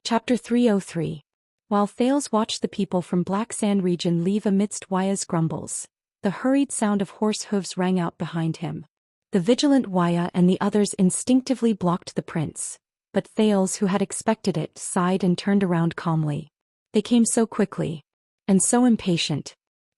Chapter 303. While Thales watched the people from Black Sand region leave amidst Waya's grumbles, the hurried sound of horse hooves rang out behind him. The vigilant Waya and the others instinctively blocked the prince, but Thales, who had expected it, sighed and turned around calmly. They came so quickly, and so impatient.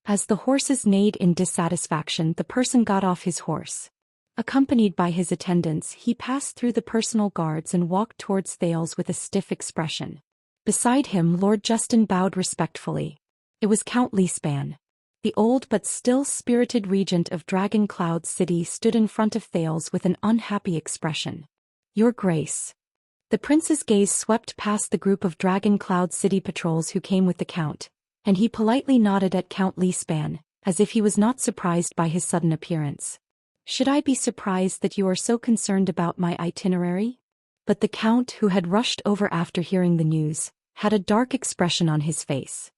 As the horses neighed in dissatisfaction, the person got off his horse. Accompanied by his attendants, he passed through the personal guards and walked towards Thales with a stiff expression. Beside him, Lord Justin bowed respectfully. It was Count Xian. The old but still spirited regent of Dragon Cloud City stood in front of Thales with an unhappy expression. "Your Grace." The prince's gaze swept past the group of Dragon Cloud City patrols who came with the count, and he politely nodded at Count Xian, as if he was not surprised by his sudden appearance. "Should I be surprised that you are so concerned about my itinerary?" But the count, who had rushed over after hearing the news, had a dark expression on his face.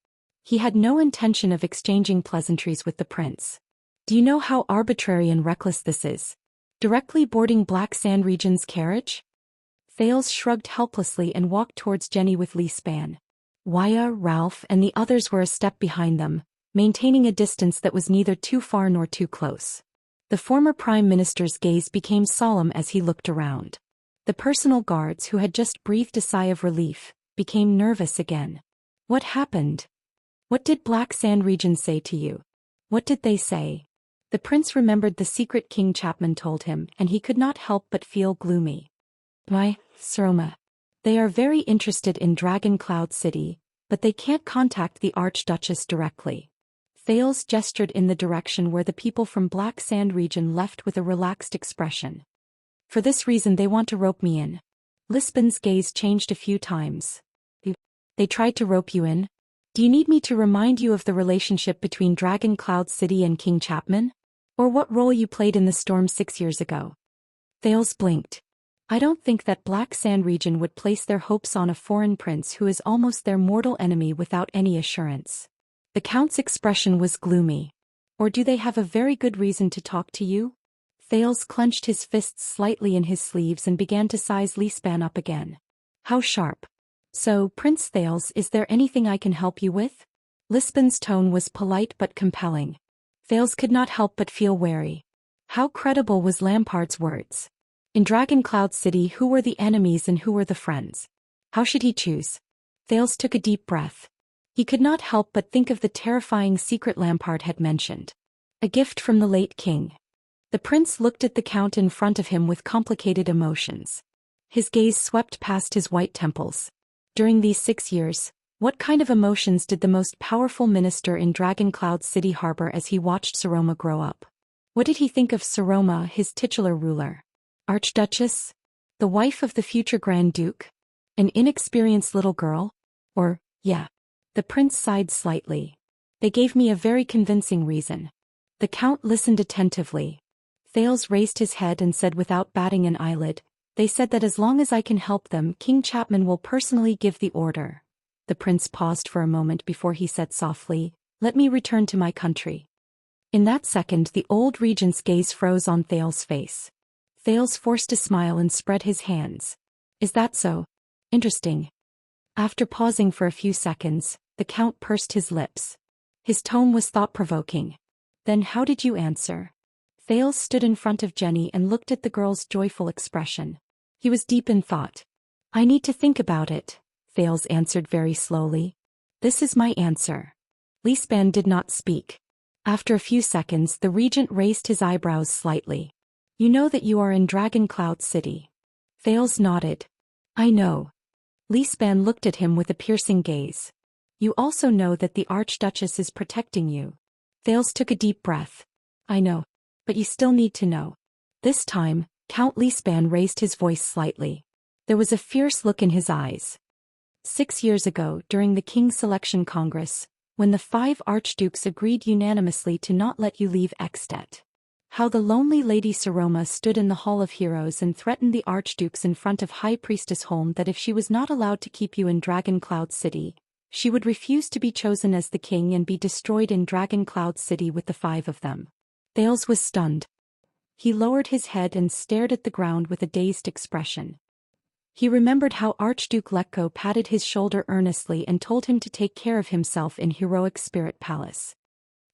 He had no intention of exchanging pleasantries with the prince. "Do you know how arbitrary and reckless this is? Directly boarding Black Sand Region's carriage?" Thales shrugged helplessly and walked towards Jenny with Xian. Waya, Ralph, and the others were a step behind them, maintaining a distance that was neither too far nor too close. The former prime minister's gaze became solemn as he looked around. The personal guards, who had just breathed a sigh of relief, became nervous again. "What happened? What did Black Sand Region say to you? What did they say?" The prince remembered the secret King Chapman told him, and he could not help but feel gloomy. "Why, Saroma. They are very interested in Dragon Cloud City, but they can't contact the Archduchess directly." Thales gestured in the direction where the people from Black Sand region left with a relaxed expression. "For this reason they want to rope me in." Xian's gaze changed a few times. They tried to rope you in? Do you need me to remind you of the relationship between Dragon Cloud City and King Chapman? Or what role you played in the storm 6 years ago?" Thales blinked. "I don't think that Black Sand region would place their hopes on a foreign prince who is almost their mortal enemy without any assurance." The count's expression was gloomy. "Or do they have a very good reason to talk to you?" Thales clenched his fists slightly in his sleeves and began to size Xian up again. "How sharp. So, Prince Thales, is there anything I can help you with?" Xian's tone was polite but compelling. Thales could not help but feel wary. How credible was Lampard's words? In Dragon Cloud City, who were the enemies and who were the friends? How should he choose? Thales took a deep breath. He could not help but think of the terrifying secret Lampard had mentioned. A gift from the late king. The prince looked at the count in front of him with complicated emotions. His gaze swept past his white temples. During these 6 years, what kind of emotions did the most powerful minister in Dragon Cloud City harbor as he watched Saroma grow up? What did he think of Saroma, his titular ruler? Archduchess? The wife of the future Grand Duke? An inexperienced little girl? Or, yeah. The prince sighed slightly. "They gave me a very convincing reason." The count listened attentively. Thales raised his head and said without batting an eyelid, "They said that as long as I can help them, King Chapman will personally give the order." The prince paused for a moment before he said softly, "Let me return to my country." In that second, the old regent's gaze froze on Thales' face. Thales forced a smile and spread his hands. "Is that so? Interesting." After pausing for a few seconds, the count pursed his lips. His tone was thought-provoking. "Then how did you answer?" Thales stood in front of Jenny and looked at the girl's joyful expression. He was deep in thought. "I need to think about it," Thales answered very slowly. "This is my answer." Xian did not speak. After a few seconds, the regent raised his eyebrows slightly. "You know that you are in Dragon Cloud City?" Thales nodded. "I know." Xian looked at him with a piercing gaze. "You also know that the Archduchess is protecting you?" Thales took a deep breath. "I know. But you still need to know." This time, Count Xian raised his voice slightly. There was a fierce look in his eyes. 6 years ago, during the King's Selection Congress, when the 5 archdukes agreed unanimously to not let you leave Ekstedt. How the lonely Lady Saroma stood in the Hall of Heroes and threatened the archdukes in front of High Priestess Holm that if she was not allowed to keep you in Dragon Cloud City, she would refuse to be chosen as the king and be destroyed in Dragon Cloud City with the 5 of them. Thales was stunned. He lowered his head and stared at the ground with a dazed expression. He remembered how Archduke Lekko patted his shoulder earnestly and told him to take care of himself in Heroic Spirit Palace.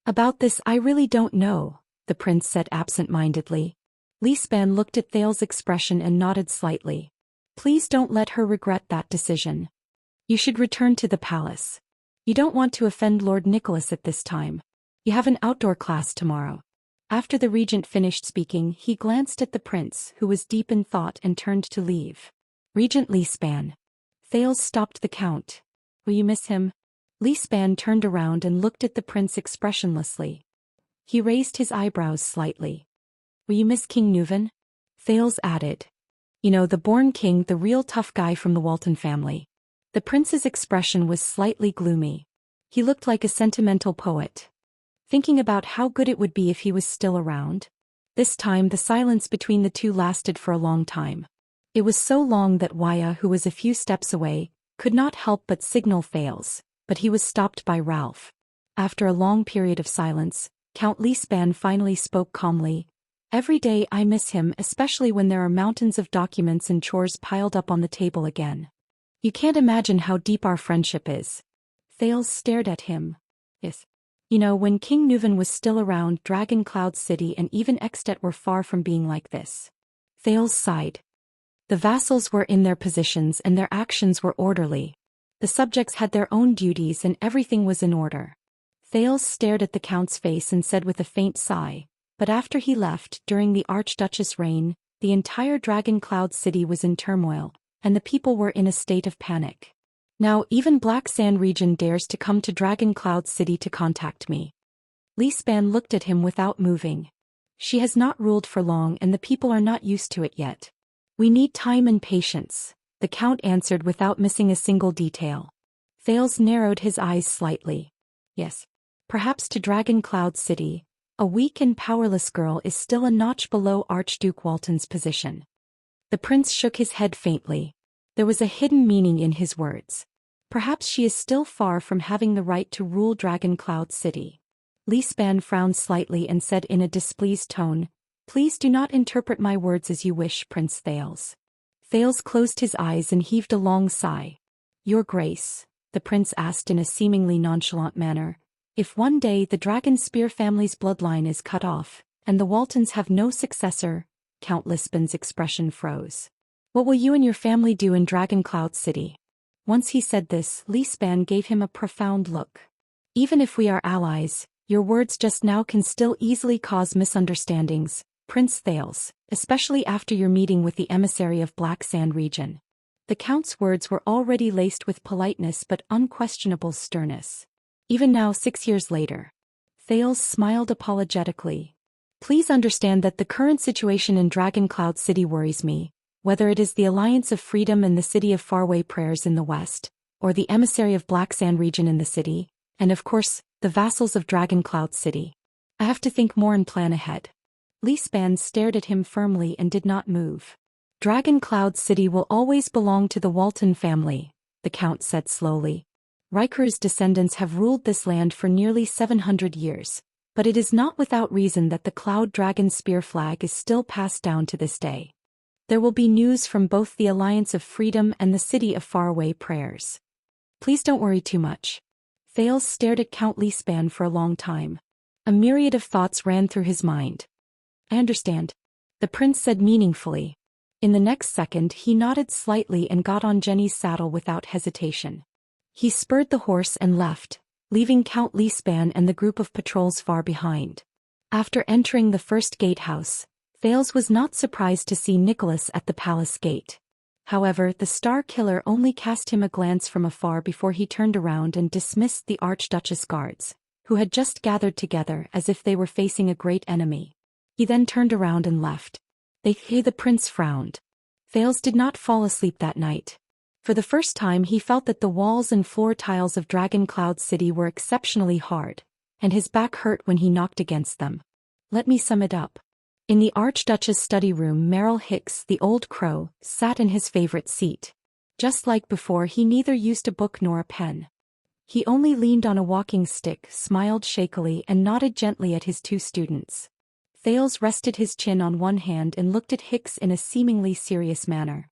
About this I really don't know, the prince said absent-mindedly. Li Span looked at Thales's expression and nodded slightly. Please don't let her regret that decision. You should return to the palace. You don't want to offend Lord Nicholas at this time. You have an outdoor class tomorrow. After the regent finished speaking, he glanced at the prince, who was deep in thought, and turned to leave. Regent Li Span. Thales stopped the count. Will you miss him? Li Span turned around and looked at the prince expressionlessly. He raised his eyebrows slightly. Will you miss King Nuven? Thales added. You know, the born king, the real tough guy from the Walton family. The prince's expression was slightly gloomy. He looked like a sentimental poet, thinking about how good it would be if he was still around. This time the silence between the two lasted for a long time. It was so long that Waya, who was a few steps away, could not help but signal Thales, but he was stopped by Ralph. After a long period of silence, Count Li Span finally spoke calmly. Every day I miss him, especially when there are mountains of documents and chores piled up on the table again. You can't imagine how deep our friendship is. Thales stared at him. Yes. You know, when King Nuven was still around, Dragon Cloud City and even Extet were far from being like this. Thales sighed. The vassals were in their positions and their actions were orderly. The subjects had their own duties and everything was in order. Thales stared at the count's face and said with a faint sigh, but after he left, during the Archduchess' reign, the entire Dragon Cloud City was in turmoil, and the people were in a state of panic. Now even Black Sand region dares to come to Dragon Cloud City to contact me. Li Span looked at him without moving. She has not ruled for long and the people are not used to it yet. We need time and patience, the count answered without missing a single detail. Thales narrowed his eyes slightly. Yes. Perhaps to Dragon Cloud City, a weak and powerless girl is still a notch below Archduke Walton's position. The prince shook his head faintly. There was a hidden meaning in his words. Perhaps she is still far from having the right to rule Dragon Cloud City. Li Span frowned slightly and said in a displeased tone, Please do not interpret my words as you wish, Prince Thales. Thales closed his eyes and heaved a long sigh. Your Grace, the prince asked in a seemingly nonchalant manner, if one day the Dragon Spear family's bloodline is cut off, and the Waltons have no successor, Count Lispan's expression froze. What will you and your family do in Dragon Cloud City? Once he said this, Li Span gave him a profound look. Even if we are allies, your words just now can still easily cause misunderstandings, Prince Thales, especially after your meeting with the emissary of Black Sand region. The Count's words were already laced with politeness but unquestionable sternness. Even now 6 years later. Thales smiled apologetically. Please understand that the current situation in Dragon Cloud City worries me, whether it is the Alliance of Freedom and the City of Faraway Prayers in the west, or the emissary of Black Sand region in the city, and of course, the vassals of Dragon Cloud City. I have to think more and plan ahead. Li Span stared at him firmly and did not move. Dragon Cloud City will always belong to the Walton family, the Count said slowly. Riker's descendants have ruled this land for nearly 700 years, but it is not without reason that the Cloud Dragon Spear flag is still passed down to this day. There will be news from both the Alliance of Freedom and the City of Faraway Prayers. Please don't worry too much. Thales stared at Count Li Span for a long time. A myriad of thoughts ran through his mind. I understand, the prince said meaningfully. In the next second he nodded slightly and got on Jenny's saddle without hesitation. He spurred the horse and left, leaving Count Li Span and the group of patrols far behind. After entering the first gatehouse, Thales was not surprised to see Nicholas at the palace gate. However, the Star Killer only cast him a glance from afar before he turned around and dismissed the Archduchess guards, who had just gathered together as if they were facing a great enemy. He then turned around and left. The prince frowned. Thales did not fall asleep that night. For the first time he felt that the walls and floor tiles of Dragon Cloud City were exceptionally hard, and his back hurt when he knocked against them. Let me sum it up. In the Archduchess' study room, Merrill Hicks, the old crow, sat in his favorite seat. Just like before, he neither used a book nor a pen. He only leaned on a walking stick, smiled shakily and nodded gently at his two students. Thales rested his chin on one hand and looked at Hicks in a seemingly serious manner.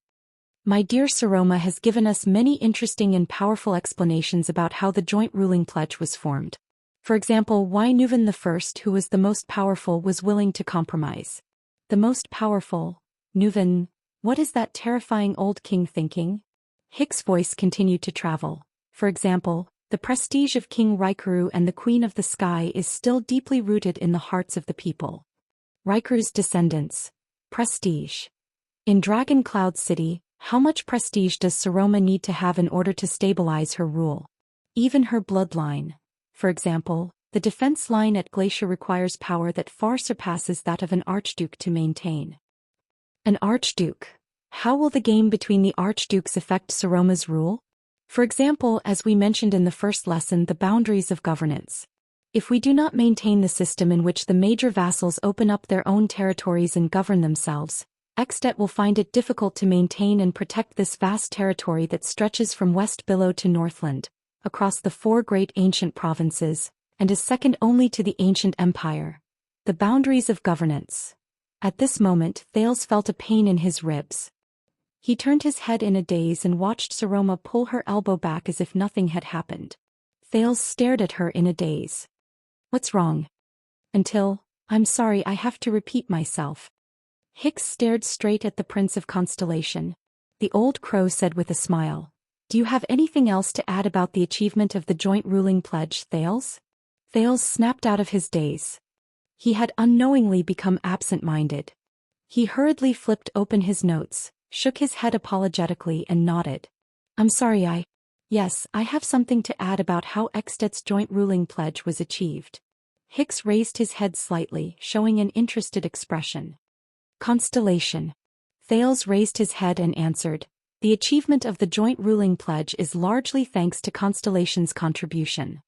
My dear Saroma has given us many interesting and powerful explanations about how the joint ruling pledge was formed. For example, why Nuvan I, who was the most powerful, was willing to compromise. The most powerful? Nuvan, what is that terrifying old king thinking? Hicks' voice continued to travel. For example, the prestige of King Raikuru and the Queen of the Sky is still deeply rooted in the hearts of the people. Raikuru's descendants. Prestige. In Dragon Cloud City, how much prestige does Saroma need to have in order to stabilize her rule? Even her bloodline. For example, the defense line at Glacier requires power that far surpasses that of an archduke to maintain. An archduke. How will the game between the archdukes affect Saroma's rule? For example, as we mentioned in the first lesson, the boundaries of governance. If we do not maintain the system in which the major vassals open up their own territories and govern themselves, Extet will find it difficult to maintain and protect this vast territory that stretches from West Billow to Northland, across the 4 great ancient provinces, and is second only to the ancient empire. The boundaries of governance. At this moment, Thales felt a pain in his ribs. He turned his head in a daze and watched Saroma pull her elbow back as if nothing had happened. Thales stared at her in a daze. What's wrong? I'm sorry, I have to repeat myself. Hicks stared straight at the Prince of Constellation. The old crow said with a smile. Do you have anything else to add about the achievement of the joint ruling pledge, Thales? Thales snapped out of his daze. He had unknowingly become absent-minded. He hurriedly flipped open his notes, shook his head apologetically and nodded. I'm sorry, Yes, I have something to add about how Extet's joint ruling pledge was achieved. Hicks raised his head slightly, showing an interested expression. Constellation. Thales raised his head and answered, the achievement of the joint ruling pledge is largely thanks to Constellation's contribution.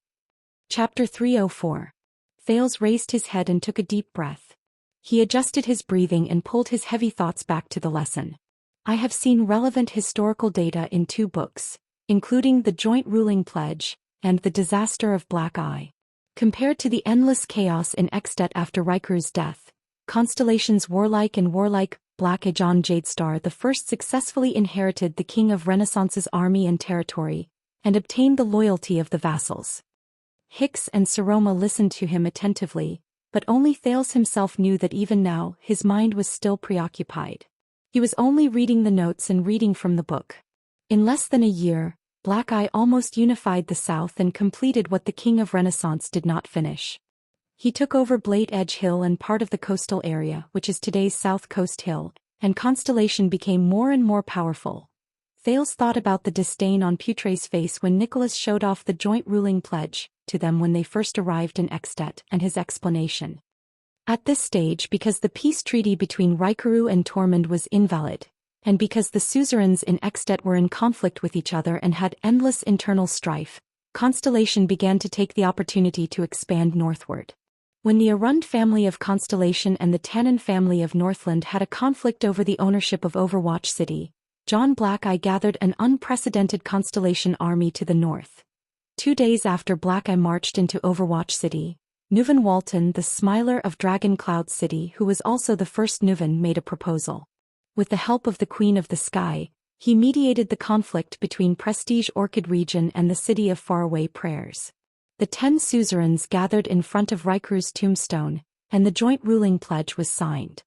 Chapter 304. Thales raised his head and took a deep breath. He adjusted his breathing and pulled his heavy thoughts back to the lesson. I have seen relevant historical data in 2 books, including the Joint Ruling Pledge and The Disaster of Black Eye. Compared to the endless chaos in Extet after Raikuru's death, Constellation's warlike Black Eye John Jadestar I successfully inherited the King of Renaissance's army and territory, and obtained the loyalty of the vassals. Hicks and Saroma listened to him attentively, but only Thales himself knew that even now his mind was still preoccupied. He was only reading the notes and reading from the book. In less than a year, Black Eye almost unified the south and completed what the King of Renaissance did not finish. He took over Blade Edge Hill and part of the coastal area, which is today's South Coast Hill, and Constellation became more and more powerful. Thales thought about the disdain on Putre's face when Nicholas showed off the joint ruling pledge to them when they first arrived in Extet, and his explanation. At this stage, because the peace treaty between Raikuru and Tormund was invalid, and because the suzerains in Extet were in conflict with each other and had endless internal strife, Constellation began to take the opportunity to expand northward. When the Arund family of Constellation and the Tannen family of Northland had a conflict over the ownership of Overwatch City, John Black Eye gathered an unprecedented Constellation army to the north. 2 days after Black Eye marched into Overwatch City, Nuvan Walton, the Smiler of Dragon Cloud City, who was also the first Nuvan, made a proposal. With the help of the Queen of the Sky, he mediated the conflict between Prestige Orchid Region and the City of Faraway Prayers. The 10 suzerains gathered in front of Raikuru's tombstone, and the joint ruling pledge was signed.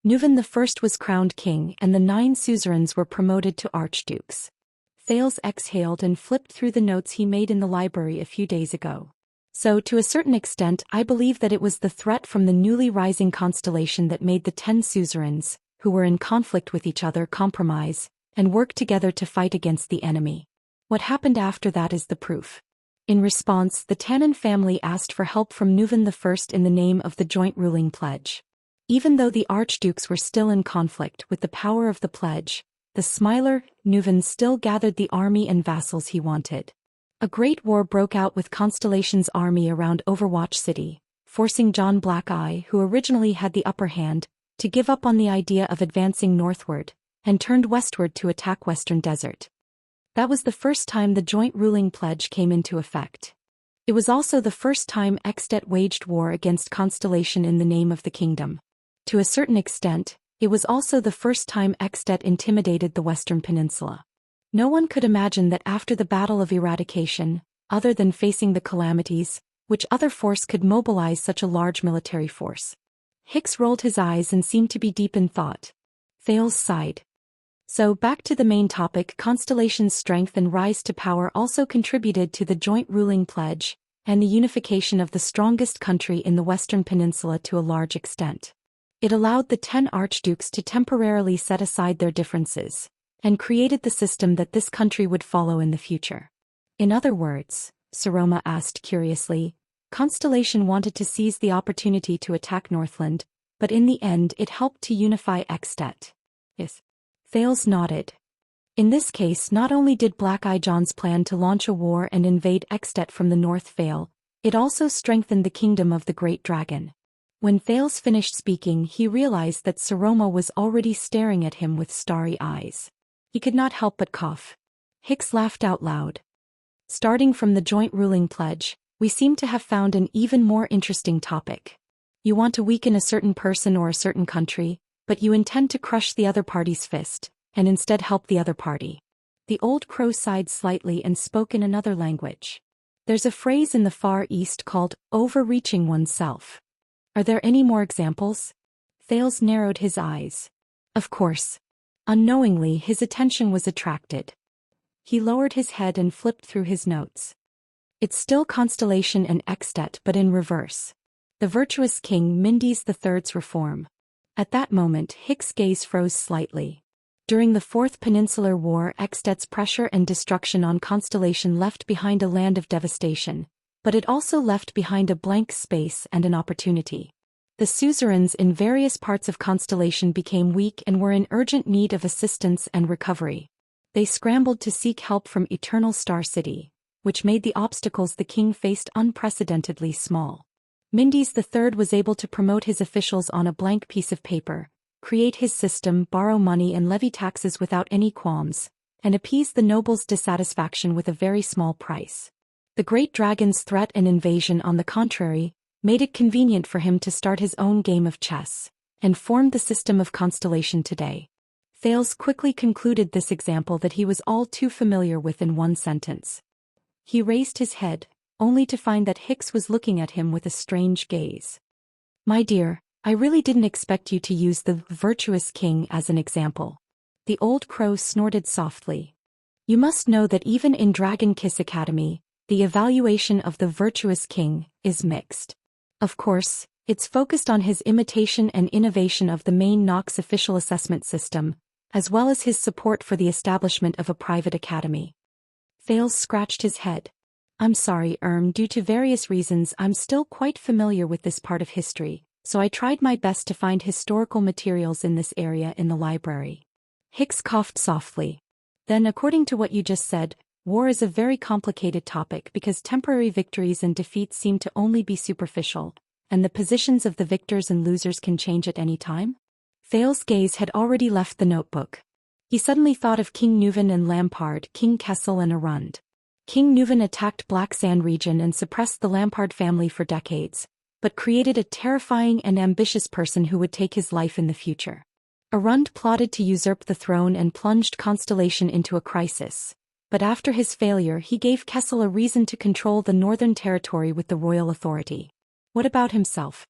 Nuvan I was crowned king and the 9 suzerains were promoted to archdukes. Thales exhaled and flipped through the notes he made in the library a few days ago. So, to a certain extent, I believe that it was the threat from the newly rising constellation that made the 10 suzerains, who were in conflict with each other, compromise, and work together to fight against the enemy. What happened after that is the proof. In response, the Tannen family asked for help from Nuvan I in the name of the joint ruling pledge. Even though the archdukes were still in conflict with the power of the pledge, the Smiler, Nuvan still gathered the army and vassals he wanted. A great war broke out with Constellation's army around Overwatch City, forcing John Black Eye, who originally had the upper hand, to give up on the idea of advancing northward, and turned westward to attack Western Desert. That was the first time the joint ruling pledge came into effect. It was also the first time Extet waged war against Constellation in the name of the kingdom. To a certain extent, It was also the first time Extet intimidated the Western Peninsula. No one could imagine that after the Battle of Eradication, other than facing the calamities, which other force could mobilize such a large military force. Hicks rolled his eyes and seemed to be deep in thought. Thales sighed. So back to the main topic, Constellation's strength and rise to power also contributed to the joint ruling pledge, and the unification of the strongest country in the Western Peninsula to a large extent. It allowed the 10 archdukes to temporarily set aside their differences, and created the system that this country would follow in the future. In other words, Saroma asked curiously, Constellation wanted to seize the opportunity to attack Northland, but in the end it helped to unify Extet. Yes. Thales nodded. In this case, not only did Black Eye John's plan to launch a war and invade Extet from the north fail, it also strengthened the kingdom of the Great Dragon. When Thales finished speaking, he realized that Saroma was already staring at him with starry eyes. He could not help but cough. Hicks laughed out loud. Starting from the joint ruling pledge, we seem to have found an even more interesting topic. You want to weaken a certain person or a certain country, but you intend to crush the other party's fist, and instead help the other party. The old crow sighed slightly and spoke in another language. There's a phrase in the Far East called overreaching oneself. Are there any more examples? Thales narrowed his eyes. Of course. Unknowingly, his attention was attracted. He lowered his head and flipped through his notes. It's still Constellation and Extet, but in reverse. The virtuous king Mindes III's reform. At that moment, Hicks' gaze froze slightly. During the Fourth Peninsular War, Extet's pressure and destruction on Constellation left behind a land of devastation, but it also left behind a blank space and an opportunity. The suzerains in various parts of Constellation became weak and were in urgent need of assistance and recovery. They scrambled to seek help from Eternal Star City, which made the obstacles the king faced unprecedentedly small. Mindes III was able to promote his officials on a blank piece of paper, create his system, borrow money and levy taxes without any qualms, and appease the nobles' dissatisfaction with a very small price. The Great Dragon's threat and invasion, on the contrary, made it convenient for him to start his own game of chess, and formed the system of Constellation today. Thales quickly concluded this example that he was all too familiar with in one sentence. He raised his head, only to find that Hicks was looking at him with a strange gaze. My dear, I really didn't expect you to use the virtuous king as an example. The old crow snorted softly. You must know that even in Dragon Kiss Academy, the evaluation of the virtuous king is mixed. Of course, it's focused on his imitation and innovation of the main Nox official assessment system, as well as his support for the establishment of a private academy. Thales scratched his head. I'm sorry, due to various reasons I'm still quite familiar with this part of history, so I tried my best to find historical materials in this area in the library. Hicks coughed softly. Then, according to what you just said, war is a very complicated topic because temporary victories and defeats seem to only be superficial, and the positions of the victors and losers can change at any time? Thales' gaze had already left the notebook. He suddenly thought of King Neuven and Lampard, King Kessel and Arund. King Neuven attacked Black Sand region and suppressed the Lampard family for decades, but created a terrifying and ambitious person who would take his life in the future. Arund plotted to usurp the throne and plunged Constellation into a crisis, but after his failure he gave Kessel a reason to control the northern territory with the royal authority. What about himself?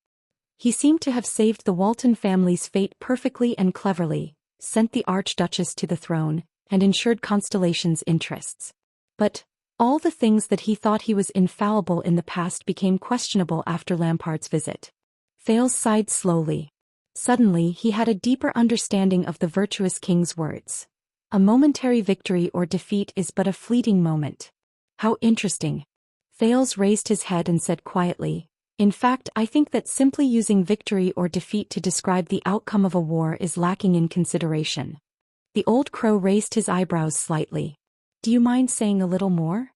He seemed to have saved the Walton family's fate perfectly and cleverly, sent the Archduchess to the throne, and ensured Constellation's interests. But all the things that he thought he was infallible in the past became questionable after Lampard's visit. Thales sighed slowly. Suddenly he had a deeper understanding of the virtuous king's words. A momentary victory or defeat is but a fleeting moment. How interesting. Thales raised his head and said quietly, in fact, I think that simply using victory or defeat to describe the outcome of a war is lacking in consideration. The old crow raised his eyebrows slightly. Do you mind saying a little more?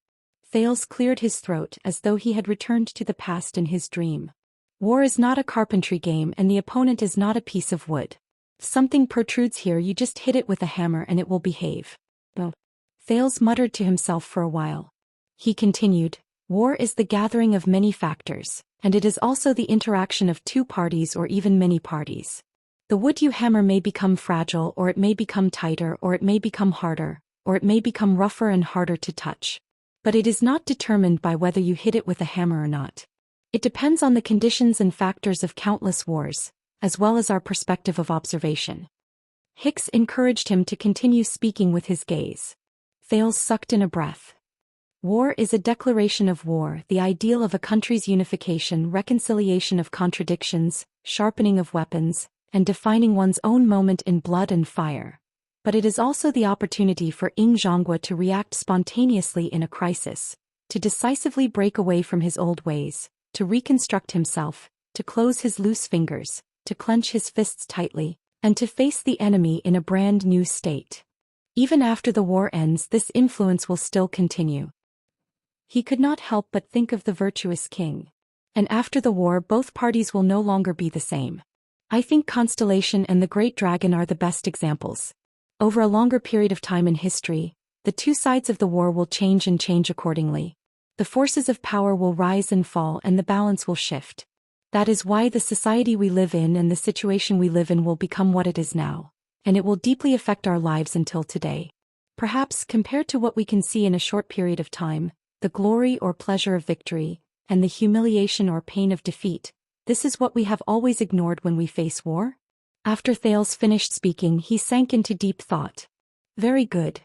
Thales cleared his throat as though he had returned to the past in his dream. War is not a carpentry game and the opponent is not a piece of wood. If something protrudes here, you just hit it with a hammer and it will behave. Oh. Thales muttered to himself for a while. He continued, war is the gathering of many factors, and it is also the interaction of two parties or even many parties. The wood you hammer may become fragile, or it may become tighter, or it may become harder, or it may become rougher and harder to touch. But it is not determined by whether you hit it with a hammer or not. It depends on the conditions and factors of countless wars, as well as our perspective of observation. Hicks encouraged him to continue speaking with his gaze. Thales sucked in a breath. War is a declaration of war, the ideal of a country's unification, reconciliation of contradictions, sharpening of weapons, and defining one's own moment in blood and fire. But it is also the opportunity for Ing Zhonghua to react spontaneously in a crisis, to decisively break away from his old ways, to reconstruct himself, to close his loose fingers, to clench his fists tightly, and to face the enemy in a brand new state. Even after the war ends, this influence will still continue. He could not help but think of the virtuous king. And after the war, both parties will no longer be the same. I think Constellation and the Great Dragon are the best examples. Over a longer period of time in history, the two sides of the war will change and change accordingly. The forces of power will rise and fall, and the balance will shift. That is why the society we live in and the situation we live in will become what it is now, and it will deeply affect our lives until today. Perhaps, compared to what we can see in a short period of time, the glory or pleasure of victory, and the humiliation or pain of defeat, this is what we have always ignored when we face war? After Thales finished speaking, he sank into deep thought. Very good.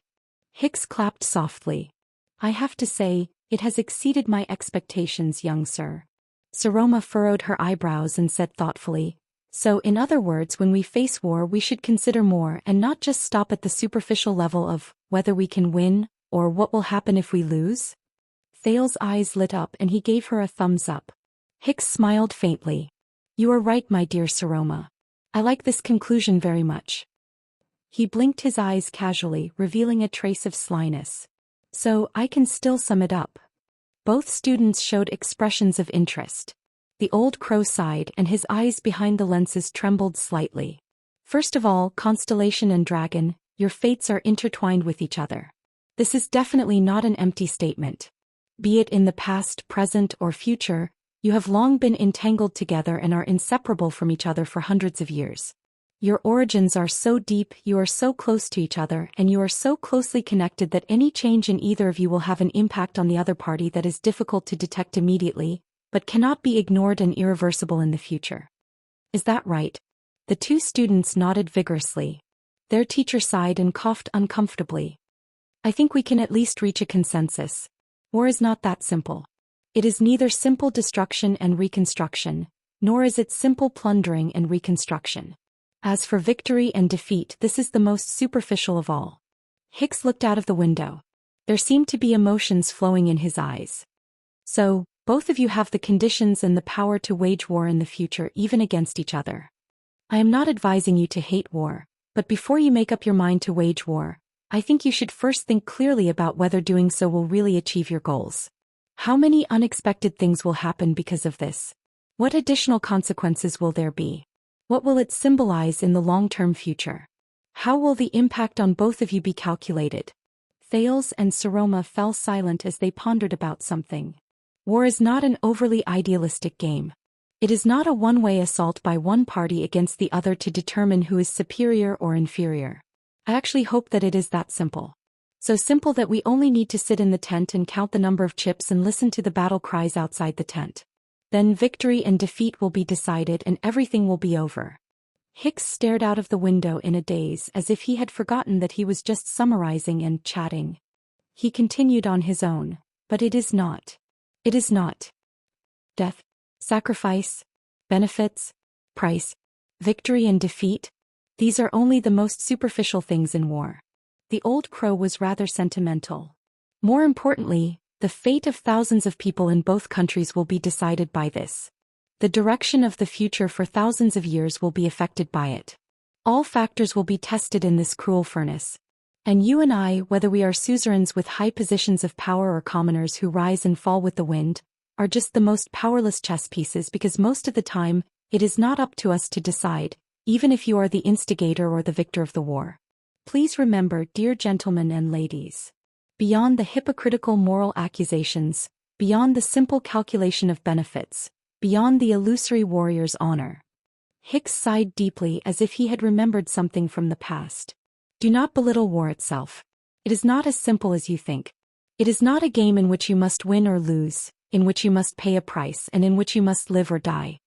Hicks clapped softly. I have to say, it has exceeded my expectations, young sir. Saroma furrowed her eyebrows and said thoughtfully, so in other words, when we face war, we should consider more and not just stop at the superficial level of whether we can win or what will happen if we lose? Thales' eyes lit up and he gave her a thumbs up. Hicks smiled faintly. You are right, my dear Saroma. I like this conclusion very much. He blinked his eyes casually, revealing a trace of slyness. So, I can still sum it up. Both students showed expressions of interest. The old crow sighed and his eyes behind the lenses trembled slightly. First of all, Constellation and Dragon, your fates are intertwined with each other. This is definitely not an empty statement. Be it in the past, present, or future, you have long been entangled together and are inseparable from each other for hundreds of years. Your origins are so deep, you are so close to each other, and you are so closely connected that any change in either of you will have an impact on the other party that is difficult to detect immediately, but cannot be ignored and irreversible in the future. Is that right? The two students nodded vigorously. Their teacher sighed and coughed uncomfortably. I think we can at least reach a consensus. War is not that simple. It is neither simple destruction and reconstruction, nor is it simple plundering and reconstruction. As for victory and defeat, this is the most superficial of all. Hicks looked out of the window. There seemed to be emotions flowing in his eyes. So, both of you have the conditions and the power to wage war in the future, even against each other. I am not advising you to hate war, but before you make up your mind to wage war, I think you should first think clearly about whether doing so will really achieve your goals. How many unexpected things will happen because of this? What additional consequences will there be? What will it symbolize in the long-term future? How will the impact on both of you be calculated? Thales and Saroma fell silent as they pondered about something. War is not an overly idealistic game. It is not a one-way assault by one party against the other to determine who is superior or inferior. I actually hope that it is that simple. So simple that we only need to sit in the tent and count the number of chips and listen to the battle cries outside the tent. Then victory and defeat will be decided and everything will be over. Hicks stared out of the window in a daze as if he had forgotten that he was just summarizing and chatting. He continued on his own, but it is not. It is not. Death, sacrifice, benefits, price, victory and defeat, these are only the most superficial things in war. The old crow was rather sentimental. More importantly, the fate of thousands of people in both countries will be decided by this. The direction of the future for thousands of years will be affected by it. All factors will be tested in this cruel furnace. And you and I, whether we are suzerains with high positions of power or commoners who rise and fall with the wind, are just the most powerless chess pieces because most of the time, it is not up to us to decide, even if you are the instigator or the victor of the war. Please remember, dear gentlemen and ladies, beyond the hypocritical moral accusations, beyond the simple calculation of benefits, beyond the illusory warrior's honor, Hicks sighed deeply as if he had remembered something from the past. Do not belittle war itself. It is not as simple as you think. It is not a game in which you must win or lose, in which you must pay a price and in which you must live or die.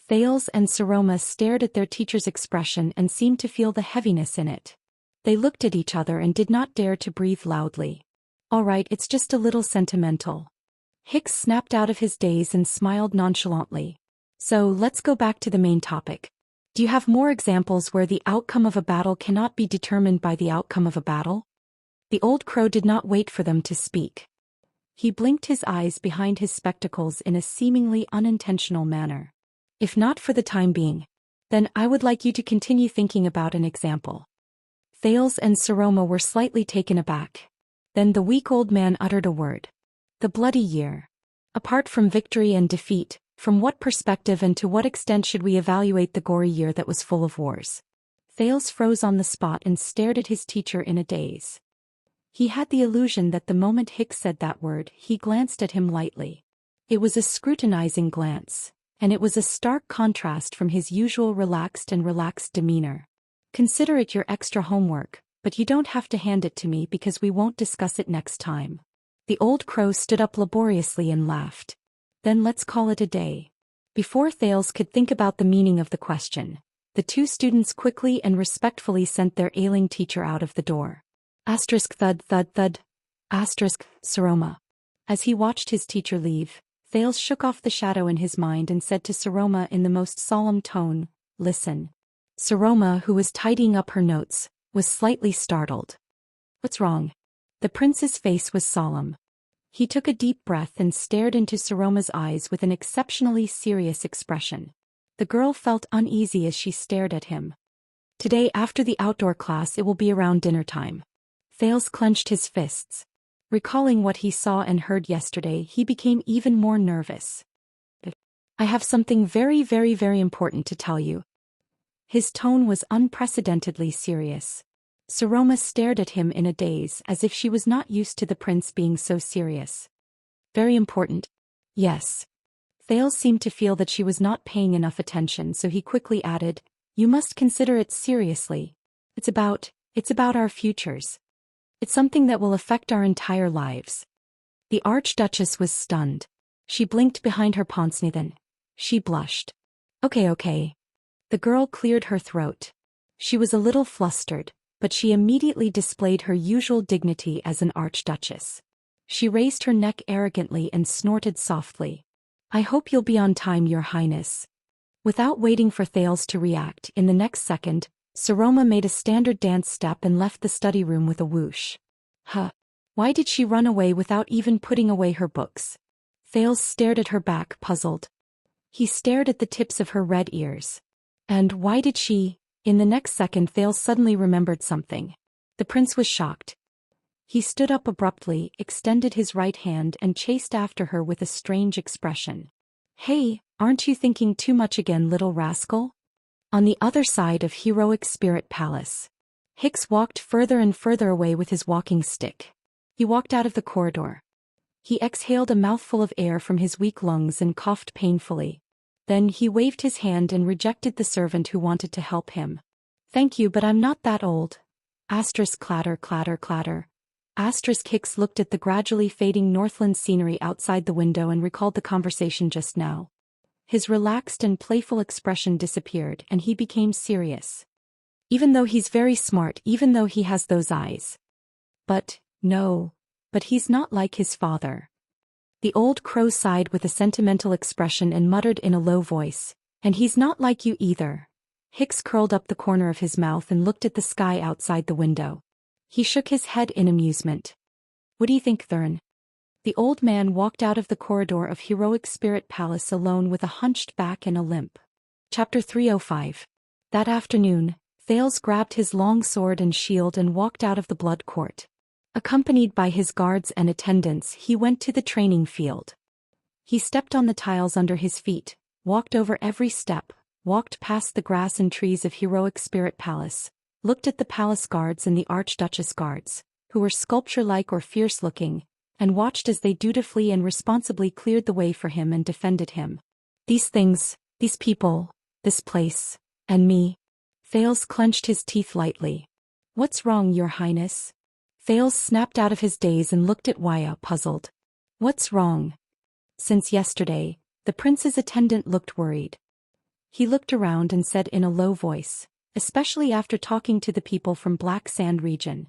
Thales and Saroma stared at their teacher's expression and seemed to feel the heaviness in it. They looked at each other and did not dare to breathe loudly. All right, it's just a little sentimental. Hicks snapped out of his daze and smiled nonchalantly. So let's go back to the main topic. Do you have more examples where the outcome of a battle cannot be determined by the outcome of a battle? The old crow did not wait for them to speak. He blinked his eyes behind his spectacles in a seemingly unintentional manner. If not for the time being, then I would like you to continue thinking about an example. Thales and Saroma were slightly taken aback. Then the weak old man uttered a word. The bloody year. Apart from victory and defeat, from what perspective and to what extent should we evaluate the gory year that was full of wars? Thales froze on the spot and stared at his teacher in a daze. He had the illusion that the moment Hicks said that word, he glanced at him lightly. It was a scrutinizing glance, and it was a stark contrast from his usual relaxed demeanor. Consider it your extra homework, but you don't have to hand it to me because we won't discuss it next time. The old crow stood up laboriously and laughed. Then let's call it a day. Before Thales could think about the meaning of the question, the two students quickly and respectfully sent their ailing teacher out of the door. Asterisk thud thud thud. Asterisk Saroma. As he watched his teacher leave, Thales shook off the shadow in his mind and said to Saroma in the most solemn tone, "Listen." Saroma, who was tidying up her notes, was slightly startled. "What's wrong?" The prince's face was solemn. He took a deep breath and stared into Saroma's eyes with an exceptionally serious expression. The girl felt uneasy as she stared at him. "Today after the outdoor class it will be around dinner time." Thales clenched his fists. Recalling what he saw and heard yesterday, he became even more nervous. "I have something very important to tell you." His tone was unprecedentedly serious. Saroma stared at him in a daze as if she was not used to the prince being so serious. "Very important?" "Yes." Thales seemed to feel that she was not paying enough attention, so he quickly added, "You must consider it seriously. It's about our futures. It's something that will affect our entire lives." The Archduchess was stunned. She blinked behind her pince nez, then she blushed. Okay. The girl cleared her throat. She was a little flustered, but she immediately displayed her usual dignity as an archduchess. She raised her neck arrogantly and snorted softly. "I hope you'll be on time, Your Highness." Without waiting for Thales to react, in the next second, Saroma made a standard dance step and left the study room with a whoosh. Why did she run away without even putting away her books? Thales stared at her back, puzzled. He stared at the tips of her red ears. And why did she? In the next second Thales suddenly remembered something. The prince was shocked. He stood up abruptly, extended his right hand and chased after her with a strange expression. "Hey, aren't you thinking too much again, little rascal?" On the other side of Heroic Spirit Palace, Hicks walked further and further away with his walking stick. He walked out of the corridor. He exhaled a mouthful of air from his weak lungs and coughed painfully. Then he waved his hand and rejected the servant who wanted to help him. "Thank you, but I'm not that old." Asterisk clatter clatter clatter. Asterisk Hicks looked at the gradually fading Northland scenery outside the window and recalled the conversation just now. His relaxed and playful expression disappeared and he became serious. "Even though he's very smart, even though he has those eyes. But he's not like his father." The old crow sighed with a sentimental expression and muttered in a low voice, "And he's not like you either." Hicks curled up the corner of his mouth and looked at the sky outside the window. He shook his head in amusement. "What do you think, Thurn?" The old man walked out of the corridor of Heroic Spirit Palace alone with a hunched back and a limp. Chapter 305. That afternoon, Thales grabbed his long sword and shield and walked out of the blood court. Accompanied by his guards and attendants, he went to the training field. He stepped on the tiles under his feet, walked over every step, walked past the grass and trees of Heroic Spirit Palace, looked at the palace guards and the Archduchess guards, who were sculpture-like or fierce-looking, and watched as they dutifully and responsibly cleared the way for him and defended him. These things, these people, This place. And me. Thales clenched his teeth lightly. What's wrong, Your Highness? Thales snapped out of his daze and looked at Wuxia, puzzled. What's wrong? Since yesterday, the prince's attendant looked worried. He looked around and said in a low voice, especially after talking to the people from Black Sand region.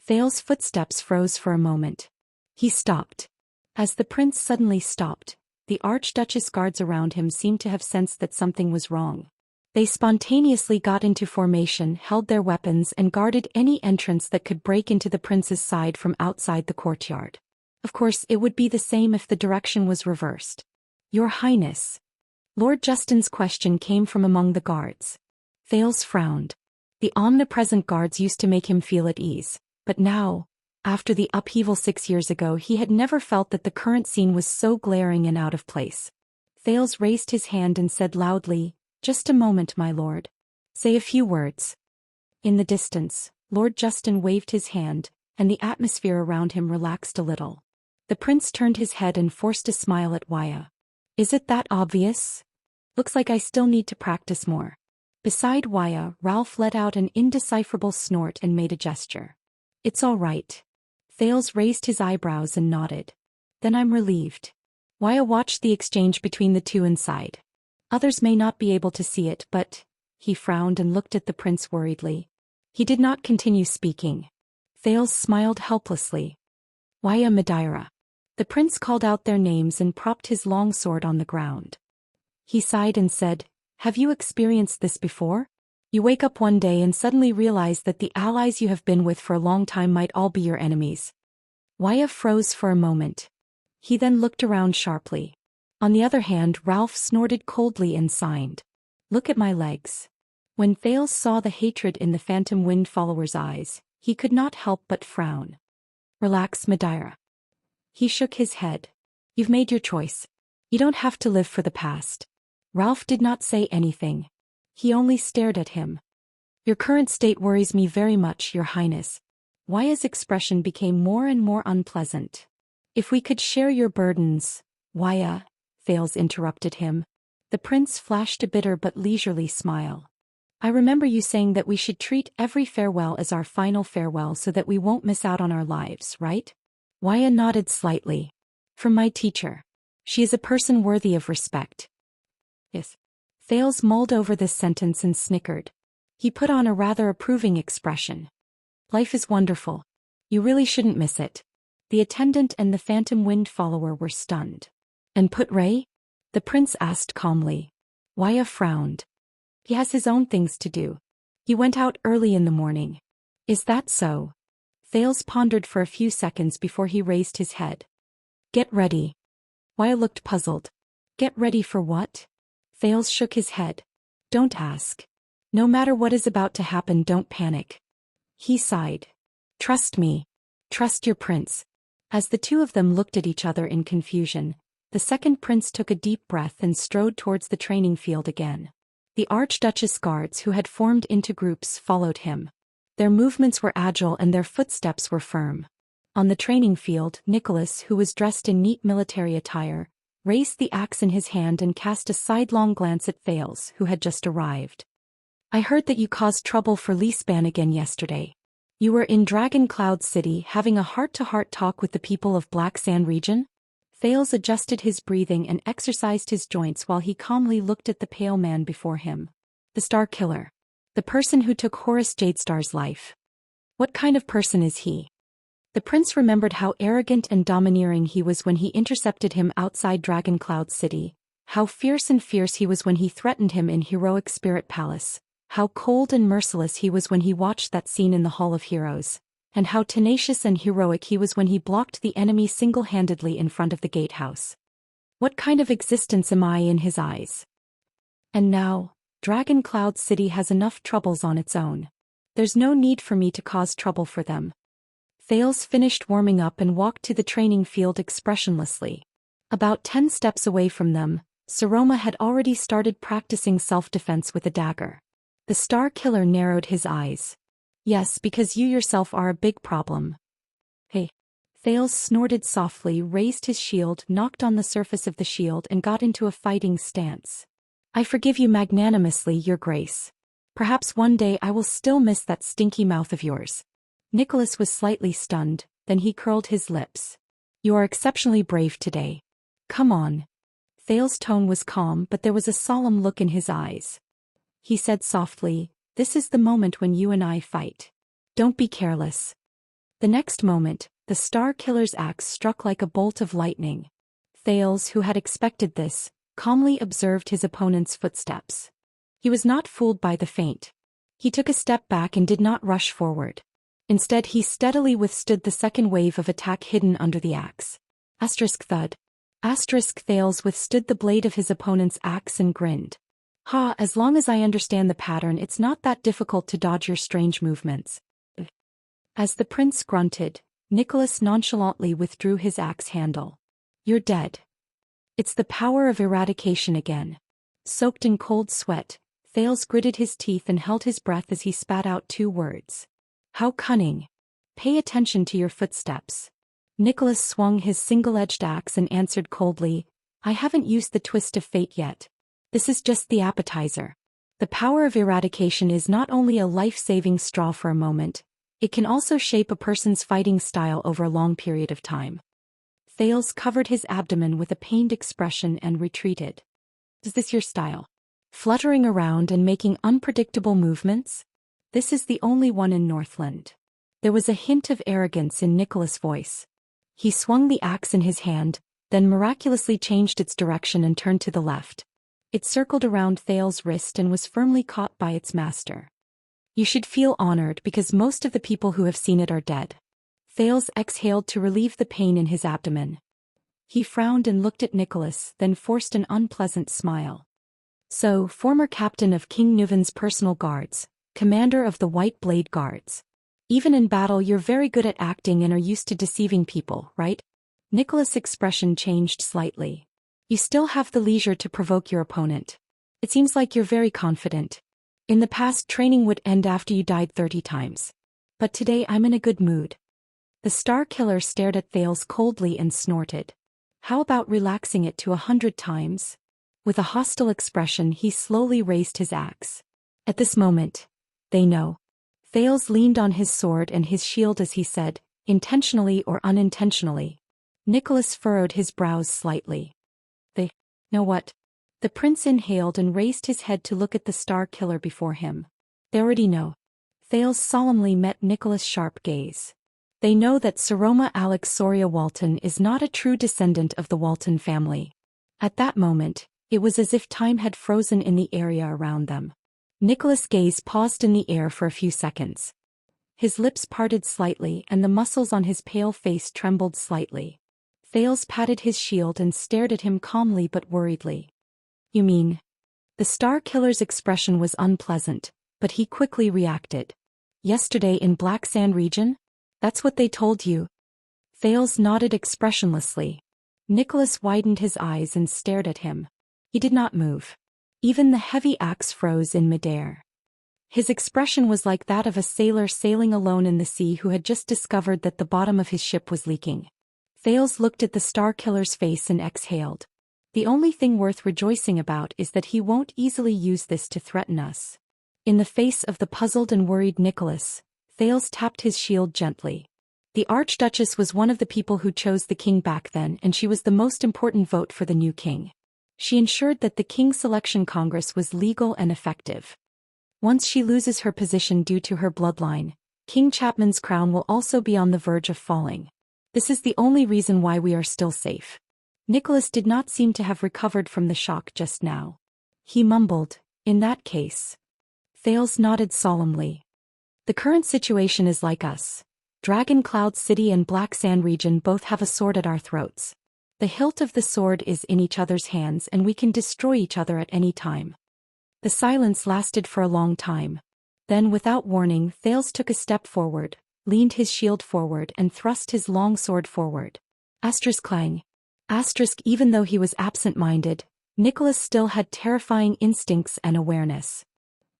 Thales' footsteps froze for a moment. He stopped. As the prince suddenly stopped, the Archduchess guards around him seemed to have sensed that something was wrong. They spontaneously got into formation, held their weapons and guarded any entrance that could break into the prince's side from outside the courtyard. Of course, it would be the same if the direction was reversed. Your Highness. Lord Justin's question came from among the guards. Thales frowned. The omnipresent guards used to make him feel at ease, but now, after the upheaval 6 years ago, he had never felt that the current scene was so glaring and out of place. Thales raised his hand and said loudly, Just a moment, my lord. Say a few words. In the distance, Lord Justin waved his hand, and the atmosphere around him relaxed a little. The prince turned his head and forced a smile at Wuxia. Is it that obvious? Looks like I still need to practice more. Beside Wuxia, Ralph let out an indecipherable snort and made a gesture. It's all right. Thales raised his eyebrows and nodded. Then I'm relieved. Wuxia watched the exchange between the two and sighed. Others may not be able to see it, but... He frowned and looked at the prince worriedly. He did not continue speaking. Thales smiled helplessly. Wuxia Madeira. The prince called out their names and propped his long sword on the ground. He sighed and said, Have you experienced this before? You wake up one day and suddenly realize that the allies you have been with for a long time might all be your enemies. Wuxia froze for a moment. He then looked around sharply. On the other hand, Ralph snorted coldly and signed. Look at my legs. When Thales saw the hatred in the phantom wind follower's eyes, he could not help but frown. Relax, Madeira. He shook his head. You've made your choice. You don't have to live for the past. Ralph did not say anything. He only stared at him. Your current state worries me very much, Your Highness. Wuxia's expression became more and more unpleasant. If we could share your burdens, Wuxia, Thales interrupted him. The prince flashed a bitter but leisurely smile. I remember you saying that we should treat every farewell as our final farewell so that we won't miss out on our lives, right? Wuxia nodded slightly. From my teacher. She is a person worthy of respect. Yes. Thales mulled over this sentence and snickered. He put on a rather approving expression. Life is wonderful. You really shouldn't miss it. The attendant and the phantom wind follower were stunned. And Put Ray? The prince asked calmly. Wuxia frowned. He has his own things to do. He went out early in the morning. Is that so? Thales pondered for a few seconds before he raised his head. Get ready. Wuxia looked puzzled. Get ready for what? Thales shook his head. Don't ask. No matter what is about to happen, don't panic. He sighed. Trust me. Trust your prince. As the two of them looked at each other in confusion, the second prince took a deep breath and strode towards the training field again. The Archduchess guards who had formed into groups followed him. Their movements were agile and their footsteps were firm. On the training field, Nicholas, who was dressed in neat military attire, raised the axe in his hand and cast a sidelong glance at Thales, who had just arrived. I heard that you caused trouble for Lispan again yesterday. You were in Dragon Cloud City having a heart-to-heart talk with the people of Black Sand region? Thales adjusted his breathing and exercised his joints while he calmly looked at the pale man before him. The Star Killer. The person who took Horus Jadestar's life. What kind of person is he? The prince remembered how arrogant and domineering he was when he intercepted him outside Dragon Cloud City, how fierce he was when he threatened him in Heroic Spirit Palace, how cold and merciless he was when he watched that scene in the Hall of Heroes, and how tenacious and heroic he was when he blocked the enemy single-handedly in front of the gatehouse. What kind of existence am I in his eyes? And now, Dragon Cloud City has enough troubles on its own. There's no need for me to cause trouble for them. Thales finished warming up and walked to the training field expressionlessly. About 10 steps away from them, Saroma had already started practicing self-defense with a dagger. The Star Killer narrowed his eyes. Yes, because you yourself are a big problem. Hey. Thales snorted softly, raised his shield, knocked on the surface of the shield and got into a fighting stance. I forgive you magnanimously, your grace. Perhaps one day I will still miss that stinky mouth of yours. Nicholas was slightly stunned, then he curled his lips. You are exceptionally brave today. Come on. Thale's tone was calm, but there was a solemn look in his eyes. He said softly, this is the moment when you and I fight. Don't be careless. The next moment, the Star Killer's axe struck like a bolt of lightning. Thales, who had expected this, calmly observed his opponent's footsteps. He was not fooled by the feint. He took a step back and did not rush forward. Instead, he steadily withstood the second wave of attack hidden under the axe. Thud. Thales withstood the blade of his opponent's axe and grinned. Ha, as long as I understand the pattern, it's not that difficult to dodge your strange movements. As the prince grunted, Nicholas nonchalantly withdrew his axe handle. You're dead. It's the power of eradication again. Soaked in cold sweat, Thales gritted his teeth and held his breath as he spat out 2 words. How cunning. Pay attention to your footsteps. Nicholas swung his single-edged axe and answered coldly, I haven't used the twist of fate yet. This is just the appetizer. The power of eradication is not only a life-saving straw for a moment, it can also shape a person's fighting style over a long period of time. Thales covered his abdomen with a pained expression and retreated. Is this your style? Fluttering around and making unpredictable movements? This is the only one in Northland. There was a hint of arrogance in Nicholas' voice. He swung the axe in his hand, then miraculously changed its direction and turned to the left. It circled around Thales' wrist and was firmly caught by its master. You should feel honored because most of the people who have seen it are dead. Thales exhaled to relieve the pain in his abdomen. He frowned and looked at Nicholas, then forced an unpleasant smile. So, former captain of King Nuven's personal guards, commander of the White Blade Guards. Even in battle you're very good at acting and are used to deceiving people, right? Nicholas' expression changed slightly. You still have the leisure to provoke your opponent. It seems like you're very confident. In the past, training would end after you died 30 times. But today I'm in a good mood. The Star Killer stared at Thales coldly and snorted. How about relaxing it to 100 times? With a hostile expression he slowly raised his axe. At this moment, they know. Thales leaned on his sword and his shield as he said, intentionally or unintentionally. Nicholas furrowed his brows slightly. They know what? The prince inhaled and raised his head to look at the Star Killer before him. They already know. Thales solemnly met Nicholas' sharp gaze. They know that Saroma Alex Soria Walton is not a true descendant of the Walton family. At that moment, it was as if time had frozen in the area around them. Nicholas' gaze paused in the air for a few seconds. His lips parted slightly and the muscles on his pale face trembled slightly. Thales patted his shield and stared at him calmly but worriedly. You mean? The Star Killer's expression was unpleasant, but he quickly reacted. Yesterday in Black Sand region? That's what they told you. Thales nodded expressionlessly. Nicholas widened his eyes and stared at him. He did not move. Even the heavy axe froze in midair. His expression was like that of a sailor sailing alone in the sea who had just discovered that the bottom of his ship was leaking. Thales looked at the Star Killer's face and exhaled. The only thing worth rejoicing about is that he won't easily use this to threaten us. In the face of the puzzled and worried Nicholas, Thales tapped his shield gently. The Archduchess was one of the people who chose the king back then, and she was the most important vote for the new king. She ensured that the King Selection Congress was legal and effective. Once she loses her position due to her bloodline, King Chapman's crown will also be on the verge of falling. This is the only reason why we are still safe. Nicholas did not seem to have recovered from the shock just now. He mumbled, in that case. Thales nodded solemnly. The current situation is like us. Dragon Cloud City and Black Sand region both have a sword at our throats. The hilt of the sword is in each other's hands and we can destroy each other at any time. The silence lasted for a long time. Then without warning Thales took a step forward, leaned his shield forward and thrust his long sword forward. Clang. Even though he was absent-minded, Nicholas still had terrifying instincts and awareness.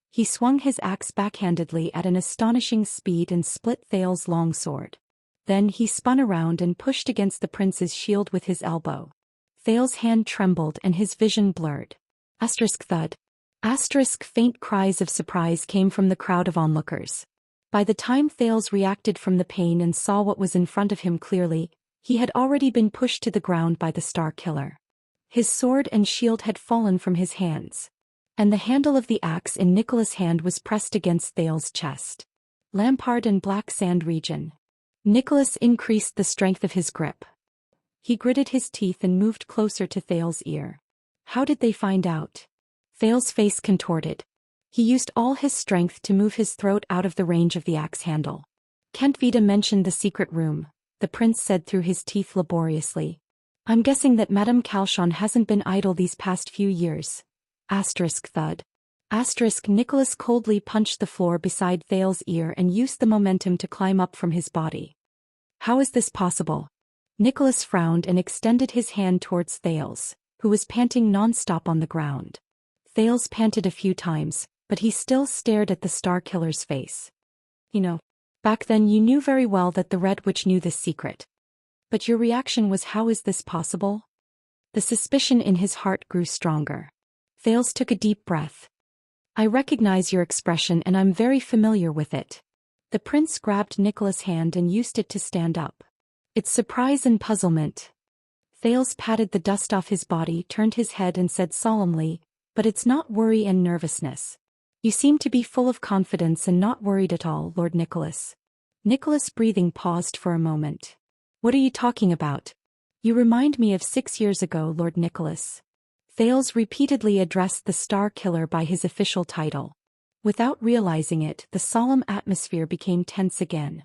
He swung his axe backhandedly at an astonishing speed and split Thales' long sword. Then he spun around and pushed against the prince's shield with his elbow. Thales' hand trembled and his vision blurred. Asterisk thud. Asterisk faint cries of surprise came from the crowd of onlookers. By the time Thales reacted from the pain and saw what was in front of him clearly, he had already been pushed to the ground by the Star Killer. His sword and shield had fallen from his hands, and the handle of the axe in Nicholas' hand was pressed against Thales' chest. Lampard and Black Sand region. Nicholas increased the strength of his grip. He gritted his teeth and moved closer to Thales' ear. How did they find out? Thales' face contorted. He used all his strength to move his throat out of the range of the axe handle. Kent Vida mentioned the secret room, the prince said through his teeth laboriously. I'm guessing that Madame Calchon hasn't been idle these past few years. Asterisk thud. Asterisk Nicholas coldly punched the floor beside Thales' ear and used the momentum to climb up from his body. How is this possible? Nicholas frowned and extended his hand towards Thales, who was panting non-stop on the ground. Thales panted a few times, but he still stared at the Star Killer's face. Back then you knew very well that the Red Witch knew this secret. But your reaction was, how is this possible? The suspicion in his heart grew stronger. Thales took a deep breath. I recognize your expression and I'm very familiar with it. The prince grabbed Nicholas' hand and used it to stand up. It's surprise and puzzlement. Thales patted the dust off his body, turned his head and said solemnly, but it's not worry and nervousness. You seem to be full of confidence and not worried at all, Lord Nicholas. Nicholas' breathing paused for a moment. What are you talking about? You remind me of 6 years ago, Lord Nicholas. Thales repeatedly addressed the Star Killer by his official title. Without realizing it, the solemn atmosphere became tense again.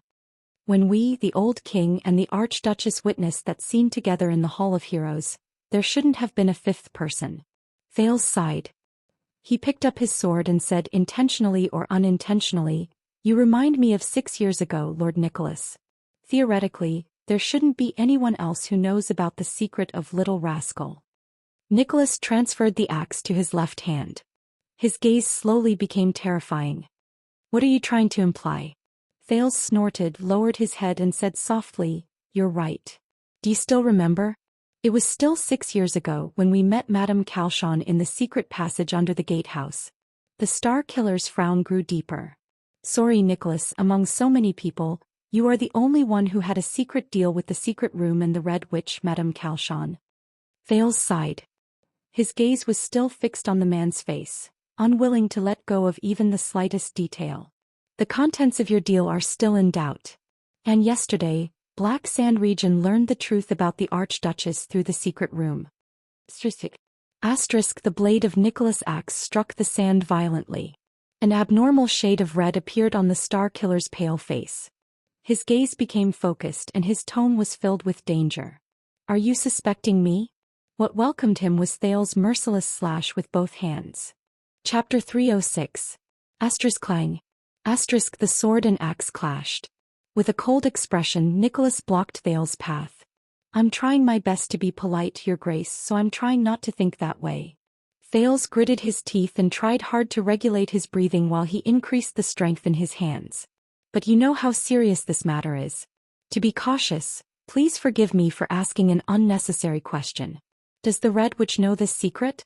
When we, the old king and the Archduchess, witnessed that scene together in the Hall of Heroes, there shouldn't have been a fifth person. Thales sighed. He picked up his sword and said, intentionally or unintentionally, you remind me of 6 years ago, Lord Nicholas. Theoretically, there shouldn't be anyone else who knows about the secret of Little Rascal. Nicholas transferred the axe to his left hand. His gaze slowly became terrifying. What are you trying to imply? Thales snorted, lowered his head and said softly, you're right. Do you still remember? It was still 6 years ago when we met Madame Calchon in the secret passage under the gatehouse. The Star Killer's frown grew deeper. Sorry, Nicholas, among so many people, you are the only one who had a secret deal with the secret room and the Red Witch, Madame Calchon. Thales sighed. His gaze was still fixed on the man's face, unwilling to let go of even the slightest detail. The contents of your deal are still in doubt. And yesterday, Black Sand region learned the truth about the Archduchess through the secret room. Asterisk the blade of Nicholas' axe struck the sand violently. An abnormal shade of red appeared on the Star Killer's pale face. His gaze became focused and his tone was filled with danger. Are you suspecting me? What welcomed him was Thales' merciless slash with both hands. Chapter 306. Asterisk clang. Asterisk the sword and axe clashed. With a cold expression, Nicholas blocked Thales' path. I'm trying my best to be polite, Your Grace, so I'm trying not to think that way. Thales gritted his teeth and tried hard to regulate his breathing while he increased the strength in his hands. But you know how serious this matter is. To be cautious, please forgive me for asking an unnecessary question. Does the Red Witch know this secret?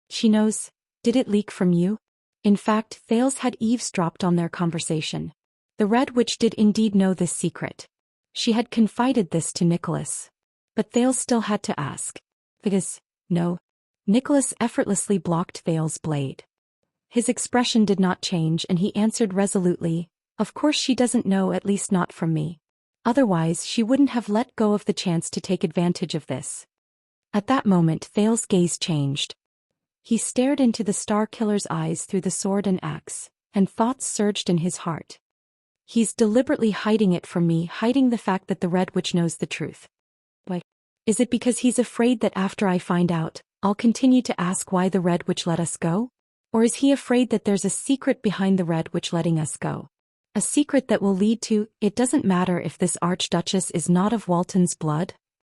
She knows. Did it leak from you? In fact, Thales had eavesdropped on their conversation. The Red Witch did indeed know this secret. She had confided this to Nicholas. But Thales still had to ask. Because, no. Nicholas effortlessly blocked Thales' blade. His expression did not change and he answered resolutely, of course she doesn't know, at least not from me. Otherwise she wouldn't have let go of the chance to take advantage of this. At that moment Thales' gaze changed. He stared into the Star Killer's eyes through the sword and axe, and thoughts surged in his heart. He's deliberately hiding it from me, hiding the fact that the Red Witch knows the truth. Why? Is it because he's afraid that after I find out, I'll continue to ask why the Red Witch let us go? Or is he afraid that there's a secret behind the Red Witch letting us go? A secret that will lead to, it doesn't matter if this Archduchess is not of Walton's blood?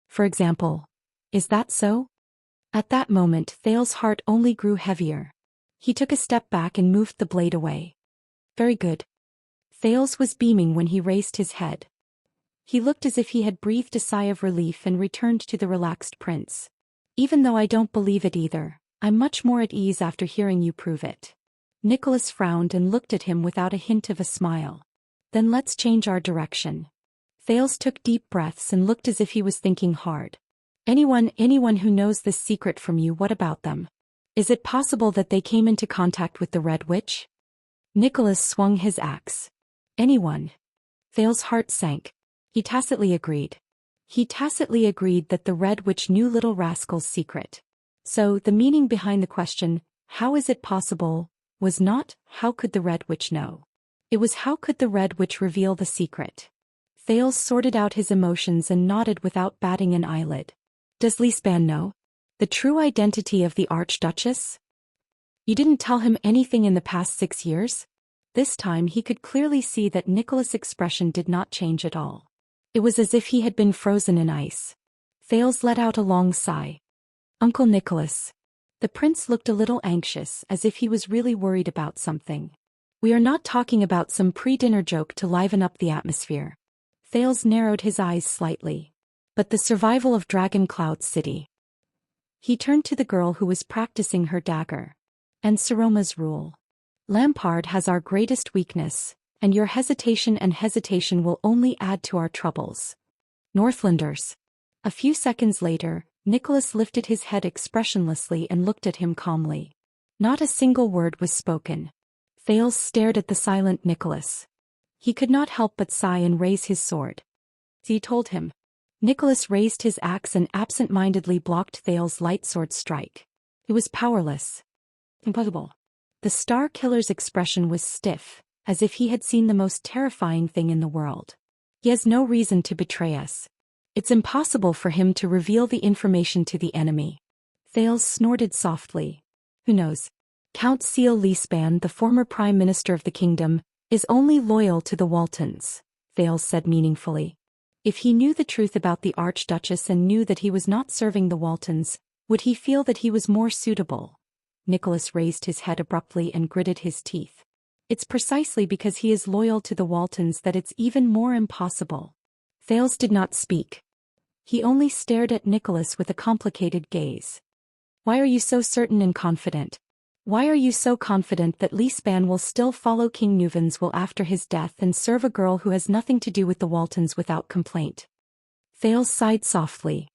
For example. Is that so? At that moment Thales' heart only grew heavier. He took a step back and moved the blade away. Very good. Thales was beaming when he raised his head. He looked as if he had breathed a sigh of relief and returned to the relaxed prince. Even though I don't believe it either, I'm much more at ease after hearing you prove it. Nicholas frowned and looked at him without a hint of a smile. Then let's change our direction. Thales took deep breaths and looked as if he was thinking hard. Anyone who knows this secret from you, what about them? Is it possible that they came into contact with the Red Witch? Nicholas swung his axe. Anyone? Thales' heart sank. He tacitly agreed. He tacitly agreed that the Red Witch knew little rascal's secret. So, the meaning behind the question, how is it possible, was not, how could the Red Witch know? It was how could the Red Witch reveal the secret? Thales sorted out his emotions and nodded without batting an eyelid. Does Li Span know? The true identity of the Archduchess? You didn't tell him anything in the past 6 years? This time he could clearly see that Nicholas' expression did not change at all. It was as if he had been frozen in ice. Thales let out a long sigh. Uncle Nicholas. The prince looked a little anxious, as if he was really worried about something. We are not talking about some pre-dinner joke to liven up the atmosphere. Thales narrowed his eyes slightly. But the survival of Dragon Cloud City. He turned to the girl who was practicing her dagger. And Saroma's rule. Lampard has our greatest weakness, and your hesitation will only add to our troubles. Northlanders. A few seconds later, Nicholas lifted his head expressionlessly and looked at him calmly. Not a single word was spoken. Thales stared at the silent Nicholas. He could not help but sigh and raise his sword. He told him. Nicholas raised his axe and absent-mindedly blocked Thales' light sword strike. It was powerless. Impossible. The Star Killer's expression was stiff, as if he had seen the most terrifying thing in the world. He has no reason to betray us. It's impossible for him to reveal the information to the enemy. Thales snorted softly. Who knows? Count Seal Leespan, the former Prime Minister of the kingdom, is only loyal to the Waltons, Thales said meaningfully. If he knew the truth about the Archduchess and knew that he was not serving the Waltons, would he feel that he was more suitable? Nicholas raised his head abruptly and gritted his teeth. It's precisely because he is loyal to the Waltons that it's even more impossible. Thales did not speak. He only stared at Nicholas with a complicated gaze. Why are you so certain and confident? Why are you so confident that Leespan will still follow King Nuvens will after his death and serve a girl who has nothing to do with the Waltons without complaint? Thales sighed softly.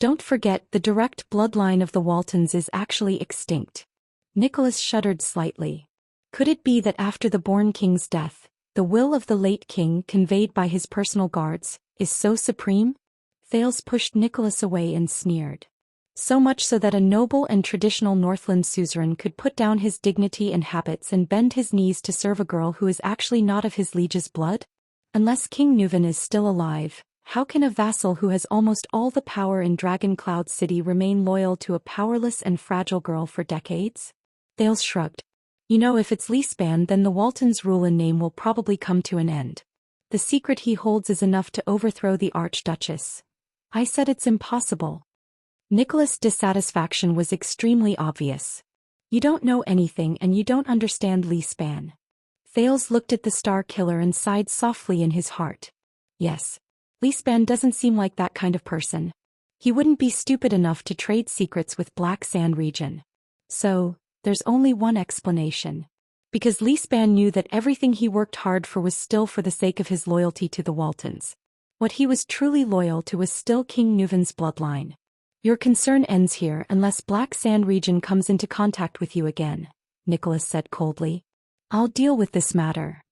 Don't forget, the direct bloodline of the Waltons is actually extinct. Nicholas shuddered slightly. Could it be that after the born king's death, the will of the late king, conveyed by his personal guards, is so supreme? Thales pushed Nicholas away and sneered. So much so that a noble and traditional Northland suzerain could put down his dignity and habits and bend his knees to serve a girl who is actually not of his liege's blood? Unless King Nuven is still alive, how can a vassal who has almost all the power in Dragon Cloud City remain loyal to a powerless and fragile girl for decades? Thales shrugged. You know, if it's Leespan, then the Waltons' rule and name will probably come to an end. The secret he holds is enough to overthrow the Archduchess. I said it's impossible. Nicholas' dissatisfaction was extremely obvious. You don't know anything and you don't understand Leespan. Thales looked at the Star Killer and sighed softly in his heart. Yes. Leespan doesn't seem like that kind of person. He wouldn't be stupid enough to trade secrets with Black Sand region. So, there's only one explanation. Because Leespan knew that everything he worked hard for was still for the sake of his loyalty to the Waltons. What he was truly loyal to was still King Nuven's bloodline. Your concern ends here unless Black Sand region comes into contact with you again, Nicholas said coldly. I'll deal with this matter.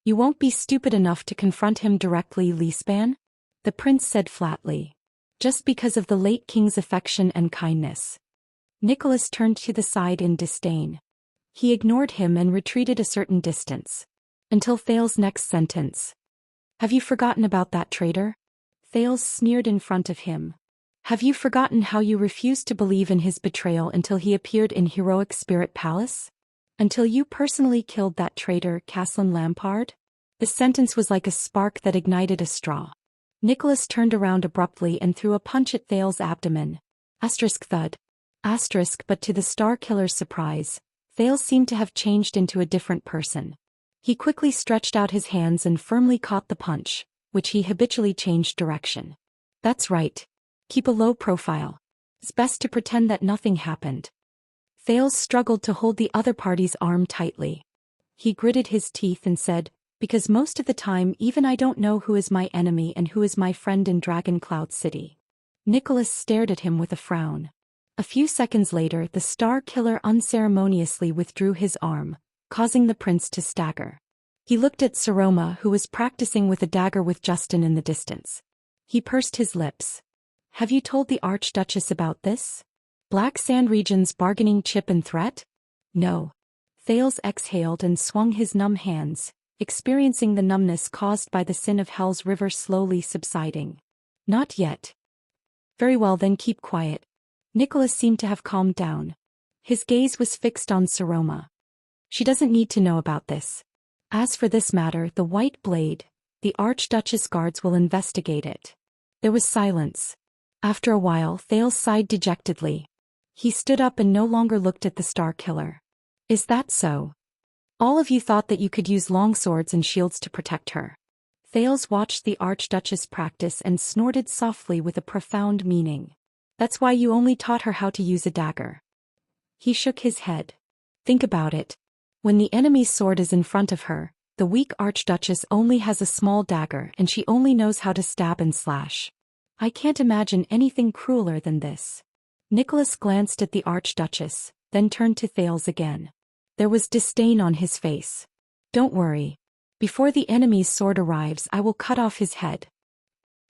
You won't be stupid enough to confront him directly, Leespan? The prince said flatly. Just because of the late king's affection and kindness. Nicholas turned to the side in disdain. He ignored him and retreated a certain distance. Until Thales' next sentence. Have you forgotten about that traitor? Thales sneered in front of him. Have you forgotten how you refused to believe in his betrayal until he appeared in Heroic Spirit Palace? Until you personally killed that traitor, Caslin Lampard? The sentence was like a spark that ignited a straw. Nicholas turned around abruptly and threw a punch at Thales' abdomen. Asterisk thud. Asterisk, but to the Star Killer's surprise, Thales seemed to have changed into a different person. He quickly stretched out his hands and firmly caught the punch, which he habitually changed direction. That's right. Keep a low profile. It's best to pretend that nothing happened. Thales struggled to hold the other party's arm tightly. He gritted his teeth and said, "Because most of the time even I don't know who is my enemy and who is my friend in Dragon Cloud City." Nicholas stared at him with a frown. A few seconds later the Star Killer unceremoniously withdrew his arm, causing the prince to stagger. He looked at Saroma, who was practicing with a dagger with Justin in the distance. He pursed his lips. "Have you told the Archduchess about this? Black Sand Region's bargaining chip and threat?" "No." Thales exhaled and swung his numb hands, experiencing the numbness caused by the sin of Hell's river slowly subsiding. "Not yet." "Very well, then keep quiet." Nicholas seemed to have calmed down. His gaze was fixed on Saroma. "She doesn't need to know about this. As for this matter, the White Blade, the Archduchess guards will investigate it." There was silence. After a while Thales sighed dejectedly. He stood up and no longer looked at the Star Killer. "Is that so? All of you thought that you could use long swords and shields to protect her." Thales watched the Archduchess practice and snorted softly with a profound meaning. "That's why you only taught her how to use a dagger." He shook his head. "Think about it. When the enemy's sword is in front of her, the weak Archduchess only has a small dagger and she only knows how to stab and slash. I can't imagine anything crueler than this." Nicholas glanced at the Archduchess, then turned to Thales again. There was disdain on his face. "Don't worry. Before the enemy's sword arrives I will cut off his head."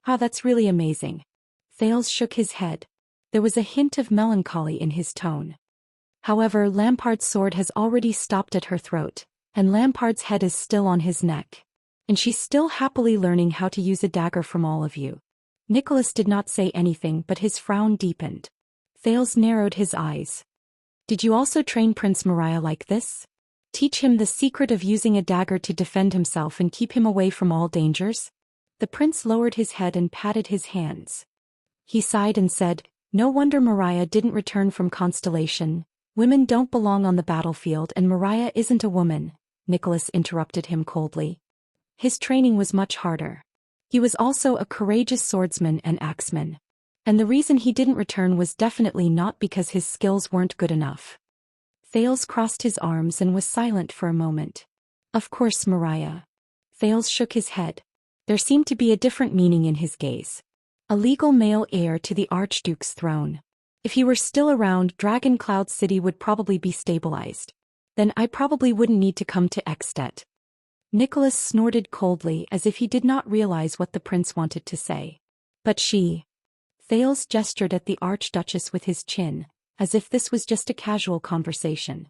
"Ah, that's really amazing." Thales shook his head. There was a hint of melancholy in his tone. "However, Lampard's sword has already stopped at her throat, and Lampard's head is still on his neck. And she's still happily learning how to use a dagger from all of you." Nicholas did not say anything, but his frown deepened. Thales narrowed his eyes. "Did you also train Prince Moriah like this? Teach him the secret of using a dagger to defend himself and keep him away from all dangers?" The prince lowered his head and patted his hands. He sighed and said, "No wonder Moriah didn't return from Constellation. Women don't belong on the battlefield and Moriah isn't a woman." Nicholas interrupted him coldly. "His training was much harder. He was also a courageous swordsman and axeman. And the reason he didn't return was definitely not because his skills weren't good enough." Thales crossed his arms and was silent for a moment. "Of course, Moriah." Thales shook his head. There seemed to be a different meaning in his gaze. "A legal male heir to the Archduke's throne. If he were still around, Dragon Cloud City would probably be stabilized. Then I probably wouldn't need to come to Ekstedt." Nicholas snorted coldly as if he did not realize what the prince wanted to say. "But she..." Thales gestured at the Archduchess with his chin, as if this was just a casual conversation.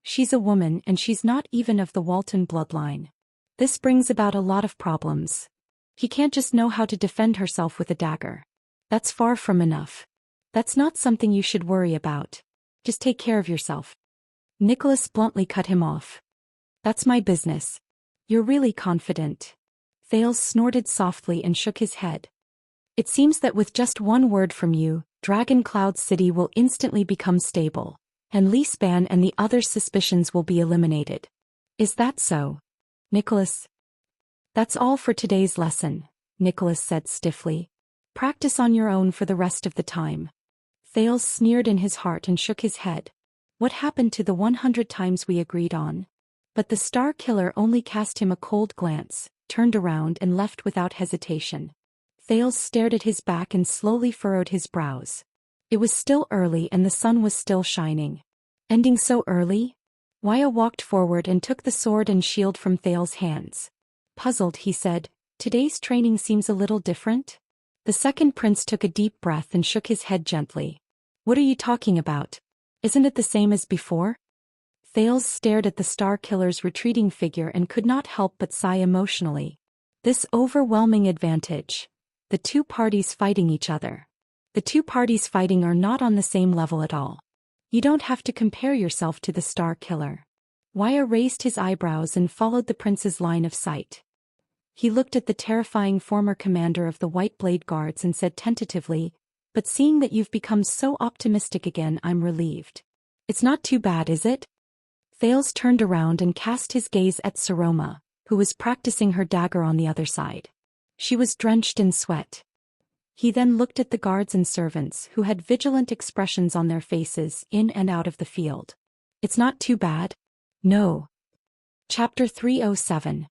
"She's a woman and she's not even of the Walton bloodline. This brings about a lot of problems. He can't just know how to defend herself with a dagger. That's far from enough. That's not something you should worry about. Just take care of yourself." Nicholas bluntly cut him off. "That's my business." "You're really confident." Thales snorted softly and shook his head. "It seems that with just one word from you, Dragon Cloud City will instantly become stable, and Leespan and the others' suspicions will be eliminated. Is that so?" Nicholas. "That's all for today's lesson," Nicholas said stiffly. "Practice on your own for the rest of the time." Thales sneered in his heart and shook his head. What happened to the 100 times we agreed on? But the Star Killer only cast him a cold glance, turned around and left without hesitation. Thales stared at his back and slowly furrowed his brows. It was still early and the sun was still shining. Ending so early? Waya walked forward and took the sword and shield from Thales' hands. Puzzled, he said, "Today's training seems a little different?" The second prince took a deep breath and shook his head gently. "What are you talking about? Isn't it the same as before?" Thales stared at the Star Killer's retreating figure and could not help but sigh emotionally. This overwhelming advantage. The two parties fighting each other. The two parties fighting are not on the same level at all. You don't have to compare yourself to the Star Killer. Waya raised his eyebrows and followed the prince's line of sight. He looked at the terrifying former commander of the White Blade Guards and said tentatively, "But seeing that you've become so optimistic again, I'm relieved. It's not too bad, is it?" Thales turned around and cast his gaze at Saroma, who was practicing her dagger on the other side. She was drenched in sweat. He then looked at the guards and servants who had vigilant expressions on their faces in and out of the field. It's not too bad? No. Chapter 307.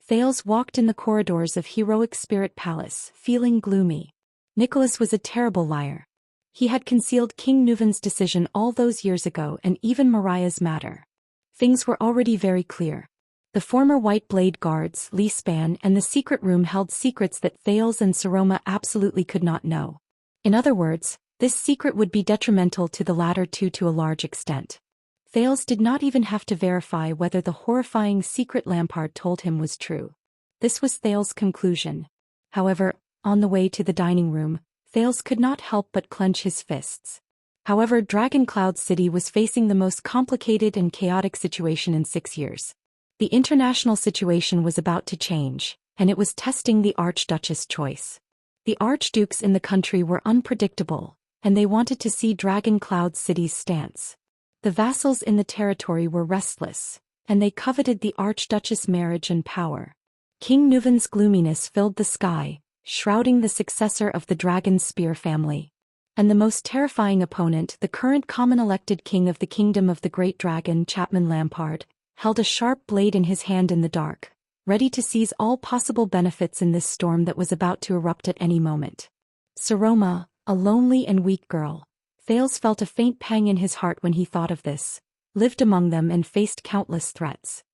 Thales walked in the corridors of Heroic Spirit Palace, feeling gloomy. Nicholas was a terrible liar. He had concealed King Nuvan's decision all those years ago and even Mariah's matter. Things were already very clear. The former White Blade guards, Li Span, and the secret room held secrets that Thales and Saroma absolutely could not know. In other words, this secret would be detrimental to the latter two to a large extent. Thales did not even have to verify whether the horrifying secret Lampard told him was true. This was Thales' conclusion. However, on the way to the dining room, Thales could not help but clench his fists. However, Dragon Cloud City was facing the most complicated and chaotic situation in 6 years. The international situation was about to change, and it was testing the Archduchess' choice. The archdukes in the country were unpredictable, and they wanted to see Dragon Cloud City's stance. The vassals in the territory were restless, and they coveted the Archduchess' marriage and power. King Nuvan's gloominess filled the sky, shrouding the successor of the Dragon Spear family. And the most terrifying opponent, the current common-elected king of the Kingdom of the Great Dragon, Chapman Lampard, held a sharp blade in his hand in the dark, ready to seize all possible benefits in this storm that was about to erupt at any moment. Saroma, a lonely and weak girl, Thales felt a faint pang in his heart when he thought of this, lived among them and faced countless threats.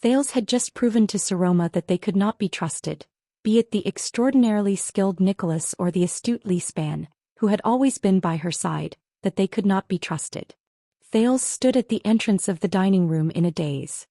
Thales had just proven to Saroma that they could not be trusted, be it the extraordinarily skilled Nicholas or the astute Li Span, who had always been by her side, that they could not be trusted. Thales stood at the entrance of the dining room in a daze.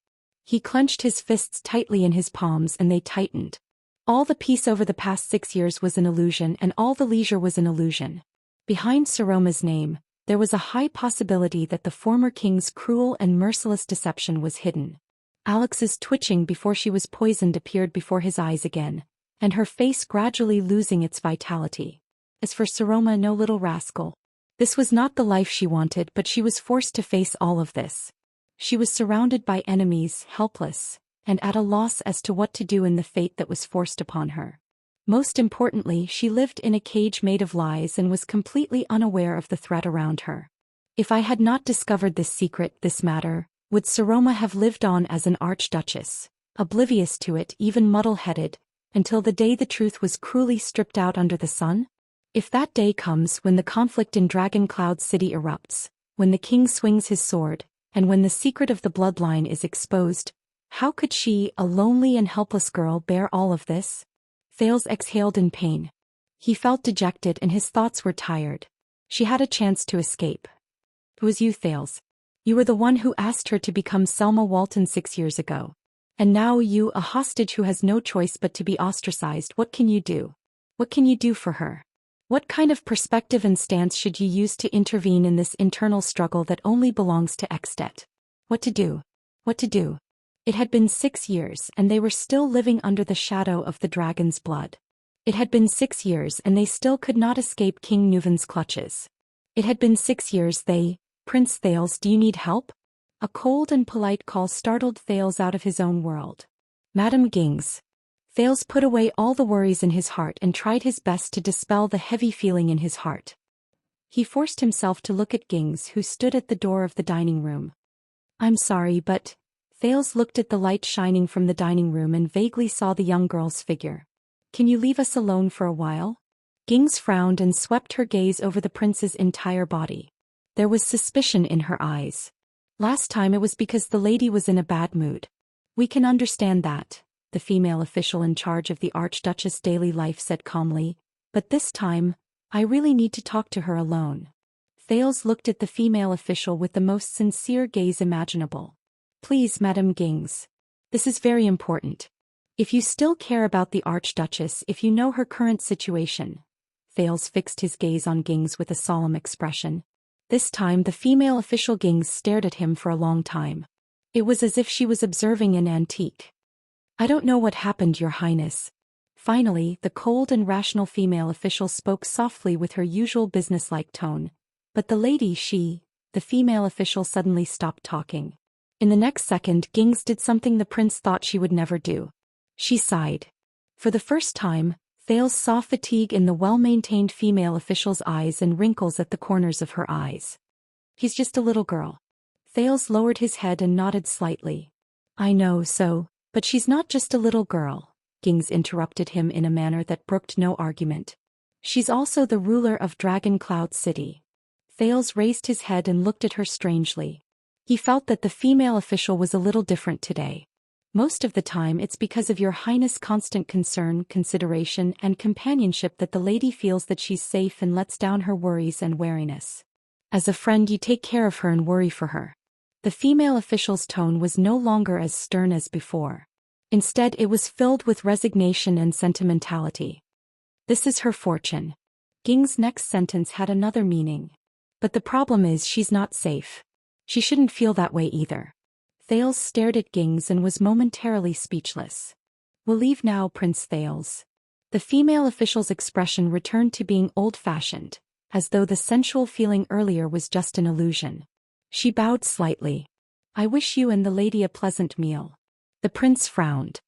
He clenched his fists tightly in his palms and they tightened. All the peace over the past 6 years was an illusion and all the leisure was an illusion. Behind Saroma's name, there was a high possibility that the former king's cruel and merciless deception was hidden. Alex's twitching before she was poisoned appeared before his eyes again, and her face gradually losing its vitality. As for Saroma, no little rascal. This was not the life she wanted, but she was forced to face all of this. She was surrounded by enemies, helpless, and at a loss as to what to do in the fate that was forced upon her. Most importantly, she lived in a cage made of lies and was completely unaware of the threat around her. If I had not discovered this secret, this matter, would Saroma have lived on as an archduchess, oblivious to it, even muddle-headed, until the day the truth was cruelly stripped out under the sun? If that day comes when the conflict in Dragon Cloud City erupts, when the king swings his sword, and when the secret of the bloodline is exposed, how could she, a lonely and helpless girl, bear all of this? Thales exhaled in pain. He felt dejected and his thoughts were tired. She had a chance to escape. It was you, Thales. You were the one who asked her to become Selma Walton 6 years ago. And now you, a hostage who has no choice but to be ostracized, what can you do? What can you do for her? What kind of perspective and stance should you use to intervene in this internal struggle that only belongs to Extet? What to do? What to do? It had been 6 years and they were still living under the shadow of the dragon's blood. It had been 6 years and they still could not escape King Nuvan's clutches. It had been 6 years Prince Thales, do you need help? A cold and polite call startled Thales out of his own world. Madam Gings. Thales put away all the worries in his heart and tried his best to dispel the heavy feeling in his heart. He forced himself to look at Gings, who stood at the door of the dining room. I'm sorry, but... Thales looked at the light shining from the dining room and vaguely saw the young girl's figure. Can you leave us alone for a while? Gings frowned and swept her gaze over the prince's entire body. There was suspicion in her eyes. Last time it was because the lady was in a bad mood. We can understand that, the female official in charge of the Archduchess' daily life said calmly, but this time, I really need to talk to her alone. Thales looked at the female official with the most sincere gaze imaginable. Please, Madame Gings. This is very important. If you still care about the Archduchess, if you know her current situation. Thales fixed his gaze on Gings with a solemn expression. This time the female official Gings stared at him for a long time. It was as if she was observing an antique. I don't know what happened, Your Highness. Finally, the cold and rational female official spoke softly with her usual businesslike tone. But the lady, the female official suddenly stopped talking. In the next second, Gings did something the prince thought she would never do. She sighed. For the first time, Thales saw fatigue in the well-maintained female official's eyes and wrinkles at the corners of her eyes. He's just a little girl. Thales lowered his head and nodded slightly. I know so, but she's not just a little girl, Gings interrupted him in a manner that brooked no argument. She's also the ruler of Dragon Cloud City. Thales raised his head and looked at her strangely. He felt that the female official was a little different today. Most of the time it's because of your highness' constant concern, consideration, and companionship that the lady feels that she's safe and lets down her worries and wariness. As a friend you take care of her and worry for her. The female official's tone was no longer as stern as before. Instead it was filled with resignation and sentimentality. This is her fortune. Ging's next sentence had another meaning. But the problem is she's not safe. She shouldn't feel that way either. Thales stared at Gings and was momentarily speechless. We'll leave now, Prince Thales. The female official's expression returned to being old-fashioned, as though the sensual feeling earlier was just an illusion. She bowed slightly. I wish you and the lady a pleasant meal. The prince frowned.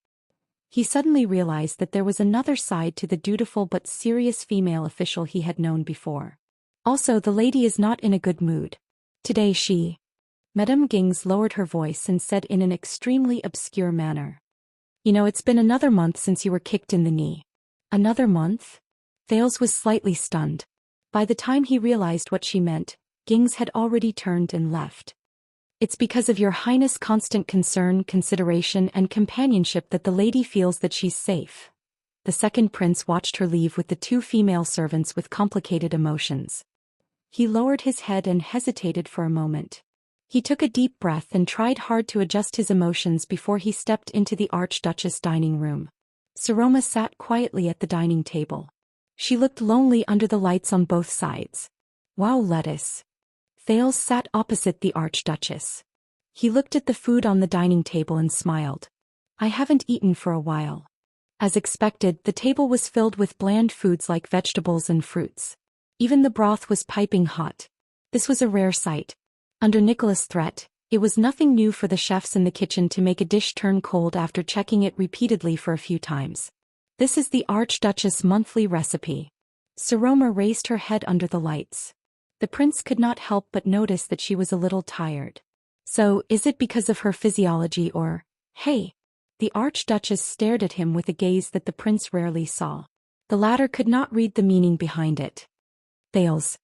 He suddenly realized that there was another side to the dutiful but serious female official he had known before. Also, the lady is not in a good mood. Today she... Madame Gings lowered her voice and said in an extremely obscure manner. You know, it's been another month since you were kicked in the knee. Another month? Thales was slightly stunned. By the time he realized what she meant, Gings had already turned and left. It's because of your highness' constant concern, consideration, and companionship that the lady feels that she's safe. The second prince watched her leave with the two female servants with complicated emotions. He lowered his head and hesitated for a moment. He took a deep breath and tried hard to adjust his emotions before he stepped into the Archduchess' dining room. Saroma sat quietly at the dining table. She looked lonely under the lights on both sides. Wow, lettuce. Thales sat opposite the Archduchess. He looked at the food on the dining table and smiled. I haven't eaten for a while. As expected, the table was filled with bland foods like vegetables and fruits. Even the broth was piping hot. This was a rare sight. Under Nicholas' threat, it was nothing new for the chefs in the kitchen to make a dish turn cold after checking it repeatedly for a few times. This is the Archduchess' monthly recipe. Saroma raised her head under the lights. The prince could not help but notice that she was a little tired. So, is it because of her physiology or, hey? The Archduchess stared at him with a gaze that the prince rarely saw. The latter could not read the meaning behind it. Thales.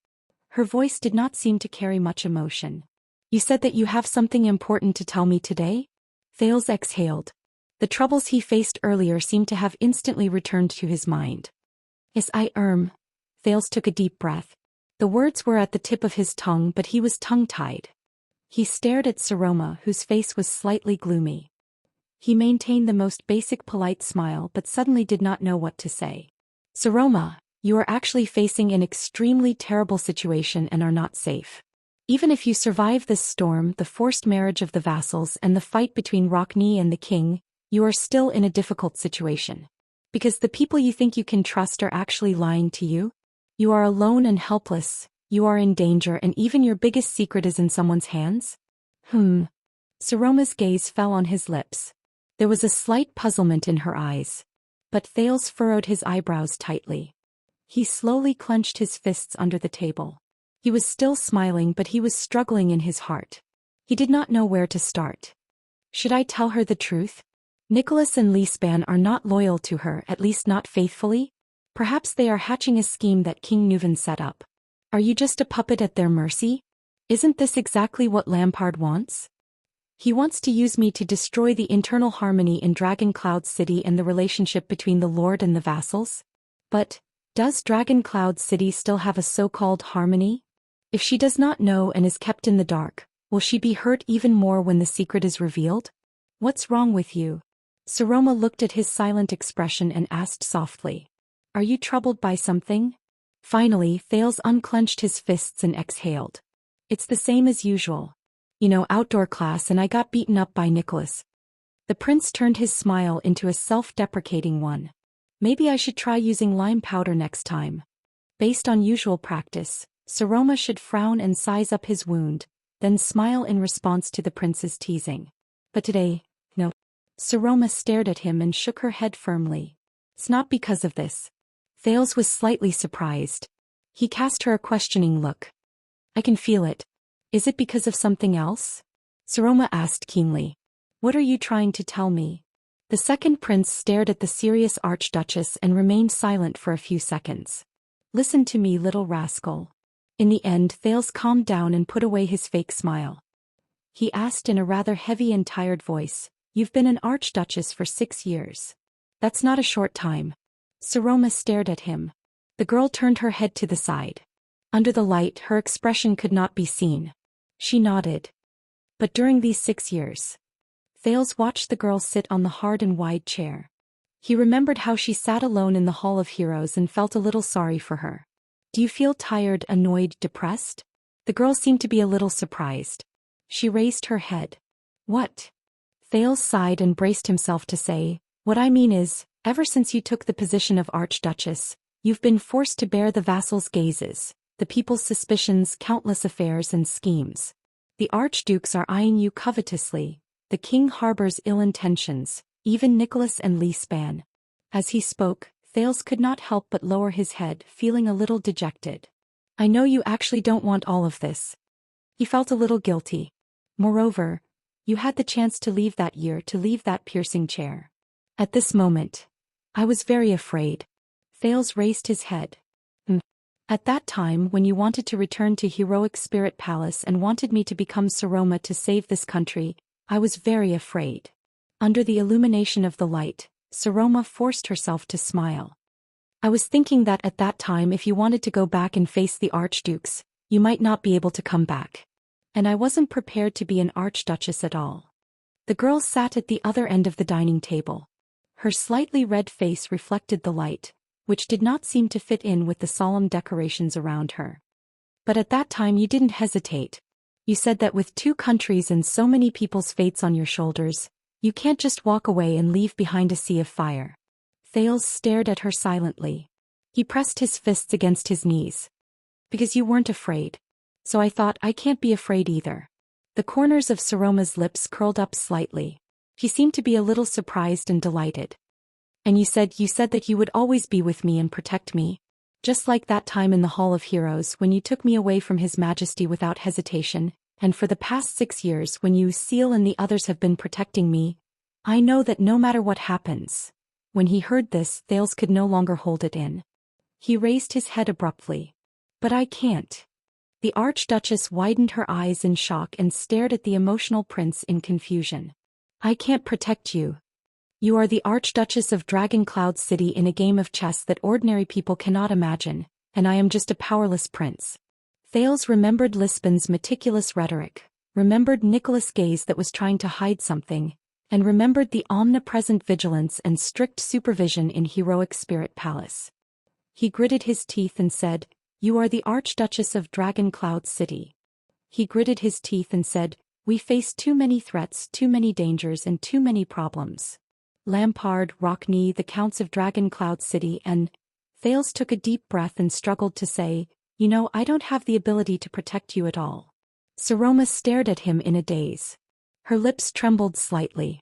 Her voice did not seem to carry much emotion. You said that you have something important to tell me today? Thales exhaled. The troubles he faced earlier seemed to have instantly returned to his mind. Yes, Thales took a deep breath. The words were at the tip of his tongue, but he was tongue-tied. He stared at Saroma, whose face was slightly gloomy. He maintained the most basic polite smile but suddenly did not know what to say. Saroma, you are actually facing an extremely terrible situation and are not safe. Even if you survive this storm, the forced marriage of the vassals and the fight between Rockney and the king, you are still in a difficult situation. Because the people you think you can trust are actually lying to you. You are alone and helpless, you are in danger, and even your biggest secret is in someone's hands? Saroma's gaze fell on his lips. There was a slight puzzlement in her eyes. But Thales furrowed his eyebrows tightly. He slowly clenched his fists under the table. He was still smiling, but he was struggling in his heart. He did not know where to start. Should I tell her the truth? Nicholas and Lisban are not loyal to her, at least not faithfully. Perhaps they are hatching a scheme that King Nuvan set up. Are you just a puppet at their mercy? Isn't this exactly what Lampard wants? He wants to use me to destroy the internal harmony in Dragon Cloud City and the relationship between the Lord and the vassals. But, does Dragon Cloud City still have a so-called harmony? If she does not know and is kept in the dark, will she be hurt even more when the secret is revealed? What's wrong with you? Saroma looked at his silent expression and asked softly. Are you troubled by something? Finally, Thales unclenched his fists and exhaled. It's the same as usual. You know, outdoor class and I got beaten up by Nicholas. The prince turned his smile into a self-deprecating one. Maybe I should try using lime powder next time. Based on usual practice, Saroma should frown and size up his wound, then smile in response to the prince's teasing. But today, no. Saroma stared at him and shook her head firmly. It's not because of this. Thales was slightly surprised. He cast her a questioning look. I can feel it. Is it because of something else? Saroma asked keenly. What are you trying to tell me? The second prince stared at the serious archduchess and remained silent for a few seconds. Listen to me, little rascal. In the end, Thales calmed down and put away his fake smile. He asked in a rather heavy and tired voice, You've been an archduchess for 6 years. That's not a short time. Saroma stared at him. The girl turned her head to the side. Under the light, her expression could not be seen. She nodded. But during these 6 years, Thales watched the girl sit on the hard and wide chair. He remembered how she sat alone in the Hall of Heroes and felt a little sorry for her. Do you feel tired, annoyed, depressed? The girl seemed to be a little surprised. She raised her head. What? Thales sighed and braced himself to say, What I mean is, ever since you took the position of Archduchess, you've been forced to bear the vassals' gazes, the people's suspicions, countless affairs and schemes. The archdukes are eyeing you covetously, the king harbors ill intentions, even Nicholas and Li Span. As he spoke, Thales could not help but lower his head, feeling a little dejected. I know you actually don't want all of this. He felt a little guilty. Moreover, you had the chance to leave that year, to leave that piercing chair. At this moment, I was very afraid. Thales raised his head. At that time when you wanted to return to Heroic Spirit Palace and wanted me to become Saroma to save this country, I was very afraid. Under the illumination of the light, Saroma forced herself to smile. I was thinking that at that time if you wanted to go back and face the archdukes, you might not be able to come back. And I wasn't prepared to be an archduchess at all. The girl sat at the other end of the dining table. Her slightly red face reflected the light, which did not seem to fit in with the solemn decorations around her. But at that time you didn't hesitate. You said that with 2 countries and so many people's fates on your shoulders, you can't just walk away and leave behind a sea of fire. Thales stared at her silently. He pressed his fists against his knees. Because you weren't afraid. So I thought I can't be afraid either. The corners of Saroma's lips curled up slightly. She seemed to be a little surprised and delighted. And you said that you would always be with me and protect me. Just like that time in the Hall of Heroes when you took me away from His Majesty without hesitation, and for the past 6 years when you, Seal and the others have been protecting me. I know that no matter what happens. When he heard this, Thales could no longer hold it in. He raised his head abruptly. But I can't. The Archduchess widened her eyes in shock and stared at the emotional prince in confusion. I can't protect you. You are the Archduchess of Dragon Cloud City in a game of chess that ordinary people cannot imagine, and I am just a powerless prince. Thales remembered Lisbon's meticulous rhetoric, remembered Nicholas' gaze that was trying to hide something, and remembered the omnipresent vigilance and strict supervision in Heroic Spirit Palace. He gritted his teeth and said, You are the Archduchess of Dragon Cloud City. He gritted his teeth and said, We face too many threats, too many dangers and too many problems. Lampard, Rockney, the Counts of Dragon Cloud City and... Thales took a deep breath and struggled to say, You know, I don't have the ability to protect you at all. Saroma stared at him in a daze. Her lips trembled slightly.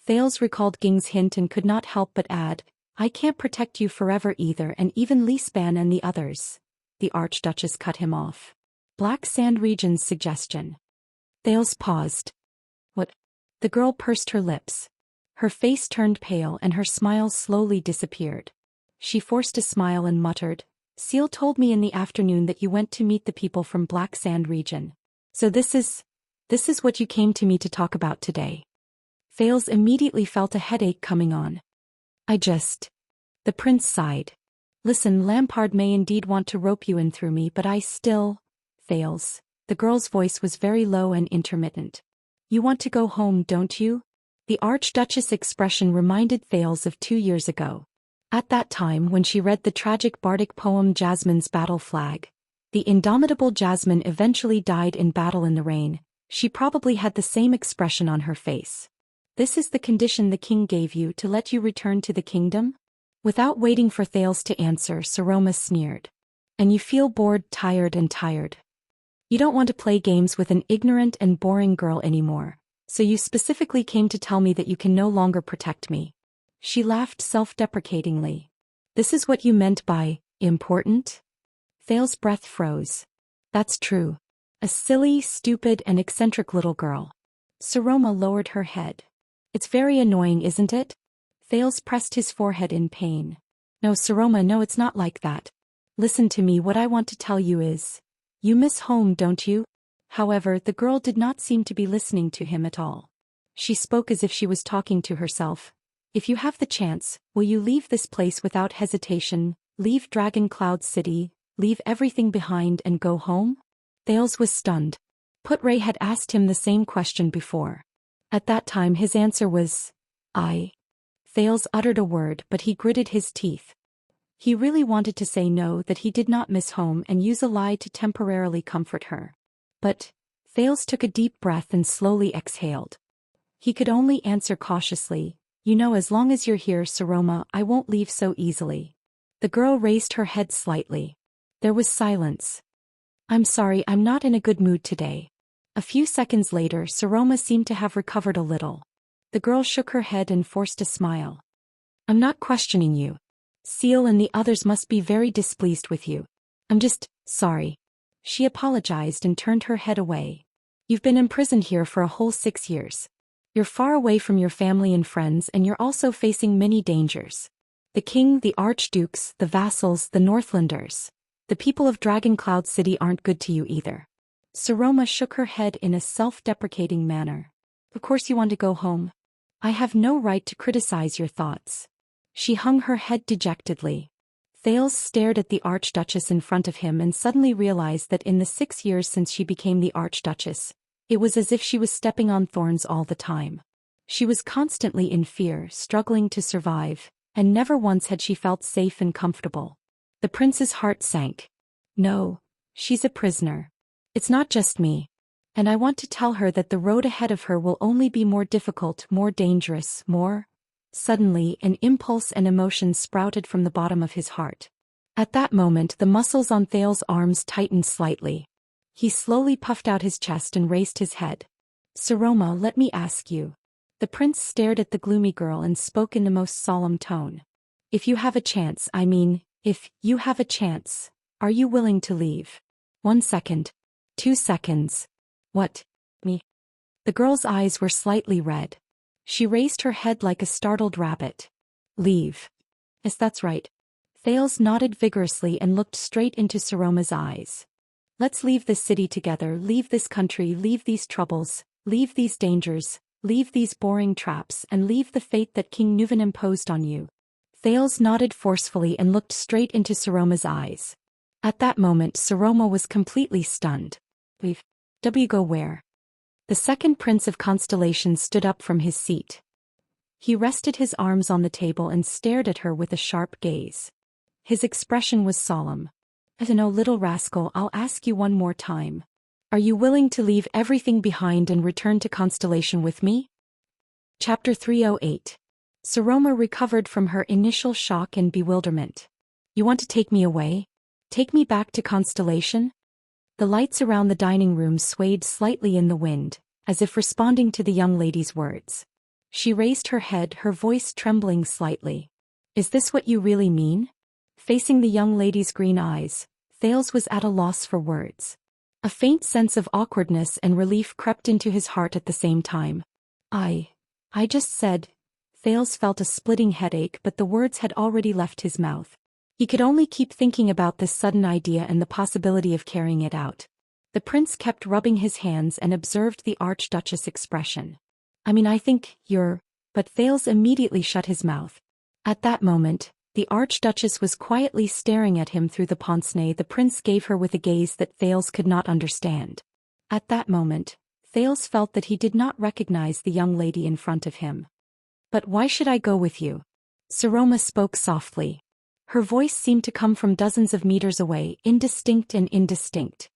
Thales recalled Ging's hint and could not help but add, I can't protect you forever either, and even Li Span and the others. The Archduchess cut him off. Black Sand Region's suggestion. Thales paused. What? The girl pursed her lips. Her face turned pale and her smile slowly disappeared. She forced a smile and muttered, Seal told me in the afternoon that you went to meet the people from Black Sand Region. So this is what you came to me to talk about today. Thales immediately felt a headache coming on. The prince sighed. Listen, Lampard may indeed want to rope you in through me, but I still... Thales. The girl's voice was very low and intermittent. You want to go home, don't you? The Archduchess' expression reminded Thales of 2 years ago. At that time when she read the tragic bardic poem Jasmine's Battle Flag. The indomitable Jasmine eventually died in battle in the rain. She probably had the same expression on her face. This is the condition the king gave you to let you return to the kingdom? Without waiting for Thales to answer, Saroma sneered. And you feel bored, tired. You don't want to play games with an ignorant and boring girl anymore, so you specifically came to tell me that you can no longer protect me. She laughed self-deprecatingly. This is what you meant by important? Thale's breath froze. That's true. A silly, stupid, and eccentric little girl. Saroma lowered her head. It's very annoying, isn't it? Thales pressed his forehead in pain. No, Saroma, no, it's not like that. Listen to me, what I want to tell you is, you miss home, don't you? However, the girl did not seem to be listening to him at all. She spoke as if she was talking to herself. If you have the chance, will you leave this place without hesitation, leave Dragon Cloud City, leave everything behind and go home? Thales was stunned. Putray had asked him the same question before. At that time his answer was, I. Thales uttered a word, but he gritted his teeth. He really wanted to say no, that he did not miss home and use a lie to temporarily comfort her. But Thales took a deep breath and slowly exhaled. He could only answer cautiously, you know, as long as you're here, Saroma, I won't leave so easily. The girl raised her head slightly. There was silence. I'm sorry, I'm not in a good mood today. A few seconds later, Saroma seemed to have recovered a little. The girl shook her head and forced a smile. I'm not questioning you. Seal and the others must be very displeased with you. I'm just sorry. She apologized and turned her head away. You've been imprisoned here for a whole 6 years. You're far away from your family and friends, and you're also facing many dangers. The king, the archdukes, the vassals, the Northlanders. The people of Dragon Cloud City aren't good to you either. Saroma shook her head in a self-deprecating manner. Of course you want to go home. I have no right to criticize your thoughts. She hung her head dejectedly. Thales stared at the Archduchess in front of him and suddenly realized that in the 6 years since she became the Archduchess, it was as if she was stepping on thorns all the time. She was constantly in fear, struggling to survive, and never once had she felt safe and comfortable. The prince's heart sank. No, she's a prisoner. It's not just me. And I want to tell her that the road ahead of her will only be more difficult, more dangerous, more... Suddenly, an impulse and emotion sprouted from the bottom of his heart. At that moment, the muscles on Thales' arms tightened slightly. He slowly puffed out his chest and raised his head. Saroma, let me ask you. The prince stared at the gloomy girl and spoke in the most solemn tone. If you have a chance, if you have a chance, are you willing to leave? 1 second. 2 seconds. What? Me? The girl's eyes were slightly red. She raised her head like a startled rabbit. Leave. Yes, that's right. Thales nodded vigorously and looked straight into Saroma's eyes. Let's leave this city together, leave this country, leave these troubles, leave these dangers, leave these boring traps, and leave the fate that King Nuvan imposed on you. Thales nodded forcefully and looked straight into Saroma's eyes. At that moment, Saroma was completely stunned. Leave? Go where? The second prince of Constellation stood up from his seat. He rested his arms on the table and stared at her with a sharp gaze. His expression was solemn. No, little rascal, I'll ask you one more time. Are you willing to leave everything behind and return to Constellation with me? Chapter 308. Saroma recovered from her initial shock and bewilderment. You want to take me away? Take me back to Constellation? The lights around the dining room swayed slightly in the wind, as if responding to the young lady's words. She raised her head, her voice trembling slightly. Is this what you really mean? Facing the young lady's green eyes, Thales was at a loss for words. A faint sense of awkwardness and relief crept into his heart at the same time. I just said... Thales felt a splitting headache, but the words had already left his mouth. He could only keep thinking about this sudden idea and the possibility of carrying it out. The prince kept rubbing his hands and observed the Archduchess' expression. I think you're... But Thales immediately shut his mouth. At that moment, the Archduchess was quietly staring at him through the pince-nez the prince gave her with a gaze that Thales could not understand. At that moment, Thales felt that he did not recognize the young lady in front of him. But why should I go with you? Saroma spoke softly. Her voice seemed to come from dozens of meters away, indistinct and indistinct.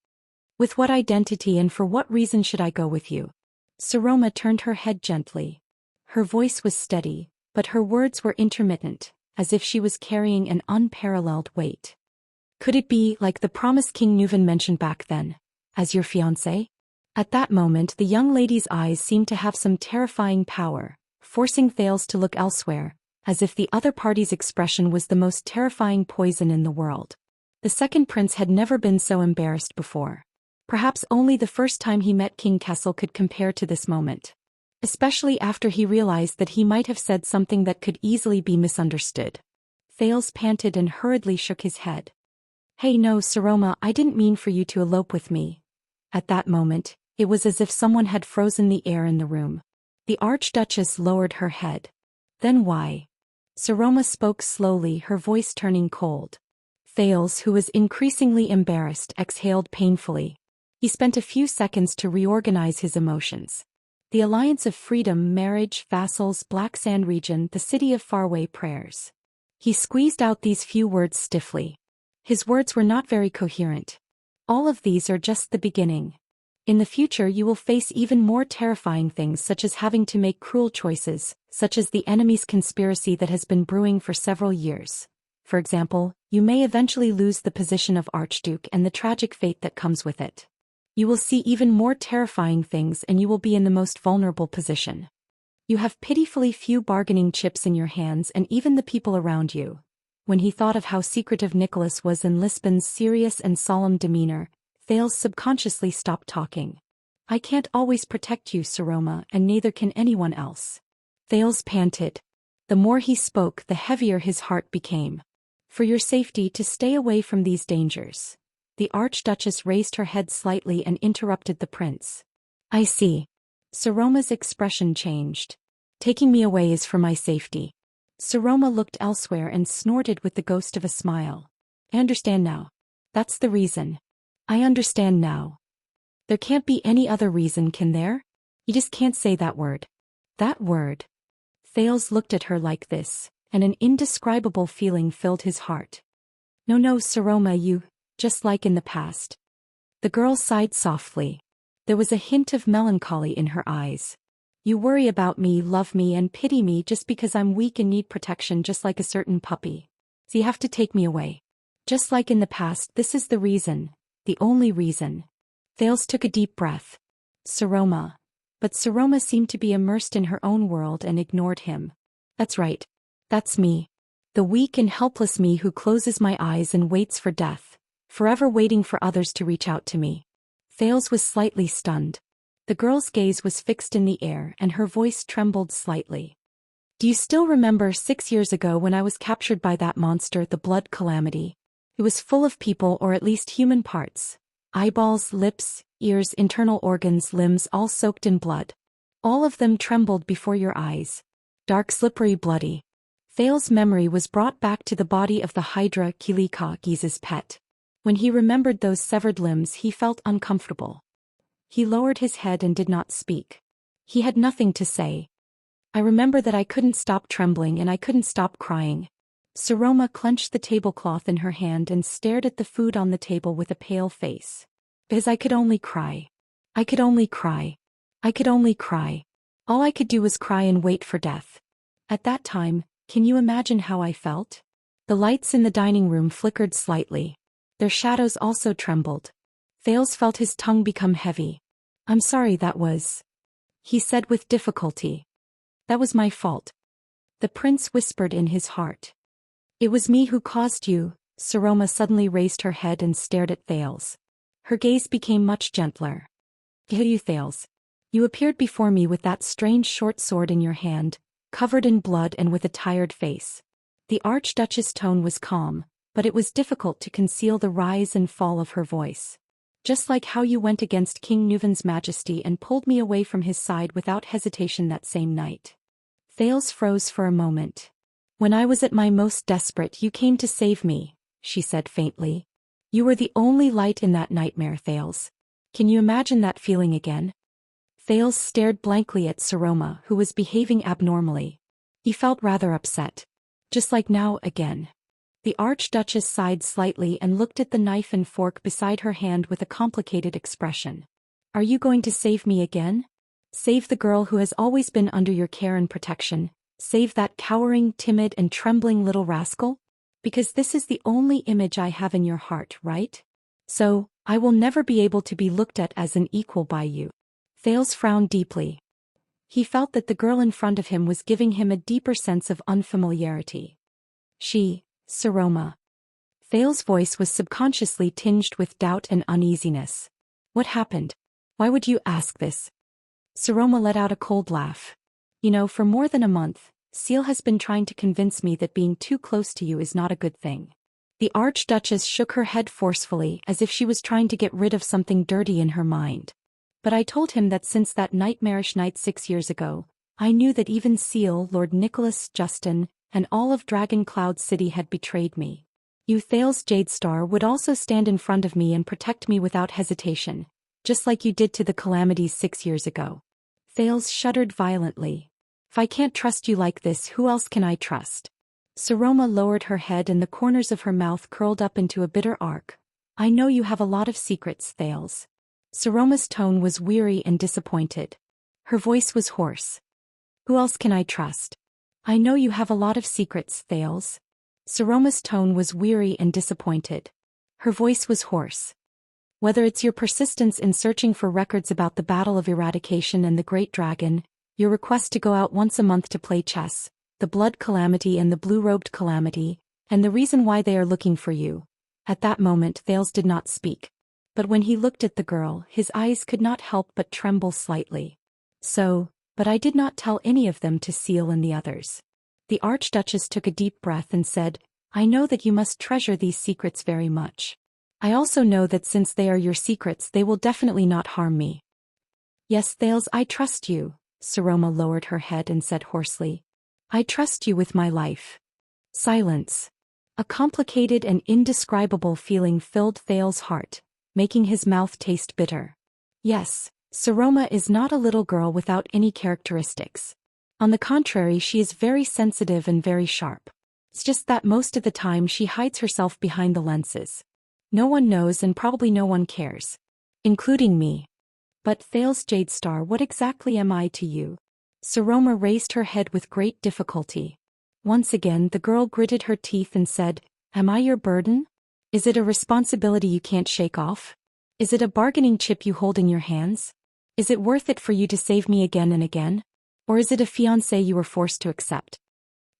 With what identity and for what reason should I go with you? Saroma turned her head gently. Her voice was steady, but her words were intermittent, as if she was carrying an unparalleled weight. Could it be like the promise King Nuvan mentioned back then, as your fiancé? At that moment the young lady's eyes seemed to have some terrifying power, forcing Thales to look elsewhere, as if the other party's expression was the most terrifying poison in the world. The second prince had never been so embarrassed before. Perhaps only the first time he met King Kessel could compare to this moment. Especially after he realized that he might have said something that could easily be misunderstood. Thales panted and hurriedly shook his head. "Hey no, Saroma, I didn't mean for you to elope with me." At that moment, it was as if someone had frozen the air in the room. The Archduchess lowered her head. "Then why?" Saroma spoke slowly, her voice turning cold. Thales, who was increasingly embarrassed, exhaled painfully. He spent a few seconds to reorganize his emotions. The alliance of freedom, marriage, vassals, Black Sand region, the city of faraway prayers. He squeezed out these few words stiffly. His words were not very coherent. All of these are just the beginning. In the future you will face even more terrifying things, such as having to make cruel choices, such as the enemy's conspiracy that has been brewing for several years. For example, you may eventually lose the position of Archduke and the tragic fate that comes with it. You will see even more terrifying things and you will be in the most vulnerable position. You have pitifully few bargaining chips in your hands and even the people around you. When he thought of how secretive Nicholas was and Lisbon's serious and solemn demeanor, Thales subconsciously stopped talking. "I can't always protect you, Saroma, and neither can anyone else." Thales panted. The more he spoke, the heavier his heart became. "For your safety, to stay away from these dangers." The Archduchess raised her head slightly and interrupted the prince. "I see." Saroma's expression changed. "Taking me away is for my safety." Saroma looked elsewhere and snorted with the ghost of a smile. "I understand now. That's the reason. I understand now. There can't be any other reason, can there? You just can't say that word." "That word?" Thales looked at her like this, and an indescribable feeling filled his heart. No, Saroma, you, just like in the past." The girl sighed softly. There was a hint of melancholy in her eyes. "You worry about me, love me and pity me just because I'm weak and need protection, just like a certain puppy. So you have to take me away. Just like in the past, this is the reason, the only reason." Thales took a deep breath. "Saroma." But Saroma seemed to be immersed in her own world and ignored him. "That's right. That's me. The weak and helpless me who closes my eyes and waits for death, forever waiting for others to reach out to me." Thales was slightly stunned. The girl's gaze was fixed in the air and her voice trembled slightly. "Do you still remember 6 years ago when I was captured by that monster, the Blood Calamity? It was full of people, or at least human parts. Eyeballs, lips, ears, internal organs, limbs, all soaked in blood. All of them trembled before your eyes. Dark, slippery, bloody." Thales' memory was brought back to the body of the Hydra Kilika, Giza's pet. When he remembered those severed limbs, he felt uncomfortable. He lowered his head and did not speak. He had nothing to say. "I remember that I couldn't stop trembling and I couldn't stop crying." Saroma clenched the tablecloth in her hand and stared at the food on the table with a pale face. "Because I could only cry. I could only cry. I could only cry. All I could do was cry and wait for death. At that time, can you imagine how I felt?" The lights in the dining room flickered slightly. Their shadows also trembled. Thales felt his tongue become heavy. "I'm sorry, that was," he said with difficulty. "That was my fault." The prince whispered in his heart. "It was me who caused you." Saroma suddenly raised her head and stared at Thales. Her gaze became much gentler. "You, Thales. You appeared before me with that strange short sword in your hand, covered in blood and with a tired face." The Archduchess' tone was calm, but it was difficult to conceal the rise and fall of her voice. "Just like how you went against King Nuvan's majesty and pulled me away from his side without hesitation that same night." Thales froze for a moment. "When I was at my most desperate, you came to save me," she said faintly. "You were the only light in that nightmare, Thales. Can you imagine that feeling again?" Thales stared blankly at Saroma, who was behaving abnormally. He felt rather upset. "Just like now, again." The Archduchess sighed slightly and looked at the knife and fork beside her hand with a complicated expression. "Are you going to save me again? Save the girl who has always been under your care and protection? Save that cowering, timid and trembling little rascal? Because this is the only image I have in your heart, right? So, I will never be able to be looked at as an equal by you." Thales frowned deeply. He felt that the girl in front of him was giving him a deeper sense of unfamiliarity. Saroma. Thales's voice was subconsciously tinged with doubt and uneasiness. What happened? Why would you ask this? Saroma let out a cold laugh. You know, for more than a month, Seal has been trying to convince me that being too close to you is not a good thing. The Archduchess shook her head forcefully as if she was trying to get rid of something dirty in her mind. But I told him that since that nightmarish night 6 years ago, I knew that even Seal, Lord Nicholas Justin, and all of Dragon Cloud City had betrayed me. You Thales Jadestar would also stand in front of me and protect me without hesitation, just like you did to the calamities 6 years ago. Thales shuddered violently. If I can't trust you like this, who else can I trust? Saroma lowered her head and the corners of her mouth curled up into a bitter arc. I know you have a lot of secrets, Thales. Saroma's tone was weary and disappointed. Her voice was hoarse. Who else can I trust? I know you have a lot of secrets, Thales. Saroma's tone was weary and disappointed. Her voice was hoarse. Whether it's your persistence in searching for records about the Battle of Eradication and the Great Dragon, your request to go out once a month to play chess, the Blood Calamity and the Blue-Robed Calamity, and the reason why they are looking for you. At that moment Thales did not speak. But when he looked at the girl, his eyes could not help but tremble slightly. But I did not tell any of them to Seal and the others. The Archduchess took a deep breath and said, I know that you must treasure these secrets very much. I also know that since they are your secrets they will definitely not harm me. Yes, Thales, I trust you, Saroma lowered her head and said hoarsely. I trust you with my life. Silence. A complicated and indescribable feeling filled Thales' heart, making his mouth taste bitter. Yes, Saroma is not a little girl without any characteristics. On the contrary, she is very sensitive and very sharp. It's just that most of the time she hides herself behind the lenses. No one knows and probably no one cares. Including me. But Thales Jadestar, what exactly am I to you? Saroma raised her head with great difficulty. Once again the girl gritted her teeth and said, Am I your burden? Is it a responsibility you can't shake off? Is it a bargaining chip you hold in your hands? Is it worth it for you to save me again and again? Or is it a fiancé you were forced to accept?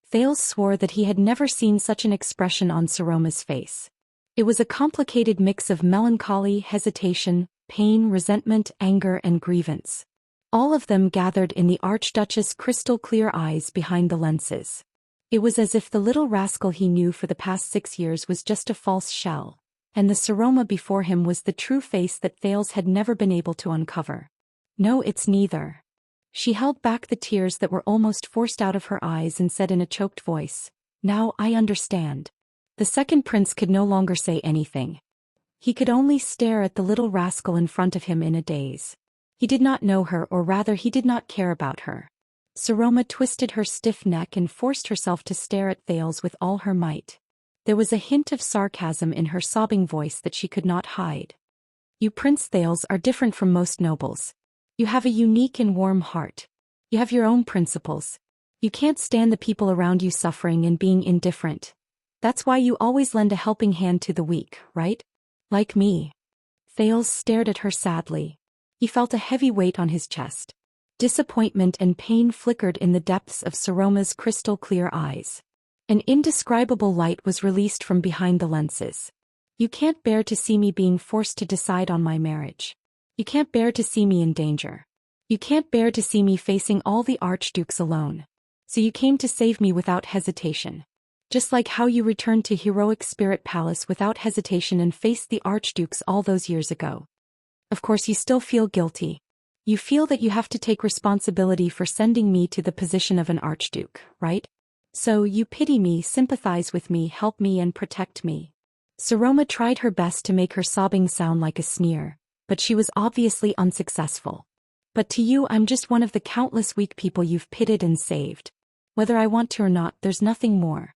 Thales swore that he had never seen such an expression on Saroma's face. It was a complicated mix of melancholy, hesitation, pain, resentment, anger, and grievance. All of them gathered in the Archduchess' crystal-clear eyes behind the lenses. It was as if the little rascal he knew for the past 6 years was just a false shell, and the Saroma before him was the true face that Thales had never been able to uncover. No, it's neither. She held back the tears that were almost forced out of her eyes and said in a choked voice, Now I understand. The second prince could no longer say anything. He could only stare at the little rascal in front of him in a daze. He did not know her, or rather he did not care about her. Saroma twisted her stiff neck and forced herself to stare at Thales with all her might. There was a hint of sarcasm in her sobbing voice that she could not hide. You Prince Thales are different from most nobles. You have a unique and warm heart. You have your own principles. You can't stand the people around you suffering and being indifferent. That's why you always lend a helping hand to the weak, right? Like me. Thales stared at her sadly. He felt a heavy weight on his chest. Disappointment and pain flickered in the depths of Saroma's crystal-clear eyes. An indescribable light was released from behind the lenses. You can't bear to see me being forced to decide on my marriage. You can't bear to see me in danger. You can't bear to see me facing all the archdukes alone. So you came to save me without hesitation. Just like how you returned to heroic Spirit Palace without hesitation and faced the archdukes all those years ago. Of course you still feel guilty. You feel that you have to take responsibility for sending me to the position of an archduke, right? So you pity me, sympathize with me, help me and protect me. Saroma tried her best to make her sobbing sound like a sneer, but she was obviously unsuccessful. But to you I'm just one of the countless weak people you've pitied and saved. Whether I want to or not, there's nothing more.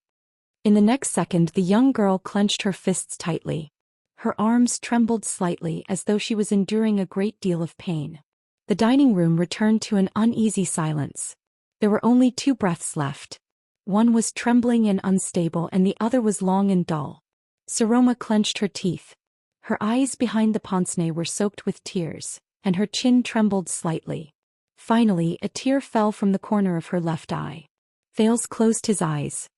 In the next second the young girl clenched her fists tightly. Her arms trembled slightly as though she was enduring a great deal of pain. The dining room returned to an uneasy silence. There were only 2 breaths left. One was trembling and unstable and the other was long and dull. Saroma clenched her teeth. Her eyes behind the pince-nez were soaked with tears, and her chin trembled slightly. Finally, a tear fell from the corner of her left eye. Thales closed his eyes.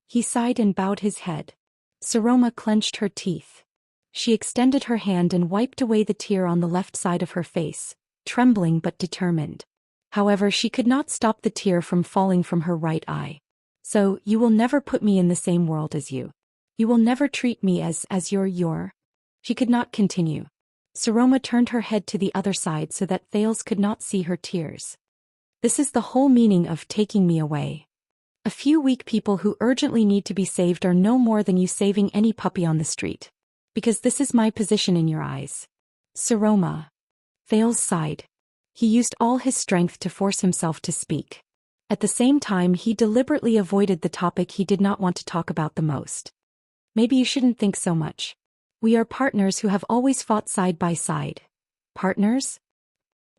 He sighed and bowed his head. Saroma clenched her teeth. She extended her hand and wiped away the tear on the left side of her face, trembling but determined. However, she could not stop the tear from falling from her right eye. So, you will never put me in the same world as you. You will never treat me as your. She could not continue. Saroma turned her head to the other side so that Thales could not see her tears. This is the whole meaning of taking me away. A few weak people who urgently need to be saved are no more than you saving any puppy on the street. Because this is my position in your eyes. Saroma. Thales sighed. He used all his strength to force himself to speak. At the same time, he deliberately avoided the topic he did not want to talk about the most. Maybe you shouldn't think so much. We are partners who have always fought side by side. Partners?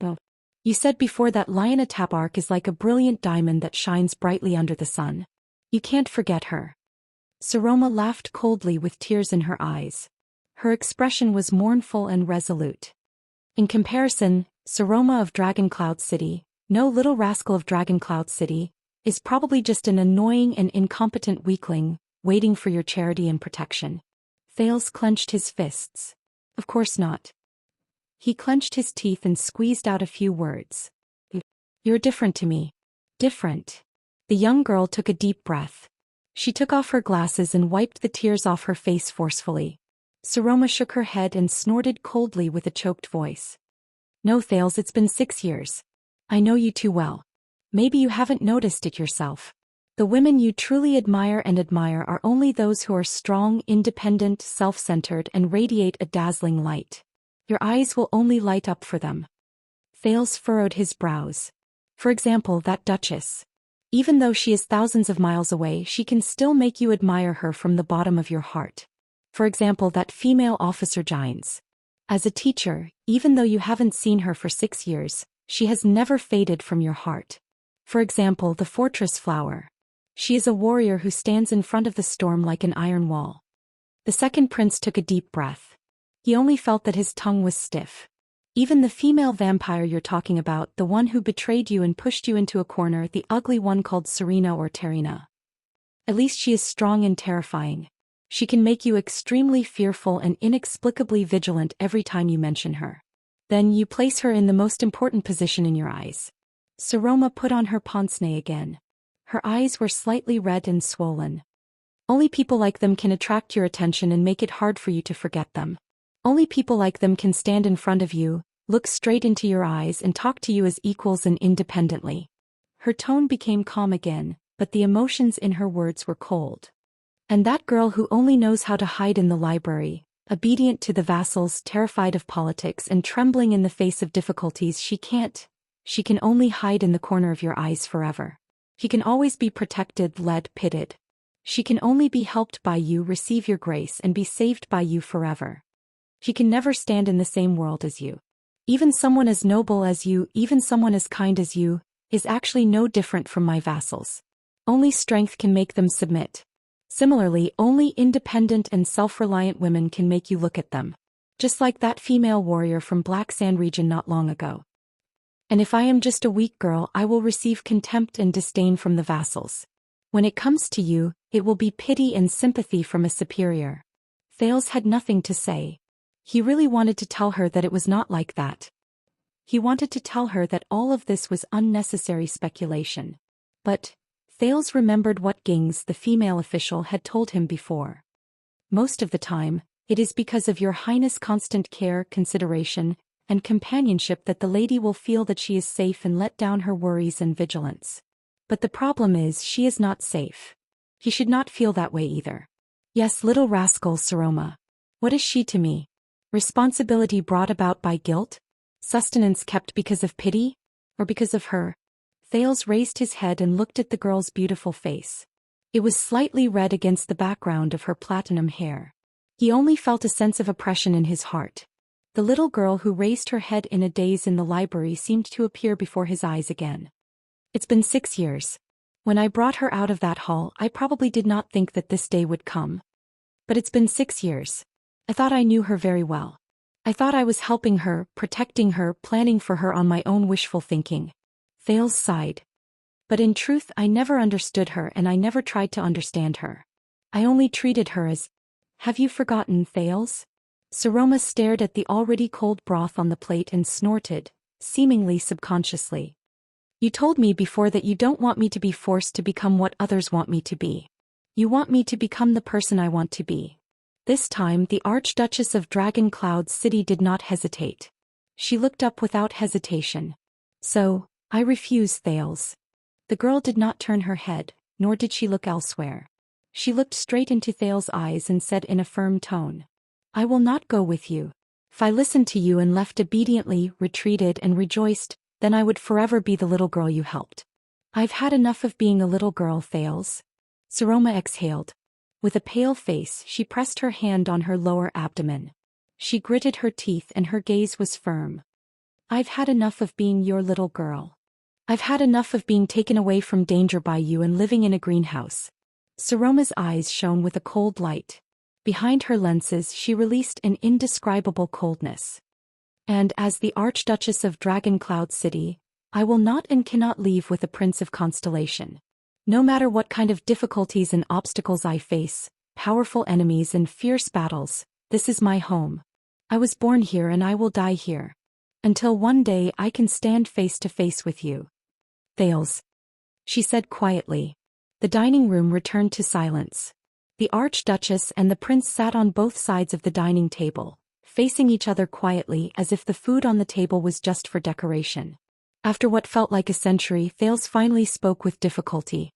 Well, you said before that Lyanna Tabark is like a brilliant diamond that shines brightly under the sun. You can't forget her. Saroma laughed coldly with tears in her eyes. Her expression was mournful and resolute. In comparison, Saroma of Dragoncloud City, no little rascal of Dragoncloud City, is probably just an annoying and incompetent weakling, waiting for your charity and protection. Thales clenched his fists. Of course not. He clenched his teeth and squeezed out a few words. You're different to me. Different. The young girl took a deep breath. She took off her glasses and wiped the tears off her face forcefully. Saroma shook her head and snorted coldly with a choked voice. No, Thales, it's been 6 years. I know you too well. Maybe you haven't noticed it yourself. The women you truly admire are only those who are strong, independent, self-centered, and radiate a dazzling light. Your eyes will only light up for them. Thales furrowed his brows. For example, that Duchess. Even though she is thousands of miles away, she can still make you admire her from the bottom of your heart. For example, that female officer Gines. As a teacher, even though you haven't seen her for 6 years, she has never faded from your heart. For example, the fortress flower. She is a warrior who stands in front of the storm like an iron wall. The second prince took a deep breath. He only felt that his tongue was stiff. Even the female vampire you're talking about, the one who betrayed you and pushed you into a corner, the ugly one called Serena or Terina. At least she is strong and terrifying. She can make you extremely fearful and inexplicably vigilant every time you mention her. Then you place her in the most important position in your eyes. Saroma put on her pince-nez again. Her eyes were slightly red and swollen. Only people like them can attract your attention and make it hard for you to forget them. Only people like them can stand in front of you, look straight into your eyes and talk to you as equals and independently. Her tone became calm again, but the emotions in her words were cold. And that girl who only knows how to hide in the library, obedient to the vassals, terrified of politics and trembling in the face of difficulties, she can only hide in the corner of your eyes forever. She can always be protected, led, pitied. She can only be helped by you, receive your grace and be saved by you forever. She can never stand in the same world as you. Even someone as noble as you, even someone as kind as you, is actually no different from my vassals. Only strength can make them submit. Similarly, only independent and self-reliant women can make you look at them. Just like that female warrior from Black Sand region not long ago. And if I am just a weak girl, I will receive contempt and disdain from the vassals. When it comes to you, it will be pity and sympathy from a superior. Thales had nothing to say. He really wanted to tell her that it was not like that. He wanted to tell her that all of this was unnecessary speculation. But Thales remembered what Gings, the female official, had told him before. Most of the time, it is because of your highness' constant care, consideration, and companionship that the lady will feel that she is safe and let down her worries and vigilance. But the problem is she is not safe. He should not feel that way either. Yes, little rascal Saroma. What is she to me? Responsibility brought about by guilt? Sustenance kept because of pity? Or because of her? Thales raised his head and looked at the girl's beautiful face. It was slightly red against the background of her platinum hair. He only felt a sense of oppression in his heart. The little girl who raised her head in a daze in the library seemed to appear before his eyes again. It's been 6 years. When I brought her out of that hall, I probably did not think that this day would come. But it's been 6 years. I thought I knew her very well. I thought I was helping her, protecting her, planning for her on my own wishful thinking. Thales sighed. But in truth I never understood her and I never tried to understand her. I only treated her as... Have you forgotten, Thales? Saroma stared at the already cold broth on the plate and snorted, seemingly subconsciously. You told me before that you don't want me to be forced to become what others want me to be. You want me to become the person I want to be. This time the Archduchess of Dragon Cloud City did not hesitate. She looked up without hesitation. So, I refuse, Thales. The girl did not turn her head, nor did she look elsewhere. She looked straight into Thales' eyes and said in a firm tone, I will not go with you. If I listened to you and left obediently, retreated and rejoiced, then I would forever be the little girl you helped. I've had enough of being a little girl, Thales. Saroma exhaled. With a pale face, she pressed her hand on her lower abdomen. She gritted her teeth and her gaze was firm. I've had enough of being your little girl. I've had enough of being taken away from danger by you and living in a greenhouse. Saroma's eyes shone with a cold light. Behind her lenses she released an indescribable coldness. And as the Archduchess of Dragon Cloud City, I will not and cannot leave with the Prince of Constellation. No matter what kind of difficulties and obstacles I face, powerful enemies and fierce battles, this is my home. I was born here and I will die here. Until one day I can stand face to face with you. Thales, she said quietly. The dining room returned to silence. The Archduchess and the Prince sat on both sides of the dining table, facing each other quietly as if the food on the table was just for decoration. After what felt like a century, Thales finally spoke with difficulty.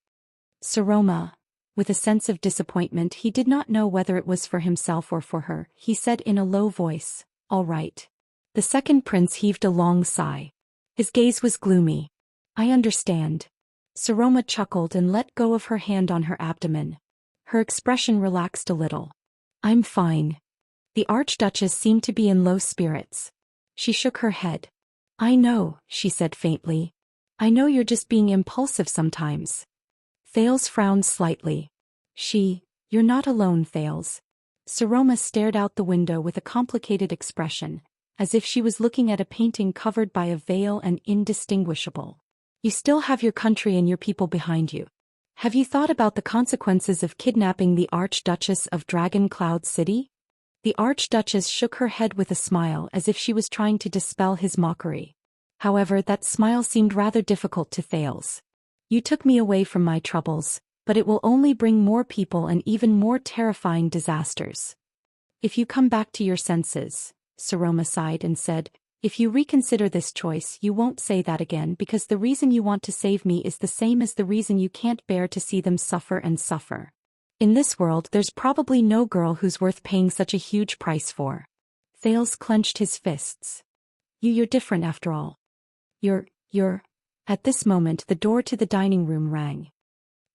Saroma, with a sense of disappointment he did not know whether it was for himself or for her, he said in a low voice, All right. The second prince heaved a long sigh. His gaze was gloomy. I understand. Saroma chuckled and let go of her hand on her abdomen. Her expression relaxed a little. I'm fine. The Archduchess seemed to be in low spirits. She shook her head. I know, she said faintly. I know you're just being impulsive sometimes. Thales frowned slightly. You're not alone, Thales. Saroma stared out the window with a complicated expression, as if she was looking at a painting covered by a veil and indistinguishable. You still have your country and your people behind you. Have you thought about the consequences of kidnapping the Archduchess of Dragon Cloud City? The Archduchess shook her head with a smile as if she was trying to dispel his mockery. However, that smile seemed rather difficult to Thales. You took me away from my troubles, but it will only bring more people and even more terrifying disasters. If you come back to your senses, Saroma sighed and said, if you reconsider this choice you won't say that again because the reason you want to save me is the same as the reason you can't bear to see them suffer and suffer. In this world there's probably no girl who's worth paying such a huge price for. Thales clenched his fists. You're different after all. You're... At this moment the door to the dining room rang.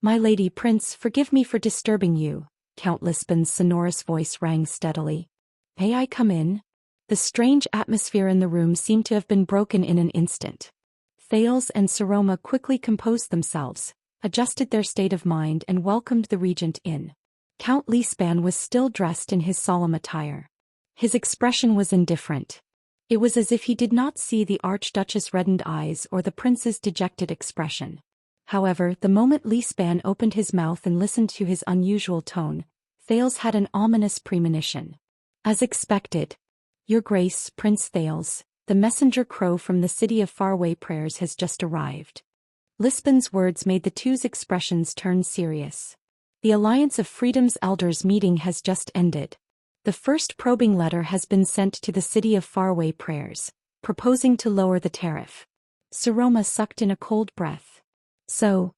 My lady Prince, forgive me for disturbing you, Count Lisbon's sonorous voice rang steadily. May I come in? The strange atmosphere in the room seemed to have been broken in an instant. Thales and Saroma quickly composed themselves, adjusted their state of mind and welcomed the regent in. Count Lisban was still dressed in his solemn attire. His expression was indifferent. It was as if he did not see the Archduchess' reddened eyes or the prince's dejected expression. However, the moment Lisban opened his mouth and listened to his unusual tone, Thales had an ominous premonition. As expected. Your Grace, Prince Thales, the messenger crow from the city of faraway prayers has just arrived. Lisbon's words made the two's expressions turn serious. The Alliance of Freedom's elders meeting has just ended. The first probing letter has been sent to the city of faraway prayers, proposing to lower the tariff. Saroma sucked in a cold breath. So,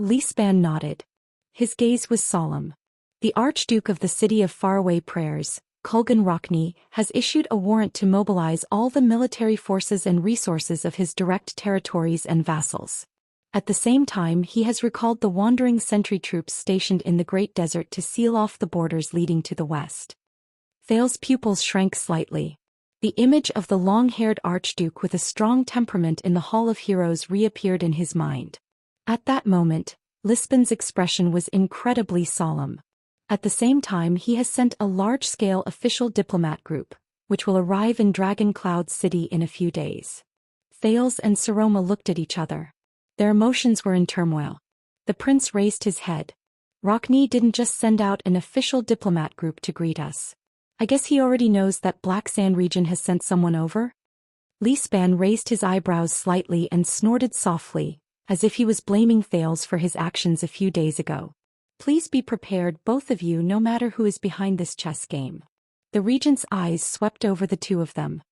Lisban nodded. His gaze was solemn. The Archduke of the city of faraway prayers, Kulgan Rockney, has issued a warrant to mobilize all the military forces and resources of his direct territories and vassals. At the same time he has recalled the wandering sentry troops stationed in the Great Desert to seal off the borders leading to the west. Thales' pupils shrank slightly. The image of the long-haired Archduke with a strong temperament in the Hall of Heroes reappeared in his mind. At that moment, Lisbon's expression was incredibly solemn. At the same time he has sent a large-scale official diplomat group, which will arrive in Dragon Cloud City in a few days. Thales and Saroma looked at each other. Their emotions were in turmoil. The prince raised his head. Rockney didn't just send out an official diplomat group to greet us. I guess he already knows that Black Sand region has sent someone over? Li Span raised his eyebrows slightly and snorted softly, as if he was blaming Thales for his actions a few days ago. Please be prepared, both of you, no matter who is behind this chess game. The regent's eyes swept over the two of them.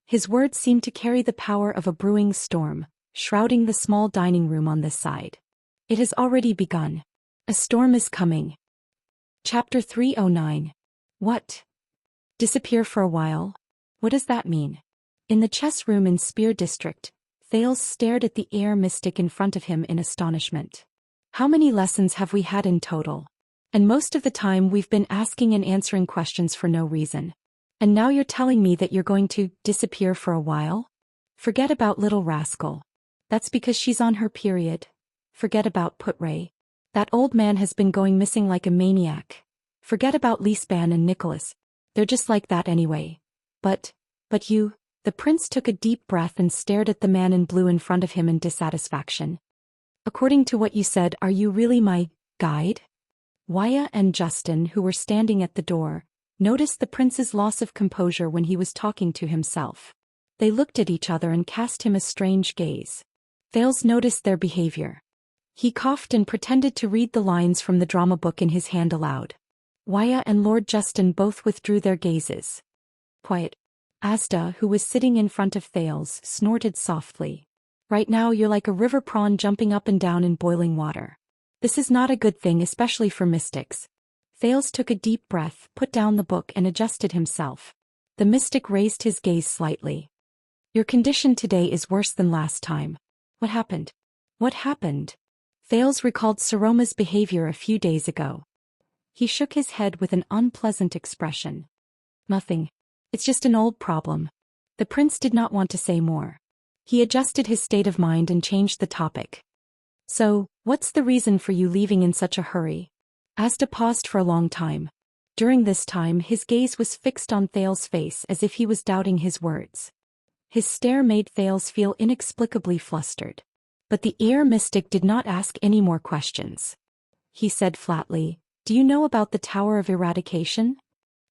His words seemed to carry the power of a brewing storm, shrouding the small dining room on this side. It has already begun. A storm is coming. Chapter 309. What? Disappear for a while? What does that mean? In the chess room in Spear District, Thales stared at the air mystic in front of him in astonishment. How many lessons have we had in total? And most of the time we've been asking and answering questions for no reason. And now you're telling me that you're going to disappear for a while? Forget about little rascal. That's because she's on her period. Forget about Putray. That old man has been going missing like a maniac. Forget about Li Span and Nicholas. They're just like that anyway. But you... The prince took a deep breath and stared at the man in blue in front of him in dissatisfaction. According to what you said, are you really my guide? Waya and Justin, who were standing at the door, noticed the prince's loss of composure when he was talking to himself. They looked at each other and cast him a strange gaze. Thales noticed their behavior. He coughed and pretended to read the lines from the drama book in his hand aloud. Waya and Lord Justin both withdrew their gazes. Quiet. Asda, who was sitting in front of Thales, snorted softly. Right now you're like a river prawn jumping up and down in boiling water. This is not a good thing, especially for mystics. Thales took a deep breath, put down the book and adjusted himself. The mystic raised his gaze slightly. Your condition today is worse than last time. What happened? What happened? Thales recalled Saroma's behavior a few days ago. He shook his head with an unpleasant expression. Nothing. It's just an old problem. The prince did not want to say more. He adjusted his state of mind and changed the topic. So, what's the reason for you leaving in such a hurry? Asda paused for a long time. During this time his gaze was fixed on Thales' face as if he was doubting his words. His stare made Thales feel inexplicably flustered. But the air mystic did not ask any more questions. He said flatly, "Do you know about the Tower of Eradication?"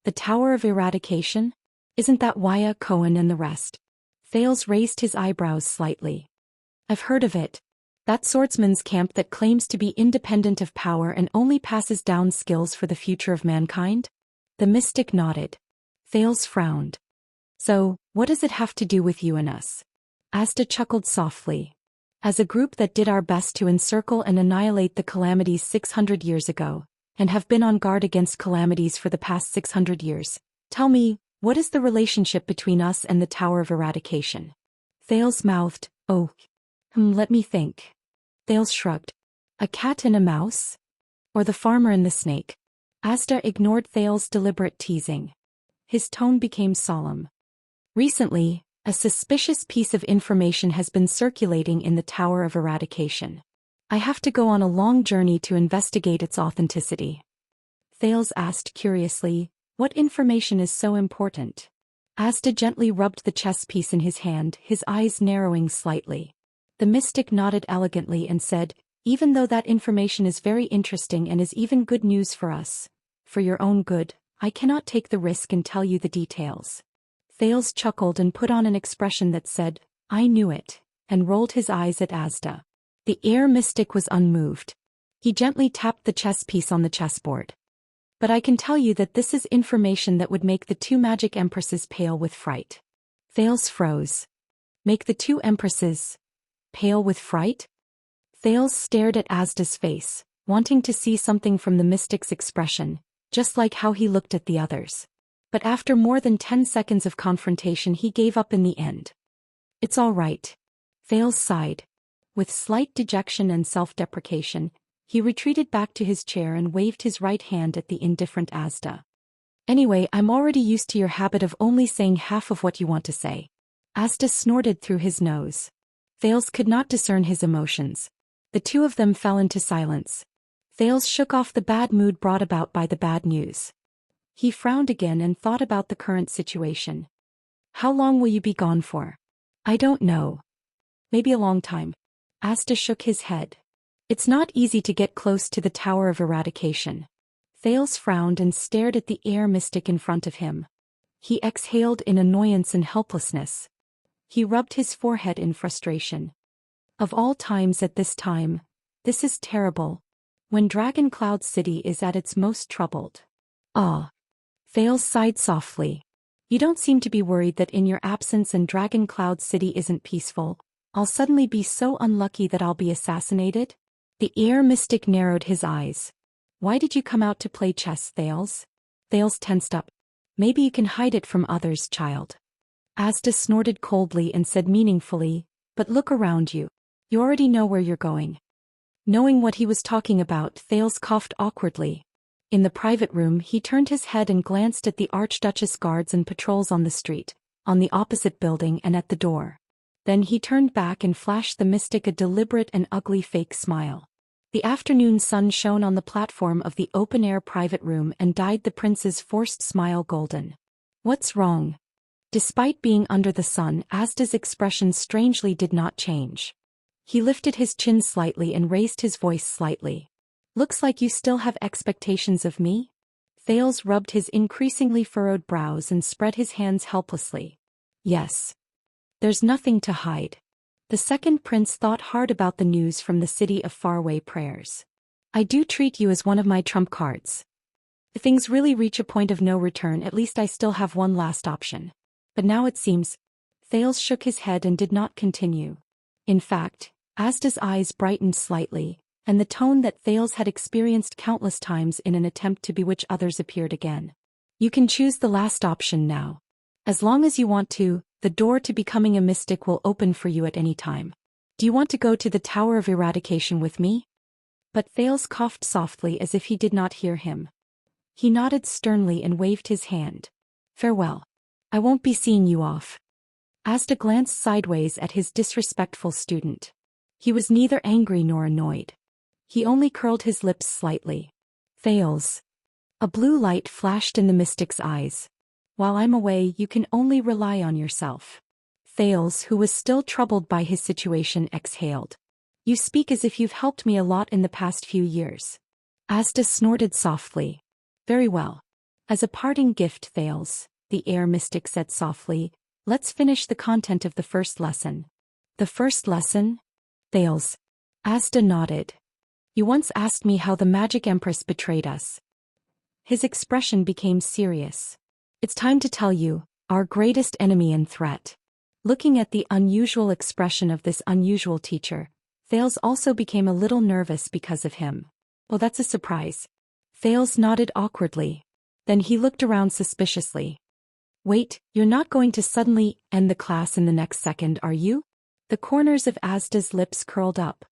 The Tower of Eradication? Isn't that Waya, Cohen and the rest? Thales raised his eyebrows slightly. I've heard of it. That swordsman's camp that claims to be independent of power and only passes down skills for the future of mankind? The mystic nodded. Thales frowned. So, what does it have to do with you and us? Asda chuckled softly. As a group that did our best to encircle and annihilate the calamities 600 years ago, and have been on guard against calamities for the past 600 years, tell me, what is the relationship between us and the Tower of Eradication? Thales mouthed, let me think. Thales shrugged. A cat and a mouse? Or the farmer and the snake? Asda ignored Thales' deliberate teasing. His tone became solemn. Recently, a suspicious piece of information has been circulating in the Tower of Eradication. I have to go on a long journey to investigate its authenticity. Thales asked curiously, what information is so important? Asda gently rubbed the chess piece in his hand, his eyes narrowing slightly. The mystic nodded elegantly and said, even though that information is very interesting and is even good news for us, for your own good, I cannot take the risk and tell you the details. Thales chuckled and put on an expression that said, I knew it, and rolled his eyes at Asda. The air mystic was unmoved. He gently tapped the chess piece on the chessboard. But I can tell you that this is information that would make the two magic empresses pale with fright. Thales froze. Make the two empresses pale with fright? Thales stared at Asda's face, wanting to see something from the mystic's expression, just like how he looked at the others. But after more than 10 seconds of confrontation he gave up in the end. It's all right. Thales sighed. With slight dejection and self-deprecation, he retreated back to his chair and waved his right hand at the indifferent Asda. Anyway, I'm already used to your habit of only saying half of what you want to say. Asda snorted through his nose. Thales could not discern his emotions. The two of them fell into silence. Thales shook off the bad mood brought about by the bad news. He frowned again and thought about the current situation. How long will you be gone for? I don't know. Maybe a long time. Asta shook his head. It's not easy to get close to the Tower of Eradication. Thales frowned and stared at the air mystic in front of him. He exhaled in annoyance and helplessness. He rubbed his forehead in frustration. Of all times at this time, this is terrible. When Dragon Cloud City is at its most troubled. Ah. Thales sighed softly. You don't seem to be worried that in your absence and Dragon Cloud City isn't peaceful, I'll suddenly be so unlucky that I'll be assassinated? The air mystic narrowed his eyes. Why did you come out to play chess, Thales? Thales tensed up. Maybe you can hide it from others, child. Asta snorted coldly and said meaningfully, but look around you. You already know where you're going. Knowing what he was talking about, Thales coughed awkwardly. In the private room, he turned his head and glanced at the Archduchess guards and patrols on the street, on the opposite building and at the door. Then he turned back and flashed the mystic a deliberate and ugly fake smile. The afternoon sun shone on the platform of the open-air private room and dyed the prince's forced smile golden. What's wrong? Despite being under the sun, Asta's expression strangely did not change. He lifted his chin slightly and raised his voice slightly. Looks like you still have expectations of me? Thales rubbed his increasingly furrowed brows and spread his hands helplessly. Yes. There's nothing to hide. The second prince thought hard about the news from the city of faraway prayers. I do treat you as one of my trump cards. If things really reach a point of no return, at least I still have one last option. But now it seems. Thales shook his head and did not continue. In fact, Asta's eyes brightened slightly, and the tone that Thales had experienced countless times in an attempt to bewitch others appeared again. You can choose the last option now. As long as you want to, the door to becoming a mystic will open for you at any time. Do you want to go to the Tower of Eradication with me? But Thales coughed softly as if he did not hear him. He nodded sternly and waved his hand. Farewell. I won't be seeing you off. Asta glanced sideways at his disrespectful student. He was neither angry nor annoyed. He only curled his lips slightly. Thales. A blue light flashed in the mystic's eyes. While I'm away, you can only rely on yourself. Thales, who was still troubled by his situation, exhaled. You speak as if you've helped me a lot in the past few years. Asta snorted softly. Very well. As a parting gift, Thales, the air mystic said softly, let's finish the content of the first lesson. The first lesson? Thales. Asta nodded. You once asked me how the Magic Empress betrayed us. His expression became serious. It's time to tell you, our greatest enemy and threat. Looking at the unusual expression of this unusual teacher, Thales also became a little nervous because of him. Oh, that's a surprise. Thales nodded awkwardly. Then he looked around suspiciously. Wait, you're not going to suddenly end the class in the next second, are you? The corners of Asta's lips curled up.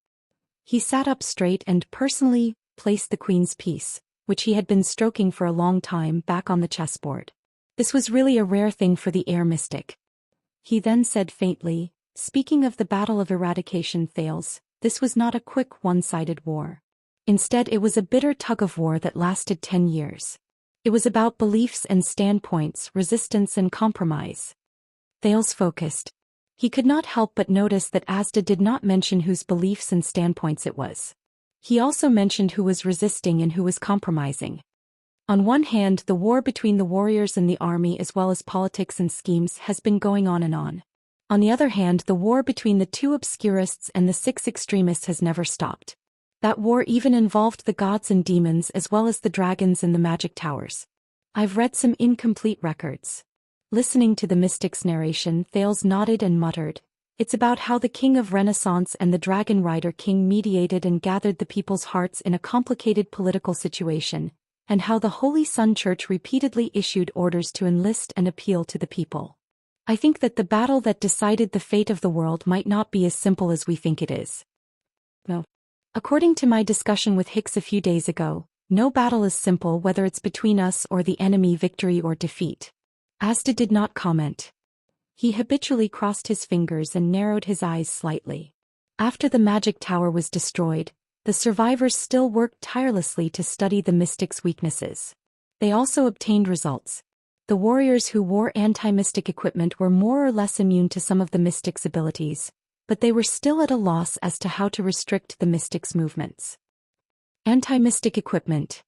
He sat up straight and personally placed the queen's piece, which he had been stroking for a long time, back on the chessboard. This was really a rare thing for the air mystic. He then said faintly, speaking of the Battle of Eradication, Thales, this was not a quick one-sided war. Instead, it was a bitter tug-of-war that lasted 10 years. It was about beliefs and standpoints, resistance and compromise. Thales focused. He could not help but notice that Asta did not mention whose beliefs and standpoints it was. He also mentioned who was resisting and who was compromising. On one hand, the war between the warriors and the army as well as politics and schemes has been going on and on. On the other hand, the war between the two obscurists and the 6 extremists has never stopped. That war even involved the gods and demons as well as the dragons and the magic towers. I've read some incomplete records. Listening to the mystic's narration, Thales nodded and muttered, it's about how the King of Renaissance and the Dragon Rider King mediated and gathered the people's hearts in a complicated political situation, and how the Holy Sun Church repeatedly issued orders to enlist and appeal to the people. I think that the battle that decided the fate of the world might not be as simple as we think it is. No. According to my discussion with Hicks a few days ago, no battle is simple, whether it's between us or the enemy, victory or defeat. Asta did not comment. He habitually crossed his fingers and narrowed his eyes slightly. After the magic tower was destroyed, the survivors still worked tirelessly to study the mystic's weaknesses. They also obtained results. The warriors who wore anti-mystic equipment were more or less immune to some of the mystic's abilities, but they were still at a loss as to how to restrict the mystic's movements. Anti-mystic equipment.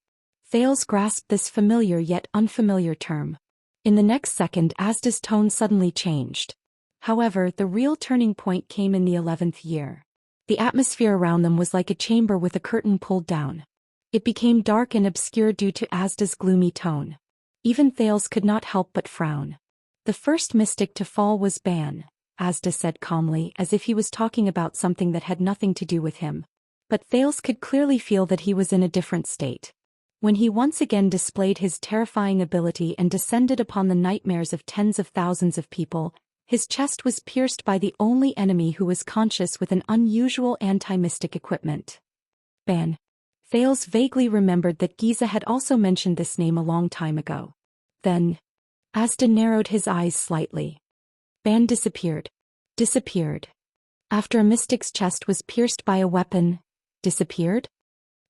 Thales grasped this familiar yet unfamiliar term. In the next second, Asda's tone suddenly changed. However, the real turning point came in the 11th year. The atmosphere around them was like a chamber with a curtain pulled down. It became dark and obscure due to Asda's gloomy tone. Even Thales could not help but frown. The first mystic to fall was Ban, Asda said calmly, as if he was talking about something that had nothing to do with him. But Thales could clearly feel that he was in a different state. When he once again displayed his terrifying ability and descended upon the nightmares of tens of thousands of people, his chest was pierced by the only enemy who was conscious with an unusual anti-mystic equipment. Ban. Thales vaguely remembered that Giza had also mentioned this name a long time ago. Then, Asda narrowed his eyes slightly. Ban disappeared. Disappeared. After a mystic's chest was pierced by a weapon, disappeared?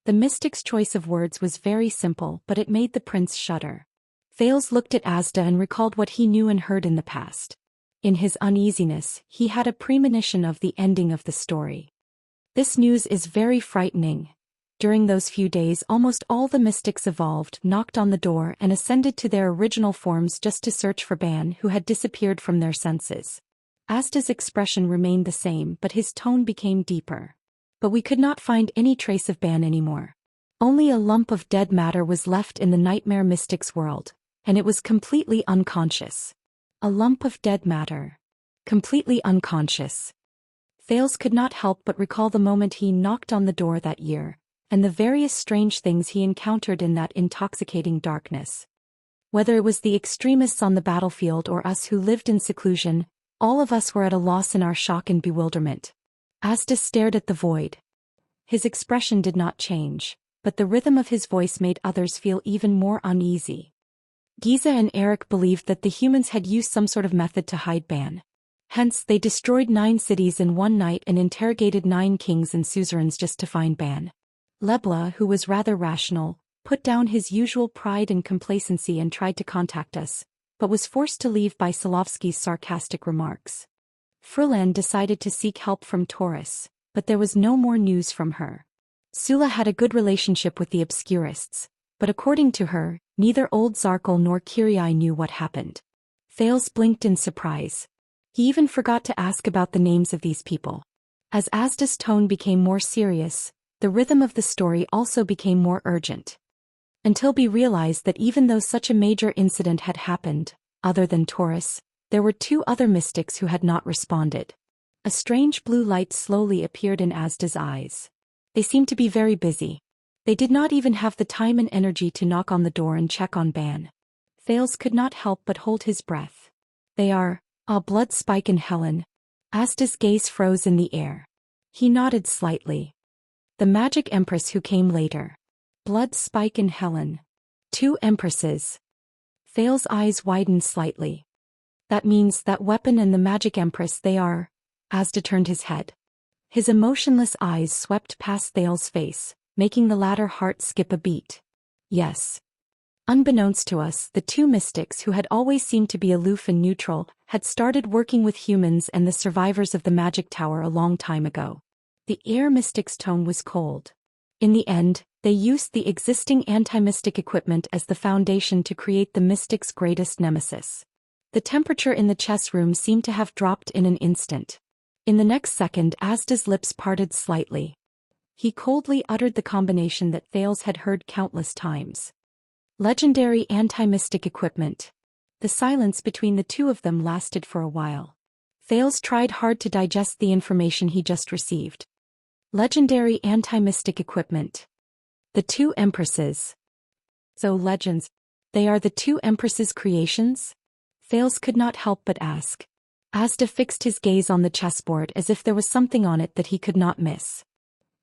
The mystic's choice of words was very simple, but it made the prince shudder. Thales looked at Asda and recalled what he knew and heard in the past. In his uneasiness, he had a premonition of the ending of the story. This news is very frightening. During those few days, almost all the mystics evolved, knocked on the door, and ascended to their original forms just to search for Ban, who had disappeared from their senses. Asda's expression remained the same, but his tone became deeper. But we could not find any trace of Ban anymore. Only a lump of dead matter was left in the nightmare mystic's world, and it was completely unconscious. A lump of dead matter. Completely unconscious. Thales could not help but recall the moment he knocked on the door that year, and the various strange things he encountered in that intoxicating darkness. Whether it was the extremists on the battlefield or us who lived in seclusion, all of us were at a loss in our shock and bewilderment. Asda stared at the void. His expression did not change, but the rhythm of his voice made others feel even more uneasy. Giza and Eric believed that the humans had used some sort of method to hide Ban. Hence, they destroyed 9 cities in one night and interrogated 9 kings and suzerains just to find Ban. Lebla, who was rather rational, put down his usual pride and complacency and tried to contact us, but was forced to leave by Solovsky's sarcastic remarks. Frulan decided to seek help from Taurus, but there was no more news from her. Sula had a good relationship with the Obscurists, but according to her, neither old Zarkal nor Kirai knew what happened. Thales blinked in surprise. He even forgot to ask about the names of these people. As Asda's tone became more serious, the rhythm of the story also became more urgent. Until we realized that even though such a major incident had happened, other than Taurus, there were 2 other mystics who had not responded. A strange blue light slowly appeared in Asda's eyes. They seemed to be very busy. They did not even have the time and energy to knock on the door and check on Ban. Thales could not help but hold his breath. They are, Blood Spike and Helen. Asda's gaze froze in the air. He nodded slightly. The magic empress who came later. Blood Spike and Helen. 2 empresses. Thales' eyes widened slightly. That means that weapon and the magic empress, they are. Asda turned his head. His emotionless eyes swept past Thales' face, making the latter heart skip a beat. Yes. Unbeknownst to us, the 2 mystics who had always seemed to be aloof and neutral had started working with humans and the survivors of the magic tower a long time ago. The air mystic's tone was cold. In the end, they used the existing anti-mystic equipment as the foundation to create the mystic's greatest nemesis. The temperature in the chess room seemed to have dropped in an instant. In the next second, Asda's lips parted slightly. He coldly uttered the combination that Thales had heard countless times. Legendary anti-mystic equipment. The silence between the 2 of them lasted for a while. Thales tried hard to digest the information he just received. Legendary anti-mystic equipment. The 2 empresses. So legends. They are the 2 empresses' creations? Thales could not help but ask. Asda fixed his gaze on the chessboard as if there was something on it that he could not miss.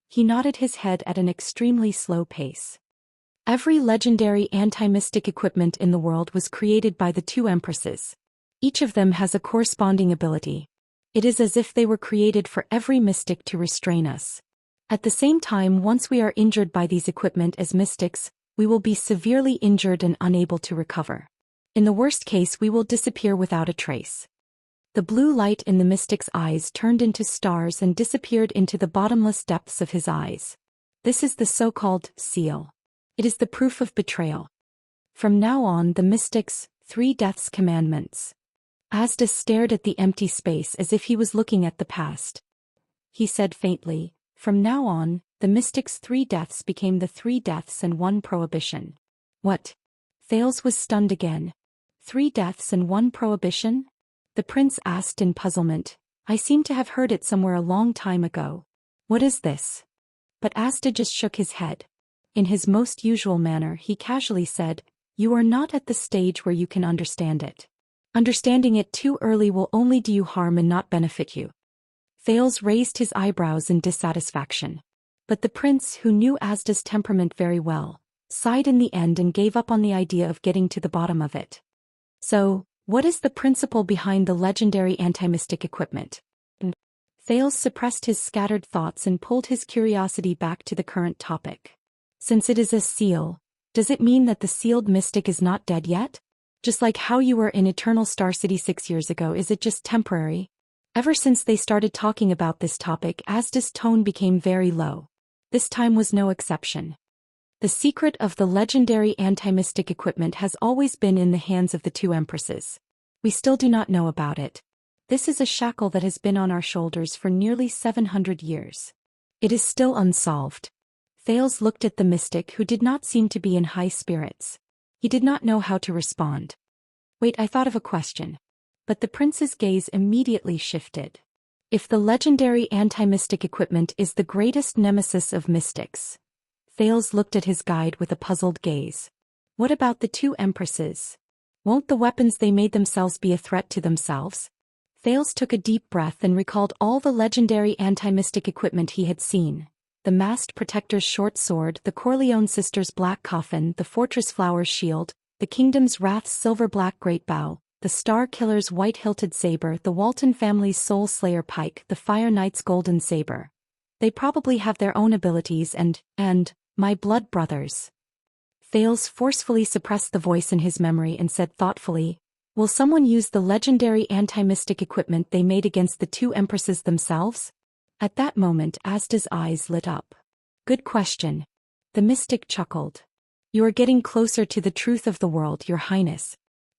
He nodded his head at an extremely slow pace. Every legendary anti-mystic equipment in the world was created by the 2 empresses. Each of them has a corresponding ability. It is as if they were created for every mystic to restrain us. At the same time, once we are injured by these equipment as mystics, we will be severely injured and unable to recover. In the worst case, we will disappear without a trace. The blue light in the mystic's eyes turned into stars and disappeared into the bottomless depths of his eyes. This is the so-called seal. It is the proof of betrayal. From now on, the mystic's 3 deaths commandments. Asda stared at the empty space as if he was looking at the past. He said faintly, from now on, the mystic's 3 deaths became the 3 deaths and 1 prohibition. What? Thales was stunned again. 3 deaths and 1 prohibition? The prince asked in puzzlement. I seem to have heard it somewhere a long time ago. What is this? But Asda just shook his head. In his most usual manner he casually said, you are not at the stage where you can understand it. Understanding it too early will only do you harm and not benefit you. Thales raised his eyebrows in dissatisfaction. But the prince, who knew Asda's temperament very well, sighed in the end and gave up on the idea of getting to the bottom of it. So, what is the principle behind the legendary anti-mystic equipment? Thales suppressed his scattered thoughts and pulled his curiosity back to the current topic. Since it is a seal, does it mean that the sealed mystic is not dead yet? Just like how you were in Eternal Star City 6 years ago, is it just temporary? Ever since they started talking about this topic, Asda's tone became very low. This time was no exception. The secret of the legendary anti-mystic equipment has always been in the hands of the 2 empresses. We still do not know about it. This is a shackle that has been on our shoulders for nearly 700 years. It is still unsolved. Thales looked at the mystic, who did not seem to be in high spirits. He did not know how to respond. Wait, I thought of a question. But the prince's gaze immediately shifted. If the legendary anti-mystic equipment is the greatest nemesis of mystics. Thales looked at his guide with a puzzled gaze. What about the 2 empresses? Won't the weapons they made themselves be a threat to themselves? Thales took a deep breath and recalled all the legendary anti-mystic equipment he had seen. The masked protector's short sword, the Corleone sisters' black coffin, the fortress flower's shield, the kingdom's wrath's silver-black great bow, the star killer's white-hilted saber, the Walton family's soul slayer pike, the fire knight's golden saber. They probably have their own abilities and, my blood brothers. Thales forcefully suppressed the voice in his memory and said thoughtfully, will someone use the legendary anti-mystic equipment they made against the 2 empresses themselves? At that moment Asda's eyes lit up. Good question. The mystic chuckled. You are getting closer to the truth of the world, Your Highness.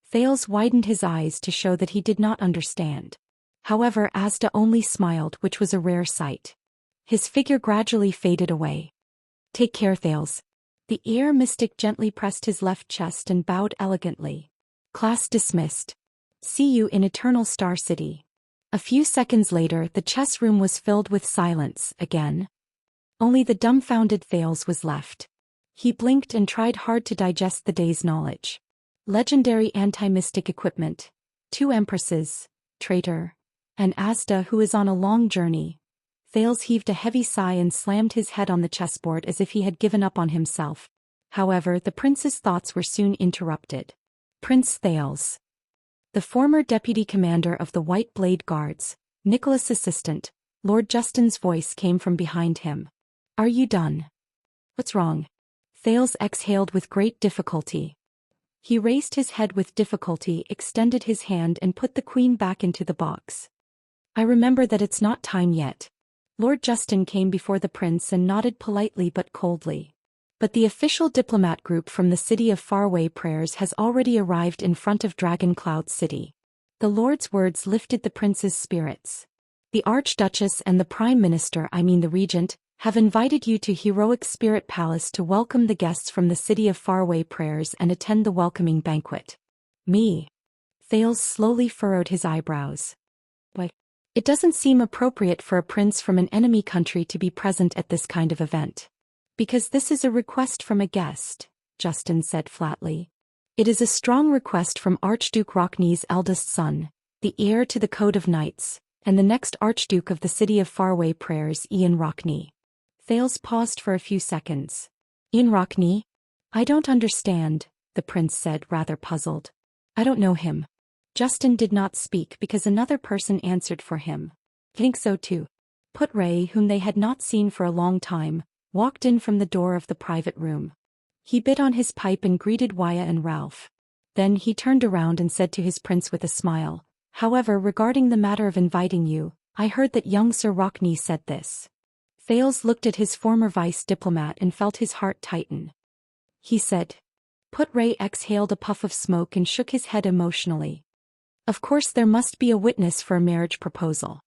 Thales widened his eyes to show that he did not understand. However, Asda only smiled, which was a rare sight. His figure gradually faded away. Take care, Thales. The air mystic gently pressed his left chest and bowed elegantly. Class dismissed. See you in Eternal Star City. A few seconds later, the chess room was filled with silence again. Only the dumbfounded Thales was left. He blinked and tried hard to digest the day's knowledge. Legendary anti-mystic equipment, 2 empresses, traitor, and Asda, who is on a long journey. Thales heaved a heavy sigh and slammed his head on the chessboard as if he had given up on himself. However, the prince's thoughts were soon interrupted. Prince Thales. The former deputy commander of the White Blade Guards, Nicholas' assistant, Lord Justin's voice came from behind him. Are you done? What's wrong? Thales exhaled with great difficulty. He raised his head with difficulty, extended his hand and put the queen back into the box. I remember that it's not time yet. Lord Justin came before the prince and nodded politely but coldly. But the official diplomat group from the city of Faraway Prayers has already arrived in front of Dragon Cloud City. The Lord's words lifted the prince's spirits. The Archduchess and the Prime Minister, the Regent, have invited you to Heroic Spirit Palace to welcome the guests from the city of Faraway Prayers and attend the welcoming banquet. Me? Thales slowly furrowed his eyebrows. Why? It doesn't seem appropriate for a prince from an enemy country to be present at this kind of event. Because this is a request from a guest, Justin said flatly. It is a strong request from Archduke Rockney's eldest son, the heir to the Code of Knights, and the next Archduke of the city of Faraway Prayers, Ian Rockney. Thales paused for a few seconds. Ian Rockney? I don't understand, the prince said, rather puzzled. I don't know him. Justin did not speak because another person answered for him. Think so too. Put Ray, whom they had not seen for a long time, walked in from the door of the private room. He bit on his pipe and greeted Waya and Ralph. Then he turned around and said to his prince with a smile, However, regarding the matter of inviting you, I heard that young Sir Rockney said this. Thales looked at his former vice diplomat and felt his heart tighten. He said. Put-Ray exhaled a puff of smoke and shook his head emotionally. Of course there must be a witness for a marriage proposal.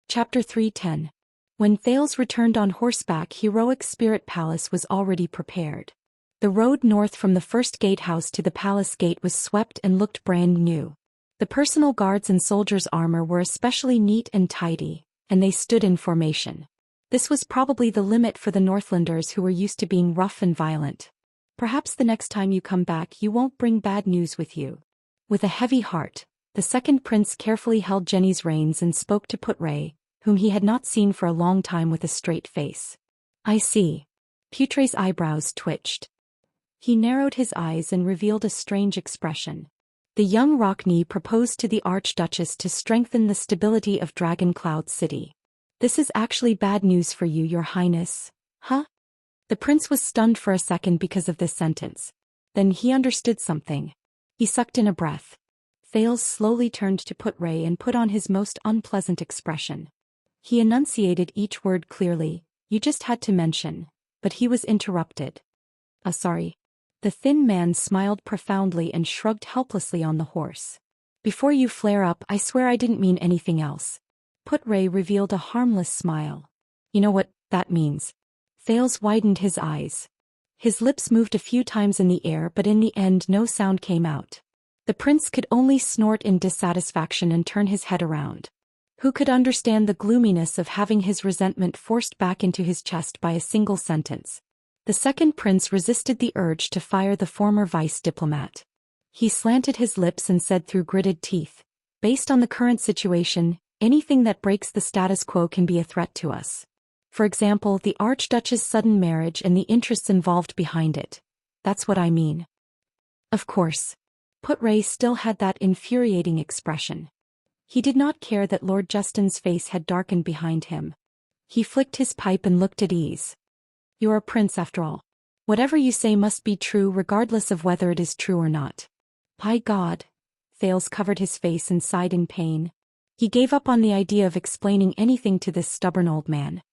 Chapter 310. When Thales returned on horseback, heroic Spirit Palace was already prepared. The road north from the first gatehouse to the palace gate was swept and looked brand new. The personal guards and soldiers' armor were especially neat and tidy, and they stood in formation. This was probably the limit for the Northlanders who were used to being rough and violent. Perhaps the next time you come back you won't bring bad news with you. With a heavy heart, the second prince carefully held Jenny's reins and spoke to Put-Ray, whom he had not seen for a long time, with a straight face. I see. Put-Ray's eyebrows twitched. He narrowed his eyes and revealed a strange expression. The young Rockney proposed to the Archduchess to strengthen the stability of Dragon Cloud City. This is actually bad news for you, Your Highness. Huh? The prince was stunned for a second because of this sentence. Then he understood something. He sucked in a breath. Thales slowly turned to Put-Ray and put on his most unpleasant expression. He enunciated each word clearly. You just had to mention. But he was interrupted. Sorry. The thin man smiled profoundly and shrugged helplessly on the horse. Before you flare up, I swear I didn't mean anything else. Put-Ray revealed a harmless smile. You know what that means? Thales widened his eyes. His lips moved a few times in the air, but in the end no sound came out. The prince could only snort in dissatisfaction and turn his head around. Who could understand the gloominess of having his resentment forced back into his chest by a single sentence? The second prince resisted the urge to fire the former vice diplomat. He slanted his lips and said through gritted teeth, based on the current situation, anything that breaks the status quo can be a threat to us. For example, the Archduchess' sudden marriage and the interests involved behind it. That's what I mean. Of course. Put-Ray still had that infuriating expression. He did not care that Lord Justin's face had darkened behind him. He flicked his pipe and looked at ease. You're a prince after all. Whatever you say must be true regardless of whether it is true or not. By God. Thales covered his face and sighed in pain. He gave up on the idea of explaining anything to this stubborn old man.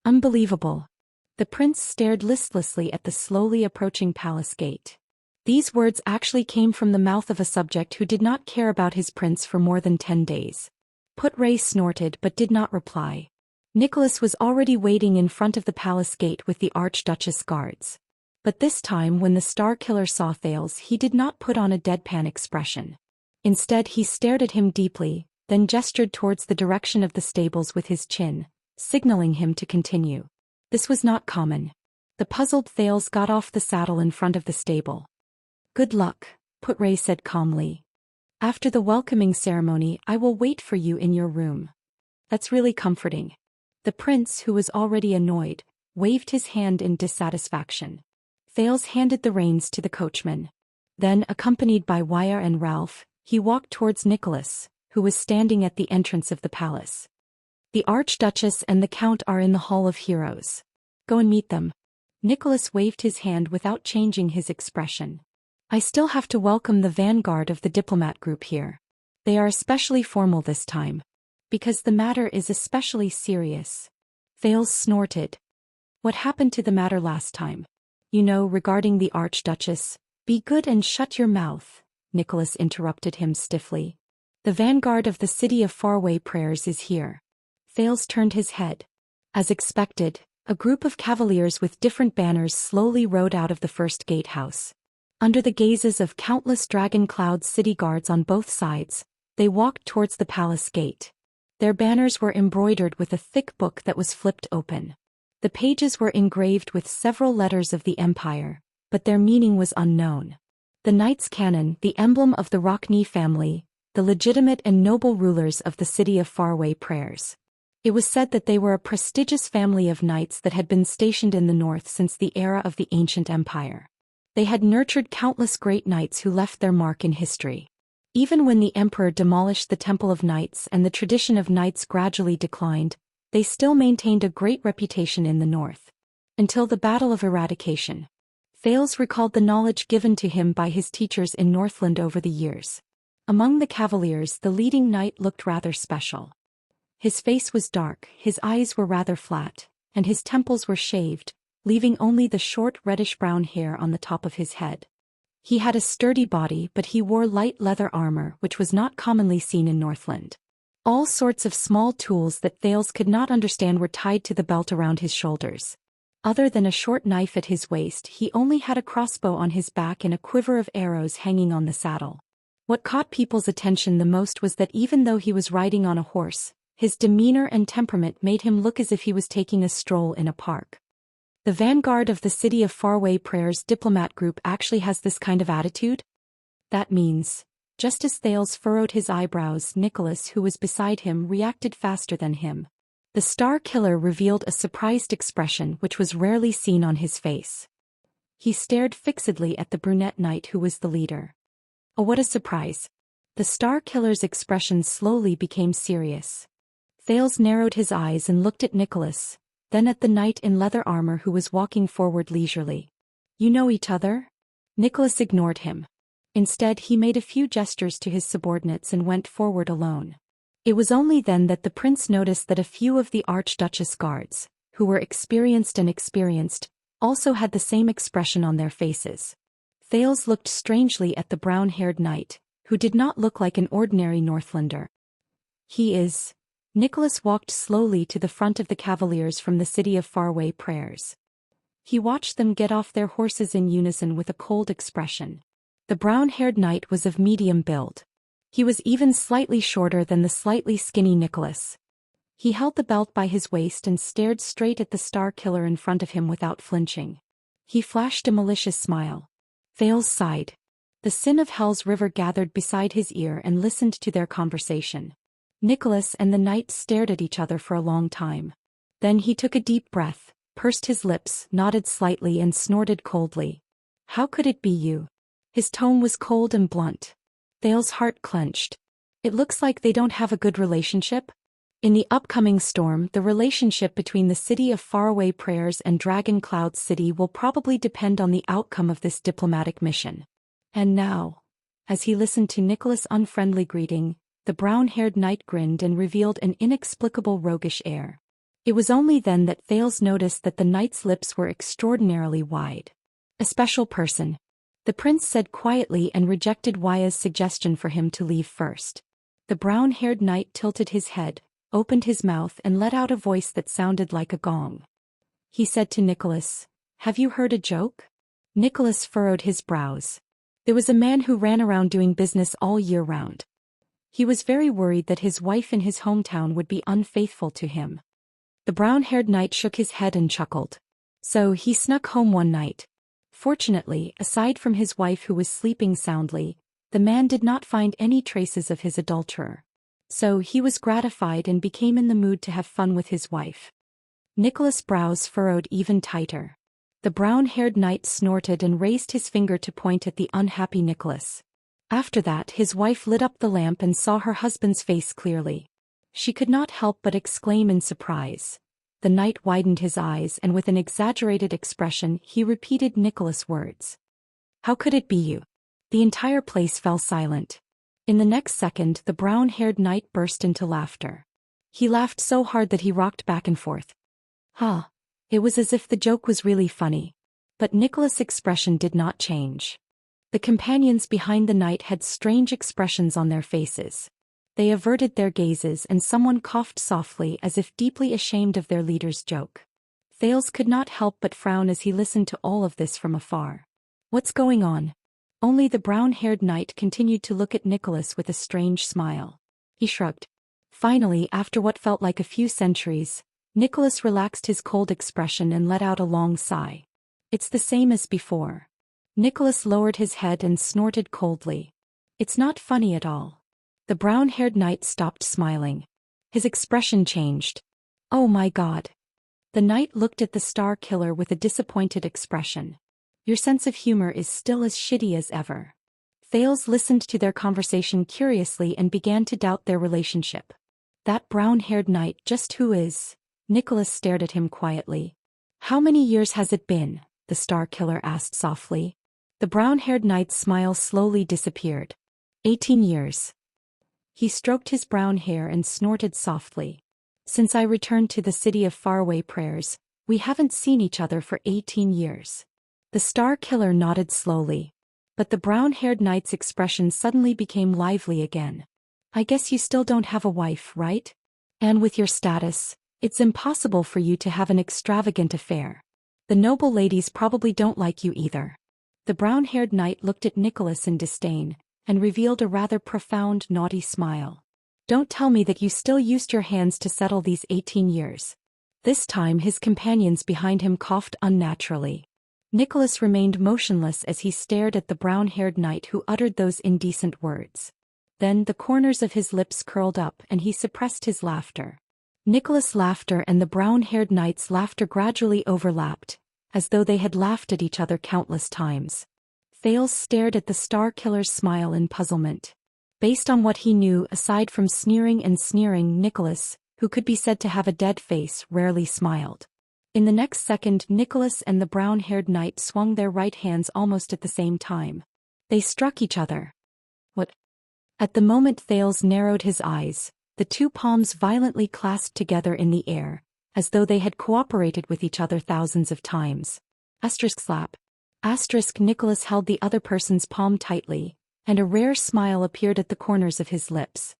Unbelievable. The prince stared listlessly at the slowly approaching palace gate. These words actually came from the mouth of a subject who did not care about his prince for more than 10 days. Put-Ray snorted but did not reply. Nicholas was already waiting in front of the palace gate with the Archduchess guards. But this time when the Star Killer saw Thales, he did not put on a deadpan expression. Instead he stared at him deeply, then gestured towards the direction of the stables with his chin, signaling him to continue. This was not common. The puzzled Thales got off the saddle in front of the stable. Good luck, Put-Ray said calmly. After the welcoming ceremony I will wait for you in your room. That's really comforting. The prince, who was already annoyed, waved his hand in dissatisfaction. Thales handed the reins to the coachman. Then, accompanied by Wuxia and Ralph, he walked towards Nicholas, who was standing at the entrance of the palace. The Archduchess and the Count are in the Hall of Heroes. Go and meet them. Nicholas waved his hand without changing his expression. I still have to welcome the vanguard of the diplomat group here. They are especially formal this time. Because the matter is especially serious. Thales snorted. What happened to the matter last time? You know, regarding the Archduchess. Be good and shut your mouth, Nicholas interrupted him stiffly. The vanguard of the city of faraway prayers is here. Thales turned his head. As expected, a group of cavaliers with different banners slowly rode out of the first gatehouse. Under the gazes of countless Dragon Cloud city guards on both sides, they walked towards the palace gate. Their banners were embroidered with a thick book that was flipped open. The pages were engraved with several letters of the Empire, but their meaning was unknown. The Knights Canon, the emblem of the Rockney family, the legitimate and noble rulers of the city of faraway prayers. It was said that they were a prestigious family of knights that had been stationed in the north since the era of the ancient empire. They had nurtured countless great knights who left their mark in history. Even when the emperor demolished the Temple of Knights and the tradition of knights gradually declined, they still maintained a great reputation in the north. Until the Battle of Eradication. Thales recalled the knowledge given to him by his teachers in Northland over the years. Among the cavaliers, the leading knight looked rather special. His face was dark, his eyes were rather flat, and his temples were shaved, leaving only the short reddish-brown hair on the top of his head. He had a sturdy body, but he wore light leather armor which was not commonly seen in Northland. All sorts of small tools that Thales could not understand were tied to the belt around his shoulders. Other than a short knife at his waist, he only had a crossbow on his back and a quiver of arrows hanging on the saddle. What caught people's attention the most was that even though he was riding on a horse, his demeanor and temperament made him look as if he was taking a stroll in a park. The vanguard of the City of Faraway Prayers diplomat group actually has this kind of attitude? That means, just as Thales furrowed his eyebrows, Nicholas, who was beside him, reacted faster than him. The Star Killer revealed a surprised expression which was rarely seen on his face. He stared fixedly at the brunette knight who was the leader. Oh, what a surprise! The Star Killer's expression slowly became serious. Thales narrowed his eyes and looked at Nicholas, then at the knight in leather armor who was walking forward leisurely. You know each other? Nicholas ignored him. Instead, he made a few gestures to his subordinates and went forward alone. It was only then that the prince noticed that a few of the Archduchess guards, who were experienced, also had the same expression on their faces. Thales looked strangely at the brown-haired knight, who did not look like an ordinary Northlander. He is... Nicholas walked slowly to the front of the cavaliers from the City of Faraway Prayers. He watched them get off their horses in unison with a cold expression. The brown-haired knight was of medium build. He was even slightly shorter than the slightly skinny Nicholas. He held the belt by his waist and stared straight at the Star Killer in front of him without flinching. He flashed a malicious smile. Thales sighed. The Sin of Hell's River gathered beside his ear and listened to their conversation. Nicholas and the knight stared at each other for a long time. Then he took a deep breath, pursed his lips, nodded slightly and snorted coldly. How could it be you? His tone was cold and blunt. Thales' heart clenched. It looks like they don't have a good relationship. In the upcoming storm, the relationship between the City of Faraway Prayers and Dragon Cloud City will probably depend on the outcome of this diplomatic mission. And now, as he listened to Nicholas' unfriendly greeting, the brown-haired knight grinned and revealed an inexplicable roguish air. It was only then that Thales noticed that the knight's lips were extraordinarily wide. A special person. The prince said quietly and rejected Waya's suggestion for him to leave first. The brown-haired knight tilted his head, opened his mouth and let out a voice that sounded like a gong. He said to Nicholas, "Have you heard a joke?" Nicholas furrowed his brows. There was a man who ran around doing business all year round. He was very worried that his wife in his hometown would be unfaithful to him. The brown-haired knight shook his head and chuckled. So he snuck home one night. Fortunately, aside from his wife who was sleeping soundly, the man did not find any traces of his adulterer. So he was gratified and became in the mood to have fun with his wife. Nicholas' brows furrowed even tighter. The brown-haired knight snorted and raised his finger to point at the unhappy Nicholas. After that, his wife lit up the lamp and saw her husband's face clearly. She could not help but exclaim in surprise. The knight widened his eyes and with an exaggerated expression he repeated Nicholas' words. "How could it be you?" The entire place fell silent. In the next second the brown-haired knight burst into laughter. He laughed so hard that he rocked back and forth. It was as if the joke was really funny. But Nicholas' expression did not change. The companions behind the knight had strange expressions on their faces. They averted their gazes and someone coughed softly as if deeply ashamed of their leader's joke. Thales could not help but frown as he listened to all of this from afar. What's going on? Only the brown-haired knight continued to look at Nicholas with a strange smile. He shrugged. Finally, after what felt like a few centuries, Nicholas relaxed his cold expression and let out a long sigh. It's the same as before. Nicholas lowered his head and snorted coldly. It's not funny at all. The brown-haired knight stopped smiling. His expression changed. Oh my God. The knight looked at the Star Killer with a disappointed expression. Your sense of humor is still as shitty as ever. Thales listened to their conversation curiously and began to doubt their relationship. That brown-haired knight, just who is? Nicholas stared at him quietly. How many years has it been? The Star Killer asked softly. The brown-haired knight's smile slowly disappeared. 18 years. He stroked his brown hair and snorted softly. Since I returned to the city of faraway prayers, we haven't seen each other for 18 years. The Star Killer nodded slowly. But the brown-haired knight's expression suddenly became lively again. I guess you still don't have a wife, right? And with your status, it's impossible for you to have an extravagant affair. The noble ladies probably don't like you either. The brown-haired knight looked at Nicholas in disdain, and revealed a rather profound, naughty smile. Don't tell me that you still used your hands to settle these 18 years. This time his companions behind him coughed unnaturally. Nicholas remained motionless as he stared at the brown-haired knight who uttered those indecent words. Then the corners of his lips curled up and he suppressed his laughter. Nicholas' laughter and the brown-haired knight's laughter gradually overlapped, as though they had laughed at each other countless times. Thales stared at the Star Killer's smile in puzzlement. Based on what he knew aside from sneering and sneering, Nicholas, who could be said to have a dead face, rarely smiled. In the next second, Nicholas and the brown-haired knight swung their right hands almost at the same time. They struck each other. What? At the moment Thales narrowed his eyes, the two palms violently clasped together in the air, as though they had cooperated with each other thousands of times. Slap. Nicholas held the other person's palm tightly, and a rare smile appeared at the corners of his lips.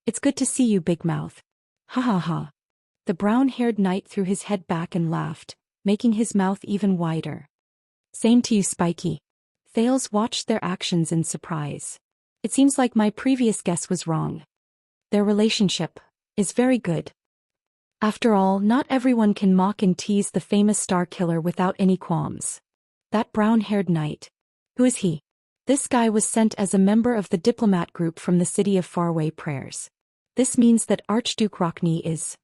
It's good to see you, Big Mouth. Ha ha ha. The brown-haired knight threw his head back and laughed, making his mouth even wider. Same to you, Spiky. Thales watched their actions in surprise. It seems like my previous guess was wrong. Their relationship is very good. After all, not everyone can mock and tease the famous Star Killer without any qualms. That brown-haired knight. Who is he? This guy was sent as a member of the diplomat group from the city of faraway prayers. This means that Archduke Rockney is...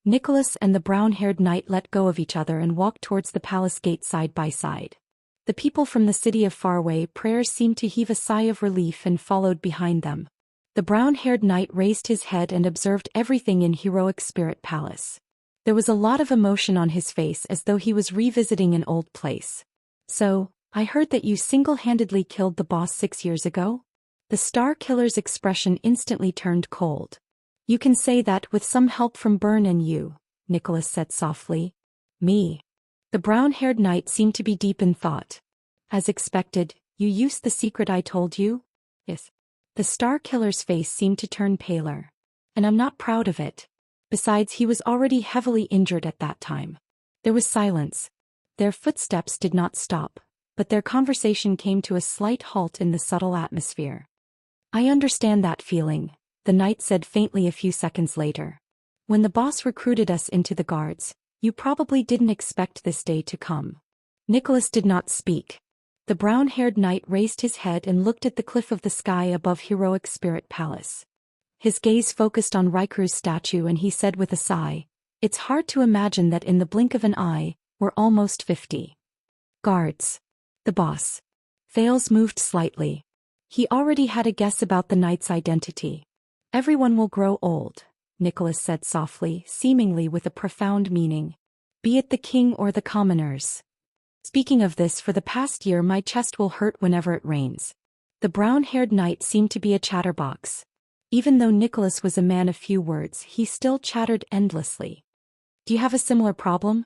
Nicholas and the brown-haired knight let go of each other and walked towards the palace gate side by side. The people from the city of faraway prayers seemed to heave a sigh of relief and followed behind them. The brown-haired knight raised his head and observed everything in Heroic Spirit Palace. There was a lot of emotion on his face as though he was revisiting an old place. So, I heard that you single-handedly killed the boss 6 years ago? The Star Killer's expression instantly turned cold. You can say that with some help from Byrne and you, Nicholas said softly. Me? The brown-haired knight seemed to be deep in thought. As expected, you used the secret I told you? Yes. The Star Killer's face seemed to turn paler. And I'm not proud of it. Besides, he was already heavily injured at that time. There was silence. Their footsteps did not stop, but their conversation came to a slight halt in the subtle atmosphere. I understand that feeling, the knight said faintly a few seconds later. When the boss recruited us into the guards, you probably didn't expect this day to come. Nicholas did not speak. The brown-haired knight raised his head and looked at the cliff of the sky above Heroic Spirit Palace. His gaze focused on Rikuru's statue and he said with a sigh, it's hard to imagine that in the blink of an eye, we're almost 50. Guards. The boss. Thales moved slightly. He already had a guess about the knight's identity. Everyone will grow old, Nicholas said softly, seemingly with a profound meaning. Be it the king or the commoners. Speaking of this, for the past year my chest will hurt whenever it rains. The brown-haired knight seemed to be a chatterbox. Even though Nicholas was a man of few words, he still chattered endlessly. Do you have a similar problem?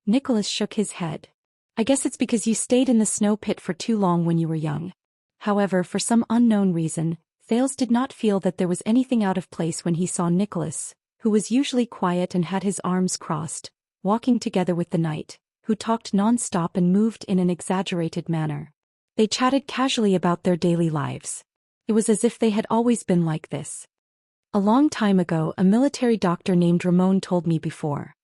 Nicholas shook his head. I guess it's because you stayed in the snow pit for too long when you were young. However, for some unknown reason, Thales did not feel that there was anything out of place when he saw Nicholas, who was usually quiet and had his arms crossed, walking together with the knight, who talked non-stop and moved in an exaggerated manner. They chatted casually about their daily lives. It was as if they had always been like this. A long time ago, a military doctor named Ramon told me before.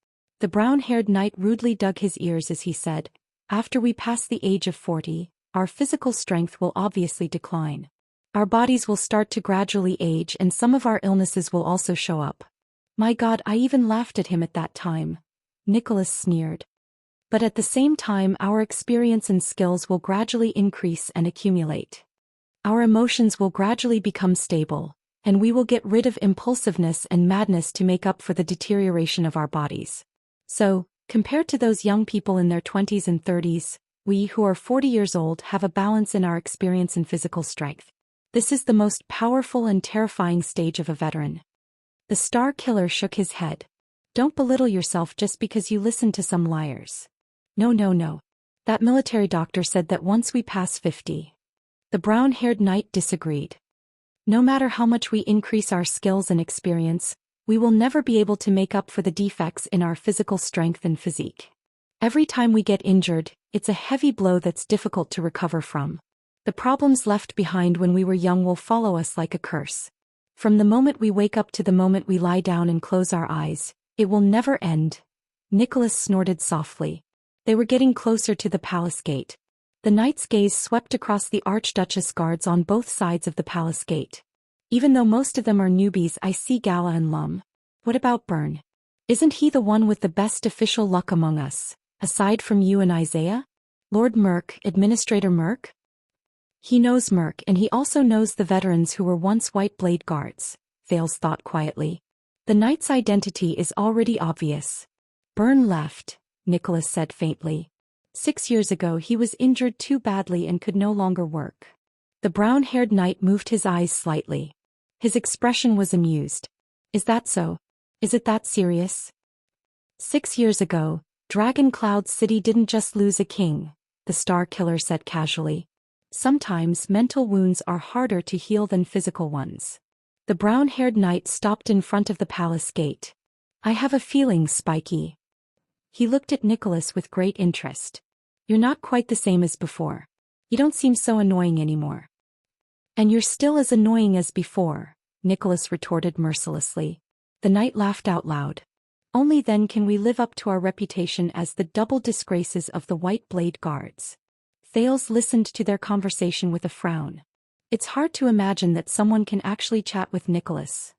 The brown-haired knight rudely dug his ears as he said, after we pass the age of 40, our physical strength will obviously decline. Our bodies will start to gradually age and some of our illnesses will also show up. My God, I even laughed at him at that time. Nicholas sneered. But at the same time, our experience and skills will gradually increase and accumulate. Our emotions will gradually become stable, and we will get rid of impulsiveness and madness to make up for the deterioration of our bodies. So, compared to those young people in their 20s and 30s, we who are 40 years old have a balance in our experience and physical strength. This is the most powerful and terrifying stage of a veteran. The Star Killer shook his head. Don't belittle yourself just because you listen to some liars. No, no, no. That military doctor said that once we pass 50. The brown-haired knight disagreed. No matter how much we increase our skills and experience, we will never be able to make up for the defects in our physical strength and physique. Every time we get injured, it's a heavy blow that's difficult to recover from. The problems left behind when we were young will follow us like a curse. From the moment we wake up to the moment we lie down and close our eyes, it will never end. Nicholas snorted softly. They were getting closer to the palace gate. The knight's gaze swept across the Archduchess guards on both sides of the palace gate. Even though most of them are newbies, I see Gala and Lum. What about Byrne? Isn't he the one with the best official luck among us, aside from you and Isaiah? Lord Merk, Administrator Merk? He knows Merk, and he also knows the veterans who were once White Blade guards, Thales thought quietly. The knight's identity is already obvious. Byrne left, Nicholas said faintly. 6 years ago he was injured too badly and could no longer work. The brown-haired knight moved his eyes slightly. His expression was amused. Is that so? Is it that serious? 6 years ago, Dragon Cloud City didn't just lose a king, the Star Killer said casually. Sometimes mental wounds are harder to heal than physical ones. The brown-haired knight stopped in front of the palace gate. I have a feeling, Spiky. He looked at Nicholas with great interest. You're not quite the same as before. You don't seem so annoying anymore. And you're still as annoying as before, Nicholas retorted mercilessly. The knight laughed out loud. Only then can we live up to our reputation as the double disgraces of the White Blade Guards. Thales listened to their conversation with a frown. It's hard to imagine that someone can actually chat with Nicholas.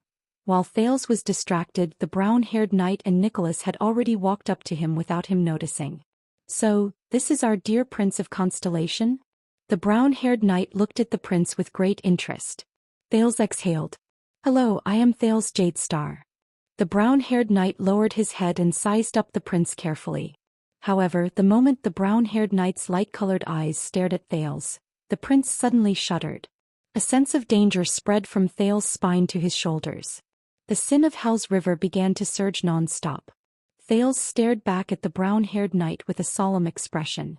While Thales was distracted, the brown-haired knight and Nicholas had already walked up to him without him noticing. So, this is our dear Prince of Constellation? The brown-haired knight looked at the prince with great interest. Thales exhaled. Hello, I am Thales Jadestar. The brown-haired knight lowered his head and sized up the prince carefully. However, the moment the brown-haired knight's light-colored eyes stared at Thales, the prince suddenly shuddered. A sense of danger spread from Thales' spine to his shoulders. The sin of Hell's river began to surge non-stop. Thales stared back at the brown-haired knight with a solemn expression.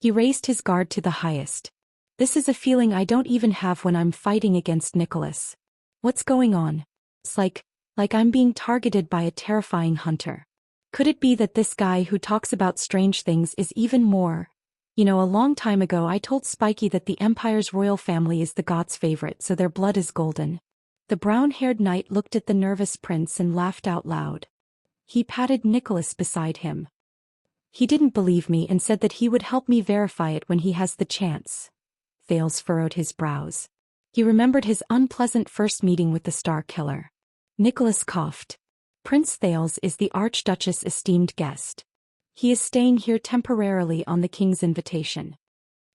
He raised his guard to the highest. This is a feeling I don't even have when I'm fighting against Nicholas. What's going on? It's like I'm being targeted by a terrifying hunter. Could it be that this guy who talks about strange things is even more? You know, a long time ago I told Spiky that the Empire's royal family is the god's favorite, so their blood is golden. The brown-haired knight looked at the nervous prince and laughed out loud. He patted Nicholas beside him. He didn't believe me and said that he would help me verify it when he has the chance. Thales furrowed his brows. He remembered his unpleasant first meeting with the Star Killer. Nicholas coughed. Prince Thales is the Archduchess' esteemed guest. He is staying here temporarily on the king's invitation.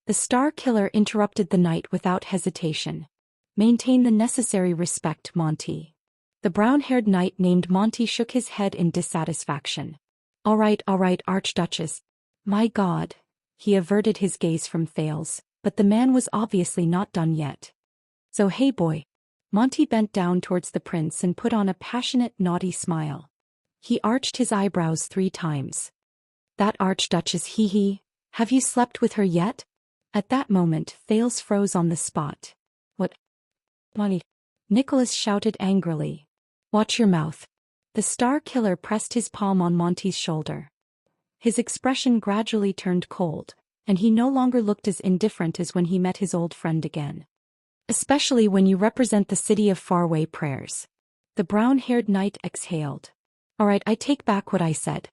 The Star Killer interrupted the knight without hesitation. Maintain the necessary respect, Monty. The brown-haired knight named Monty shook his head in dissatisfaction. All right, Archduchess. My God. He averted his gaze from Thales, but the man was obviously not done yet. So hey boy. Monty bent down towards the prince and put on a passionate, naughty smile. He arched his eyebrows 3 times. That Archduchess, hee. Have you slept with her yet? At that moment, Thales froze on the spot. What? Monty? Nicholas shouted angrily. Watch your mouth. The Star Killer pressed his palm on Monty's shoulder. His expression gradually turned cold, and he no longer looked as indifferent as when he met his old friend again. Especially when you represent the city of faraway prayers. The brown-haired knight exhaled. All right, I take back what I said.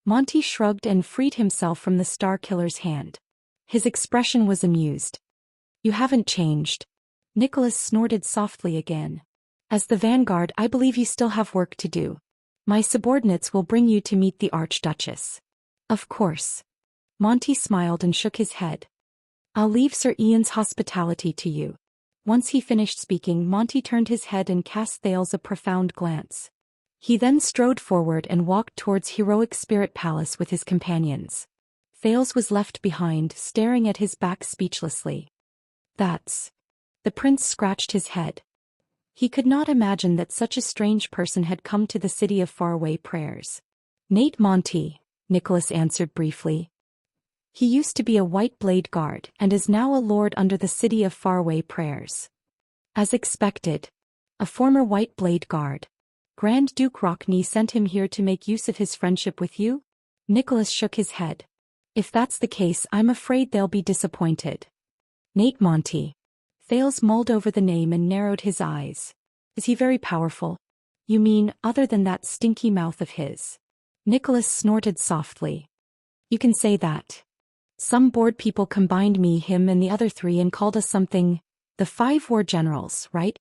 Monty shrugged and freed himself from the Star Killer's hand. His expression was amused. You haven't changed. Nicholas snorted softly again. As the vanguard, I believe you still have work to do. My subordinates will bring you to meet the Archduchess. Of course. Monty smiled and shook his head. I'll leave Sir Ian's hospitality to you. Once he finished speaking, Monty turned his head and cast Thales a profound glance. He then strode forward and walked towards Heroic Spirit Palace with his companions. Thales was left behind, staring at his back speechlessly. That's The prince scratched his head. He could not imagine that such a strange person had come to the city of faraway prayers. Nate Monty, Nicholas answered briefly. He used to be a white blade guard and is now a lord under the city of faraway prayers. As expected. A former white blade guard. Grand Duke Rockney sent him here to make use of his friendship with you? Nicholas shook his head. If that's the case, I'm afraid they'll be disappointed. Nate Monty. Thales mulled over the name and narrowed his eyes. Is he very powerful? You mean, other than that stinky mouth of his? Nicholas snorted softly. You can say that. Some bored people combined me, him and the other three and called us something. The 5 war generals, right?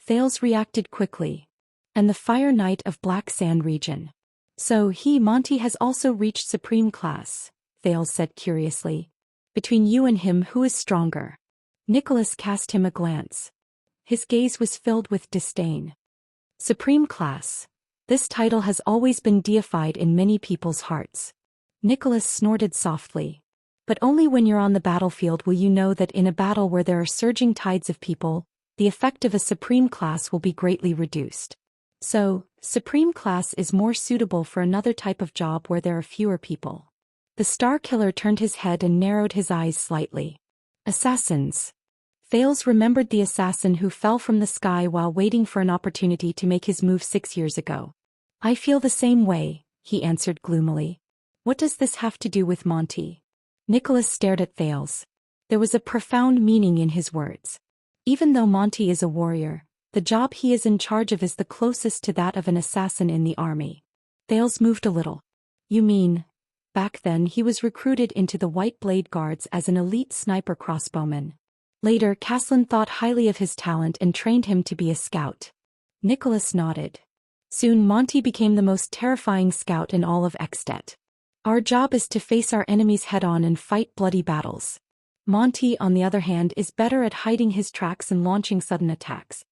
Thales reacted quickly. And the Fire Knight of Black Sand region. So Monty has also reached supreme class, Thales said curiously. Between you and him, who is stronger? Nicholas cast him a glance. His gaze was filled with disdain. Supreme class. This title has always been deified in many people's hearts. Nicholas snorted softly. But only when you're on the battlefield will you know that in a battle where there are surging tides of people, the effect of a supreme class will be greatly reduced. So, supreme class is more suitable for another type of job where there are fewer people. The Star Killer turned his head and narrowed his eyes slightly. Assassins. Thales remembered the assassin who fell from the sky while waiting for an opportunity to make his move 6 years ago. I feel the same way, he answered gloomily. What does this have to do with Monty? Nicholas stared at Thales. There was a profound meaning in his words. Even though Monty is a warrior, the job he is in charge of is the closest to that of an assassin in the army. Thales moved a little. You mean, back then he was recruited into the White Blade Guards as an elite sniper crossbowman. Later, Caslin thought highly of his talent and trained him to be a scout. Nicholas nodded. Soon Monty became the most terrifying scout in all of Extet. Our job is to face our enemies head-on and fight bloody battles. Monty, on the other hand, is better at hiding his tracks and launching sudden attacks.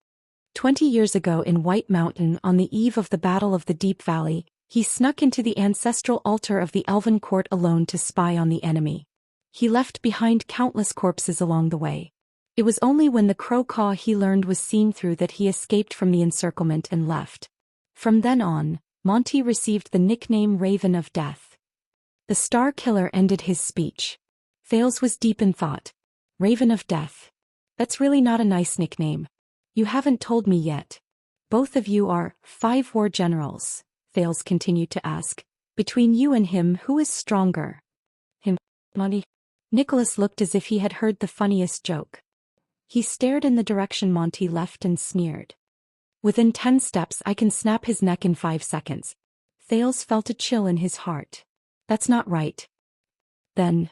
20 years ago in White Mountain, on the eve of the Battle of the Deep Valley, he snuck into the ancestral altar of the Elven Court alone to spy on the enemy. He left behind countless corpses along the way. It was only when the crow caw he learned was seen through that he escaped from the encirclement and left. From then on, Monty received the nickname Raven of Death. The Star Killer ended his speech. Thales was deep in thought. Raven of Death. That's really not a nice nickname. You haven't told me yet. Both of you are 5 war generals, Thales continued to ask. Between you and him, who is stronger? Him, Monty. Nicholas looked as if he had heard the funniest joke. He stared in the direction Monty left and sneered. Within 10 steps I can snap his neck in 5 seconds. Thales felt a chill in his heart. That's not right. Then.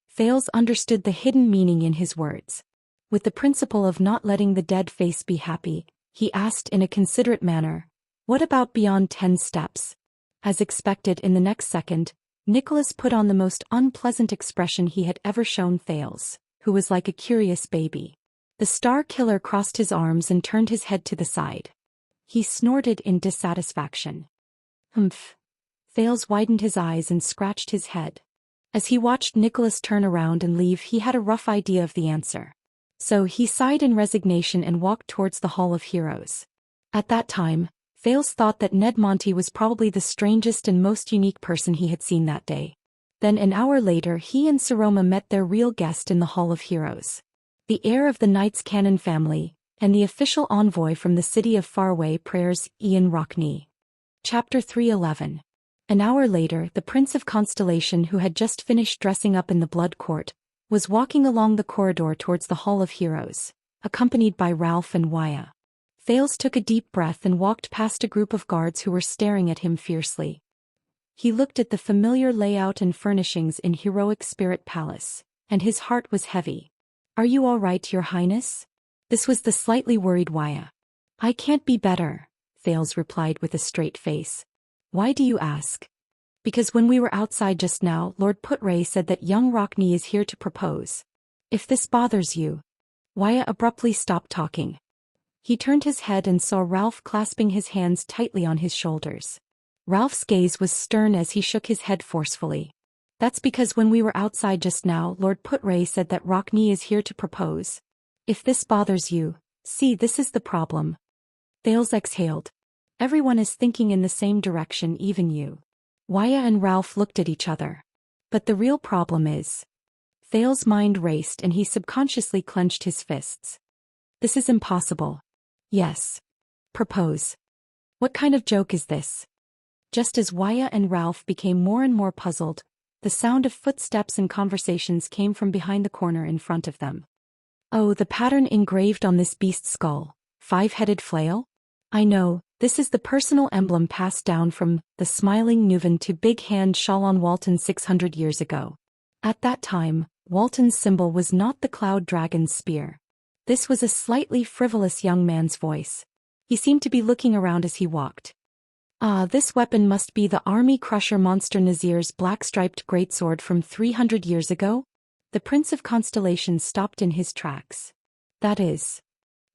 Thales understood the hidden meaning in his words. With the principle of not letting the dead face be happy, he asked in a considerate manner, what about beyond 10 steps? As expected, in the next second, Nicholas put on the most unpleasant expression he had ever shown Thales, who was like a curious baby. The Star Killer crossed his arms and turned his head to the side. He snorted in dissatisfaction. Humph. Thales widened his eyes and scratched his head. As he watched Nicholas turn around and leave, he had a rough idea of the answer. So he sighed in resignation and walked towards the Hall of Heroes. At that time, Thales thought that Ned Monty was probably the strangest and most unique person he had seen that day. Then an hour later he and Saroma met their real guest in the Hall of Heroes. The heir of the Knights Cannon family, and the official envoy from the city of faraway prayers, Ian Rockney. Chapter 311. An hour later, the Prince of Constellation, who had just finished dressing up in the Blood Court, was walking along the corridor towards the Hall of Heroes, accompanied by Ralph and Waya. Thales took a deep breath and walked past a group of guards who were staring at him fiercely. He looked at the familiar layout and furnishings in Heroic Spirit Palace, and his heart was heavy. Are you all right, Your Highness? This was the slightly worried Waya. I can't be better, Thales replied with a straight face. Why do you ask? Because when we were outside just now, Lord Putray said that young Rockney is here to propose. If this bothers you. Waya abruptly stopped talking. He turned his head and saw Ralph clasping his hands tightly on his shoulders. Ralph's gaze was stern as he shook his head forcefully. That's because when we were outside just now, Lord Putray said that Rockney is here to propose. If this bothers you, see, this is the problem. Thales exhaled. Everyone is thinking in the same direction, even you. Waya and Ralph looked at each other. But the real problem is. Thales' mind raced and he subconsciously clenched his fists. This is impossible. Yes. Propose. What kind of joke is this? Just as Waya and Ralph became more and more puzzled, the sound of footsteps and conversations came from behind the corner in front of them. Oh, the pattern engraved on this beast's skull. 5-headed flail? I know, this is the personal emblem passed down from the smiling Nuven to Big Hand Shalon Walton 600 years ago. At that time, Walton's symbol was not the cloud dragon's spear. This was a slightly frivolous young man's voice. He seemed to be looking around as he walked. Ah, this weapon must be the army crusher monster Nazir's black-striped greatsword from 300 years ago? The Prince of Constellations stopped in his tracks. That is.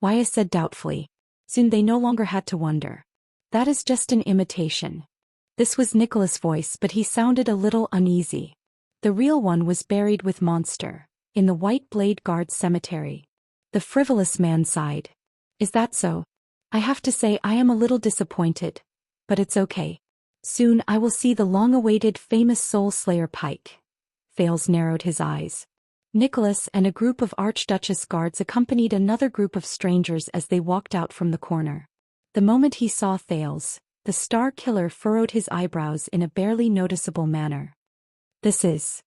Waya said doubtfully. Soon they no longer had to wonder. That is just an imitation. This was Nicholas' voice, but he sounded a little uneasy. The real one was buried with Monster, in the White Blade Guard's cemetery. The frivolous man sighed. Is that so? I have to say I am a little disappointed. But it's okay. Soon I will see the long-awaited famous Soul Slayer Pike. Thales narrowed his eyes. Nicholas and a group of Archduchess guards accompanied another group of strangers as they walked out from the corner. The moment he saw Thales, the Star Killer furrowed his eyebrows in a barely noticeable manner. This is.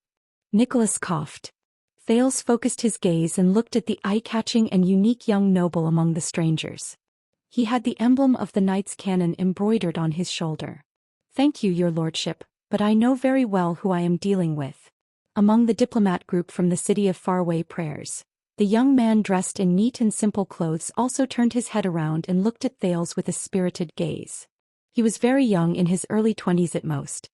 Nicholas coughed. Thales focused his gaze and looked at the eye-catching and unique young noble among the strangers. He had the emblem of the Knight's Cannon embroidered on his shoulder. Thank you, your lordship, but I know very well who I am dealing with. Among the diplomat group from the city of faraway prayers, the young man dressed in neat and simple clothes also turned his head around and looked at Thales with a spirited gaze. He was very young, in his early 20s at most.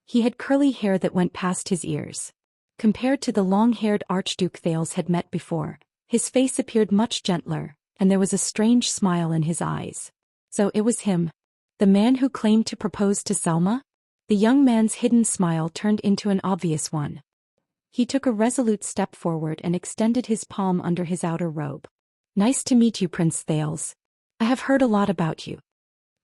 He had curly hair that went past his ears. Compared to the long-haired Archduke Thales had met before, his face appeared much gentler, and there was a strange smile in his eyes. So it was him. The man who claimed to propose to Selma? The young man's hidden smile turned into an obvious one. He took a resolute step forward and extended his palm under his outer robe. Nice to meet you, Prince Thales. I have heard a lot about you.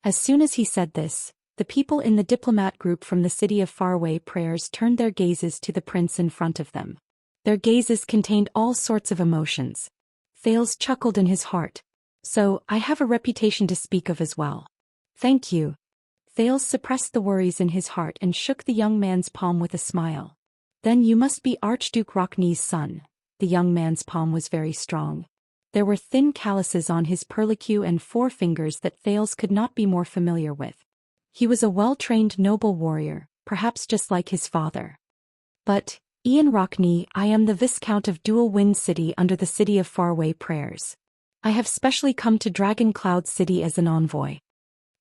As soon as he said this, the people in the diplomat group from the city of faraway prayers turned their gazes to the prince in front of them. Their gazes contained all sorts of emotions. Thales chuckled in his heart. So, I have a reputation to speak of as well. Thank you. Thales suppressed the worries in his heart and shook the young man's palm with a smile. Then you must be Archduke Rockney's son. The young man's palm was very strong. There were thin calluses on his perlicue and forefingers that Thales could not be more familiar with. He was a well-trained noble warrior, perhaps just like his father. But, Ian Rockney, I am the Viscount of Dual Wind City under the city of faraway prayers. I have specially come to Dragon Cloud City as an envoy.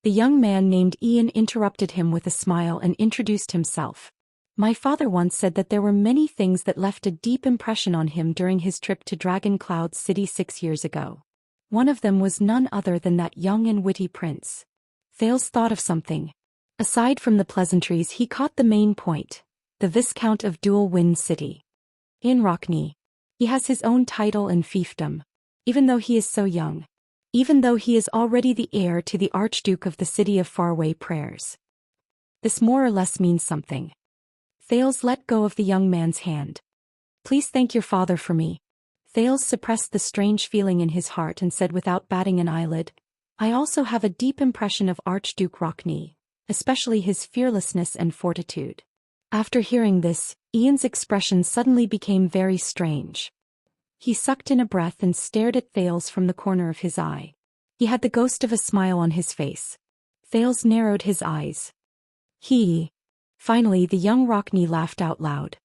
The young man named Ian interrupted him with a smile and introduced himself. My father once said that there were many things that left a deep impression on him during his trip to Dragon Cloud City 6 years ago. One of them was none other than that young and witty prince. Thales thought of something. Aside from the pleasantries, he caught the main point. The Viscount of Dual Wind City. Ian Rockney. He has his own title and fiefdom. Even though he is so young. Even though he is already the heir to the Archduke of the city of faraway prayers. This more or less means something. Thales let go of the young man's hand. Please thank your father for me. Thales suppressed the strange feeling in his heart and said without batting an eyelid, I also have a deep impression of Archduke Rockney, especially his fearlessness and fortitude. After hearing this, Ian's expression suddenly became very strange. He sucked in a breath and stared at Thales from the corner of his eye. He had the ghost of a smile on his face. Thales narrowed his eyes. Finally the young Rockney laughed out loud.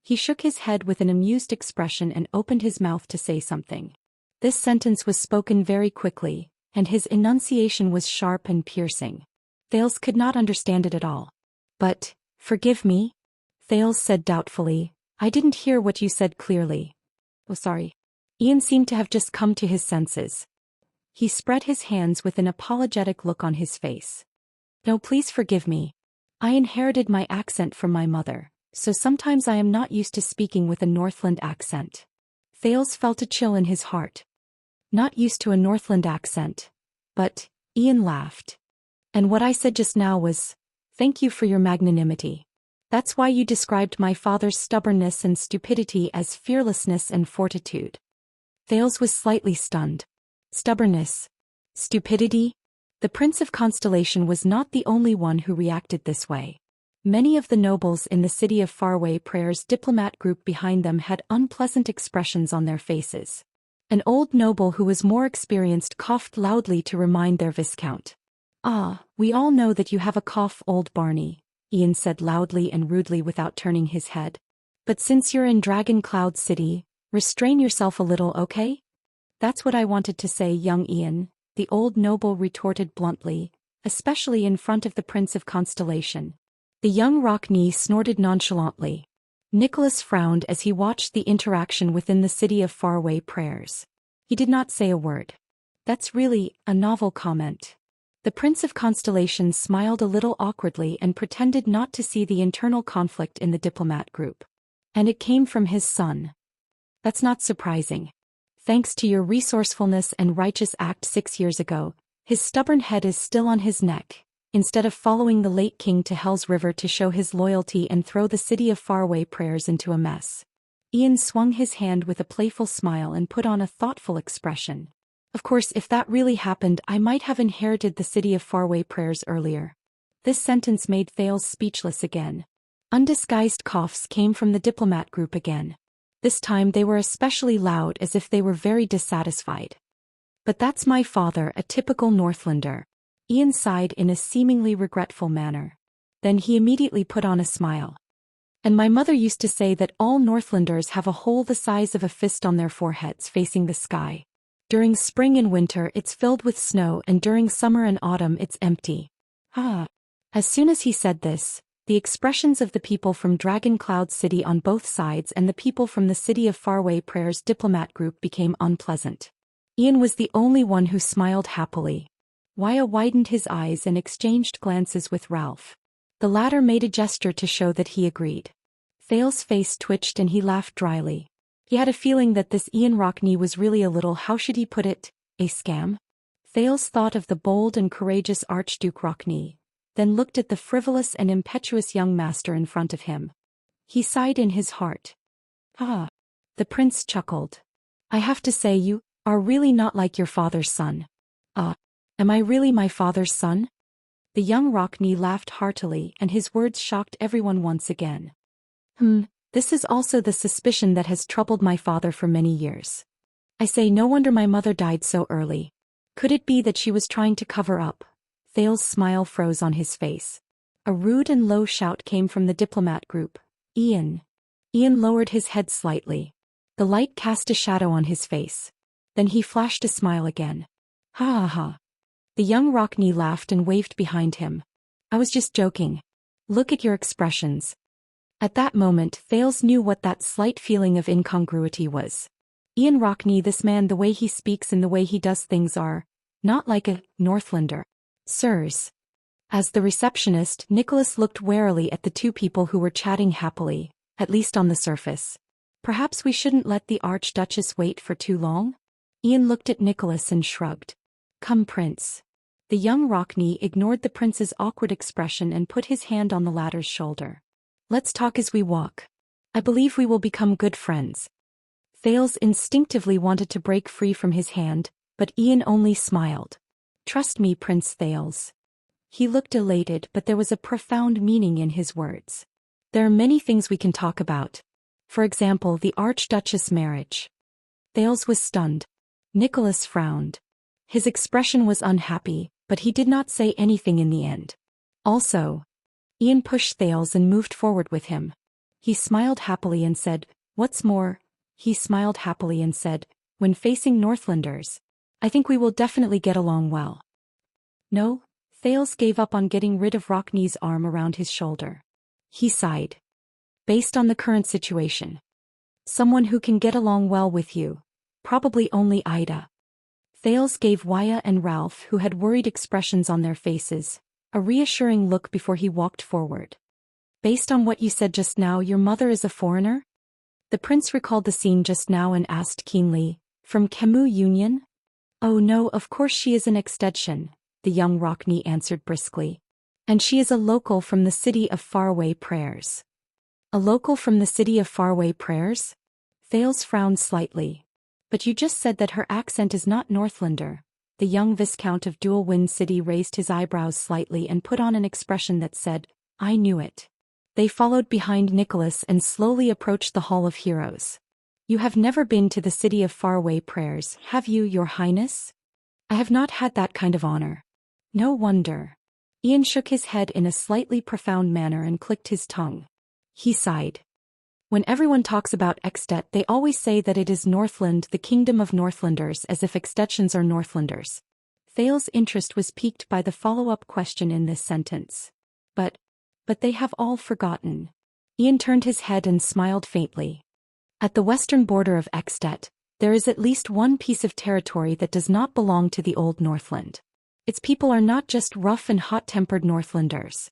He shook his head with an amused expression and opened his mouth to say something. This sentence was spoken very quickly, and his enunciation was sharp and piercing. Thales could not understand it at all. But, forgive me? Thales said doubtfully, I didn't hear what you said clearly. Oh, sorry. Ian seemed to have just come to his senses. He spread his hands with an apologetic look on his face. No, please forgive me. I inherited my accent from my mother, so sometimes I am not used to speaking with a Northland accent. Thales felt a chill in his heart. Not used to a Northland accent. But, Ian laughed. And what I said just now was, thank you for your magnanimity. That's why you described my father's stubbornness and stupidity as fearlessness and fortitude. Thales was slightly stunned. Stubbornness? Stupidity? The Prince of Constellation was not the only one who reacted this way. Many of the nobles in the city of Faraway Prayer's diplomat group behind them had unpleasant expressions on their faces. An old noble who was more experienced coughed loudly to remind their viscount. Ah, we all know that you have a cough, old Barney, Ian said loudly and rudely without turning his head. But since you're in Dragon Cloud City, restrain yourself a little, okay? That's what I wanted to say, young Ian, the old noble retorted bluntly, especially in front of the Prince of Constellation. The young Rockney snorted nonchalantly. Nicholas frowned as he watched the interaction within the city of Faraway Prayers. He did not say a word. That's really a novel comment. The Prince of Constellation smiled a little awkwardly and pretended not to see the internal conflict in the diplomat group. And it came from his son. That's not surprising. Thanks to your resourcefulness and righteous act 6 years ago, his stubborn head is still on his neck. Instead of following the late king to Hell's River to show his loyalty and throw the city of Faraway Prayers into a mess. Ian swung his hand with a playful smile and put on a thoughtful expression. Of course, if that really happened, I might have inherited the city of Faraway Prayers earlier. This sentence made Thales speechless again. Undisguised coughs came from the diplomat group again. This time they were especially loud, as if they were very dissatisfied. But that's my father, a typical Northlander. Ian sighed in a seemingly regretful manner. Then he immediately put on a smile. And my mother used to say that all Northlanders have a hole the size of a fist on their foreheads facing the sky. During spring and winter it's filled with snow, and during summer and autumn it's empty. Ah. As soon as he said this, the expressions of the people from Dragon Cloud City on both sides and the people from the city of Faraway Prayer's diplomat group became unpleasant. Ian was the only one who smiled happily. Waya widened his eyes and exchanged glances with Ralph. The latter made a gesture to show that he agreed. Thales' face twitched and he laughed dryly. He had a feeling that this Ian Rockney was really a little, how should he put it, a scam? Thales thought of the bold and courageous Archduke Rockney, then looked at the frivolous and impetuous young master in front of him. He sighed in his heart. Ah. The prince chuckled. I have to say, you are really not like your father's son. Am I really my father's son? The young Rockney laughed heartily, and his words shocked everyone once again. This is also the suspicion that has troubled my father for many years. I say, no wonder my mother died so early. Could it be that she was trying to cover up? Thales' smile froze on his face. A rude and low shout came from the diplomat group. Ian. Ian lowered his head slightly. The light cast a shadow on his face. Then he flashed a smile again. Ha ha ha. The young Rockney laughed and waved behind him. I was just joking. Look at your expressions. At that moment, Thales knew what that slight feeling of incongruity was. Ian Rockney, this man, the way he speaks and the way he does things are not like a Northlander. Sirs. As the receptionist, Nicholas looked warily at the two people who were chatting happily, at least on the surface. Perhaps we shouldn't let the Archduchess wait for too long? Ian looked at Nicholas and shrugged. Come, Prince. The young Rockney ignored the prince's awkward expression and put his hand on the latter's shoulder. Let's talk as we walk. I believe we will become good friends. Thales instinctively wanted to break free from his hand, but Ian only smiled. Trust me, Prince Thales. He looked elated, but there was a profound meaning in his words. There are many things we can talk about. For example, the Archduchess' marriage. Thales was stunned. Nicholas frowned. His expression was unhappy, but he did not say anything in the end. Also, Ian pushed Thales and moved forward with him. He smiled happily and said, what's more, he smiled happily and said, when facing Northlanders, I think we will definitely get along well. No, Thales gave up on getting rid of Rockney's arm around his shoulder. He sighed. Based on the current situation. Someone who can get along well with you. Probably only Ida. Thales gave Waya and Ralph, who had worried expressions on their faces, a reassuring look before he walked forward. Based on what you said just now, your mother is a foreigner? The prince recalled the scene just now and asked keenly, "From Kemu Union?" "Oh no, of course she is an extension," the young Rockney answered briskly. "And she is a local from the city of faraway prayers." "A local from the city of faraway prayers?" Thales frowned slightly. "But you just said that her accent is not Northlander." The young Viscount of Dual Wind City raised his eyebrows slightly and put on an expression that said, "I knew it." They followed behind Nicholas and slowly approached the Hall of Heroes. "You have never been to the city of faraway prayers, have you, Your Highness?" "I have not had that kind of honor." "No wonder." Ian shook his head in a slightly profound manner and clicked his tongue. He sighed. "When everyone talks about Extet, they always say that it is Northland, the kingdom of Northlanders, as if extensions are Northlanders." Thales' interest was piqued by the follow-up question in this sentence. But they have all forgotten." Ian turned his head and smiled faintly. "At the western border of Extet, there is at least one piece of territory that does not belong to the old Northland. Its people are not just rough and hot-tempered Northlanders."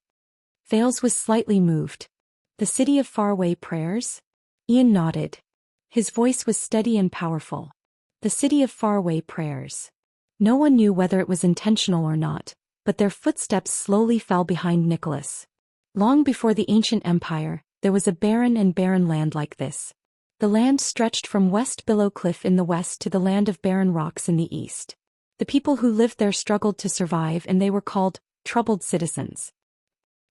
Thales was slightly moved. "The city of faraway prayers?" Ian nodded. His voice was steady and powerful. "The city of faraway prayers." No one knew whether it was intentional or not, but their footsteps slowly fell behind Nicholas. Long before the ancient empire, there was a barren land like this. The land stretched from West Billow Cliff in the west to the land of barren rocks in the east. The people who lived there struggled to survive, and they were called troubled citizens.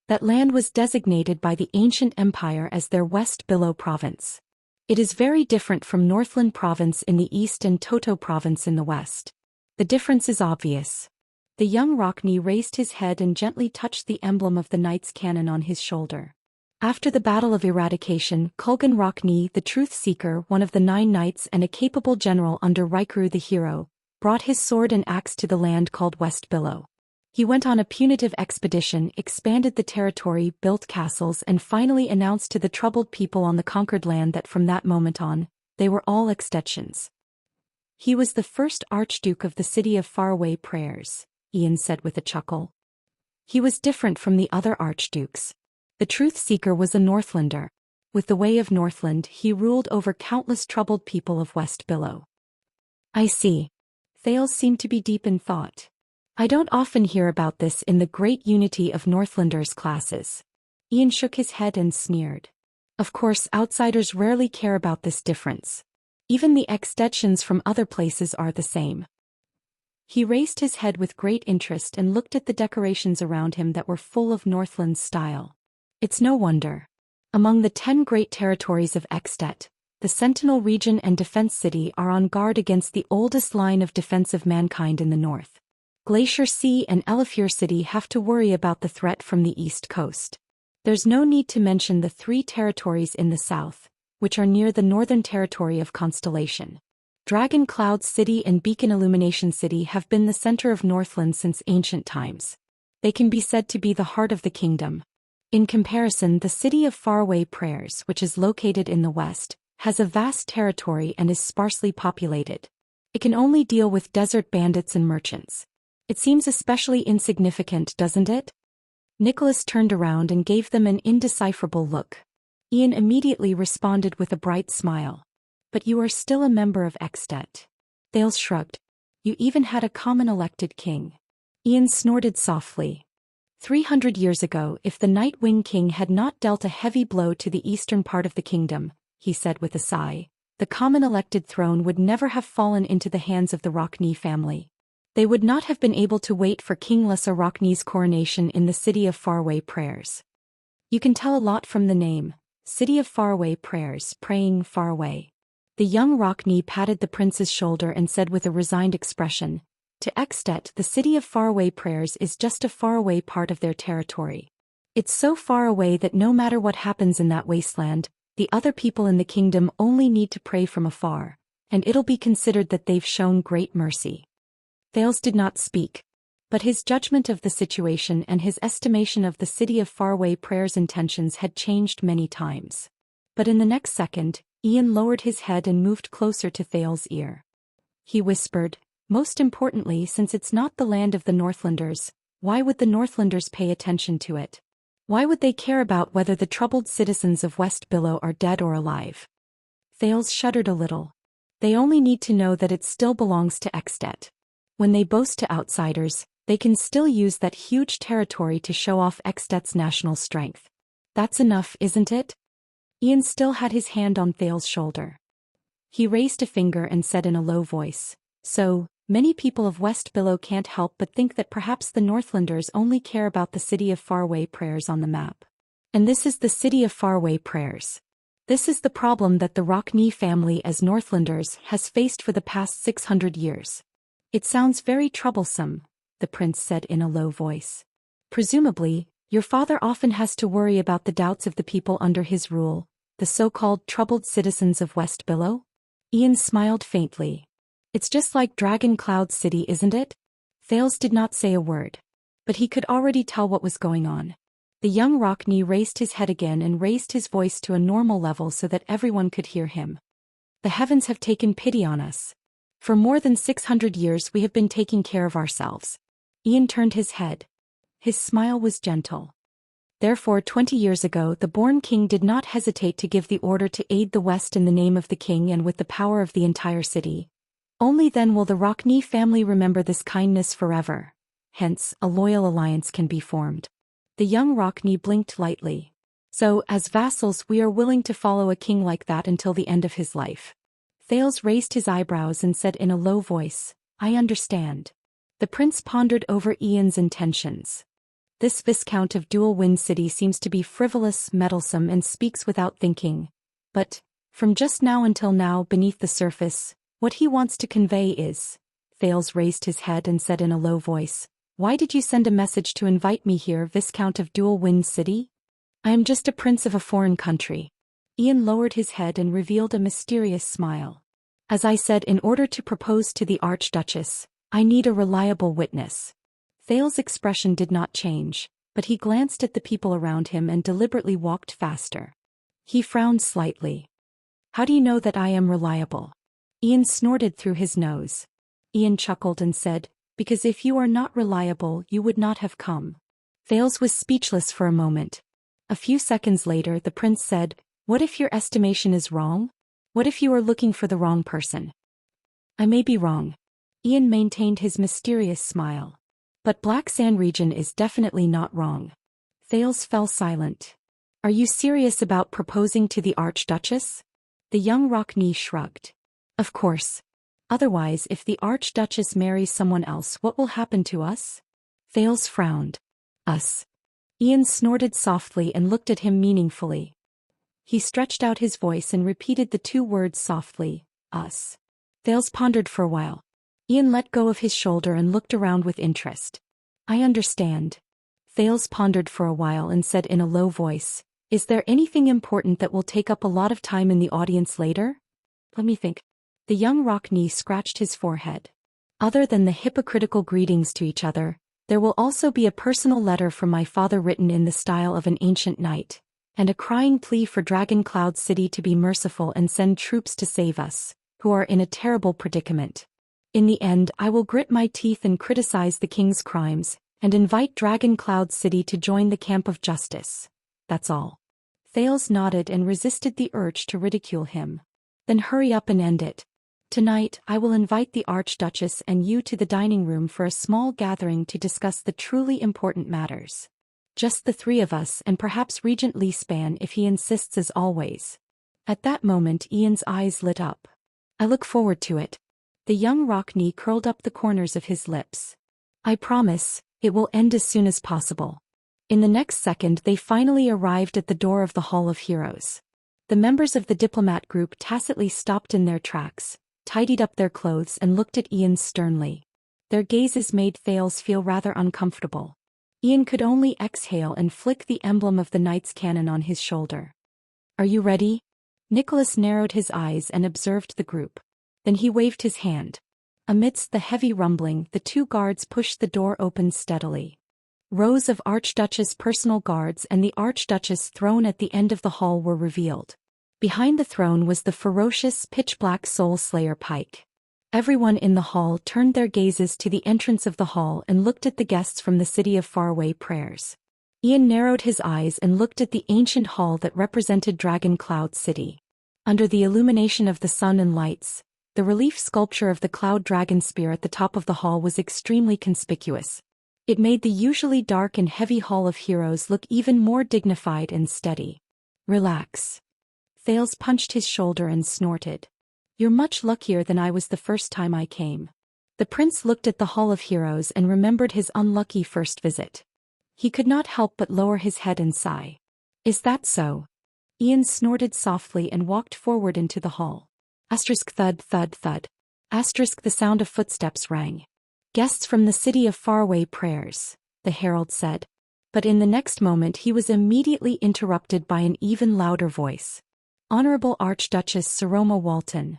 That land was designated by the ancient empire as their West Billow province. It is very different from Northland province in the east and Toto province in the west. The difference is obvious. The young Rockney raised his head and gently touched the emblem of the knight's cannon on his shoulder. After the Battle of Eradication, Kulgan Rockney, the Truth Seeker, one of the 9 knights and a capable general under Rikuru the hero, brought his sword and axe to the land called West Billow. He went on a punitive expedition, expanded the territory, built castles, and finally announced to the troubled people on the conquered land that from that moment on, they were all extensions. "He was the first Archduke of the city of faraway prayers," Ian said with a chuckle. "He was different from the other Archdukes. The Truth Seeker was a Northlander. With the Way of Northland, he ruled over countless troubled people of West Billow." "I see." Thales seemed to be deep in thought. "I don't often hear about this in the great unity of Northlanders classes." Ian shook his head and sneered. "Of course, outsiders rarely care about this difference. Even the extensions from other places are the same." He raised his head with great interest and looked at the decorations around him that were full of Northland style. "It's no wonder. Among the 10 great territories of Extet, the Sentinel region and Defense City are on guard against the oldest line of defense of mankind in the north. Glacier Sea and Elefir City have to worry about the threat from the east coast. There's no need to mention the 3 territories in the south, which are near the northern territory of Constellation. Dragon Cloud City and Beacon Illumination City have been the center of Northland since ancient times. They can be said to be the heart of the kingdom. In comparison, the city of faraway prayers, which is located in the west, has a vast territory and is sparsely populated. It can only deal with desert bandits and merchants. It seems especially insignificant, doesn't it?" Nicholas turned around and gave them an indecipherable look. Ian immediately responded with a bright smile. "But you are still a member of Extet." Thales shrugged. "You even had a common elected king." Ian snorted softly. 300 years ago, if the Night Wing King had not dealt a heavy blow to the eastern part of the kingdom, he said with a sigh, the common elected throne would never have fallen into the hands of the Rockney family. They would not have been able to wait for King Lessa Rockney's coronation in the city of faraway prayers. You can tell a lot from the name, City of Faraway Prayers, praying far away. The young Rockney patted the prince's shoulder and said with a resigned expression, "To Extet, the city of faraway prayers is just a faraway part of their territory. It's so far away that no matter what happens in that wasteland, the other people in the kingdom only need to pray from afar, and it'll be considered that they've shown great mercy." Thales did not speak, but his judgment of the situation and his estimation of the city of faraway prayers' intentions had changed many times. But in the next second, Ian lowered his head and moved closer to Thales' ear. He whispered, "Most importantly, since it's not the land of the Northlanders, why would the Northlanders pay attention to it? Why would they care about whether the troubled citizens of West Billow are dead or alive? Thales shuddered a little. They only need to know that it still belongs to Extet. When they boast to outsiders, they can still use that huge territory to show off Extet's national strength. That's enough, isn't it? Ian still had his hand on Thales' shoulder. He raised a finger and said in a low voice, "So, many people of West Billow can't help but think that perhaps the Northlanders only care about the City of Faraway Prayers on the map. And this is the City of Faraway Prayers. This is the problem that the Rockney family as Northlanders has faced for the past 600 years. It sounds very troublesome," the prince said in a low voice. "Presumably, your father often has to worry about the doubts of the people under his rule, the so-called troubled citizens of West Billow?" Ian smiled faintly. "It's just like Dragon Cloud City, isn't it?" Thales did not say a word. But he could already tell what was going on. The young Rockney raised his head again and raised his voice to a normal level so that everyone could hear him. "The heavens have taken pity on us. For more than 600 years we have been taking care of ourselves." Ian turned his head. His smile was gentle. "Therefore 20 years ago the born king did not hesitate to give the order to aid the West in the name of the king and with the power of the entire city. Only then will the Rockney family remember this kindness forever. Hence, a loyal alliance can be formed." The young Rockney blinked lightly. "So, as vassals we are willing to follow a king like that until the end of his life." Thales raised his eyebrows and said in a low voice, "I understand." The prince pondered over Ian's intentions. This Viscount of Dual Wind City seems to be frivolous, meddlesome and speaks without thinking. But, from just now until now beneath the surface, what he wants to convey is... Thales raised his head and said in a low voice, "Why did you send a message to invite me here, Viscount of Dual Wind City? I am just a prince of a foreign country." Ian lowered his head and revealed a mysterious smile. "As I said, in order to propose to the Archduchess, I need a reliable witness." Thales' expression did not change, but he glanced at the people around him and deliberately walked faster. He frowned slightly. "How do you know that I am reliable?" Ian snorted through his nose. Ian chuckled and said, "Because if you are not reliable you would not have come." Thales was speechless for a moment. A few seconds later the prince said, "What if your estimation is wrong? What if you are looking for the wrong person?" "I may be wrong." Ian maintained his mysterious smile. "But Black Sand region is definitely not wrong." Thales fell silent. "Are you serious about proposing to the Archduchess?" The young Rockney shrugged. "Of course. Otherwise, if the Archduchess marries someone else, what will happen to us?" Thales frowned. "Us." Ian snorted softly and looked at him meaningfully. He stretched out his voice and repeated the two words softly, "Us." Thales pondered for a while. Ian let go of his shoulder and looked around with interest. "I understand." Thales pondered for a while and said in a low voice, "Is there anything important that will take up a lot of time in the audience later?" "Let me think." The young Rockney scratched his forehead. "Other than the hypocritical greetings to each other, there will also be a personal letter from my father written in the style of an ancient knight, and a crying plea for Dragon Cloud City to be merciful and send troops to save us, who are in a terrible predicament. In the end, I will grit my teeth and criticize the king's crimes, and invite Dragon Cloud City to join the camp of justice. That's all." Thales nodded and resisted the urge to ridicule him. "Then hurry up and end it. Tonight, I will invite the Archduchess and you to the dining room for a small gathering to discuss the truly important matters. Just the three of us and perhaps Regent Leespan if he insists as always." At that moment Ian's eyes lit up. "I look forward to it." The young Rockney curled up the corners of his lips. "I promise, it will end as soon as possible." In the next second they finally arrived at the door of the Hall of Heroes. The members of the diplomat group tacitly stopped in their tracks, tidied up their clothes and looked at Ian sternly. Their gazes made Thales feel rather uncomfortable. Ian could only exhale and flick the emblem of the knight's cannon on his shoulder. "Are you ready?" Nicholas narrowed his eyes and observed the group. Then he waved his hand. Amidst the heavy rumbling, the two guards pushed the door open steadily. Rows of Archduchess personal guards and the Archduchess throne at the end of the hall were revealed. Behind the throne was the ferocious, pitch-black Soul Slayer Pike. Everyone in the hall turned their gazes to the entrance of the hall and looked at the guests from the City of Faraway Prayers. Ian narrowed his eyes and looked at the ancient hall that represented Dragon Cloud City. Under the illumination of the sun and lights, the relief sculpture of the cloud dragon spear at the top of the hall was extremely conspicuous. It made the usually dark and heavy Hall of Heroes look even more dignified and steady. Relax. Thales punched his shoulder and snorted. You're much luckier than I was the first time I came. The prince looked at the Hall of Heroes and remembered his unlucky first visit. He could not help but lower his head and sigh. Is that so? Ian snorted softly and walked forward into the hall. Asterisk thud thud thud. Asterisk the sound of footsteps rang. Guests from the city of faraway prayers, the herald said. But in the next moment he was immediately interrupted by an even louder voice. Honorable Archduchess Saroma Walton.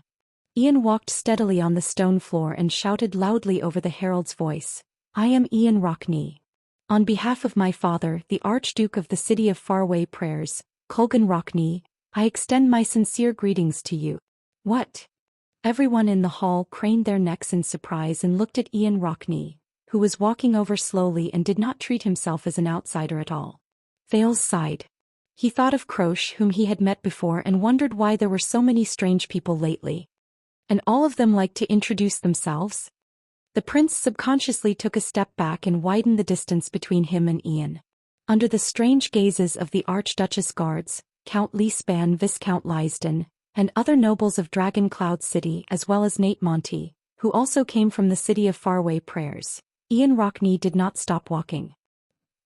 Ian walked steadily on the stone floor and shouted loudly over the herald's voice. I am Ian Rockney. On behalf of my father, the Archduke of the city of faraway prayers, Colgan Rockney, I extend my sincere greetings to you. What? Everyone in the hall craned their necks in surprise and looked at Ian Rockney, who was walking over slowly and did not treat himself as an outsider at all. Thales sighed. He thought of Croche, whom he had met before, and wondered why there were so many strange people lately. And all of them liked to introduce themselves? The prince subconsciously took a step back and widened the distance between him and Ian. Under the strange gazes of the Archduchess guards, Count Leespan, Viscount Lysden, and other nobles of Dragon Cloud City, as well as Nate Monty, who also came from the city of faraway prayers, Ian Rockney did not stop walking.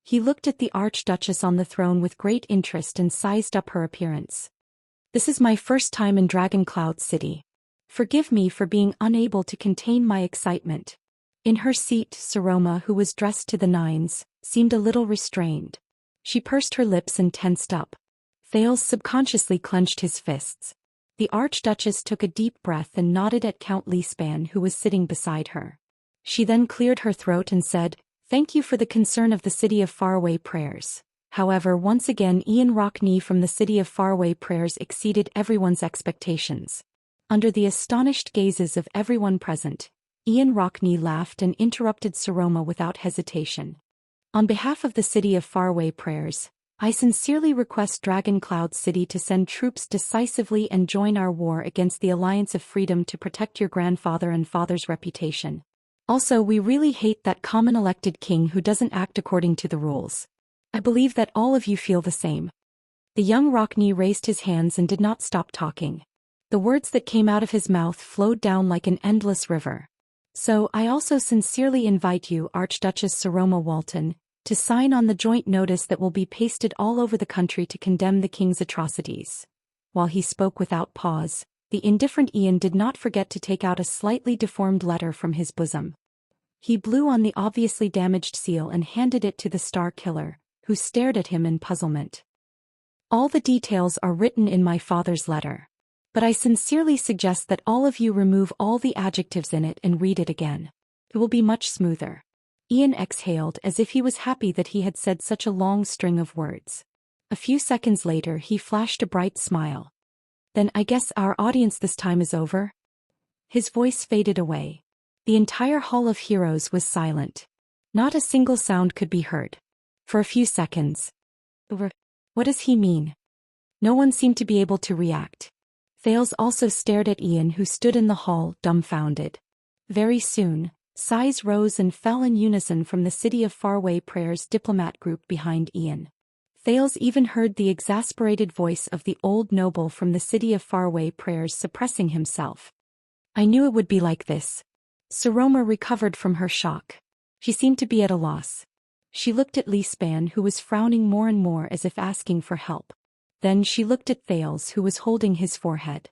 He looked at the Archduchess on the throne with great interest and sized up her appearance. This is my first time in Dragon Cloud City. Forgive me for being unable to contain my excitement. In her seat, Saroma, who was dressed to the nines, seemed a little restrained. She pursed her lips and tensed up. Thales subconsciously clenched his fists. The Archduchess took a deep breath and nodded at Count Leespan, who was sitting beside her. She then cleared her throat and said, Thank you for the concern of the city of faraway prayers. However, once again Ian Rockney from the city of faraway prayers exceeded everyone's expectations. Under the astonished gazes of everyone present, Ian Rockney laughed and interrupted Saroma without hesitation. On behalf of the city of faraway prayers, I sincerely request Dragon Cloud City to send troops decisively and join our war against the Alliance of Freedom to protect your grandfather and father's reputation. Also, we really hate that common elected king who doesn't act according to the rules. I believe that all of you feel the same. The young Rockney raised his hands and did not stop talking. The words that came out of his mouth flowed down like an endless river. So, I also sincerely invite you, Archduchess Saroma Walton, to sign on the joint notice that will be pasted all over the country to condemn the king's atrocities. While he spoke without pause, the indifferent Ian did not forget to take out a slightly deformed letter from his bosom. He blew on the obviously damaged seal and handed it to the Star Killer, who stared at him in puzzlement. All the details are written in my father's letter. But I sincerely suggest that all of you remove all the adjectives in it and read it again. It will be much smoother. Ian exhaled as if he was happy that he had said such a long string of words. A few seconds later he flashed a bright smile. Then I guess our audience this time is over? His voice faded away. The entire Hall of Heroes was silent. Not a single sound could be heard. For a few seconds. What does he mean? No one seemed to be able to react. Thales also stared at Ian, who stood in the hall, dumbfounded. Very soon, sighs rose and fell in unison from the city of faraway prayers diplomat group behind Ian. Thales even heard the exasperated voice of the old noble from the city of faraway prayers suppressing himself. I knew it would be like this. Saroma recovered from her shock. She seemed to be at a loss. She looked at Leespan, who was frowning more and more as if asking for help. Then she looked at Thales, who was holding his forehead.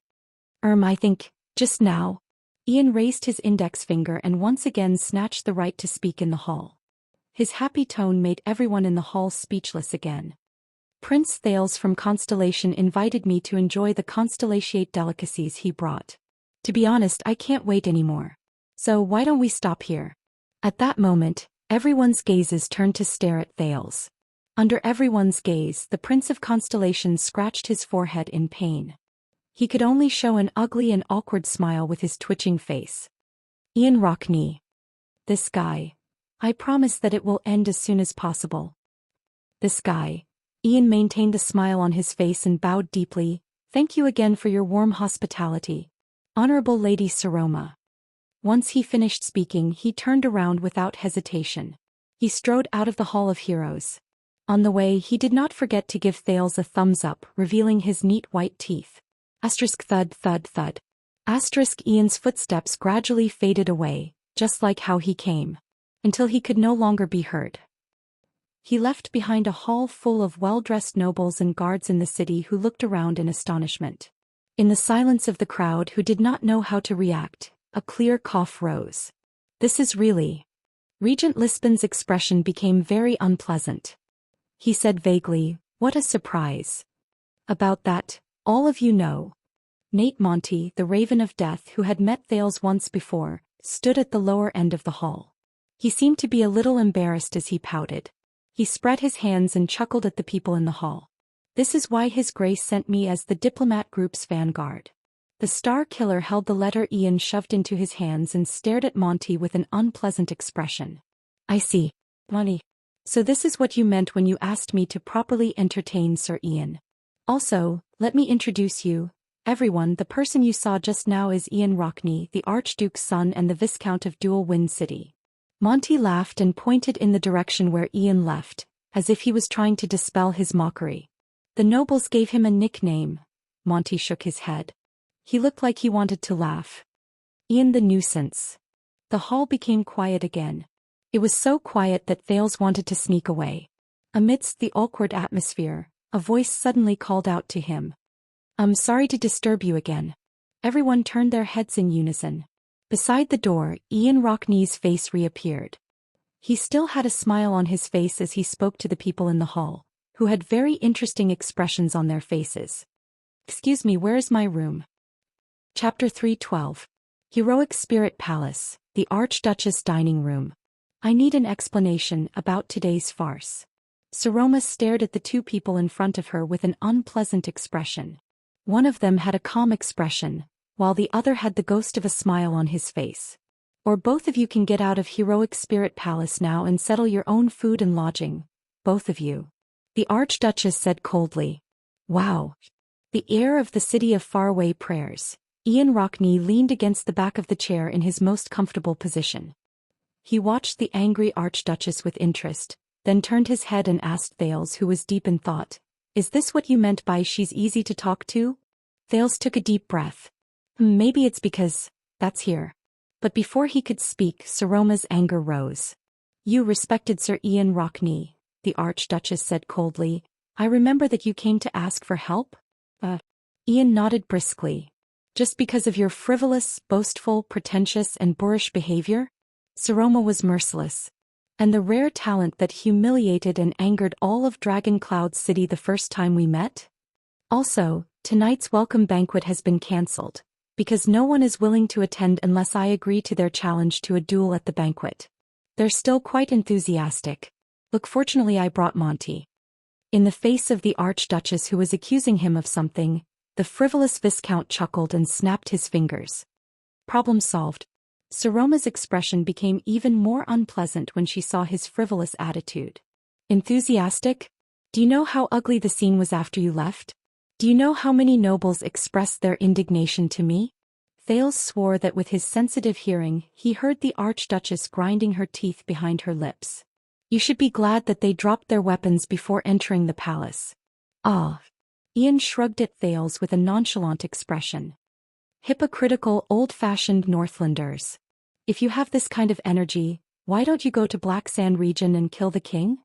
I think, just now. Ian raised his index finger and once again snatched the right to speak in the hall. His happy tone made everyone in the hall speechless again. Prince Thales from Constellation invited me to enjoy the Constellatiate delicacies he brought. To be honest, I can't wait anymore. So why don't we stop here? At that moment, everyone's gazes turned to stare at Thales. Under everyone's gaze, the Prince of Constellation scratched his forehead in pain. He could only show an ugly and awkward smile with his twitching face. Ian Rockney. This guy. I promise that it will end as soon as possible. This guy. Ian maintained a smile on his face and bowed deeply. Thank you again for your warm hospitality, Honorable Lady Saroma. Once he finished speaking, he turned around without hesitation. He strode out of the Hall of Heroes. On the way, he did not forget to give Thales a thumbs up, revealing his neat white teeth. Asterisk thud thud thud. Asterisk Ian's footsteps gradually faded away, just like how he came, until he could no longer be heard. He left behind a hall full of well-dressed nobles and guards in the city who looked around in astonishment. In the silence of the crowd who did not know how to react, a clear cough rose. This is really... Regent Lisbon's expression became very unpleasant. He said vaguely, "What a surprise." About that, all of you know. Nate Monty, the Raven of Death who had met Thales once before, stood at the lower end of the hall. He seemed to be a little embarrassed as he pouted. He spread his hands and chuckled at the people in the hall. This is why His Grace sent me as the diplomat group's vanguard. The Star Killer held the letter Ian shoved into his hands and stared at Monty with an unpleasant expression. I see. Monty. So this is what you meant when you asked me to properly entertain Sir Ian. Also, let me introduce you, everyone. The person you saw just now is Ian Rockney, the Archduke's son and the Viscount of Dual Wind City. Monty laughed and pointed in the direction where Ian left, as if he was trying to dispel his mockery. The nobles gave him a nickname. Monty shook his head. He looked like he wanted to laugh. Ian the Nuisance. The hall became quiet again. It was so quiet that Thales wanted to sneak away. Amidst the awkward atmosphere, a voice suddenly called out to him. I'm sorry to disturb you again. Everyone turned their heads in unison. Beside the door, Ian Rockney's face reappeared. He still had a smile on his face as he spoke to the people in the hall, who had very interesting expressions on their faces. Excuse me, where is my room? Chapter 312. Heroic Spirit Palace, the Archduchess Dining Room. I need an explanation about today's farce. Saroma stared at the two people in front of her with an unpleasant expression. One of them had a calm expression, while the other had the ghost of a smile on his face. Or both of you can get out of Heroic Spirit Palace now and settle your own food and lodging. Both of you. The Archduchess said coldly. Wow. The heir of the city of faraway prayers. Ian Rockney leaned against the back of the chair in his most comfortable position. He watched the angry Archduchess with interest, then turned his head and asked Thales, who was deep in thought, "Is this what you meant by she's easy to talk to?" Thales took a deep breath. Maybe it's because that's here. But before he could speak, Saroma's anger rose. You respected Sir Ian Rockney, the Archduchess said coldly. I remember that you came to ask for help? Ian nodded briskly. Just because of your frivolous, boastful, pretentious and boorish behavior? Saroma was merciless. And the rare talent that humiliated and angered all of Dragon Cloud City the first time we met? Also, tonight's welcome banquet has been cancelled, because no one is willing to attend unless I agree to their challenge to a duel at the banquet. They're still quite enthusiastic. Look, fortunately I brought Monty. In the face of the Archduchess who was accusing him of something, the frivolous Viscount chuckled and snapped his fingers. Problem solved. Saroma's expression became even more unpleasant when she saw his frivolous attitude. Enthusiastic? Do you know how ugly the scene was after you left? Do you know how many nobles expressed their indignation to me? Thales swore that with his sensitive hearing, he heard the Archduchess grinding her teeth behind her lips. You should be glad that they dropped their weapons before entering the palace. Ah. Ian shrugged at Thales with a nonchalant expression. Hypocritical, old-fashioned Northlanders. If you have this kind of energy, why don't you go to Black Sand region and kill the king?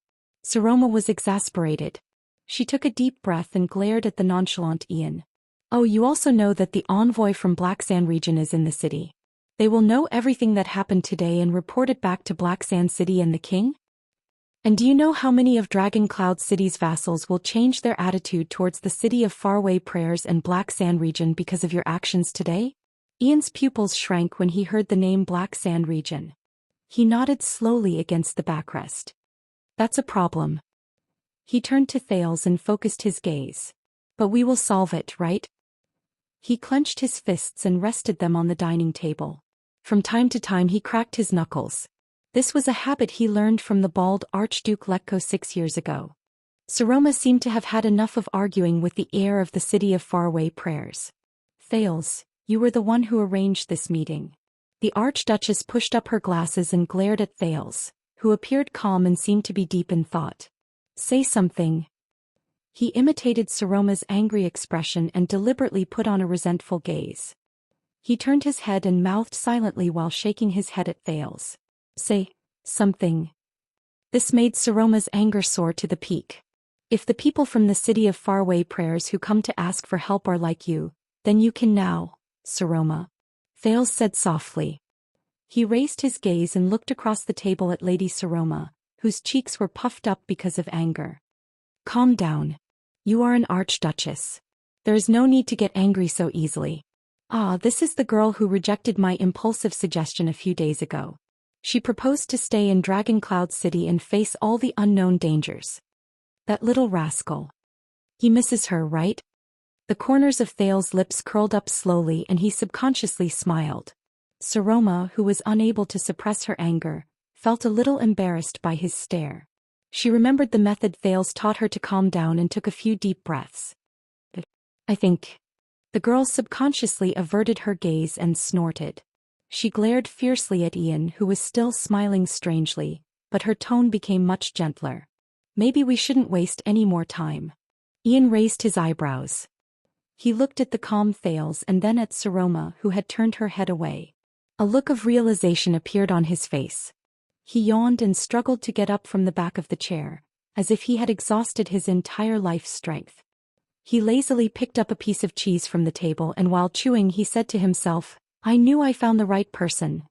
Saroma was exasperated. She took a deep breath and glared at the nonchalant Ian. Oh, you also know that the envoy from Black Sand region is in the city. They will know everything that happened today and report it back to Black Sand City and the king? And do you know how many of Dragon Cloud City's vassals will change their attitude towards the city of faraway prayers and Black Sand region because of your actions today? Ian's pupils shrank when he heard the name Black Sand region. He nodded slowly against the backrest. That's a problem. He turned to Thales and focused his gaze. But we will solve it, right? He clenched his fists and rested them on the dining table. From time to time he cracked his knuckles. This was a habit he learned from the bald Archduke Letko 6 years ago. Saroma seemed to have had enough of arguing with the heir of the city of faraway prayers. Thales, you were the one who arranged this meeting. The Archduchess pushed up her glasses and glared at Thales, who appeared calm and seemed to be deep in thought. Say something. He imitated Saroma's angry expression and deliberately put on a resentful gaze. He turned his head and mouthed silently while shaking his head at Thales. Say something. This made Saroma's anger soar to the peak. If the people from the city of faraway prayers who come to ask for help are like you, then you can now, Saroma. Thales said softly. He raised his gaze and looked across the table at Lady Saroma, whose cheeks were puffed up because of anger. Calm down. You are an archduchess. There is no need to get angry so easily. Ah, this is the girl who rejected my impulsive suggestion a few days ago. She proposed to stay in Dragon Cloud City and face all the unknown dangers. That little rascal. He misses her, right? The corners of Thales' lips curled up slowly and he subconsciously smiled. Saroma, who was unable to suppress her anger, felt a little embarrassed by his stare. She remembered the method Thales taught her to calm down and took a few deep breaths. I think. The girl subconsciously averted her gaze and snorted. She glared fiercely at Ian, who was still smiling strangely, but her tone became much gentler. Maybe we shouldn't waste any more time. Ian raised his eyebrows. He looked at the calm Thales and then at Saroma, who had turned her head away. A look of realization appeared on his face. He yawned and struggled to get up from the back of the chair, as if he had exhausted his entire life's strength. He lazily picked up a piece of cheese from the table and while chewing he said to himself, I knew I found the right person.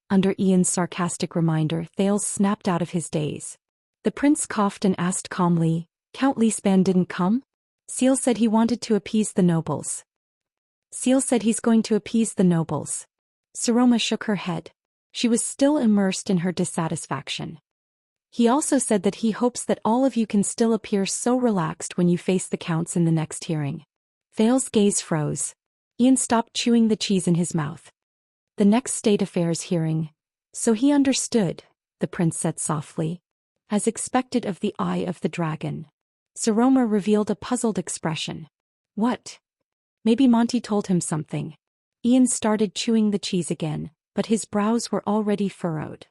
Under Ian's sarcastic reminder, Thales snapped out of his daze. The prince coughed and asked calmly, Count Leespan didn't come? Seal said he wanted to appease the nobles. Seal said he's going to appease the nobles. Saroma shook her head. She was still immersed in her dissatisfaction. He also said that he hopes that all of you can still appear so relaxed when you face the counts in the next hearing. Thales' gaze froze. Ian stopped chewing the cheese in his mouth. The next state affairs hearing. So he understood, the prince said softly. As expected of the eye of the dragon. Saroma revealed a puzzled expression. What? Maybe Monty told him something. Ian started chewing the cheese again, but his brows were already furrowed.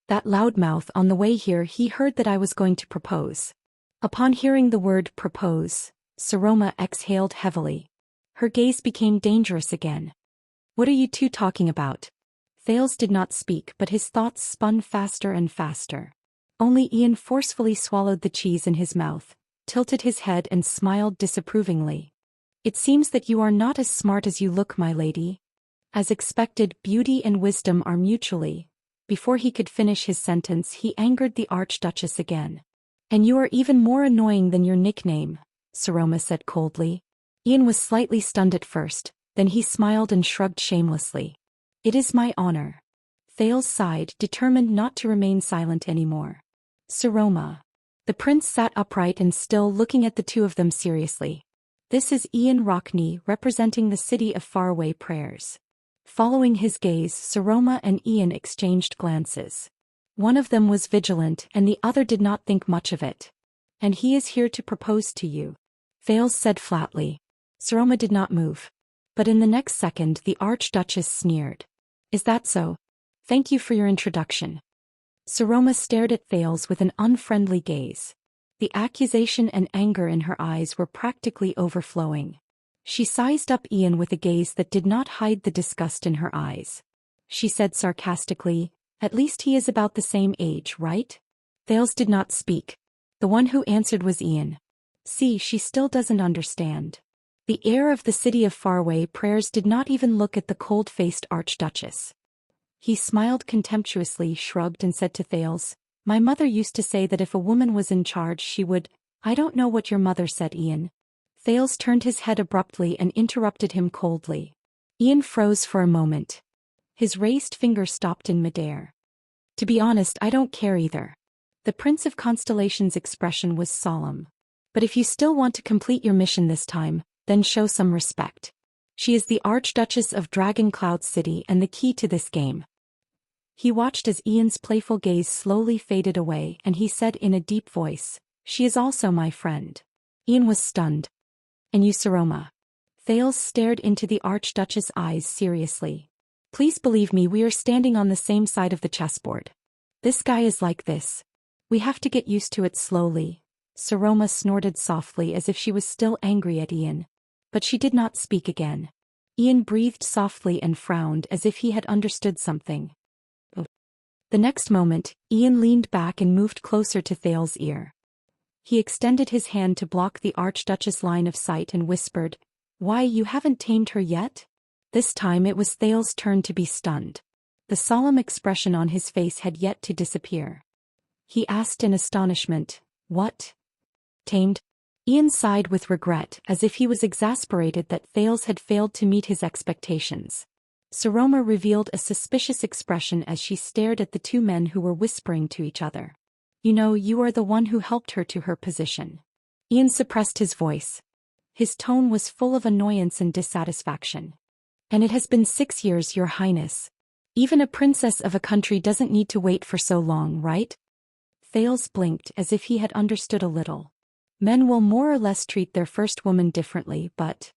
That loudmouth on the way here he heard that I was going to propose. Upon hearing the word propose, Saroma exhaled heavily. Her gaze became dangerous again. What are you two talking about? Thales did not speak but his thoughts spun faster and faster. Only Ian forcefully swallowed the cheese in his mouth, tilted his head and smiled disapprovingly. It seems that you are not as smart as you look, my lady. As expected, beauty and wisdom are mutually. Before he could finish his sentence he angered the Archduchess again. And you are even more annoying than your nickname, Saroma said coldly. Ian was slightly stunned at first, then he smiled and shrugged shamelessly. It is my honor. Thales sighed, determined not to remain silent anymore. Saroma. The prince sat upright and still looking at the two of them seriously. This is Ian Rockney representing the city of faraway prayers. Following his gaze, Saroma and Ian exchanged glances. One of them was vigilant and the other did not think much of it. And he is here to propose to you. Thales said flatly. Saroma did not move. But in the next second the Archduchess sneered. Is that so? Thank you for your introduction. Saroma stared at Thales with an unfriendly gaze. The accusation and anger in her eyes were practically overflowing. She sized up Ian with a gaze that did not hide the disgust in her eyes. She said sarcastically, At least he is about the same age, right? Thales did not speak. The one who answered was Ian. See, she still doesn't understand. The heir of the city of faraway prayers did not even look at the cold-faced Archduchess. He smiled contemptuously, shrugged and said to Thales, My mother used to say that if a woman was in charge she would— I don't know what your mother said, Ian. Thales turned his head abruptly and interrupted him coldly. Ian froze for a moment. His raised finger stopped in midair. To be honest, I don't care either. The Prince of Constellation's expression was solemn. But if you still want to complete your mission this time, then show some respect. She is the Archduchess of Dragon Cloud City and the key to this game. He watched as Ian's playful gaze slowly faded away and he said in a deep voice, She is also my friend. Ian was stunned. And you, Saroma? Thales stared into the Archduchess' eyes seriously. Please believe me, we are standing on the same side of the chessboard. This guy is like this. We have to get used to it slowly. Saroma snorted softly as if she was still angry at Ian. But she did not speak again. Ian breathed softly and frowned as if he had understood something. Oh. The next moment, Ian leaned back and moved closer to Thales' ear. He extended his hand to block the Archduchess' line of sight and whispered, "Why, you haven't tamed her yet?" This time it was Thales' turn to be stunned. The solemn expression on his face had yet to disappear. He asked in astonishment, "What? Tamed?" Ian sighed with regret as if he was exasperated that Thales had failed to meet his expectations. Saroma revealed a suspicious expression as she stared at the two men who were whispering to each other. "You know, you are the one who helped her to her position." Ian suppressed his voice. His tone was full of annoyance and dissatisfaction. "And it has been 6 years, Your Highness. Even a princess of a country doesn't need to wait for so long, right?" Thales blinked as if he had understood a little. Men will more or less treat their first woman differently, but...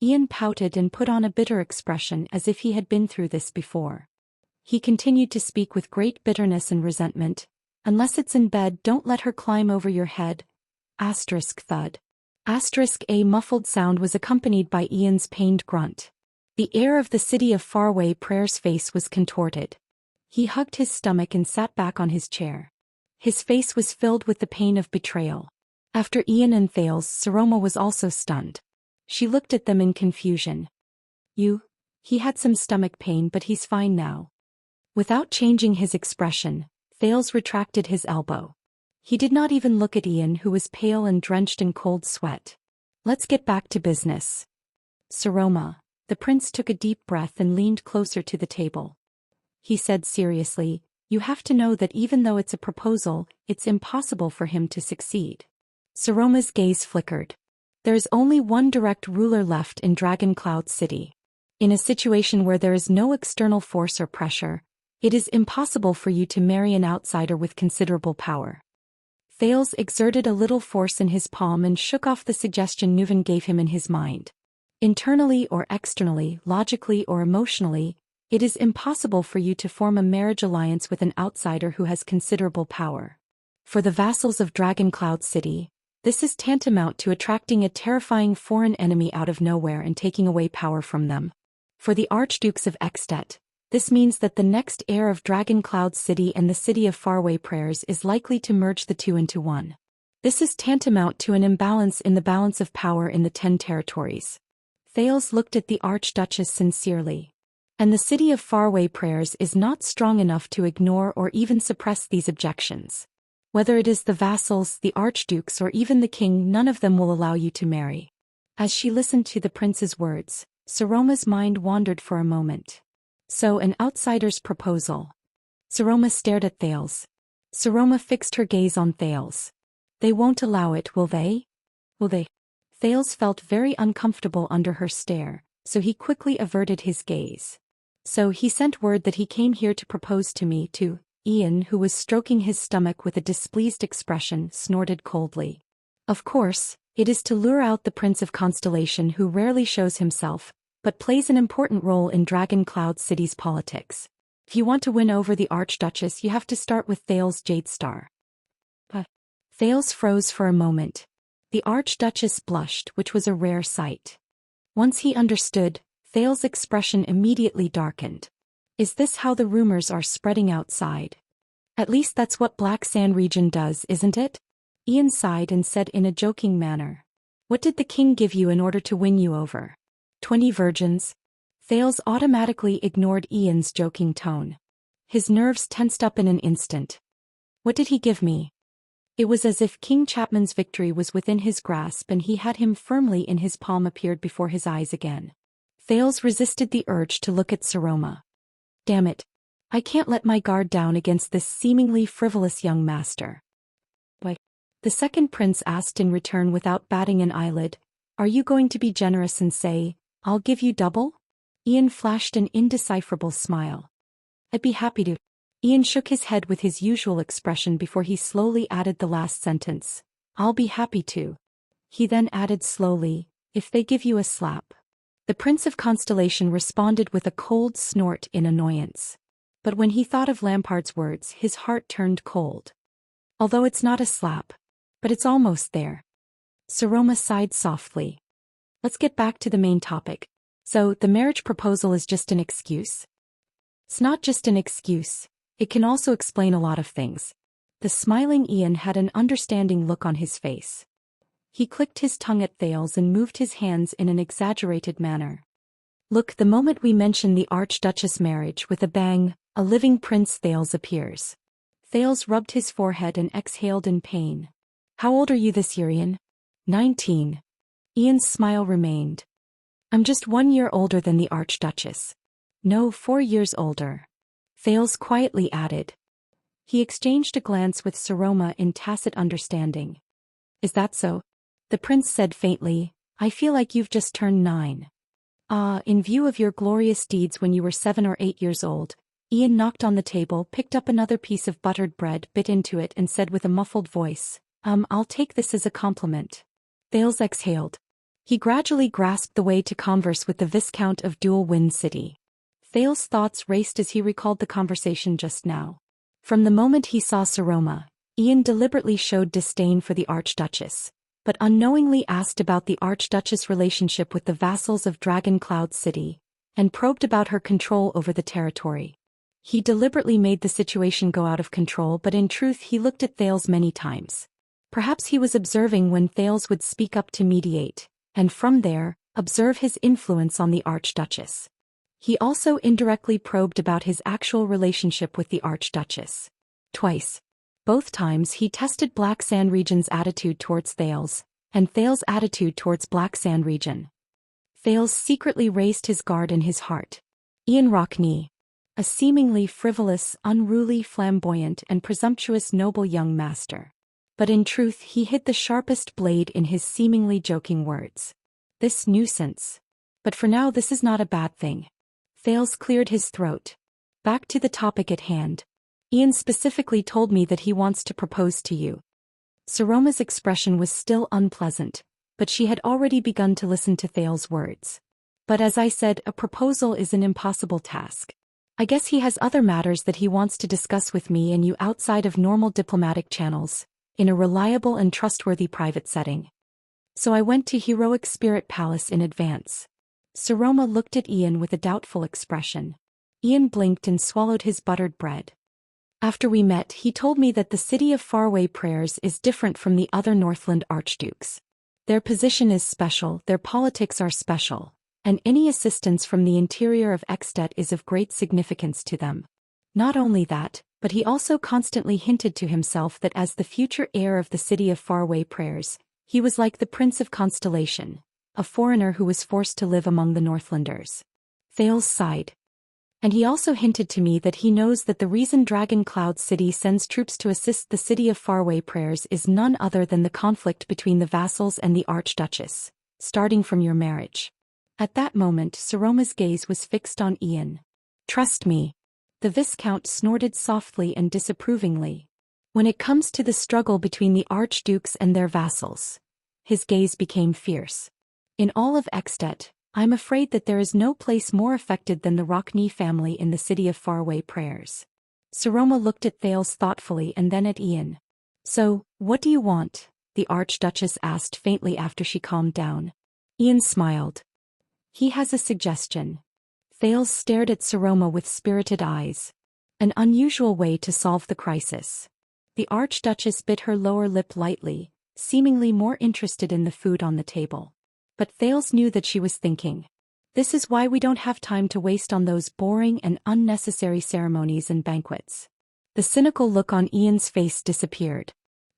Ian pouted and put on a bitter expression as if he had been through this before. He continued to speak with great bitterness and resentment. "Unless it's in bed, don't let her climb over your head." Thud. A muffled sound was accompanied by Ian's pained grunt. The air of the city of faraway prayer's face was contorted. He hugged his stomach and sat back on his chair. His face was filled with the pain of betrayal. After Ian and Thales, Saroma was also stunned. She looked at them in confusion. He had some stomach pain, but he's fine now." Without changing his expression, Thales retracted his elbow. He did not even look at Ian, who was pale and drenched in cold sweat. "Let's get back to business." "Saroma." The prince took a deep breath and leaned closer to the table. He said seriously, "You have to know that even though it's a proposal, it's impossible for him to succeed." Saroma's gaze flickered. "There is only one direct ruler left in Dragon Cloud City. In a situation where there is no external force or pressure, it is impossible for you to marry an outsider with considerable power." Thales exerted a little force in his palm and shook off the suggestion Nuven gave him in his mind. Internally or externally, logically or emotionally, it is impossible for you to form a marriage alliance with an outsider who has considerable power. For the vassals of Dragon Cloud City, this is tantamount to attracting a terrifying foreign enemy out of nowhere and taking away power from them. For the Archdukes of Extet, this means that the next heir of Dragon Cloud City and the City of Faraway Prayers is likely to merge the two into one. This is tantamount to an imbalance in the balance of power in the 10 territories. Thales looked at the Archduchess sincerely. And the City of Faraway Prayers is not strong enough to ignore or even suppress these objections. Whether it is the vassals, the archdukes, or even the king, none of them will allow you to marry. As she listened to the prince's words, Saroma's mind wandered for a moment. So, an outsider's proposal. Saroma stared at Thales. Saroma fixed her gaze on Thales. "They won't allow it, will they?" "Will they?" Thales felt very uncomfortable under her stare, so he quickly averted his gaze. "So he sent word that he came here to propose to me, to..." Ian, who was stroking his stomach with a displeased expression, snorted coldly. "Of course, it is to lure out the Prince of Constellation, who rarely shows himself, but plays an important role in Dragon Cloud City's politics. If you want to win over the Archduchess, you have to start with Thales Jadestar." Thales froze for a moment. The Archduchess blushed, which was a rare sight. Once he understood, Thales' expression immediately darkened. "Is this how the rumors are spreading outside? At least that's what Black Sand region does, isn't it?" Ian sighed and said in a joking manner. "What did the king give you in order to win you over? 20 virgins?" Thales automatically ignored Ian's joking tone. His nerves tensed up in an instant. "What did he give me?" It was as if King Chapman's victory was within his grasp and he had him firmly in his palm appeared before his eyes again. Thales resisted the urge to look at Saroma. "Damn it. I can't let my guard down against this seemingly frivolous young master." "Why?" the second prince asked in return without batting an eyelid. "Are you going to be generous and say, 'I'll give you double'?" Ian flashed an indecipherable smile. "I'd be happy to." Ian shook his head with his usual expression before he slowly added the last sentence. I'll be happy to. He then added slowly, if they give you a slap. The Prince of Constellation responded with a cold snort in annoyance. But when he thought of Lampard's words, his heart turned cold. Although it's not a slap. But it's almost there. Saroma sighed softly. Let's get back to the main topic. So, the marriage proposal is just an excuse? It's not just an excuse. It can also explain a lot of things. The smiling Ian had an understanding look on his face. He clicked his tongue at Thales and moved his hands in an exaggerated manner. Look, the moment we mention the Archduchess marriage, with a bang, a living Prince Thales appears. Thales rubbed his forehead and exhaled in pain. How old are you this year, Ian? 19. Ian's smile remained. I'm just 1 year older than the Archduchess. No, 4 years older. Thales quietly added. He exchanged a glance with Saroma in tacit understanding. Is that so? The prince said faintly, I feel like you've just turned 9. In view of your glorious deeds when you were 7 or 8 years old. Ian knocked on the table, picked up another piece of buttered bread, bit into it and said with a muffled voice, I'll take this as a compliment. Thales exhaled. He gradually grasped the way to converse with the Viscount of Dual Wind City. Thales' thoughts raced as he recalled the conversation just now. From the moment he saw Saroma, Ian deliberately showed disdain for the Archduchess, but unknowingly asked about the Archduchess' relationship with the vassals of Dragon Cloud City, and probed about her control over the territory. He deliberately made the situation go out of control, but in truth he looked at Thales many times. Perhaps he was observing when Thales would speak up to mediate, and from there, observe his influence on the Archduchess. He also indirectly probed about his actual relationship with the Archduchess. Twice. Both times he tested Black Sand Region's attitude towards Thales, and Thales' attitude towards Black Sand Region. Thales secretly raised his guard in his heart. Ian Rockney. A seemingly frivolous, unruly, flamboyant and presumptuous noble young master. But in truth he hid the sharpest blade in his seemingly joking words. This nuisance. But for now this is not a bad thing. Thales cleared his throat. Back to the topic at hand. Ian specifically told me that he wants to propose to you. Saroma's expression was still unpleasant, but she had already begun to listen to Thales' words. But as I said, a proposal is an impossible task. I guess he has other matters that he wants to discuss with me and you outside of normal diplomatic channels, in a reliable and trustworthy private setting. So I went to Heroic Spirit Palace in advance. Saroma looked at Ian with a doubtful expression. Ian blinked and swallowed his buttered bread. After we met, he told me that the city of Faraway Prayers is different from the other Northland archdukes. Their position is special, their politics are special, and any assistance from the interior of Extet is of great significance to them. Not only that, but he also constantly hinted to himself that as the future heir of the city of Faraway Prayers, he was like the Prince of Constellation, a foreigner who was forced to live among the Northlanders. Thales sighed. And he also hinted to me that he knows that the reason Dragon Cloud City sends troops to assist the city of Faraway Prayers is none other than the conflict between the vassals and the Archduchess, starting from your marriage. At that moment Saroma's gaze was fixed on Ian. Trust me. The Viscount snorted softly and disapprovingly. When it comes to the struggle between the archdukes and their vassals. His gaze became fierce. In all of Extet, I'm afraid that there is no place more affected than the Rockney family in the city of Faraway Prayers. Saroma looked at Thales thoughtfully and then at Ian. So, what do you want? The Archduchess asked faintly after she calmed down. Ian smiled. He has a suggestion. Thales stared at Saroma with spirited eyes. An unusual way to solve the crisis. The Archduchess bit her lower lip lightly, seemingly more interested in the food on the table. But Thales knew that she was thinking. This is why we don't have time to waste on those boring and unnecessary ceremonies and banquets. The cynical look on Ian's face disappeared.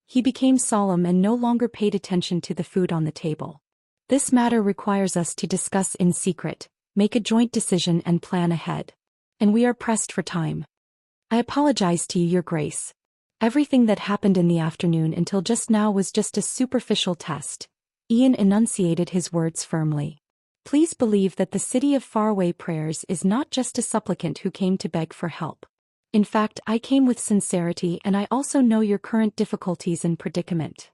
He became solemn and no longer paid attention to the food on the table. This matter requires us to discuss in secret, make a joint decision and plan ahead. And we are pressed for time. I apologize to you, Your Grace. Everything that happened in the afternoon until just now was just a superficial test. Ian enunciated his words firmly. Please believe that the city of Faraway Prayers is not just a supplicant who came to beg for help. In fact, I came with sincerity and I also know your current difficulties and predicament.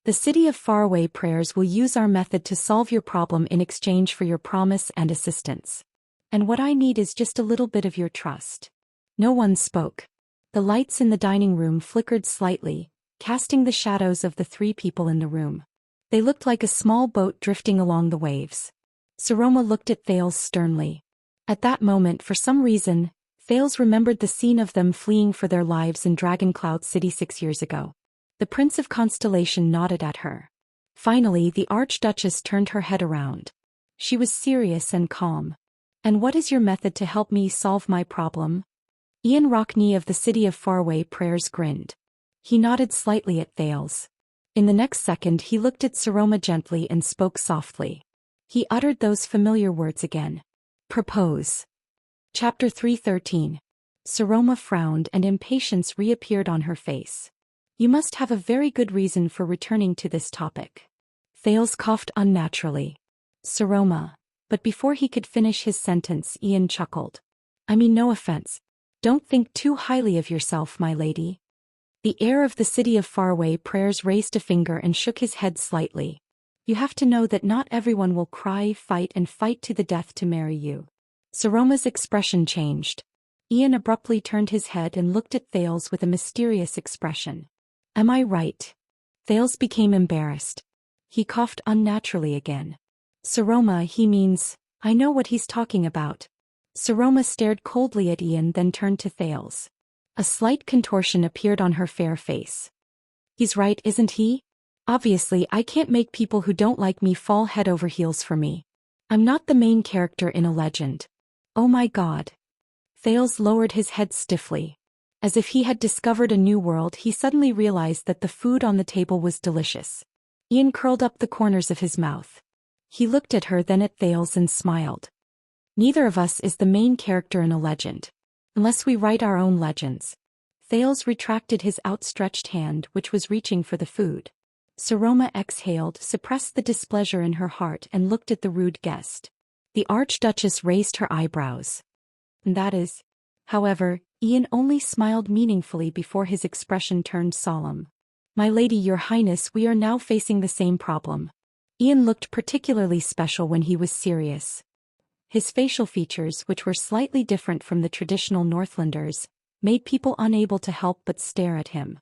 The City of Faraway Prayers will use our method to solve your problem in exchange for your promise and assistance. And what I need is just a little bit of your trust. No one spoke. The lights in the dining room flickered slightly, casting the shadows of the three people in the room. They looked like a small boat drifting along the waves. Saroma looked at Thales sternly. At that moment, for some reason, Thales remembered the scene of them fleeing for their lives in Dragoncloud City 6 years ago. The Prince of Constellation nodded at her. Finally, the Archduchess turned her head around. She was serious and calm. And what is your method to help me solve my problem? Ian Rockney of the City of Faraway Prayers grinned. He nodded slightly at Thales. In the next second he looked at Saroma gently and spoke softly. He uttered those familiar words again. Propose. Chapter 313. Saroma frowned and impatience reappeared on her face. You must have a very good reason for returning to this topic. Thales coughed unnaturally. Saroma. But before he could finish his sentence, Ian chuckled. I mean, no offense. Don't think too highly of yourself, my lady. The heir of the City of Faraway Prayers raised a finger and shook his head slightly. You have to know that not everyone will cry, fight to the death to marry you. Saroma's expression changed. Ian abruptly turned his head and looked at Thales with a mysterious expression. Am I right? Thales became embarrassed. He coughed unnaturally again. Saroma, he means, I know what he's talking about. Saroma stared coldly at Ian, then turned to Thales. A slight contortion appeared on her fair face. He's right, isn't he? Obviously, I can't make people who don't like me fall head over heels for me. I'm not the main character in a legend. Oh my God. Thales lowered his head stiffly. As if he had discovered a new world, he suddenly realized that the food on the table was delicious. Ian curled up the corners of his mouth. He looked at her, then at Thales, and smiled. Neither of us is the main character in a legend. Unless we write our own legends. Thales retracted his outstretched hand, which was reaching for the food. Saroma exhaled, suppressed the displeasure in her heart, and looked at the rude guest. The Archduchess raised her eyebrows. And that is. However, Ian only smiled meaningfully before his expression turned solemn. My lady, your highness, we are now facing the same problem. Ian looked particularly special when he was serious. His facial features, which were slightly different from the traditional Northlanders, made people unable to help but stare at him.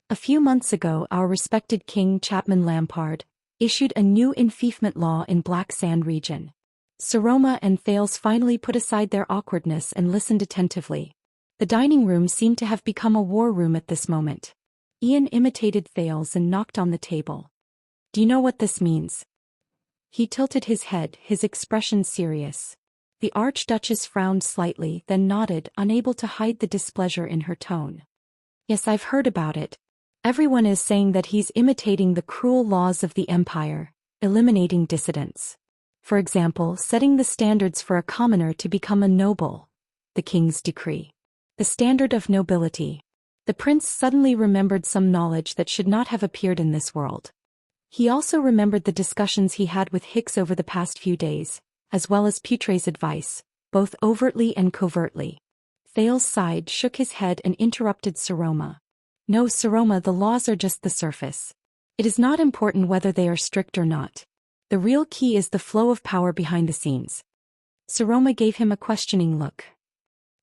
A few months ago, our respected King Chapman Lampard issued a new enfeoffment law in Black Sand region. Saroma and Thales finally put aside their awkwardness and listened attentively. The dining room seemed to have become a war room at this moment. Ian imitated Thales and knocked on the table. Do you know what this means? He tilted his head, his expression serious. The Archduchess frowned slightly, then nodded, unable to hide the displeasure in her tone. Yes, I've heard about it. Everyone is saying that he's imitating the cruel laws of the Empire, eliminating dissidents. For example, setting the standards for a commoner to become a noble. The king's decree. The standard of nobility. The prince suddenly remembered some knowledge that should not have appeared in this world. He also remembered the discussions he had with Hicks over the past few days, as well as Putre's advice, both overtly and covertly. Thales sighed, shook his head and interrupted Saroma. No, Saroma, the laws are just the surface. It is not important whether they are strict or not. The real key is the flow of power behind the scenes. Saroma gave him a questioning look.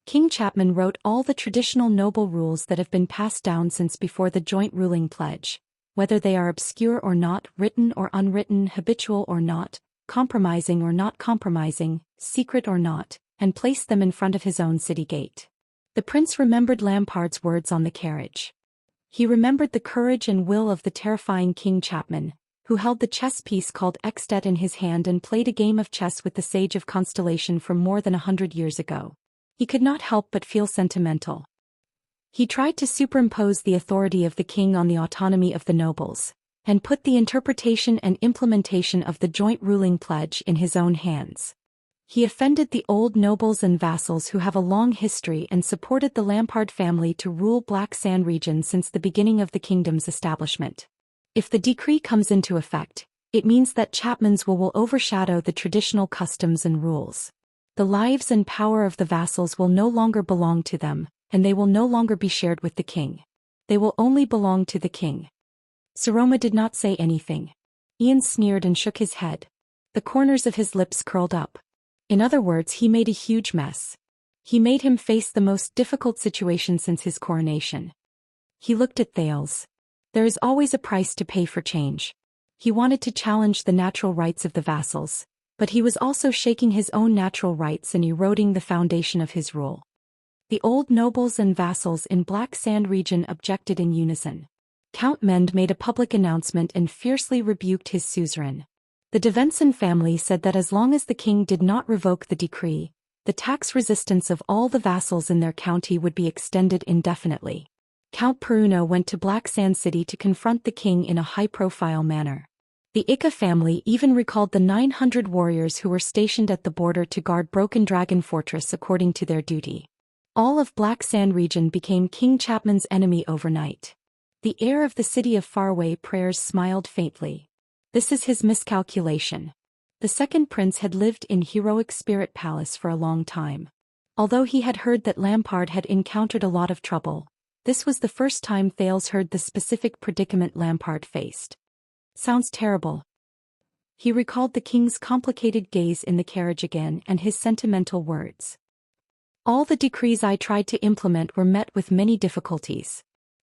King Chapman wrote all the traditional noble rules that have been passed down since before the joint ruling pledge. Whether they are obscure or not, written or unwritten, habitual or not, compromising or not compromising, secret or not, and placed them in front of his own city gate. The prince remembered Lampard's words on the carriage. He remembered the courage and will of the terrifying King Chapman, who held the chess piece called Extet in his hand and played a game of chess with the Sage of Constellation from more than 100 years ago. He could not help but feel sentimental. He tried to superimpose the authority of the king on the autonomy of the nobles, and put the interpretation and implementation of the joint ruling pledge in his own hands. He offended the old nobles and vassals who have a long history and supported the Lampard family to rule Black Sand region since the beginning of the kingdom's establishment. If the decree comes into effect, it means that Chapman's will overshadow the traditional customs and rules. The lives and power of the vassals will no longer belong to them, and they will no longer be shared with the king. They will only belong to the king. Saroma did not say anything. Ian sneered and shook his head. The corners of his lips curled up. In other words, he made a huge mess. He made him face the most difficult situation since his coronation. He looked at Thales. There is always a price to pay for change. He wanted to challenge the natural rights of the vassals, but he was also shaking his own natural rights and eroding the foundation of his rule. The old nobles and vassals in Black Sand region objected in unison. Count Mend made a public announcement and fiercely rebuked his suzerain. The Devenson family said that as long as the king did not revoke the decree, the tax resistance of all the vassals in their county would be extended indefinitely. Count Peruno went to Black Sand City to confront the king in a high-profile manner. The Ika family even recalled the 900 warriors who were stationed at the border to guard Broken Dragon Fortress according to their duty. All of Black Sand region became King Chapman's enemy overnight. The heir of the city of faraway prayers smiled faintly. This is his miscalculation. The second prince had lived in Heroic Spirit Palace for a long time. Although he had heard that Lampard had encountered a lot of trouble, this was the first time Thales heard the specific predicament Lampard faced. Sounds terrible. He recalled the king's complicated gaze in the carriage again and his sentimental words. All the decrees I tried to implement were met with many difficulties.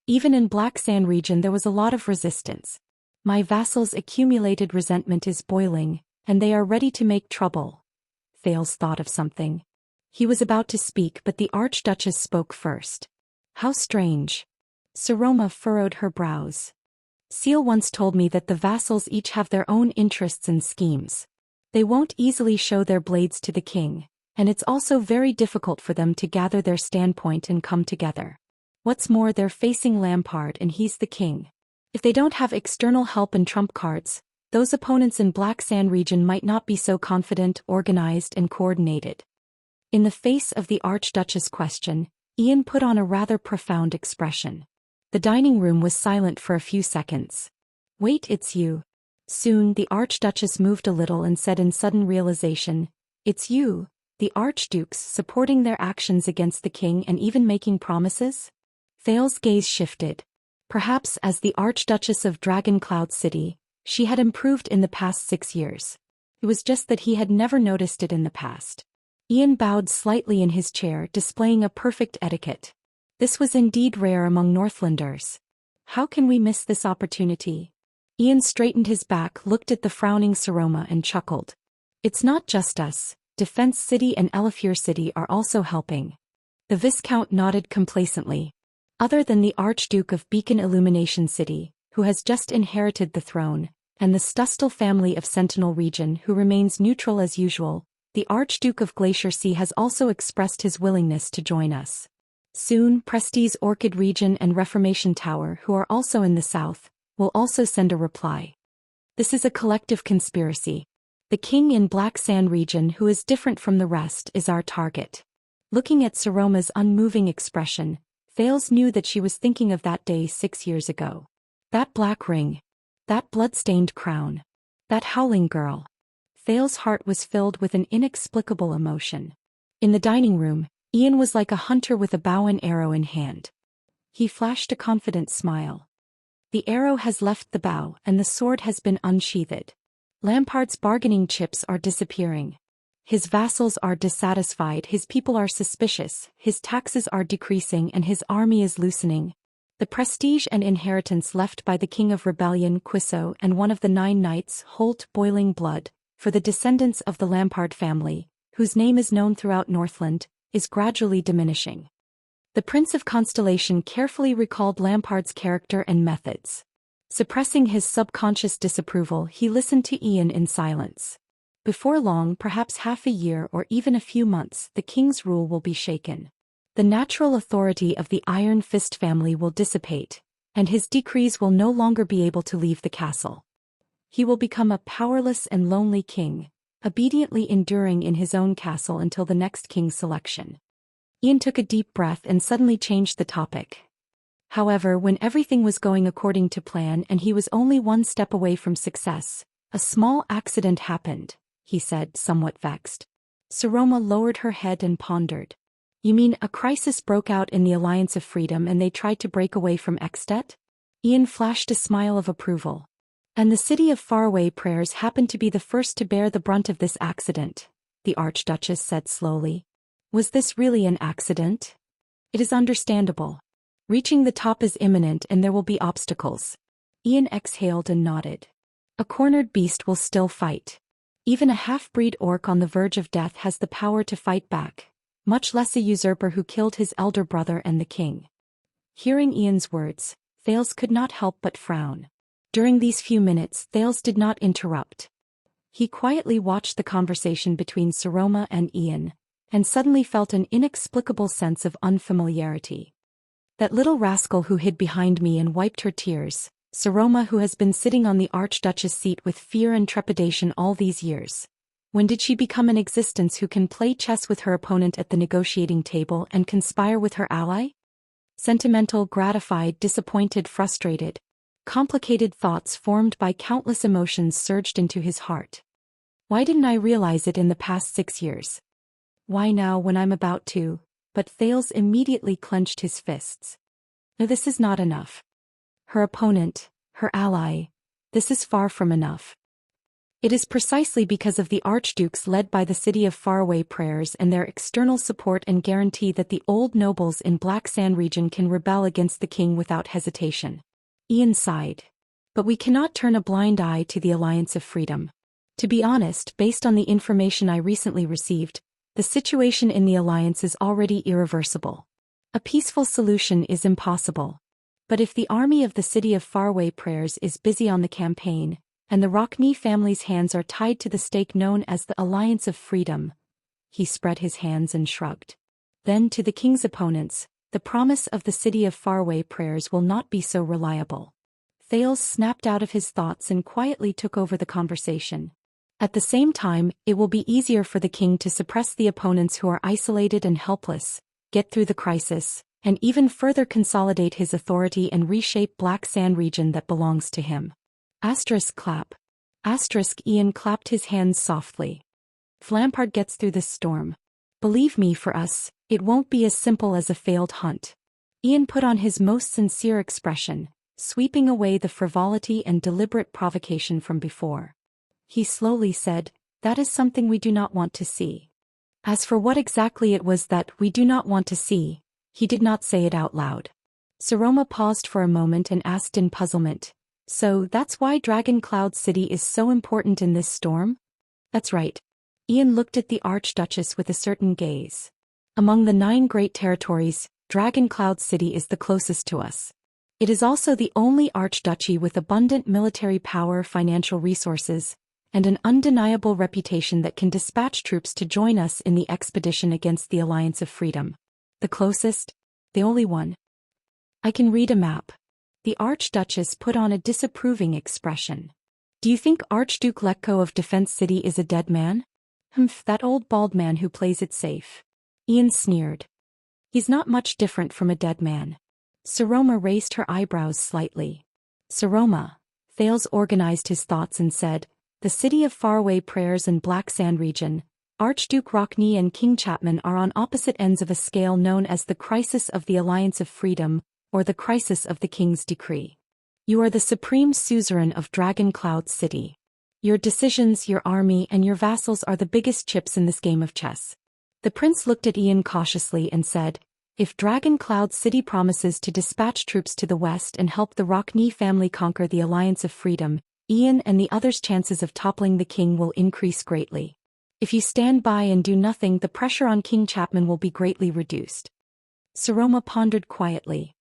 Even in Black Sand region there was a lot of resistance. My vassals' accumulated resentment is boiling, and they are ready to make trouble. Thales thought of something. He was about to speak but the Archduchess spoke first. How strange. Saroma furrowed her brows. Seal once told me that the vassals each have their own interests and schemes. They won't easily show their blades to the king, and it's also very difficult for them to gather their standpoint and come together. What's more, they're facing Lampard and he's the king. If they don't have external help and trump cards, those opponents in Black Sand region might not be so confident, organized and coordinated. In the face of the Archduchess' question, Ian put on a rather profound expression. The dining room was silent for a few seconds. Wait, it's you. Soon the Archduchess moved a little and said in sudden realization, it's you, the Archdukes, supporting their actions against the king and even making promises? Thales' gaze shifted. Perhaps as the Archduchess of Dragon Cloud City, she had improved in the past 6 years. It was just that he had never noticed it in the past. Ian bowed slightly in his chair, displaying a perfect etiquette. This was indeed rare among Northlanders. How can we miss this opportunity? Ian straightened his back, looked at the frowning Saroma and chuckled. It's not just us, Defense City and Elafir City are also helping. The Viscount nodded complacently. Other than the Archduke of Beacon Illumination City, who has just inherited the throne, and the Stustel family of Sentinel region who remains neutral as usual, the Archduke of Glacier Sea has also expressed his willingness to join us. Soon, Prestige Orchid region and Reformation Tower, who are also in the south, will also send a reply. This is a collective conspiracy. The king in Black Sand region, who is different from the rest, is our target. Looking at Saroma's unmoving expression, Thales knew that she was thinking of that day 6 years ago. That black ring. That blood-stained crown. That howling girl. Thales' heart was filled with an inexplicable emotion. In the dining room, Ian was like a hunter with a bow and arrow in hand. He flashed a confident smile. The arrow has left the bow and the sword has been unsheathed. Lampard's bargaining chips are disappearing. His vassals are dissatisfied, his people are suspicious, his taxes are decreasing and his army is loosening. The prestige and inheritance left by the King of Rebellion Quiso and one of the 9 knights hold boiling blood, for the descendants of the Lampard family, whose name is known throughout Northland, is gradually diminishing. The Prince of Constellation carefully recalled Lampard's character and methods. Suppressing his subconscious disapproval, he listened to Ian in silence. Before long, perhaps half a year or even a few months, the king's rule will be shaken. The natural authority of the Iron Fist family will dissipate, and his decrees will no longer be able to leave the castle. He will become a powerless and lonely king, obediently enduring in his own castle until the next king's selection. Ian took a deep breath and suddenly changed the topic. However, when everything was going according to plan and he was only one step away from success, a small accident happened, he said, somewhat vexed. Saroma lowered her head and pondered. You mean a crisis broke out in the Alliance of Freedom and they tried to break away from Ekstedt? Ian flashed a smile of approval. And the city of faraway prayers happened to be the first to bear the brunt of this accident, the Archduchess said slowly. Was this really an accident? It is understandable. Reaching the top is imminent and there will be obstacles. Ian exhaled and nodded. A cornered beast will still fight. Even a half-breed orc on the verge of death has the power to fight back, much less a usurper who killed his elder brother and the king. Hearing Ian's words, Thales could not help but frown. During these few minutes, Thales did not interrupt. He quietly watched the conversation between Saroma and Ian, and suddenly felt an inexplicable sense of unfamiliarity. That little rascal who hid behind me and wiped her tears, Saroma, who has been sitting on the Archduchess seat with fear and trepidation all these years. When did she become an existence who can play chess with her opponent at the negotiating table and conspire with her ally? Sentimental, gratified, disappointed, frustrated. Complicated thoughts formed by countless emotions surged into his heart. Why didn't I realize it in the past 6 years? Why now when I'm about to? But Thales immediately clenched his fists. No, this is not enough. Her opponent, her ally, this is far from enough. It is precisely because of the archdukes led by the city of faraway prayers and their external support and guarantee that the old nobles in Black Sand region can rebel against the king without hesitation. Ian sighed. But we cannot turn a blind eye to the Alliance of Freedom. To be honest, based on the information I recently received, the situation in the Alliance is already irreversible. A peaceful solution is impossible. But if the army of the city of faraway prayers is busy on the campaign, and the Rockney family's hands are tied to the stake known as the Alliance of Freedom, he spread his hands and shrugged. Then to the king's opponents, the promise of the city of faraway prayers will not be so reliable. Thales snapped out of his thoughts and quietly took over the conversation. At the same time, it will be easier for the king to suppress the opponents who are isolated and helpless, get through the crisis, and even further consolidate his authority and reshape Black Sand region that belongs to him. Clap. Ian clapped his hands softly. If Lampard gets through this storm, believe me, for us, it won't be as simple as a failed hunt. Ian put on his most sincere expression, sweeping away the frivolity and deliberate provocation from before. He slowly said, "That is something we do not want to see." As for what exactly it was that we do not want to see, he did not say it out loud. Saroma paused for a moment and asked in puzzlement, "So that's why Dragon Cloud City is so important in this storm?" "That's right." Ian looked at the Archduchess with a certain gaze. "Among the 9 great territories, Dragon Cloud City is the closest to us. It is also the only archduchy with abundant military power, financial resources, and an undeniable reputation that can dispatch troops to join us in the expedition against the Alliance of Freedom. The closest? The only one. I can read a map." The Archduchess put on a disapproving expression. "Do you think Archduke Letko of Defense City is a dead man?" "Humph, that old bald man who plays it safe." Ian sneered. "He's not much different from a dead man." Saroma raised her eyebrows slightly. "Saroma." Thales organized his thoughts and said, "The city of faraway prayers and Black Sand region, Archduke Rockney and King Chapman are on opposite ends of a scale known as the crisis of the Alliance of Freedom, or the crisis of the king's decree. You are the supreme suzerain of Dragon Cloud City. Your decisions, your army, and your vassals are the biggest chips in this game of chess." The prince looked at Ian cautiously and said, "If Dragon Cloud City promises to dispatch troops to the west and help the Rockney family conquer the Alliance of Freedom, Ian and the others' chances of toppling the king will increase greatly. If you stand by and do nothing, the pressure on King Chapman will be greatly reduced." Saroma pondered quietly.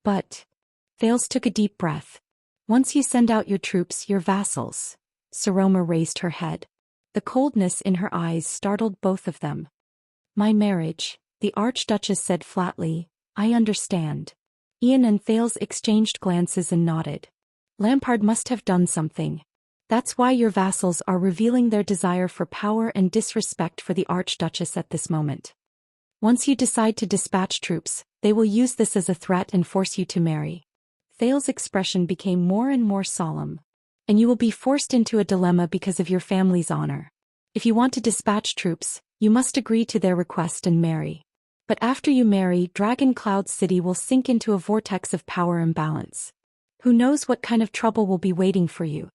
"But..." Thales took a deep breath. "Once you send out your troops, your vassals..." Saroma raised her head. The coldness in her eyes startled both of them. "My marriage," the Archduchess said flatly. "I understand." Ian and Thales exchanged glances and nodded. "Lampard must have done something. That's why your vassals are revealing their desire for power and disrespect for the Archduchess at this moment. Once you decide to dispatch troops, they will use this as a threat and force you to marry." Thales' expression became more and more solemn. "And you will be forced into a dilemma because of your family's honor. If you want to dispatch troops, you must agree to their request and marry. But after you marry, Dragon Cloud City will sink into a vortex of power imbalance. Who knows what kind of trouble will be waiting for you?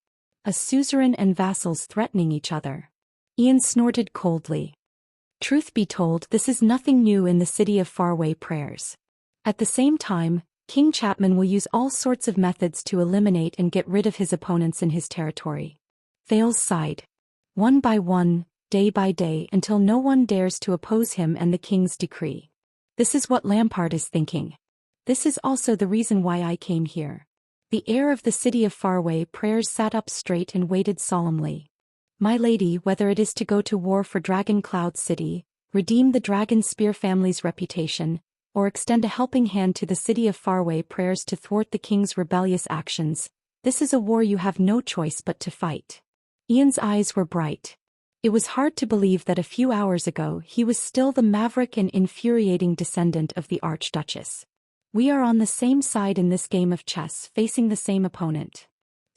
A suzerain and vassals threatening each other. Ian snorted coldly. Truth be told, this is nothing new in the city of faraway prayers. At the same time, King Chapman will use all sorts of methods to eliminate and get rid of his opponents in his territory. Thales sighed. One by one, day by day, until no one dares to oppose him and the king's decree. This is what Lampard is thinking. This is also the reason why I came here. The heir of the city of faraway prayers sat up straight and waited solemnly. My lady, whether it is to go to war for Dragon Cloud City, redeem the Dragon Spear family's reputation, or extend a helping hand to the city of faraway prayers to thwart the king's rebellious actions, this is a war you have no choice but to fight. Ian's eyes were bright. It was hard to believe that a few hours ago he was still the maverick and infuriating descendant of the Archduchess. We are on the same side in this game of chess, facing the same opponent.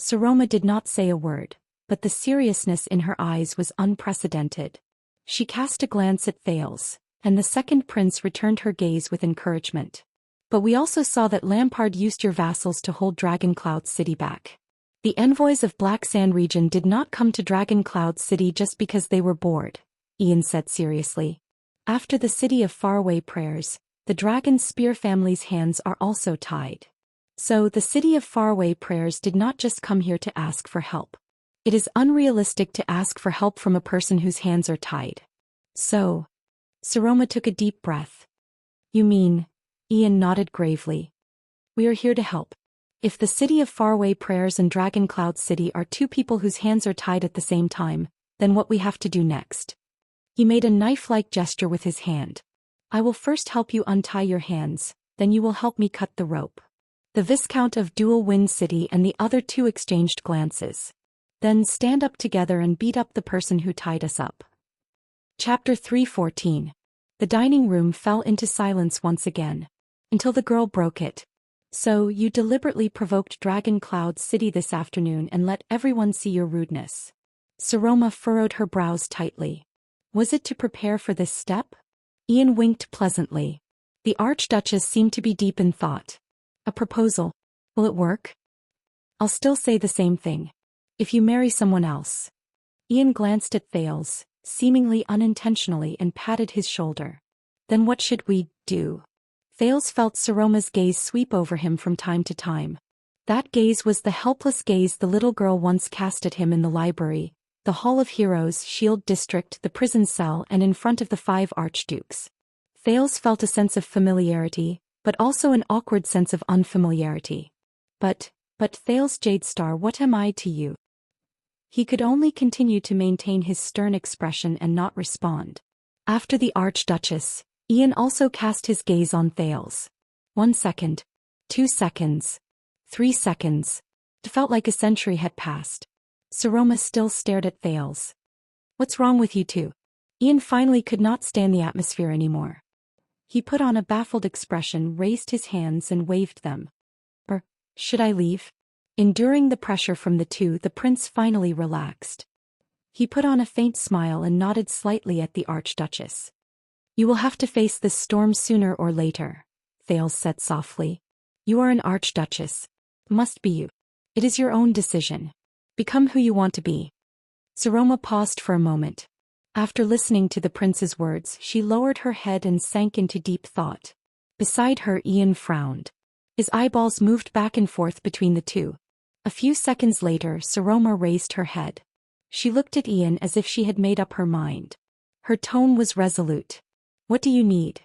Saroma did not say a word, but the seriousness in her eyes was unprecedented. She cast a glance at Thales, and the second prince returned her gaze with encouragement. But we also saw that Lampard used your vassals to hold Dragon Cloud City back. The envoys of Black Sand region did not come to Dragon Cloud City just because they were bored, Ian said seriously. After the city of faraway prayers, the Dragon Spear family's hands are also tied. So the city of faraway prayers did not just come here to ask for help. It is unrealistic to ask for help from a person whose hands are tied. So, Saroma took a deep breath. You mean? Ian nodded gravely. We are here to help. If the city of faraway prayers and Dragon Cloud City are two people whose hands are tied at the same time, then what we have to do next? He made a knife-like gesture with his hand. I will first help you untie your hands, then you will help me cut the rope. The Viscount of Dual Wind City and the other two exchanged glances. Then stand up together and beat up the person who tied us up. Chapter 3:14. The dining room fell into silence once again. Until the girl broke it. So, you deliberately provoked Dragon Cloud City this afternoon and let everyone see your rudeness. Saroma furrowed her brows tightly. Was it to prepare for this step? Ian winked pleasantly. The Archduchess seemed to be deep in thought. A proposal. Will it work? I'll still say the same thing. If you marry someone else. Ian glanced at Thales, seemingly unintentionally, and patted his shoulder. Then what should we do? Thales felt Saroma's gaze sweep over him from time to time. That gaze was the helpless gaze the little girl once cast at him in the library, the Hall of Heroes, Shield District, the prison cell, and in front of the 5 archdukes. Thales felt a sense of familiarity, but also an awkward sense of unfamiliarity. But Thales Jadestar, what am I to you? He could only continue to maintain his stern expression and not respond. After the Archduchess, Ian also cast his gaze on Thales. 1 second. 2 seconds. 3 seconds. It felt like a century had passed. Saroma still stared at Thales. What's wrong with you two? Ian finally could not stand the atmosphere anymore. He put on a baffled expression, raised his hands and waved them. Should I leave? Enduring the pressure from the two, the prince finally relaxed. He put on a faint smile and nodded slightly at the Archduchess. You will have to face this storm sooner or later, Thales said softly. You are an Archduchess. Must be you. It is your own decision. Become who you want to be. Saroma paused for a moment. After listening to the prince's words, she lowered her head and sank into deep thought. Beside her, Ian frowned. His eyeballs moved back and forth between the two. A few seconds later, Saroma raised her head. She looked at Ian as if she had made up her mind. Her tone was resolute. What do you need?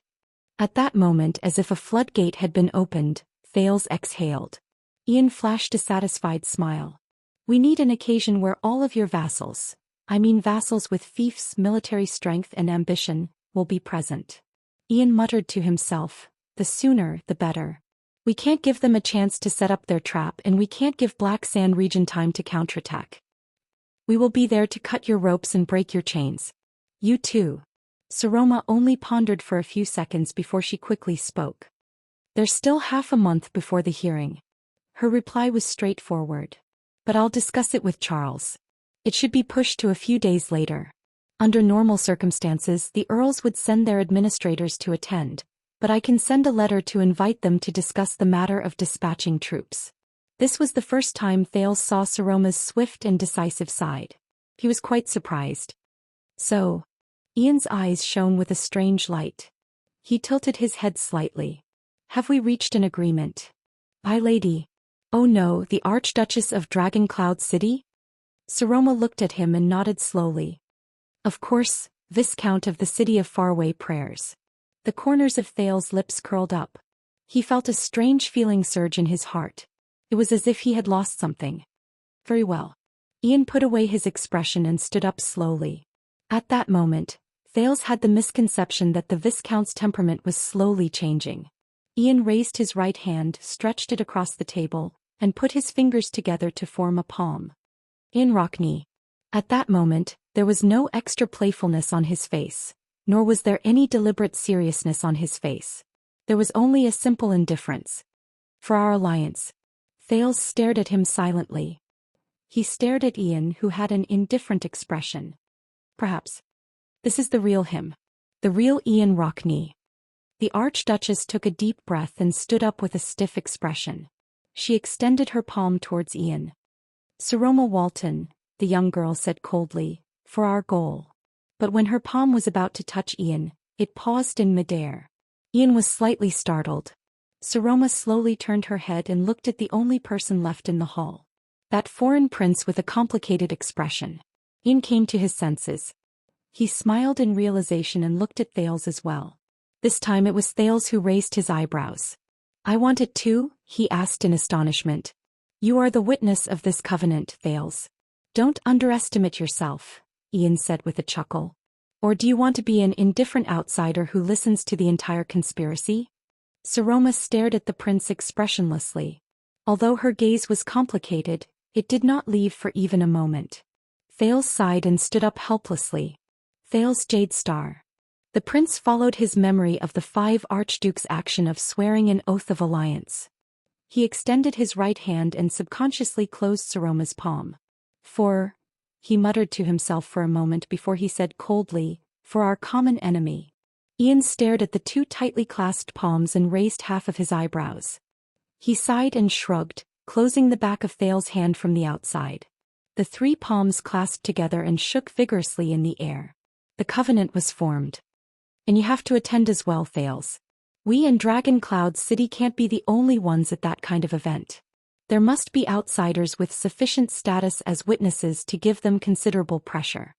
At that moment, as if a floodgate had been opened, Thales exhaled. Ian flashed a satisfied smile. We need an occasion where all of your vassals, I mean vassals with fiefs, military strength and ambition, will be present. Ian muttered to himself, the sooner, the better. We can't give them a chance to set up their trap, and we can't give Black Sand region time to counterattack. We will be there to cut your ropes and break your chains. You too. Saroma only pondered for a few seconds before she quickly spoke. There's still half a month before the hearing. Her reply was straightforward. But I'll discuss it with Charles. It should be pushed to a few days later. Under normal circumstances, the earls would send their administrators to attend, but I can send a letter to invite them to discuss the matter of dispatching troops. This was the first time Thales saw Saroma's swift and decisive side. He was quite surprised. So, Ian's eyes shone with a strange light. He tilted his head slightly. Have we reached an agreement? My lady. Oh no, the Archduchess of Dragon Cloud City? Saroma looked at him and nodded slowly. Of course, Viscount of the City of Faraway Prayers. The corners of Thales' lips curled up. He felt a strange feeling surge in his heart. It was as if he had lost something. Very well. Ian put away his expression and stood up slowly. At that moment, Thales had the misconception that the Viscount's temperament was slowly changing. Ian raised his right hand, stretched it across the table, and put his fingers together to form a palm. In Rockney. At that moment, there was no extra playfulness on his face, nor was there any deliberate seriousness on his face. There was only a simple indifference. For our alliance. Thales stared at him silently. He stared at Ian, who had an indifferent expression. Perhaps. This is the real him. The real Ian Rockney. The Archduchess took a deep breath and stood up with a stiff expression. She extended her palm towards Ian. Saroma Walton, the young girl said coldly, for our goal. But when her palm was about to touch Ian, it paused in midair. Ian was slightly startled. Saroma slowly turned her head and looked at the only person left in the hall. That foreign prince with a complicated expression. Ian came to his senses. He smiled in realization and looked at Thales as well. This time it was Thales who raised his eyebrows. I want it too, he asked in astonishment. You are the witness of this covenant, Thales. Don't underestimate yourself, Ian said with a chuckle. Or do you want to be an indifferent outsider who listens to the entire conspiracy? Saroma stared at the prince expressionlessly. Although her gaze was complicated, it did not leave for even a moment. Thales sighed and stood up helplessly. Thales Jade Star. The prince followed his memory of the 5 archdukes' action of swearing an oath of alliance. He extended his right hand and subconsciously closed Saroma's palm. He muttered to himself for a moment before he said coldly, for our common enemy. Ian stared at the 2 tightly clasped palms and raised half of his eyebrows. He sighed and shrugged, closing the back of Thales' hand from the outside. The 3 palms clasped together and shook vigorously in the air. The covenant was formed. And you have to attend as well, Thales. We in Dragon Cloud City can't be the only ones at that kind of event. There must be outsiders with sufficient status as witnesses to give them considerable pressure.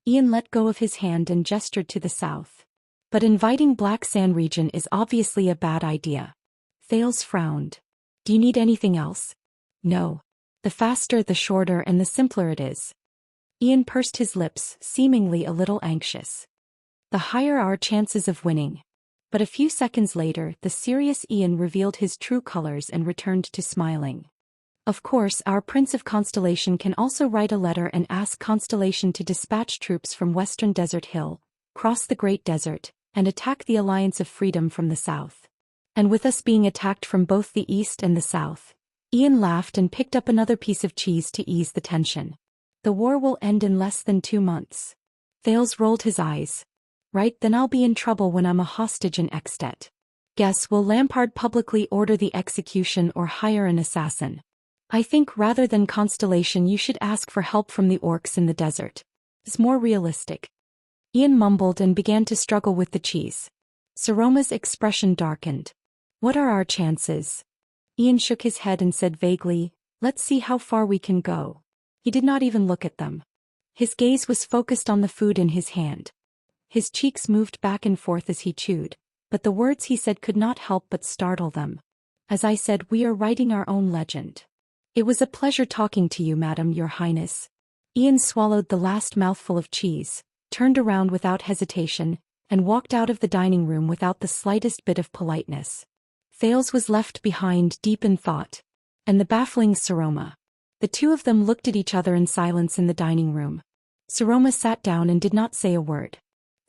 Ian let go of his hand and gestured to the south. But inviting Black Sand region is obviously a bad idea. Thales frowned. Do you need anything else? No. The faster, the shorter, and the simpler it is. Ian pursed his lips, seemingly a little anxious. The higher our chances of winning. But a few seconds later, the serious Ian revealed his true colors and returned to smiling. Of course, our Prince of Constellation can also write a letter and ask Constellation to dispatch troops from Western Desert Hill, cross the Great Desert, and attack the Alliance of Freedom from the south. And with us being attacked from both the east and the south, Ian laughed and picked up another piece of cheese to ease the tension. The war will end in less than 2 months. Thales rolled his eyes. Right, then I'll be in trouble when I'm a hostage in Extet. Guess will Lampard publicly order the execution or hire an assassin? I think rather than Constellation you should ask for help from the orcs in the desert. It's more realistic. Ian mumbled and began to struggle with the cheese. Saroma's expression darkened. What are our chances? Ian shook his head and said vaguely, let's see how far we can go. He did not even look at them. His gaze was focused on the food in his hand. His cheeks moved back and forth as he chewed, but the words he said could not help but startle them. As I said, we are writing our own legend. It was a pleasure talking to you, Madam, Your Highness. Ian swallowed the last mouthful of cheese, turned around without hesitation, and walked out of the dining room without the slightest bit of politeness. Thales was left behind deep in thought. And the baffling Saroma. The 2 of them looked at each other in silence in the dining room. Saroma sat down and did not say a word.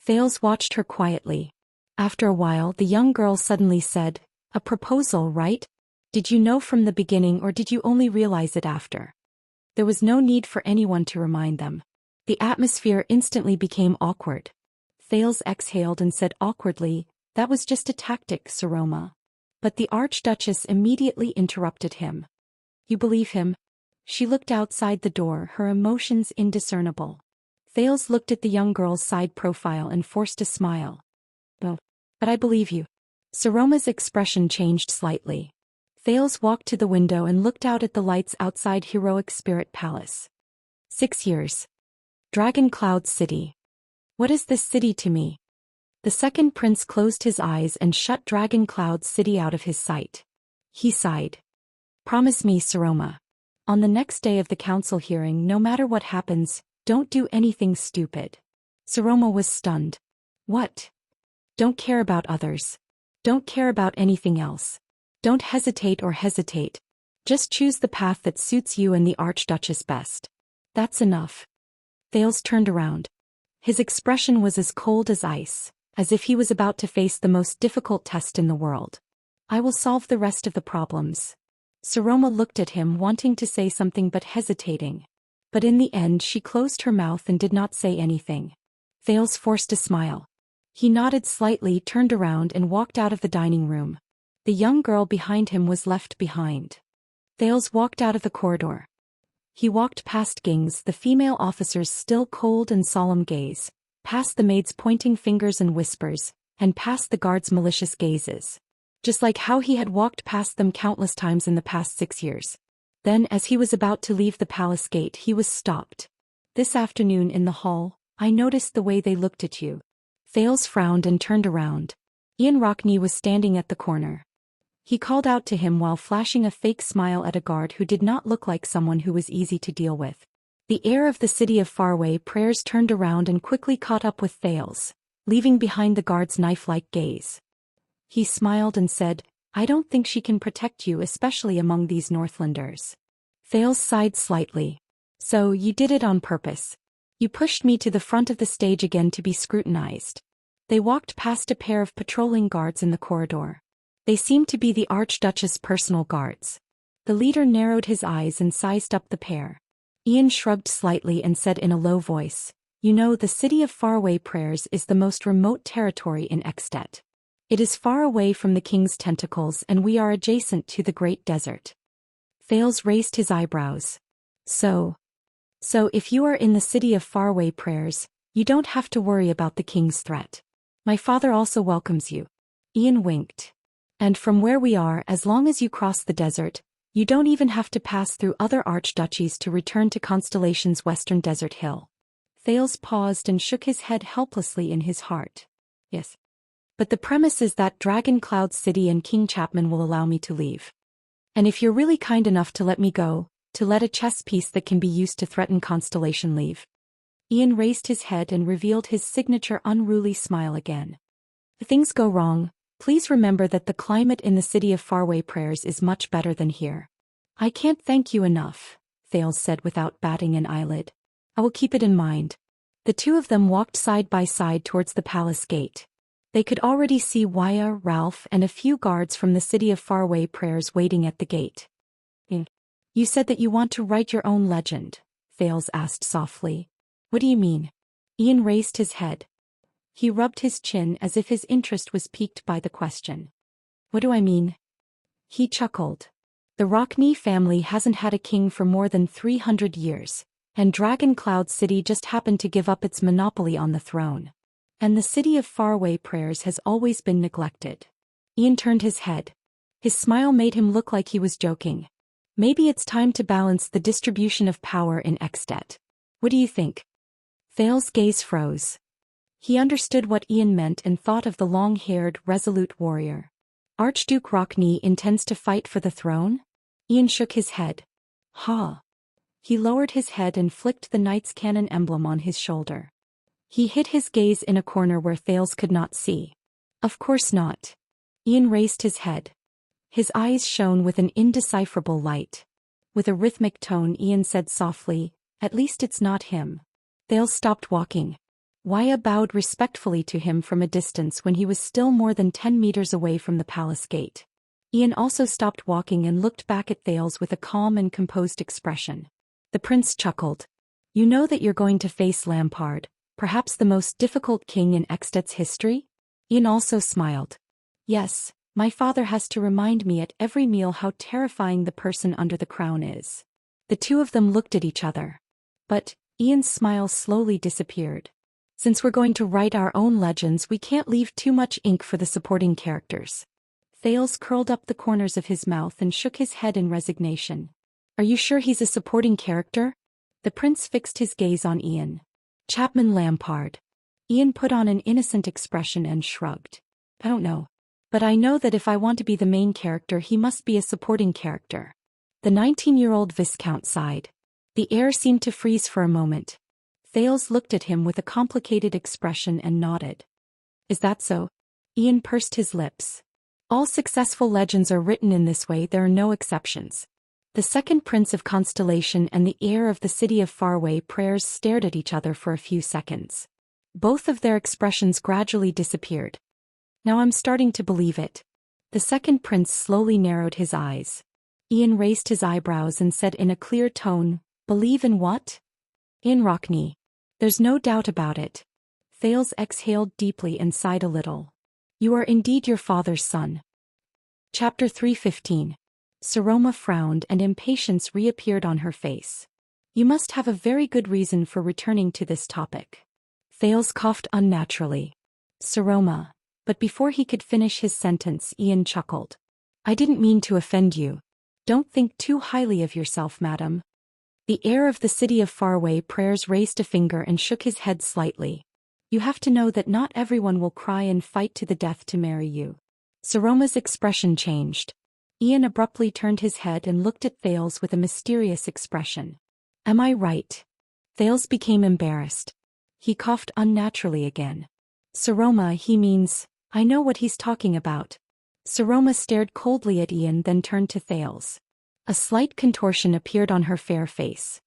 Thales watched her quietly. After a while the young girl suddenly said, a proposal, right? Did you know from the beginning or did you only realize it after? There was no need for anyone to remind them. The atmosphere instantly became awkward. Thales exhaled and said awkwardly, that was just a tactic, Saroma. But the Archduchess immediately interrupted him. You believe him? She looked outside the door, her emotions indiscernible. Thales looked at the young girl's side profile and forced a smile. Oh, but I believe you. Saroma's expression changed slightly. Thales walked to the window and looked out at the lights outside Heroic Spirit Palace. 6 years. Dragon Cloud City. What is this city to me? The second prince closed his eyes and shut Dragon Cloud City out of his sight. He sighed. Promise me, Saroma. On the next day of the council hearing, no matter what happens, don't do anything stupid. Saroma was stunned. What? Don't care about others. Don't care about anything else. Don't hesitate. Just choose the path that suits you and the Archduchess best. That's enough. Thales turned around. His expression was as cold as ice, as if he was about to face the most difficult test in the world. I will solve the rest of the problems. Saroma looked at him, wanting to say something but hesitating. But in the end she closed her mouth and did not say anything. Thales forced a smile. He nodded slightly, turned around and walked out of the dining room. The young girl behind him was left behind. Thales walked out of the corridor. He walked past Ging's, the female officer's still cold and solemn gaze, past the maid's pointing fingers and whispers, and past the guard's malicious gazes. Just like how he had walked past them countless times in the past 6 years. Then, as he was about to leave the palace gate, he was stopped. This afternoon in the hall, I noticed the way they looked at you. Thales frowned and turned around. Ian Rockney was standing at the corner. He called out to him while flashing a fake smile at a guard who did not look like someone who was easy to deal with. The heir of the city of faraway prayers turned around and quickly caught up with Thales, leaving behind the guard's knife-like gaze. He smiled and said, I don't think she can protect you, especially among these Northlanders. Thales sighed slightly. So, you did it on purpose. You pushed me to the front of the stage again to be scrutinized. They walked past a pair of patrolling guards in the corridor. They seemed to be the Archduchess' personal guards. The leader narrowed his eyes and sized up the pair. Ian shrugged slightly and said in a low voice, You know, the city of faraway prayers is the most remote territory in Extet. It is far away from the king's tentacles and we are adjacent to the great desert. Thales raised his eyebrows. So if you are in the city of faraway prayers, you don't have to worry about the king's threat. My father also welcomes you. Ian winked. And from where we are, as long as you cross the desert, you don't even have to pass through other archduchies to return to Constellation's western desert hill. Thales paused and shook his head helplessly in his heart. Yes. But the premise is that Dragon Cloud City and King Chapman will allow me to leave. And if you're really kind enough to let me go, to let a chess piece that can be used to threaten Constellation leave. Ian raised his head and revealed his signature unruly smile again. If things go wrong, please remember that the climate in the city of faraway prayers is much better than here. I can't thank you enough, Thales said without batting an eyelid. I will keep it in mind. The two of them walked side by side towards the palace gate. They could already see Waya, Ralph, and a few guards from the city of faraway prayers waiting at the gate. You said that you want to write your own legend, Thales asked softly. What do you mean? Ian raised his head. He rubbed his chin as if his interest was piqued by the question. What do I mean? He chuckled. The Rockney family hasn't had a king for more than 300 years, and Dragon Cloud City just happened to give up its monopoly on the throne. And the city of faraway prayers has always been neglected. Ian turned his head. His smile made him look like he was joking. Maybe it's time to balance the distribution of power in Extet. What do you think? Thales' gaze froze. He understood what Ian meant and thought of the long-haired, resolute warrior. Archduke Rockney intends to fight for the throne? Ian shook his head. Ha! He lowered his head and flicked the knight's cannon emblem on his shoulder. He hid his gaze in a corner where Thales could not see. Of course not. Ian raised his head. His eyes shone with an indecipherable light. With a rhythmic tone, Ian said softly, At least it's not him. Thales stopped walking. Waya bowed respectfully to him from a distance when he was still more than 10 meters away from the palace gate. Ian also stopped walking and looked back at Thales with a calm and composed expression. The prince chuckled. You know that you're going to face Lampard, perhaps the most difficult king in Extet's history? Ian also smiled. Yes, My father has to remind me at every meal how terrifying the person under the crown is. The two of them looked at each other. But Ian's smile slowly disappeared. Since we're going to write our own legends, we can't leave too much ink for the supporting characters. Thales curled up the corners of his mouth and shook his head in resignation. Are you sure he's a supporting character? The prince fixed his gaze on Ian. Chapman Lampard. Ian put on an innocent expression and shrugged. I don't know. But I know that if I want to be the main character, he must be a supporting character. The 19-year-old Viscount sighed. The air seemed to freeze for a moment. Thales looked at him with a complicated expression and nodded. Is that so? Ian pursed his lips. All successful legends are written in this way, there are no exceptions. The second prince of Constellation and the heir of the city of Faraway Prayers stared at each other for a few seconds. Both of their expressions gradually disappeared. Now I'm starting to believe it. The second prince slowly narrowed his eyes. Ian raised his eyebrows and said in a clear tone, Believe in what? In Rockney. There's no doubt about it. Thales exhaled deeply and sighed a little. You are indeed your father's son. Chapter 3:15. Saroma frowned and impatience reappeared on her face. You must have a very good reason for returning to this topic. Thales coughed unnaturally. Saroma. But before he could finish his sentence, Ian chuckled. I didn't mean to offend you. Don't think too highly of yourself, madam. The heir of the city of Faraway Prayers raised a finger and shook his head slightly. You have to know that not everyone will cry and fight to the death to marry you. Saroma's expression changed. Ian abruptly turned his head and looked at Thales with a mysterious expression. Am I right? Thales became embarrassed. He coughed unnaturally again. Saroma, he means, I know what he's talking about. Saroma stared coldly at Ian, then turned to Thales. A slight contortion appeared on her fair face.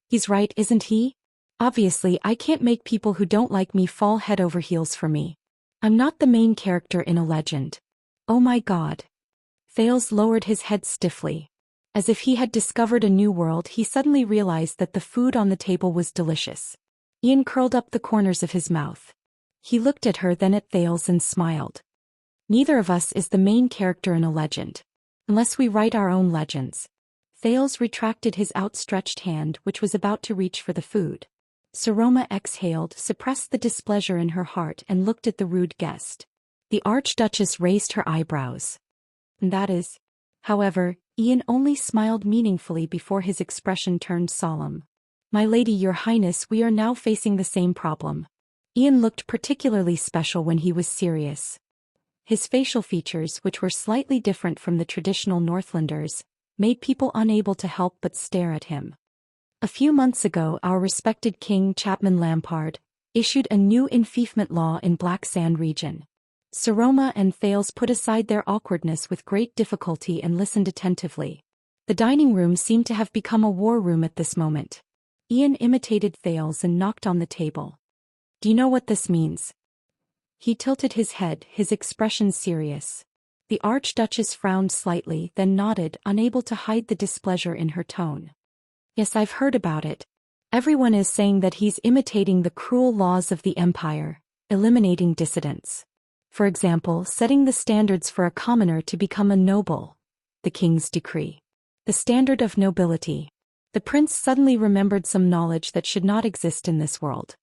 He's right, isn't he? Obviously, I can't make people who don't like me fall head over heels for me. I'm not the main character in a legend. Oh my God. Thales lowered his head stiffly. As if he had discovered a new world, he suddenly realized that the food on the table was delicious. Ian curled up the corners of his mouth. He looked at her, then at Thales, and smiled. Neither of us is the main character in a legend. Unless we write our own legends. Thales retracted his outstretched hand, which was about to reach for the food. Saroma exhaled, suppressed the displeasure in her heart, and looked at the rude guest. The Archduchess raised her eyebrows. And that is. However, Ian only smiled meaningfully before his expression turned solemn. My lady, your highness, we are now facing the same problem. Ian looked particularly special when he was serious. His facial features, which were slightly different from the traditional Northlanders, made people unable to help but stare at him. A few months ago, our respected King Chapman Lampard issued a new enfeoffment law in Black Sand region. Saroma and Thales put aside their awkwardness with great difficulty and listened attentively. The dining room seemed to have become a war room at this moment. Ian imitated Thales and knocked on the table. Do you know what this means? He tilted his head, his expression serious. The Archduchess frowned slightly, then nodded, unable to hide the displeasure in her tone. Yes, I've heard about it. Everyone is saying that he's imitating the cruel laws of the Empire, eliminating dissidents. For example, setting the standards for a commoner to become a noble. The king's decree. The standard of nobility. The prince suddenly remembered some knowledge that should not exist in this world.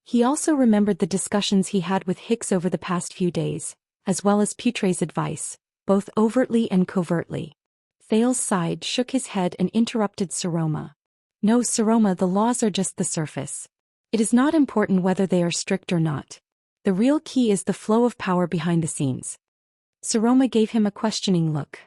He also remembered the discussions he had with Hicks over the past few days, as well as Putre's advice, both overtly and covertly. Thales sighed, shook his head and interrupted Saroma. No, Saroma, the laws are just the surface. It is not important whether they are strict or not. The real key is the flow of power behind the scenes. Saroma gave him a questioning look.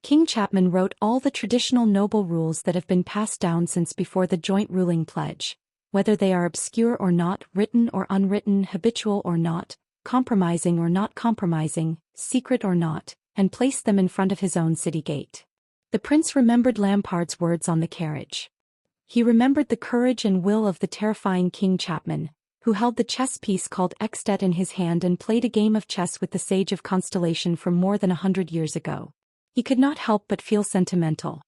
King Chapman wrote all the traditional noble rules that have been passed down since before the joint ruling pledge. Whether they are obscure or not, written or unwritten, habitual or not, compromising or not compromising, secret or not, and placed them in front of his own city gate. The prince remembered Lampard's words on the carriage. He remembered the courage and will of the terrifying King Chapman, who held the chess piece called Extet in his hand and played a game of chess with the Sage of Constellation from more than 100 years ago. He could not help but feel sentimental.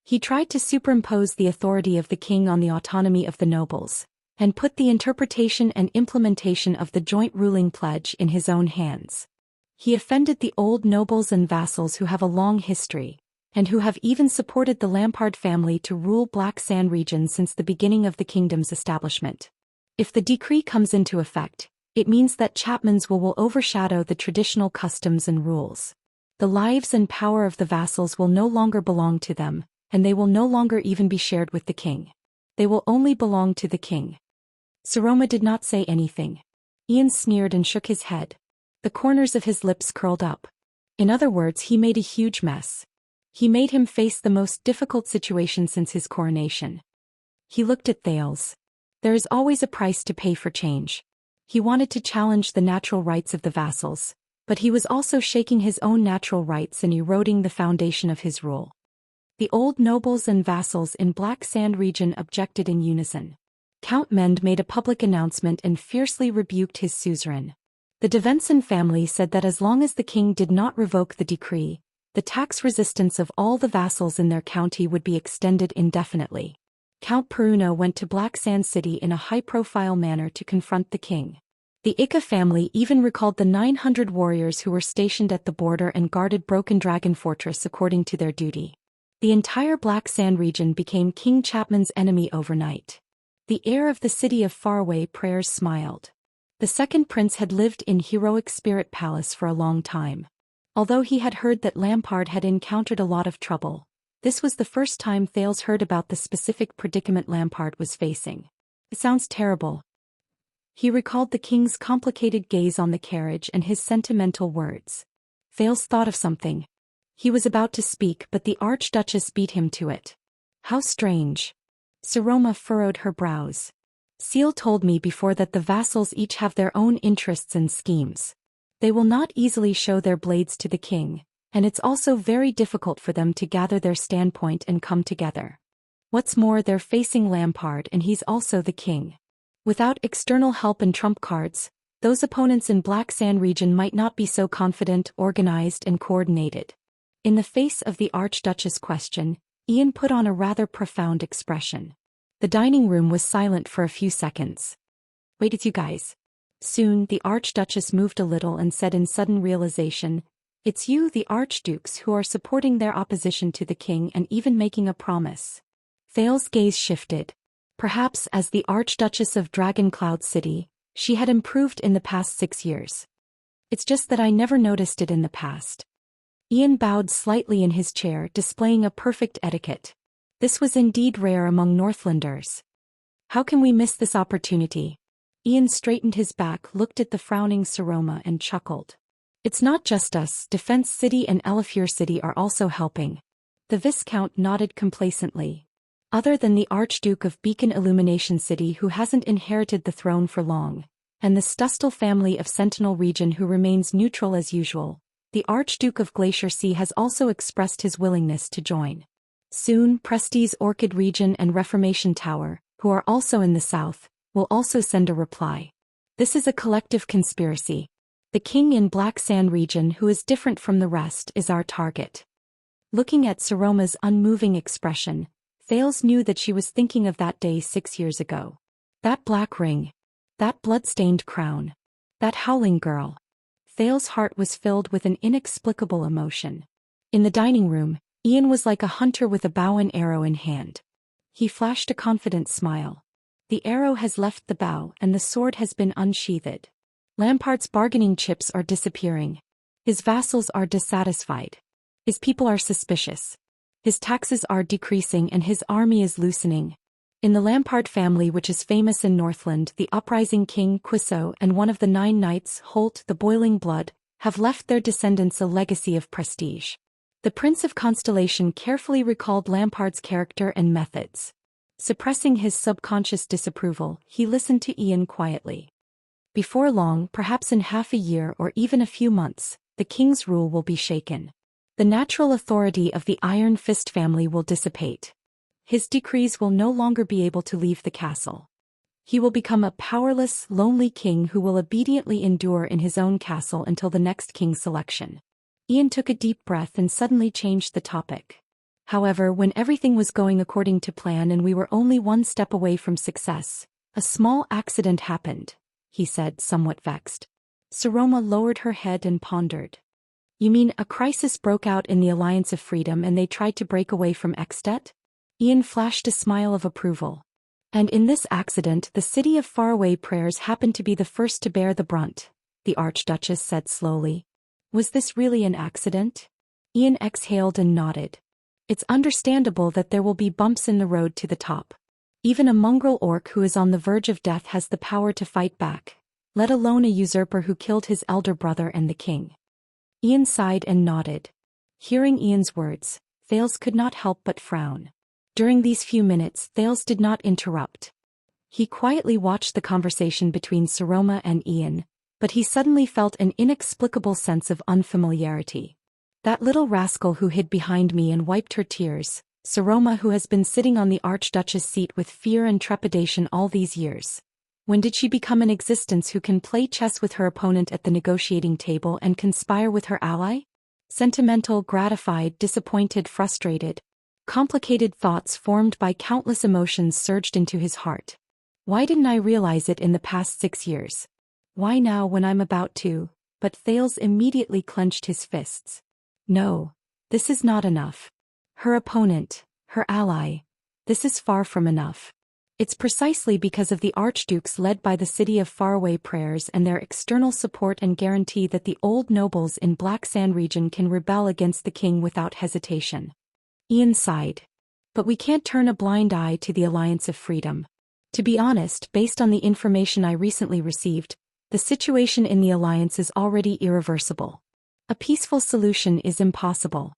He tried to superimpose the authority of the king on the autonomy of the nobles, and put the interpretation and implementation of the joint ruling pledge in his own hands. He offended the old nobles and vassals who have a long history, and who have even supported the Lampard family to rule Black Sand region since the beginning of the kingdom's establishment. If the decree comes into effect, it means that Chapman's will overshadow the traditional customs and rules. The lives and power of the vassals will no longer belong to them, and they will no longer even be shared with the king. They will only belong to the king. Saroma did not say anything. Ian sneered and shook his head. The corners of his lips curled up. In other words, he made a huge mess. He made him face the most difficult situation since his coronation. He looked at Thales. There is always a price to pay for change. He wanted to challenge the natural rights of the vassals, but he was also shaking his own natural rights and eroding the foundation of his rule. The old nobles and vassals in Black Sand region objected in unison. Count Mend made a public announcement and fiercely rebuked his suzerain. The Devenson family said that as long as the king did not revoke the decree, the tax resistance of all the vassals in their county would be extended indefinitely. Count Peruno went to Black Sand City in a high-profile manner to confront the king. The Ika family even recalled the 900 warriors who were stationed at the border and guarded Broken Dragon Fortress according to their duty. The entire Black Sand region became King Chapman's enemy overnight. The heir of the city of faraway prayers smiled. The second prince had lived in heroic Spirit Palace for a long time. Although he had heard that Lampard had encountered a lot of trouble, this was the first time Thales heard about the specific predicament Lampard was facing. It sounds terrible. He recalled the king's complicated gaze on the carriage and his sentimental words. Thales thought of something. He was about to speak, but the Archduchess beat him to it. How strange. Saroma furrowed her brows. Seal told me before that the vassals each have their own interests and schemes. They will not easily show their blades to the king, and it's also very difficult for them to gather their standpoint and come together. What's more, they're facing Lampard and he's also the king. Without external help and trump cards, those opponents in Black Sand region might not be so confident, organized and coordinated. In the face of the Archduchess' question, Ian put on a rather profound expression. The dining room was silent for a few seconds. Wait, it's you guys. Soon, the Archduchess moved a little and said in sudden realization, "It's you, the Archdukes, who are supporting their opposition to the king and even making a promise." Thales' gaze shifted. Perhaps as the Archduchess of Dragon Cloud City, she had improved in the past 6 years. It's just that I never noticed it in the past. Ian bowed slightly in his chair, displaying a perfect etiquette. This was indeed rare among Northlanders. How can we miss this opportunity? Ian straightened his back, looked at the frowning Saroma and chuckled. It's not just us, Defense City and Elafir City are also helping. The Viscount nodded complacently. Other than the Archduke of Beacon Illumination City who hasn't inherited the throne for long, and the Stustel family of Sentinel region who remains neutral as usual, the Archduke of Glacier Sea has also expressed his willingness to join. Soon, Prestige Orchid region and Reformation Tower, who are also in the south, will also send a reply. This is a collective conspiracy. The king in Black Sand region, who is different from the rest, is our target. Looking at Saroma's unmoving expression, Thales knew that she was thinking of that day 6 years ago. That black ring. That blood-stained crown. That howling girl. Thales' heart was filled with an inexplicable emotion. In the dining room, Ian was like a hunter with a bow and arrow in hand. He flashed a confident smile. The arrow has left the bow and the sword has been unsheathed. Lampard's bargaining chips are disappearing. His vassals are dissatisfied. His people are suspicious. His taxes are decreasing and his army is loosening. In the Lampard family, which is famous in Northland, the uprising king Quiso and one of the 9 knights, Holt the Boiling Blood, have left their descendants a legacy of prestige. The Prince of Constellation carefully recalled Lampard's character and methods. Suppressing his subconscious disapproval, he listened to Ian quietly. Before long, perhaps in half a year or even a few months, the king's rule will be shaken. The natural authority of the Iron Fist family will dissipate. His decrees will no longer be able to leave the castle. He will become a powerless, lonely king who will obediently endure in his own castle until the next king's selection. Ian took a deep breath and suddenly changed the topic. However, when everything was going according to plan and we were only one step away from success, a small accident happened, he said, somewhat vexed. Saroma lowered her head and pondered. You mean a crisis broke out in the Alliance of Freedom and they tried to break away from Extet? Ian flashed a smile of approval. And in this accident the city of faraway prayers happened to be the first to bear the brunt, the Archduchess said slowly. Was this really an accident? Ian exhaled and nodded. It's understandable that there will be bumps in the road to the top. Even a mongrel orc who is on the verge of death has the power to fight back, let alone a usurper who killed his elder brother and the king. Ian sighed and nodded. Hearing Ian's words, Thales could not help but frown. During these few minutes Thales did not interrupt. He quietly watched the conversation between Saroma and Ian, but he suddenly felt an inexplicable sense of unfamiliarity. That little rascal who hid behind me and wiped her tears, Saroma who has been sitting on the Archduchess seat with fear and trepidation all these years. When did she become an existence who can play chess with her opponent at the negotiating table and conspire with her ally? Sentimental, gratified, disappointed, frustrated. Complicated thoughts formed by countless emotions surged into his heart. Why didn't I realize it in the past 6 years? Why now when I'm about to? But Thales immediately clenched his fists. No, this is not enough. Her opponent, her ally. This is far from enough. It's precisely because of the archdukes led by the city of faraway prayers and their external support and guarantee that the old nobles in Black Sand region can rebel against the king without hesitation. Ian sighed. But we can't turn a blind eye to the Alliance of Freedom. To be honest, based on the information I recently received, the situation in the Alliance is already irreversible. A peaceful solution is impossible.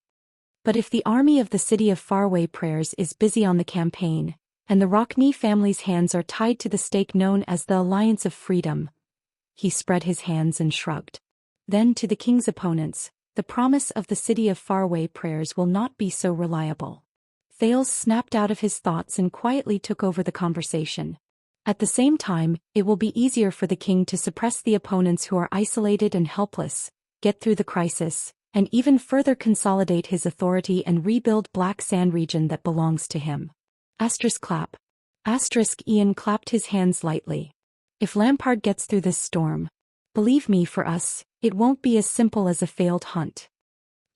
But if the army of the city of faraway prayers is busy on the campaign, and the Rockney family's hands are tied to the stake known as the Alliance of Freedom, he spread his hands and shrugged. Then to the king's opponents, the promise of the city of faraway prayers will not be so reliable. Thales snapped out of his thoughts and quietly took over the conversation. At the same time, it will be easier for the king to suppress the opponents who are isolated and helpless, get through the crisis, and even further consolidate his authority and rebuild Black Sand region that belongs to him. Clap. Ian clapped his hands lightly. If Lampard gets through this storm, believe me, for us, it won't be as simple as a failed hunt.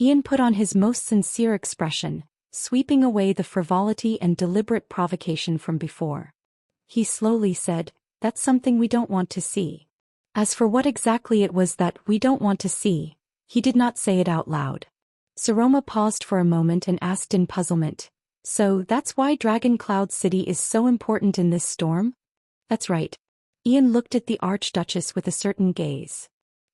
Ian put on his most sincere expression, sweeping away the frivolity and deliberate provocation from before. He slowly said, "That's something we don't want to see." As for what exactly it was that we don't want to see, he did not say it out loud. Saroma paused for a moment and asked in puzzlement, "So that's why Dragon Cloud City is so important in this storm?" "That's right." Ian looked at the Archduchess with a certain gaze.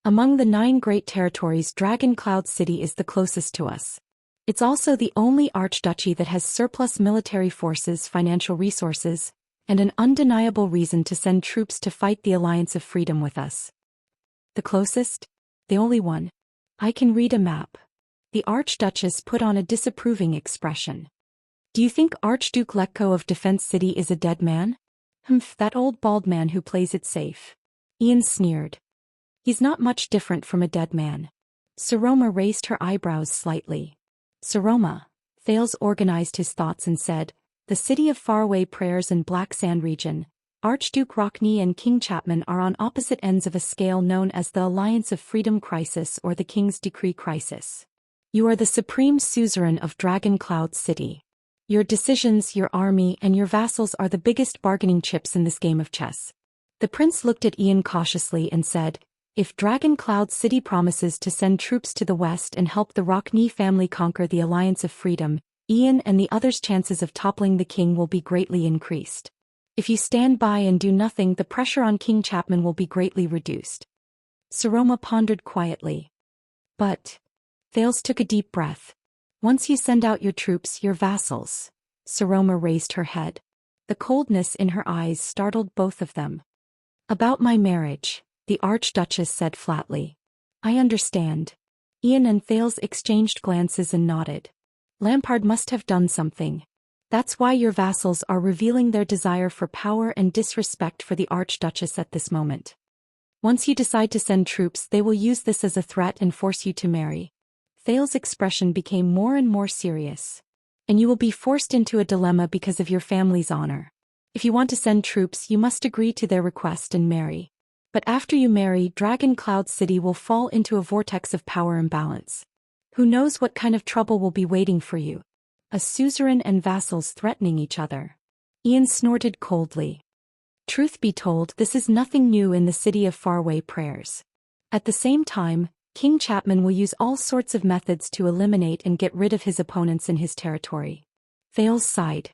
"Among the 9 great territories, Dragon Cloud City is the closest to us. It's also the only archduchy that has surplus military forces, financial resources, and an undeniable reason to send troops to fight the Alliance of Freedom with us." "The closest? The only one? I can read a map." The Archduchess put on a disapproving expression. "Do you think Archduke Letko of Defense City is a dead man?" "Humph, that old bald man who plays it safe." Ian sneered. "He's not much different from a dead man." Saroma raised her eyebrows slightly. "Saroma," Thales organized his thoughts and said, "the city of faraway prayers and Black Sand region, Archduke Rockney and King Chapman are on opposite ends of a scale known as the Alliance of Freedom Crisis or the King's Decree Crisis. You are the supreme suzerain of Dragon Cloud City. Your decisions, your army, and your vassals are the biggest bargaining chips in this game of chess." The prince looked at Ian cautiously and said, "If Dragon Cloud City promises to send troops to the west and help the Rockney family conquer the Alliance of Freedom, Ian and the others' chances of toppling the king will be greatly increased. If you stand by and do nothing, the pressure on King Chapman will be greatly reduced." Saroma pondered quietly. "But..." Thales took a deep breath. "Once you send out your troops, your vassals..." Saroma raised her head. The coldness in her eyes startled both of them. "About my marriage," the Archduchess said flatly. "I understand." Ian and Thales exchanged glances and nodded. "Lampard must have done something. That's why your vassals are revealing their desire for power and disrespect for the Archduchess at this moment. Once you decide to send troops, they will use this as a threat and force you to marry." Thales' expression became more and more serious. "And you will be forced into a dilemma because of your family's honor. If you want to send troops, you must agree to their request and marry. But after you marry, Dragon Cloud City will fall into a vortex of power imbalance. Who knows what kind of trouble will be waiting for you? A suzerain and vassals threatening each other. Ian snorted coldly. Truth be told, this is nothing new in the city of faraway prayers. At the same time, King Chapman will use all sorts of methods to eliminate and get rid of his opponents in his territory. Thales sighed.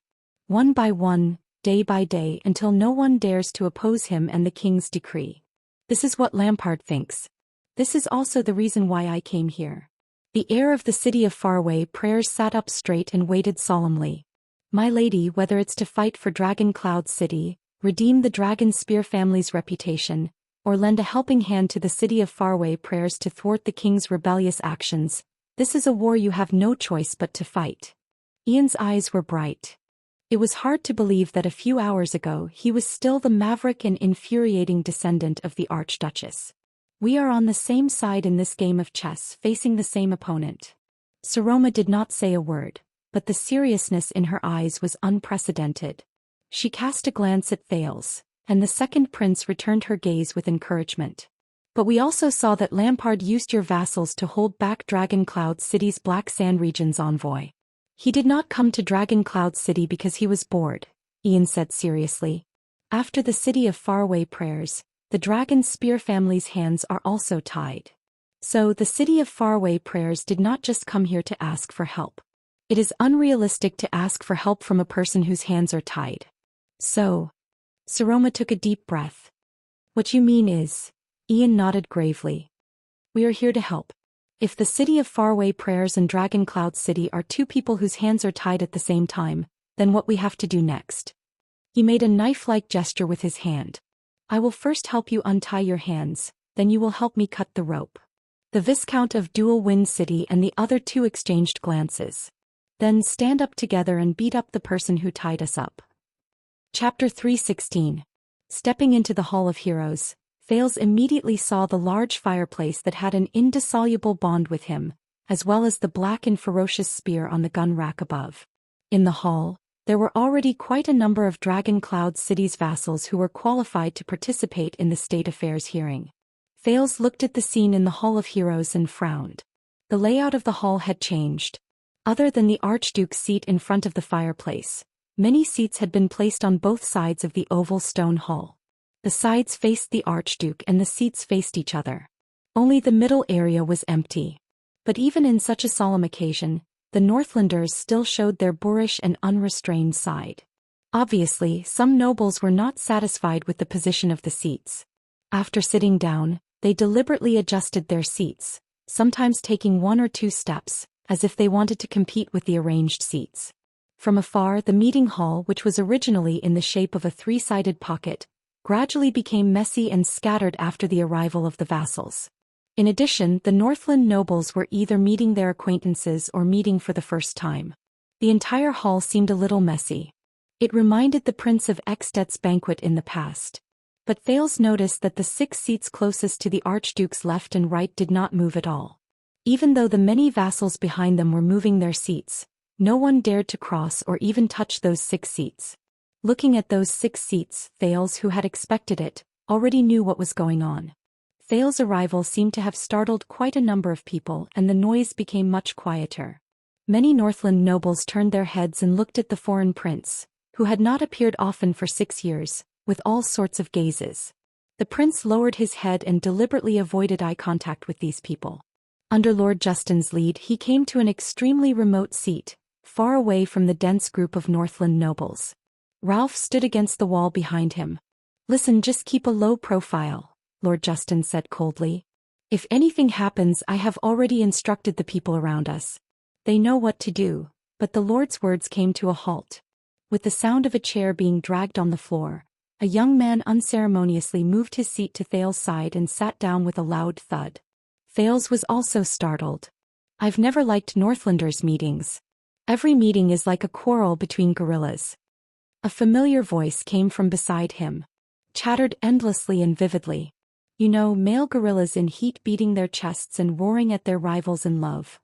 One by one, day by day, until no one dares to oppose him and the king's decree. This is what Lampard thinks. This is also the reason why I came here. The heir of the city of faraway prayers sat up straight and waited solemnly. My lady, whether it's to fight for Dragon Cloud City, redeem the Dragon Spear family's reputation, or lend a helping hand to the city of faraway prayers to thwart the king's rebellious actions, this is a war you have no choice but to fight. Ian's eyes were bright. It was hard to believe that a few hours ago he was still the maverick and infuriating descendant of the Archduchess. We are on the same side in this game of chess, facing the same opponent. Saroma did not say a word, but the seriousness in her eyes was unprecedented. She cast a glance at Thales, and the second prince returned her gaze with encouragement. But we also saw that Lampard used your vassals to hold back Dragon Cloud City's Black Sand region's envoy. He did not come to Dragon Cloud City because he was bored, Ian said seriously. After the city of faraway prayers, the Dragon Spear family's hands are also tied. So the city of faraway prayers did not just come here to ask for help. It is unrealistic to ask for help from a person whose hands are tied. So, Saroma took a deep breath. What you mean is, Ian nodded gravely. We are here to help. If the city of faraway prayers and Dragon Cloud City are two people whose hands are tied at the same time, then what we have to do next? He made a knife-like gesture with his hand. I will first help you untie your hands, then you will help me cut the rope. The Viscount of Dual Wind City and the other two exchanged glances. Then stand up together and beat up the person who tied us up. Chapter 3:16. Stepping into the Hall of Heroes, Thales immediately saw the large fireplace that had an indissoluble bond with him, as well as the black and ferocious spear on the gun rack above. In the hall, there were already quite a number of Dragon Cloud City's vassals who were qualified to participate in the state affairs hearing. Thales looked at the scene in the Hall of Heroes and frowned. The layout of the hall had changed. Other than the Archduke's seat in front of the fireplace, many seats had been placed on both sides of the oval stone hall. The sides faced the Archduke and the seats faced each other. Only the middle area was empty. But even in such a solemn occasion, the Northlanders still showed their boorish and unrestrained side. Obviously, some nobles were not satisfied with the position of the seats. After sitting down, they deliberately adjusted their seats, sometimes taking one or two steps, as if they wanted to compete with the arranged seats. From afar, the meeting hall, which was originally in the shape of a three-sided pocket, gradually became messy and scattered after the arrival of the vassals. In addition, the Northland nobles were either meeting their acquaintances or meeting for the first time. The entire hall seemed a little messy. It reminded the Prince of Ekstedt's banquet in the past. But Thales noticed that the 6 seats closest to the Archduke's left and right did not move at all. Even though the many vassals behind them were moving their seats, no one dared to cross or even touch those 6 seats. Looking at those 6 seats, Thales, who had expected it, already knew what was going on. Thales' arrival seemed to have startled quite a number of people, and the noise became much quieter. Many Northland nobles turned their heads and looked at the foreign prince, who had not appeared often for 6 years, with all sorts of gazes. The prince lowered his head and deliberately avoided eye contact with these people. Under Lord Justin's lead, he came to an extremely remote seat, far away from the dense group of Northland nobles. Ralph stood against the wall behind him. Listen, just keep a low profile, Lord Justin said coldly. If anything happens, I have already instructed the people around us. They know what to do. But the Lord's words came to a halt. With the sound of a chair being dragged on the floor, a young man unceremoniously moved his seat to Thales' side and sat down with a loud thud. Thales was also startled. I've never liked Northlanders' meetings. Every meeting is like a quarrel between guerrillas. A familiar voice came from beside him. Chattered endlessly and vividly. You know, male gorillas in heat beating their chests and roaring at their rivals in love.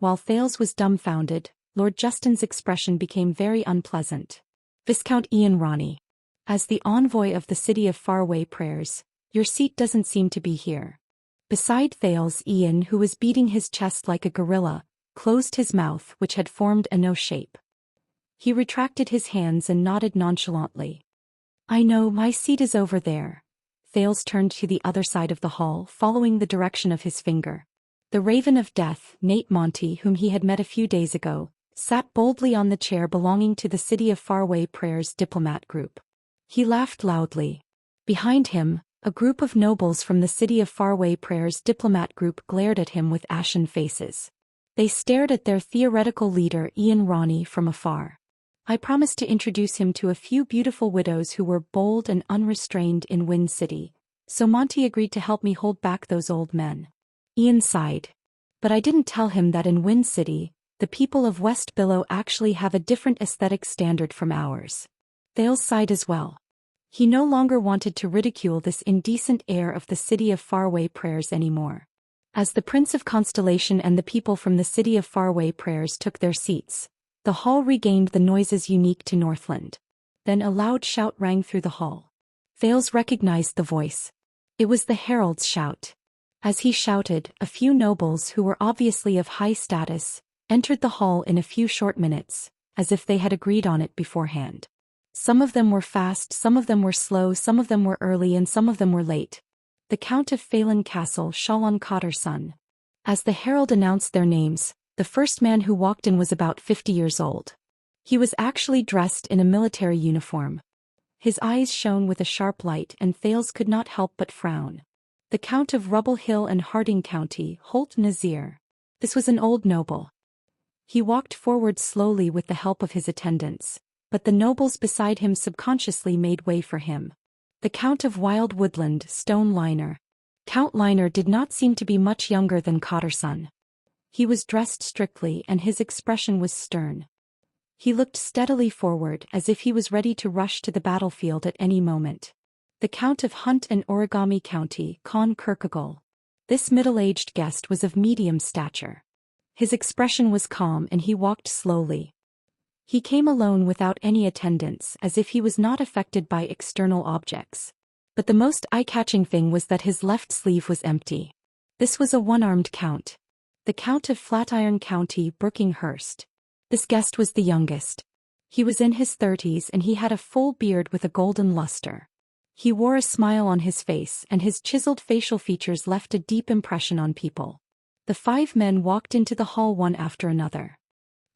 While Thales was dumbfounded, Lord Justin's expression became very unpleasant. Viscount Ian Ronnie. As the envoy of the city of faraway prayers, Your seat doesn't seem to be here. Beside Thales, Ian, who was beating his chest like a gorilla, closed his mouth, which had formed a no shape. He retracted his hands and nodded nonchalantly. I know, my seat is over there. Thales turned to the other side of the hall, following the direction of his finger. The Raven of Death, Nate Monty, whom he had met a few days ago, sat boldly on the chair belonging to the City of Faraway Prayers diplomat group. He laughed loudly. Behind him, a group of nobles from the City of Faraway Prayers diplomat group glared at him with ashen faces. They stared at their theoretical leader Ian Ronnie from afar. I promised to introduce him to a few beautiful widows who were bold and unrestrained in Wind City, so Monty agreed to help me hold back those old men. Ian sighed. But I didn't tell him that in Wind City, the people of West Billow actually have a different aesthetic standard from ours. Thales sighed as well. He no longer wanted to ridicule this indecent air of the City of Faraway Prayers anymore. As the Prince of Constellation and the people from the City of Faraway Prayers took their seats, the hall regained the noises unique to Northland. Then a loud shout rang through the hall. Thales recognized the voice. It was the herald's shout. As he shouted, a few nobles who were obviously of high status entered the hall in a few short minutes, as if they had agreed on it beforehand. Some of them were fast, some of them were slow, some of them were early, and some of them were late. The Count of Phelan Castle, Shalon Cotter's son. As the herald announced their names, the first man who walked in was about 50 years old. He was actually dressed in a military uniform. His eyes shone with a sharp light, and Thales could not help but frown. The Count of Rubble Hill and Harding County, Holt Nazir. This was an old noble. He walked forward slowly with the help of his attendants, but the nobles beside him subconsciously made way for him. The Count of Wild Woodland, Stone Liner. Count Liner did not seem to be much younger than Cotter's son. He was dressed strictly and his expression was stern. He looked steadily forward as if he was ready to rush to the battlefield at any moment. The Count of Hunt and Origami County, Con Kirkegul. This middle-aged guest was of medium stature. His expression was calm and he walked slowly. He came alone without any attendants, as if he was not affected by external objects. But the most eye-catching thing was that his left sleeve was empty. This was a one-armed count. The Count of Flatiron County, Brookinghurst. This guest was the youngest. He was in his 30s and he had a full beard with a golden luster. He wore a smile on his face and his chiseled facial features left a deep impression on people. The 5 men walked into the hall one after another.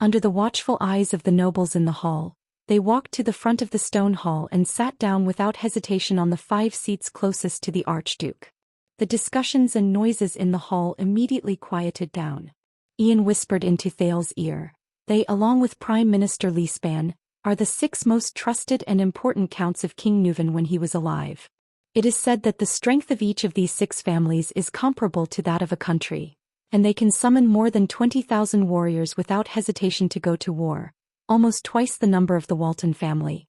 Under the watchful eyes of the nobles in the hall, they walked to the front of the stone hall and sat down without hesitation on the 5 seats closest to the Archduke. The discussions and noises in the hall immediately quieted down. Ian whispered into Thales' ear, "They, along with Prime Minister Leespan, are the 6 most trusted and important counts of King Nuvan when he was alive. It is said that the strength of each of these 6 families is comparable to that of a country, and they can summon more than 20,000 warriors without hesitation to go to war, almost twice the number of the Walton family.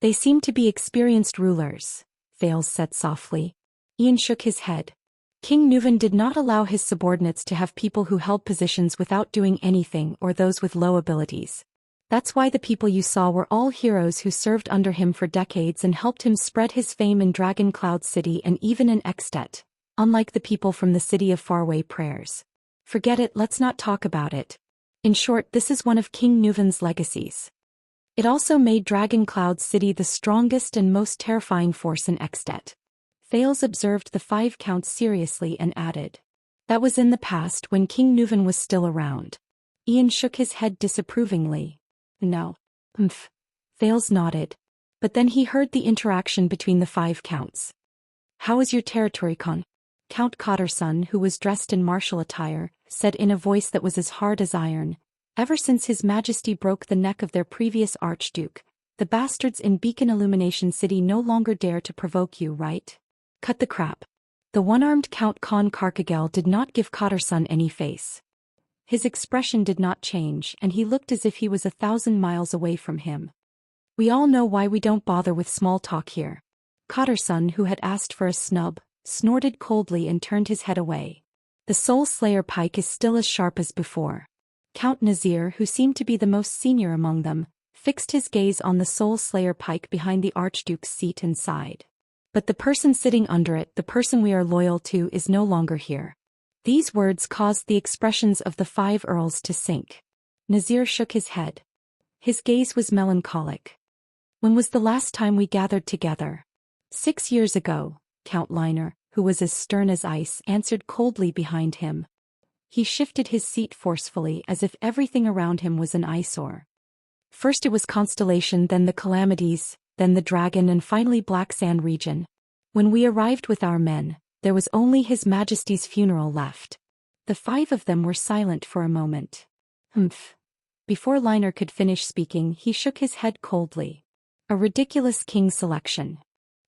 They seem to be experienced rulers," Thales said softly. Ian shook his head. King Nuvan did not allow his subordinates to have people who held positions without doing anything or those with low abilities. That's why the people you saw were all heroes who served under him for decades and helped him spread his fame in Dragon Cloud City and even in Extet, unlike the people from the City of Faraway Prayers. Forget it, let's not talk about it. In short, this is one of King Nuvan's legacies. It also made Dragon Cloud City the strongest and most terrifying force in Extet. Thales observed the 5 counts seriously and added, "That was in the past when King Nuvan was still around." Ian shook his head disapprovingly. "No." Thales nodded. But then he heard the interaction between the 5 counts. "How is your territory, Con?" Count Cotter's son, who was dressed in martial attire, said in a voice that was as hard as iron, "Ever since His Majesty broke the neck of their previous Archduke, the bastards in Beacon Illumination City no longer dare to provoke you, right? Cut the crap." The one-armed Count Con Karkagel did not give Cotter's son any face. His expression did not change and he looked as if he was 1,000 miles away from him. "We all know why we don't bother with small talk here." Cotter's son, who had asked for a snub, snorted coldly and turned his head away. "The Soul Slayer pike is still as sharp as before." Count Nazir, who seemed to be the most senior among them, fixed his gaze on the Soul Slayer pike behind the Archduke's seat and sighed. But the person sitting under it, the person we are loyal to, is no longer here. These words caused the expressions of the 5 earls to sink. Nazir shook his head. His gaze was melancholic. When was the last time we gathered together? 6 years ago, Count Liner, who was as stern as ice, answered coldly behind him. He shifted his seat forcefully as if everything around him was an eyesore. First it was Constellation, then the Calamities, then the Dragon, and finally Black Sand region. When we arrived with our men, there was only His Majesty's funeral left. The 5 of them were silent for a moment. Humph. Before Liner could finish speaking, he shook his head coldly. A ridiculous king selection.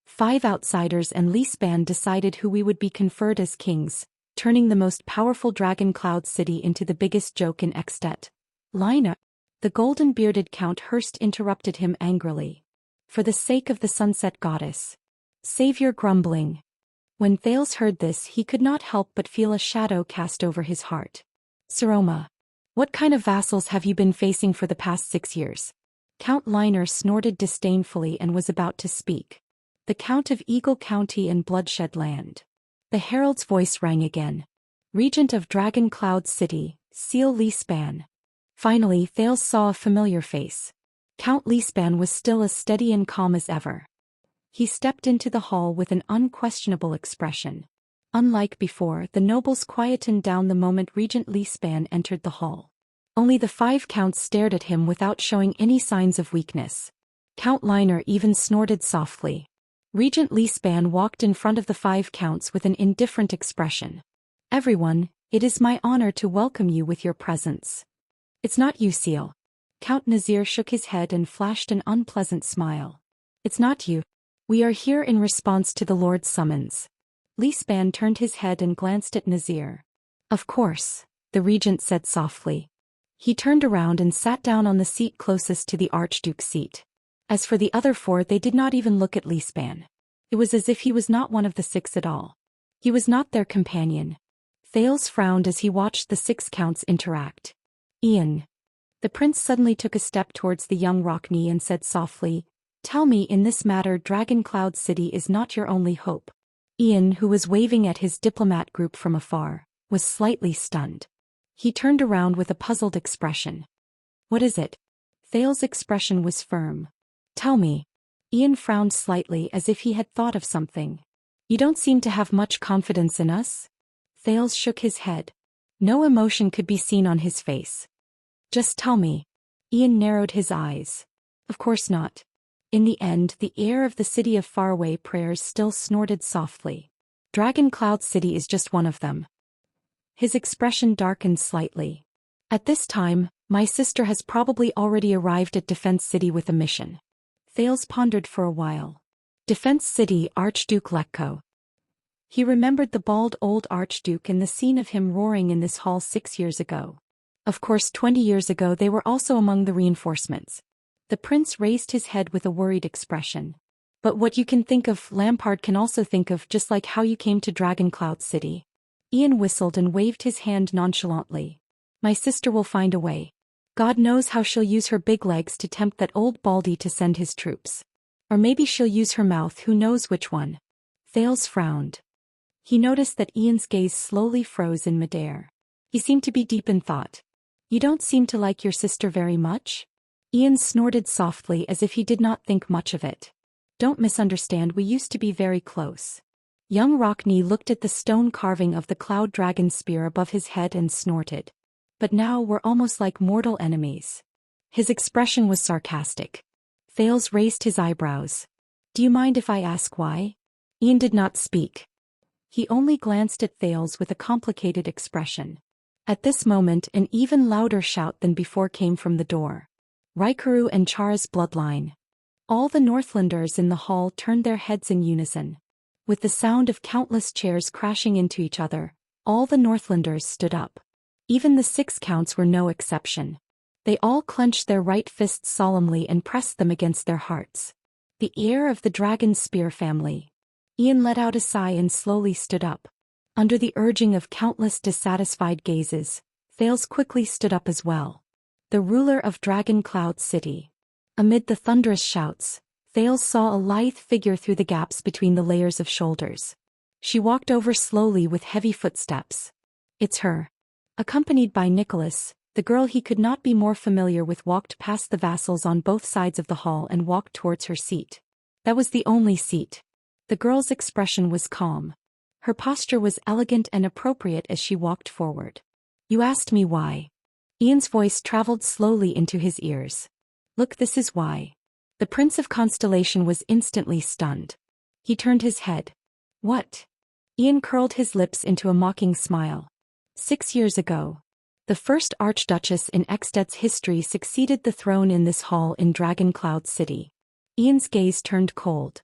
5 outsiders and Li Span decided who we would be conferred as kings, turning the most powerful Dragon Cloud City into the biggest joke in Extet. Liner. The golden-bearded Count Hurst interrupted him angrily. For the sake of the Sunset Goddess. Save your grumbling. When Thales heard this, he could not help but feel a shadow cast over his heart. Saroma. What kind of vassals have you been facing for the past 6 years? Count Liner snorted disdainfully and was about to speak. The Count of Eagle County and Bloodshed Land. The herald's voice rang again. Regent of Dragon Cloud City, Seal Li Span. Finally, Thales saw a familiar face. Count Li Span was still as steady and calm as ever. He stepped into the hall with an unquestionable expression. Unlike before, the nobles quietened down the moment Regent Li Span entered the hall. Only the 5 counts stared at him without showing any signs of weakness. Count Liner even snorted softly. Regent Li Span walked in front of the 5 counts with an indifferent expression. Everyone, it is my honor to welcome you with your presence. It's not you, Seal. Count Nazir shook his head and flashed an unpleasant smile. It's not you. We are here in response to the Lord's summons. Li Span turned his head and glanced at Nazir. Of course, the regent said softly. He turned around and sat down on the seat closest to the Archduke's seat. As for the other 4, they did not even look at Li Span. It was as if he was not one of the 6 at all. He was not their companion. Thales frowned as he watched the 6 counts interact. Ian. The prince suddenly took a step towards the young Rockney and said softly, Tell me, in this matter, Dragon Cloud City is not your only hope. Ian, who was waving at his diplomat group from afar, was slightly stunned. He turned around with a puzzled expression. What is it? Thales' expression was firm. Tell me. Ian frowned slightly as if he had thought of something. You don't seem to have much confidence in us? Thales shook his head. No emotion could be seen on his face. Just tell me. Ian narrowed his eyes. Of course not. In the end, the air of the city of faraway prayers still snorted softly. Dragon Cloud City is just one of them. His expression darkened slightly. At this time, my sister has probably already arrived at Defense City with a mission. Thales pondered for a while. Defense City, Archduke Lekko. He remembered the bald old Archduke and the scene of him roaring in this hall 6 years ago. Of course, 20 years ago they were also among the reinforcements. The prince raised his head with a worried expression. But what you can think of, Lampard can also think of, just like how you came to Dragon Cloud City. Ian whistled and waved his hand nonchalantly. My sister will find a way. God knows how she'll use her big legs to tempt that old baldy to send his troops. Or maybe she'll use her mouth, who knows which one. Thales frowned. He noticed that Ian's gaze slowly froze in midair. He seemed to be deep in thought. You don't seem to like your sister very much? Ian snorted softly as if he did not think much of it. Don't misunderstand, we used to be very close. Young Rockney looked at the stone carving of the cloud dragon spear above his head and snorted. But now we're almost like mortal enemies. His expression was sarcastic. Thales raised his eyebrows. Do you mind if I ask why? Ian did not speak. He only glanced at Thales with a complicated expression. At this moment, an even louder shout than before came from the door. Raikuru and Chara's bloodline. All the Northlanders in the hall turned their heads in unison. With the sound of countless chairs crashing into each other, all the Northlanders stood up. Even the 6 counts were no exception. They all clenched their right fists solemnly and pressed them against their hearts. The heir of the dragon spear family. Ian let out a sigh and slowly stood up. Under the urging of countless dissatisfied gazes, Thales quickly stood up as well. The ruler of Dragon Cloud City. Amid the thunderous shouts, Thales saw a lithe figure through the gaps between the layers of shoulders. She walked over slowly with heavy footsteps. It's her. Accompanied by Nicholas, the girl he could not be more familiar with walked past the vassals on both sides of the hall and walked towards her seat. That was the only seat. The girl's expression was calm. Her posture was elegant and appropriate as she walked forward. You asked me why. Ian's voice traveled slowly into his ears. Look, this is why. The Prince of Constellation was instantly stunned. He turned his head. What? Ian curled his lips into a mocking smile. 6 years ago, the first Archduchess in Exted's history succeeded the throne in this hall in Dragon Cloud City. Ian's gaze turned cold.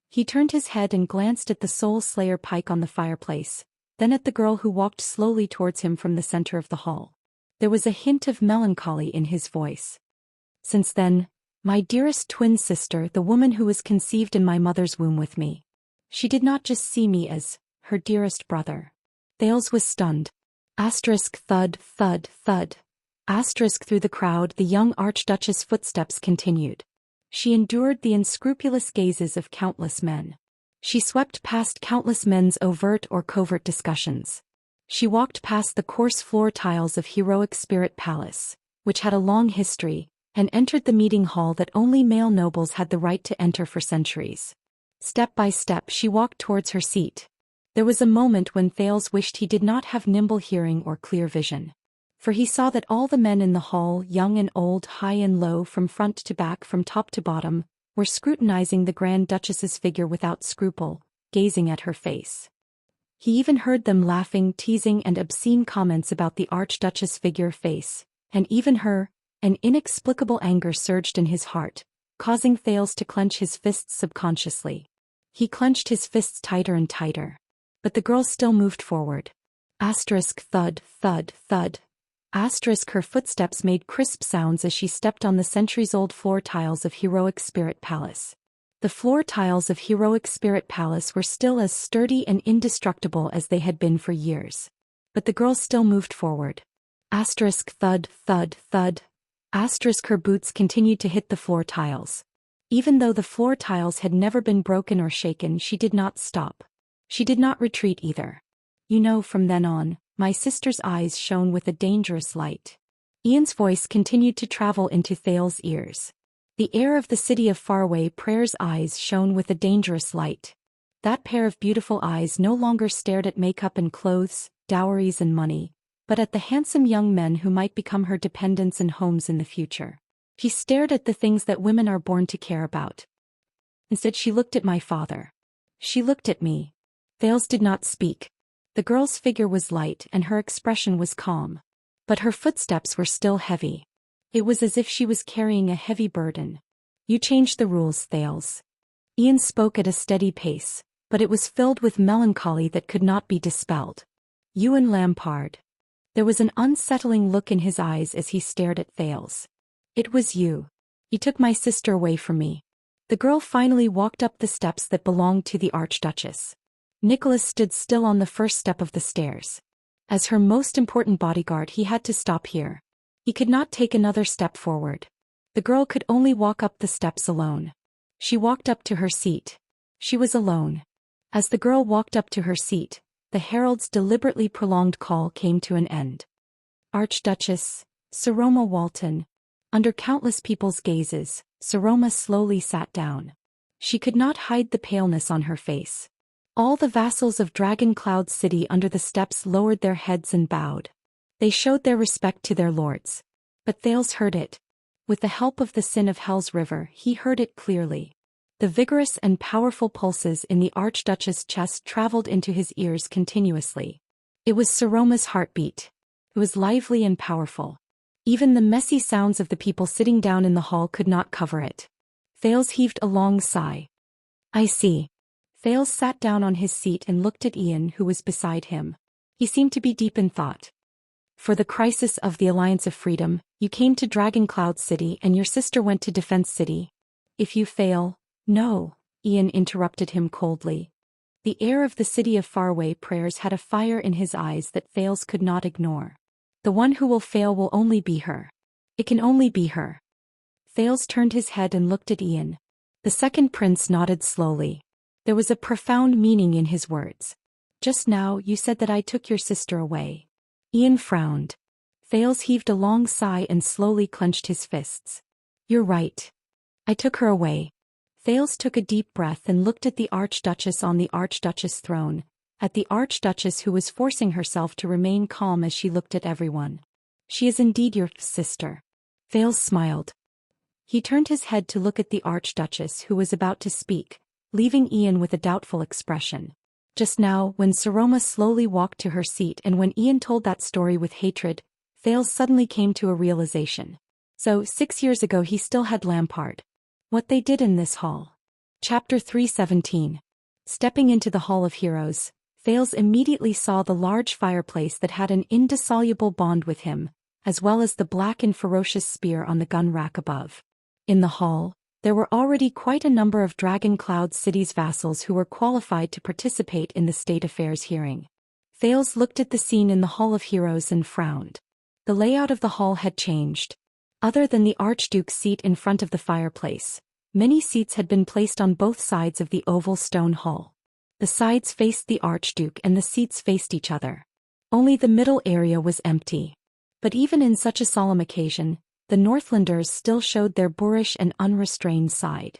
He turned his head and glanced at the Soul Slayer pike on the fireplace, then at the girl who walked slowly towards him from the center of the hall. There was a hint of melancholy in his voice. Since then, my dearest twin sister, the woman who was conceived in my mother's womb with me. She did not just see me as her dearest brother. Thales was stunned. Asterisk thud, thud, thud. Asterisk through the crowd, the young Archduchess' footsteps continued. She endured the unscrupulous gazes of countless men. She swept past countless men's overt or covert discussions. She walked past the coarse floor tiles of Heroic Spirit Palace, which had a long history, and entered the meeting hall that only male nobles had the right to enter for centuries. Step by step she walked towards her seat. There was a moment when Thales wished he did not have nimble hearing or clear vision. For he saw that all the men in the hall, young and old, high and low, from front to back, from top to bottom, were scrutinizing the Grand Duchess's figure without scruple, gazing at her face. He even heard them laughing, teasing, and obscene comments about the Archduchess' figure face, and even her. An inexplicable anger surged in his heart, causing Thales to clench his fists subconsciously. He clenched his fists tighter and tighter. But the girl still moved forward. Asterisk thud, thud, thud. Asterisk her footsteps made crisp sounds as she stepped on the centuries-old floor tiles of Heroic Spirit Palace. The floor tiles of Heroic Spirit Palace were still as sturdy and indestructible as they had been for years. But the girl still moved forward. Asterisk thud, thud, thud. Asterisk her boots continued to hit the floor tiles. Even though the floor tiles had never been broken or shaken, she did not stop. She did not retreat either. You know, from then on, my sister's eyes shone with a dangerous light. Ian's voice continued to travel into Thales' ears. The air of the city of faraway Prayer's eyes shone with a dangerous light. That pair of beautiful eyes no longer stared at makeup and clothes, dowries and money, but at the handsome young men who might become her dependents and homes in the future. She stared at the things that women are born to care about. Instead, she looked at my father. She looked at me. Thales did not speak. The girl's figure was light and her expression was calm. But her footsteps were still heavy. It was as if she was carrying a heavy burden. You changed the rules, Thales. Ian spoke at a steady pace, but it was filled with melancholy that could not be dispelled. You and Lampard. There was an unsettling look in his eyes as he stared at Thales. It was you. You took my sister away from me. The girl finally walked up the steps that belonged to the Archduchess. Nicholas stood still on the first step of the stairs. As her most important bodyguard, he had to stop here. He could not take another step forward. The girl could only walk up the steps alone. She walked up to her seat. She was alone. As the girl walked up to her seat, the herald's deliberately prolonged call came to an end. Archduchess, Saroma Walton. Under countless people's gazes, Saroma slowly sat down. She could not hide the paleness on her face. All the vassals of Dragon Cloud City under the steps lowered their heads and bowed. They showed their respect to their lords. But Thales heard it. With the help of the Sin of Hell's River, he heard it clearly. The vigorous and powerful pulses in the Archduchess' chest traveled into his ears continuously. It was Saroma's heartbeat. It was lively and powerful. Even the messy sounds of the people sitting down in the hall could not cover it. Thales heaved a long sigh. I see. Thales sat down on his seat and looked at Ian, who was beside him. He seemed to be deep in thought. For the crisis of the Alliance of Freedom, you came to Dragon Cloud City and your sister went to Defense City. If you fail... No, Ian interrupted him coldly. The air of the city of faraway prayers had a fire in his eyes that Thales could not ignore. The one who will fail will only be her. It can only be her. Thales turned his head and looked at Ian. The second prince nodded slowly. There was a profound meaning in his words. Just now you said that I took your sister away. Ian frowned. Thales heaved a long sigh and slowly clenched his fists. You're right. I took her away. Thales took a deep breath and looked at the Archduchess on the Archduchess throne, at the Archduchess who was forcing herself to remain calm as she looked at everyone. She is indeed your sister. Thales smiled. He turned his head to look at the Archduchess who was about to speak, leaving Ian with a doubtful expression. Just now, when Saroma slowly walked to her seat and when Ian told that story with hatred, Thales suddenly came to a realization. So, 6 years ago he still had Lampard. What they did in this hall. Chapter 317. Stepping into the Hall of Heroes, Thales immediately saw the large fireplace that had an indissoluble bond with him, as well as the black and ferocious spear on the gun rack above. In the hall, there were already quite a number of Dragon Cloud City's vassals who were qualified to participate in the state affairs hearing. Thales looked at the scene in the Hall of Heroes and frowned. The layout of the hall had changed. Other than the Archduke's seat in front of the fireplace, many seats had been placed on both sides of the oval stone hall. The sides faced the Archduke and the seats faced each other. Only the middle area was empty. But even in such a solemn occasion, the Northlanders still showed their boorish and unrestrained side.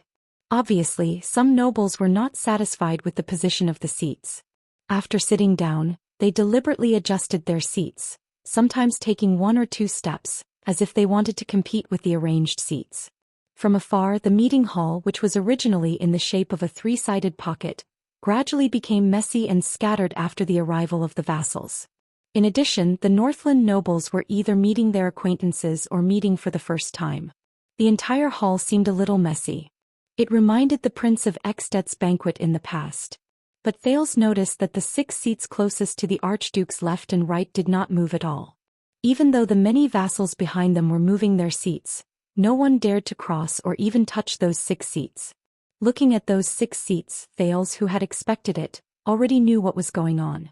Obviously, some nobles were not satisfied with the position of the seats. After sitting down, they deliberately adjusted their seats, sometimes taking 1 or 2 steps, as if they wanted to compete with the arranged seats. From afar, the meeting hall, which was originally in the shape of a 3-sided pocket, gradually became messy and scattered after the arrival of the vassals. In addition, the Northland nobles were either meeting their acquaintances or meeting for the first time. The entire hall seemed a little messy. It reminded the Prince of Ekstedt's banquet in the past. But Thales noticed that the 6 seats closest to the Archduke's left and right did not move at all. Even though the many vassals behind them were moving their seats, no one dared to cross or even touch those 6 seats. Looking at those 6 seats, Thales, who had expected it, already knew what was going on.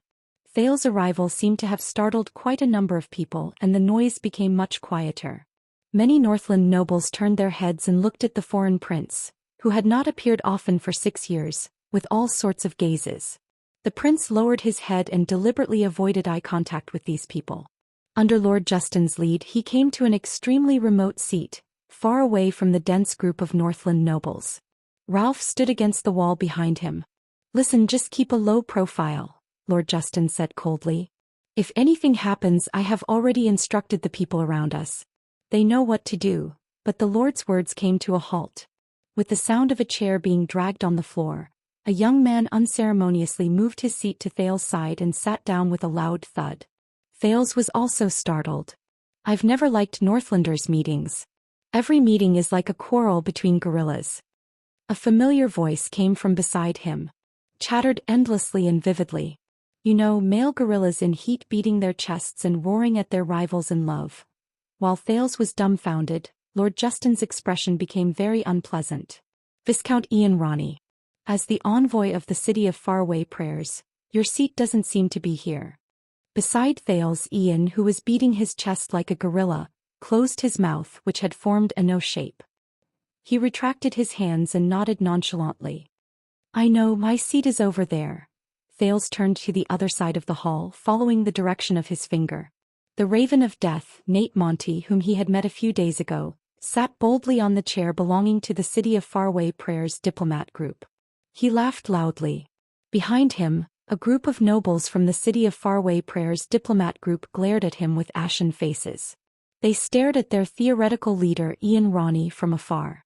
Thales' arrival seemed to have startled quite a number of people and the noise became much quieter. Many Northland nobles turned their heads and looked at the foreign prince, who had not appeared often for 6 years, with all sorts of gazes. The prince lowered his head and deliberately avoided eye contact with these people. Under Lord Justin's lead he came to an extremely remote seat, far away from the dense group of Northland nobles. Ralph stood against the wall behind him. Listen, just keep a low profile, Lord Justin said coldly. If anything happens, I have already instructed the people around us. They know what to do. But the Lord's words came to a halt. With the sound of a chair being dragged on the floor, a young man unceremoniously moved his seat to Thales' side and sat down with a loud thud. Thales was also startled. I've never liked Northlanders' meetings. Every meeting is like a quarrel between guerrillas. A familiar voice came from beside him. Chattered endlessly and vividly. You know, male guerrillas in heat beating their chests and roaring at their rivals in love. While Thales was dumbfounded, Lord Justin's expression became very unpleasant. Viscount Ian Ronnie. As the envoy of the City of Faraway Prayers, your seat doesn't seem to be here. Beside Thales, Ian, who was beating his chest like a gorilla, closed his mouth, which had formed a no shape. He retracted his hands and nodded nonchalantly. I know, my seat is over there. Thales turned to the other side of the hall, following the direction of his finger. The Raven of Death, Nate Monty, whom he had met a few days ago, sat boldly on the chair belonging to the City of Faraway Prayers diplomat group. He laughed loudly. Behind him, a group of nobles from the City of Faraway Prayers diplomat group glared at him with ashen faces. They stared at their theoretical leader Ian Ronnie from afar.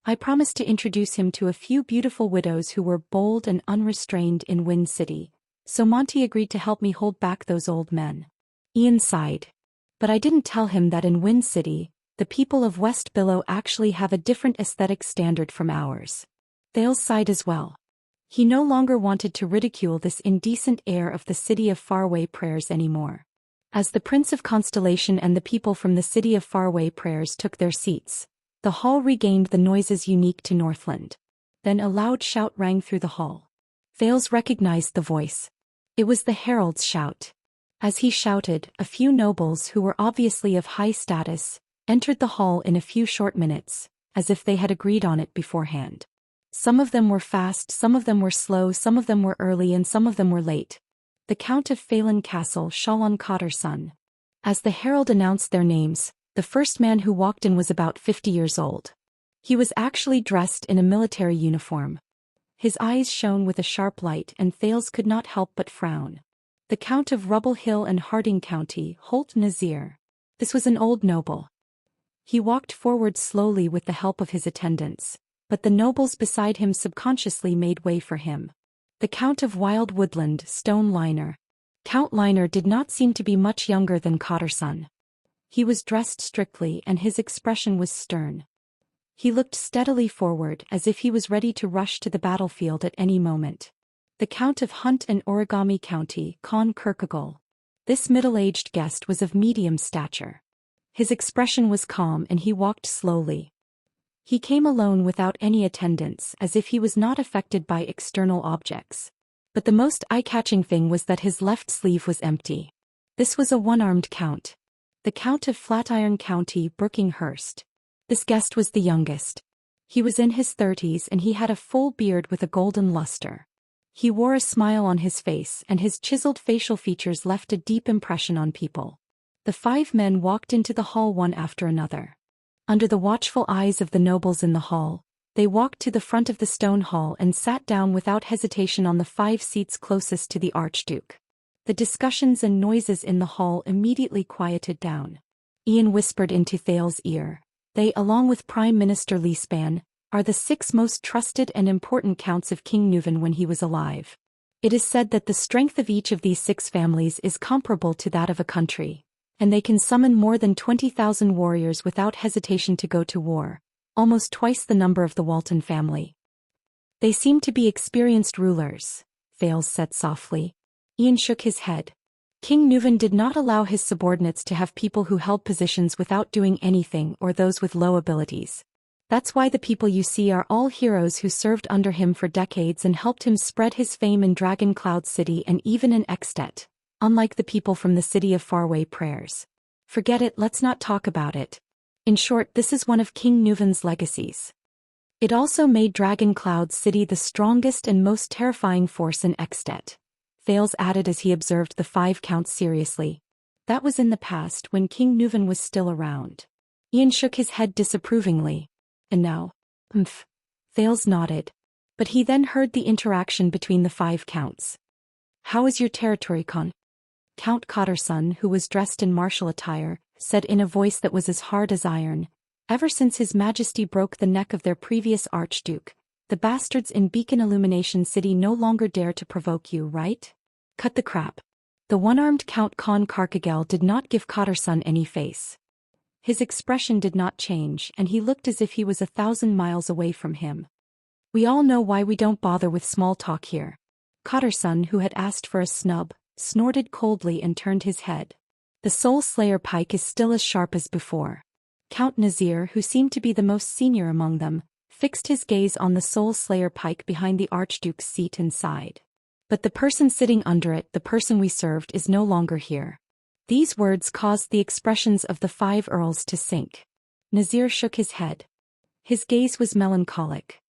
I promised to introduce him to a few beautiful widows who were bold and unrestrained in Wind City, so Monty agreed to help me hold back those old men. Ian sighed. But I didn't tell him that in Wind City, the people of West Billow actually have a different aesthetic standard from ours. Thales sighed as well. He no longer wanted to ridicule this indecent air of the City of Faraway Prayers anymore. As the Prince of Constellation and the people from the City of Faraway Prayers took their seats, the hall regained the noises unique to Northland. Then a loud shout rang through the hall. Thales recognized the voice. It was the herald's shout. As he shouted, a few nobles who were obviously of high status entered the hall in a few short minutes, as if they had agreed on it beforehand. Some of them were fast, some of them were slow, some of them were early and some of them were late. The Count of Phelan Castle, Shalon Cotter's son. As the herald announced their names, the first man who walked in was about 50 years old. He was actually dressed in a military uniform. His eyes shone with a sharp light and Thales could not help but frown. The Count of Rubble Hill and Harding County, Holt Nazir. This was an old noble. He walked forward slowly with the help of his attendants, but the nobles beside him subconsciously made way for him. The Count of Wild Woodland, Stone Liner. Count Liner did not seem to be much younger than Cotter's son. He was dressed strictly and his expression was stern. He looked steadily forward as if he was ready to rush to the battlefield at any moment. The Count of Hunt and Origami County, Con Kirkegul. This middle-aged guest was of medium stature. His expression was calm and he walked slowly. He came alone without any attendants, as if he was not affected by external objects. But the most eye-catching thing was that his left sleeve was empty. This was a one-armed count. The Count of Flatiron County, Brookinghurst. This guest was the youngest. He was in his 30s and he had a full beard with a golden luster. He wore a smile on his face and his chiseled facial features left a deep impression on people. The 5 men walked into the hall one after another. Under the watchful eyes of the nobles in the hall, they walked to the front of the stone hall and sat down without hesitation on the 5 seats closest to the Archduke. The discussions and noises in the hall immediately quieted down. Ian whispered into Thales' ear, "They, along with Prime Minister Leespan, are the 6 most trusted and important counts of King Nuvan when he was alive. It is said that the strength of each of these 6 families is comparable to that of a country, and they can summon more than 20,000 warriors without hesitation to go to war, almost twice the number of the Walton family. They seem to be experienced rulers," Thales said softly. Ian shook his head. King Nuvan did not allow his subordinates to have people who held positions without doing anything or those with low abilities. That's why the people you see are all heroes who served under him for decades and helped him spread his fame in Dragon Cloud City and even in Extet, unlike the people from the City of Faraway Prayers. Forget it, let's not talk about it. In short, this is one of King Nuvan's legacies. It also made Dragon Cloud City the strongest and most terrifying force in Extet, Thales added as he observed the 5 counts seriously. That was in the past when King Nuvan was still around. Ian shook his head disapprovingly. And now? Thales nodded. But he then heard the interaction between the 5 counts. "How is your territory, Con?" Count Cotter's son, who was dressed in martial attire, said in a voice that was as hard as iron, "Ever since His Majesty broke the neck of their previous Archduke, the bastards in Beacon Illumination City no longer dare to provoke you, right? Cut the crap." The one-armed Count Con Carcagel did not give Cotter's son any face. His expression did not change and he looked as if he was 1,000 miles away from him. "We all know why we don't bother with small talk here." Cotter's son, who had asked for a snub, snorted coldly and turned his head. "The Soul Slayer pike is still as sharp as before." Count Nazir, who seemed to be the most senior among them, fixed his gaze on the Soul Slayer pike behind the Archduke's seat and sighed. "But the person sitting under it, the person we served, is no longer here." These words caused the expressions of the 5 earls to sink. Nazir shook his head. His gaze was melancholic.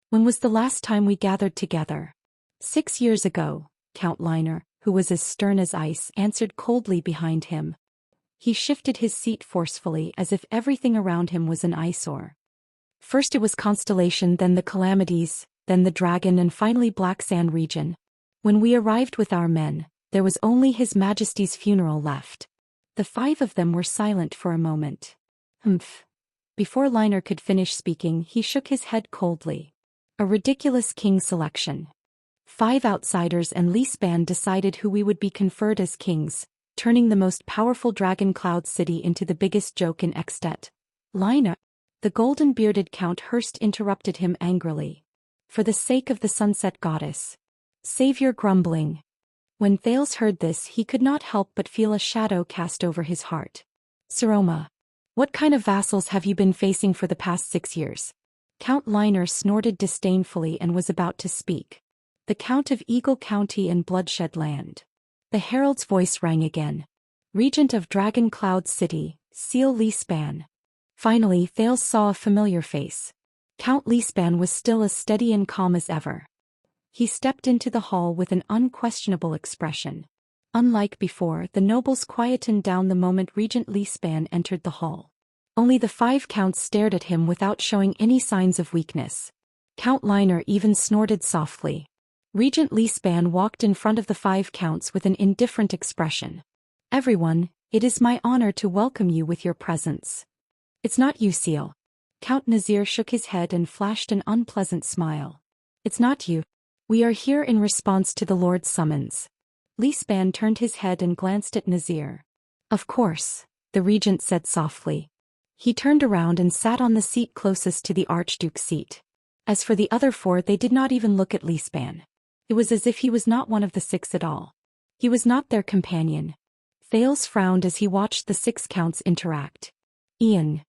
"When was the last time we gathered together?" 6 years ago, Count Liner, who was as stern as ice, answered coldly behind him. He shifted his seat forcefully as if everything around him was an eyesore. "First it was Constellation, then the Calamities, then the Dragon and finally Black Sand region. When we arrived with our men, there was only His Majesty's funeral left." The 5 of them were silent for a moment. Before Liner could finish speaking, he shook his head coldly. "A ridiculous king selection. 5 outsiders and Leespan decided who we would be conferred as kings, turning the most powerful Dragon Cloud City into the biggest joke in Extet." "Liner," the golden-bearded Count Hurst interrupted him angrily. "For the sake of the Sunset Goddess, save your grumbling." When Thales heard this, he could not help but feel a shadow cast over his heart. "Saroma, what kind of vassals have you been facing for the past 6 years?" Count Liner snorted disdainfully and was about to speak. "The Count of Eagle County and Bloodshed Land." The herald's voice rang again. "Regent of Dragon Cloud City, Seal Leespan." Finally, Thales saw a familiar face. Count Lispan was still as steady and calm as ever. He stepped into the hall with an unquestionable expression. Unlike before, the nobles quietened down the moment Regent Lispan entered the hall. Only the 5 counts stared at him without showing any signs of weakness. Count Liner even snorted softly. Regent Lispan walked in front of the 5 counts with an indifferent expression. "Everyone, it is my honor to welcome you with your presence." "It's not you, Seal." Count Nazir shook his head and flashed an unpleasant smile. "It's not you. We are here in response to the Lord's summons." Lispan turned his head and glanced at Nazir. "Of course," the regent said softly. He turned around and sat on the seat closest to the Archduke's seat. As for the other 4, they did not even look at Lispan. It was as if he was not one of the 6 at all. He was not their companion. Thales frowned as he watched the 6 counts interact. "Ian."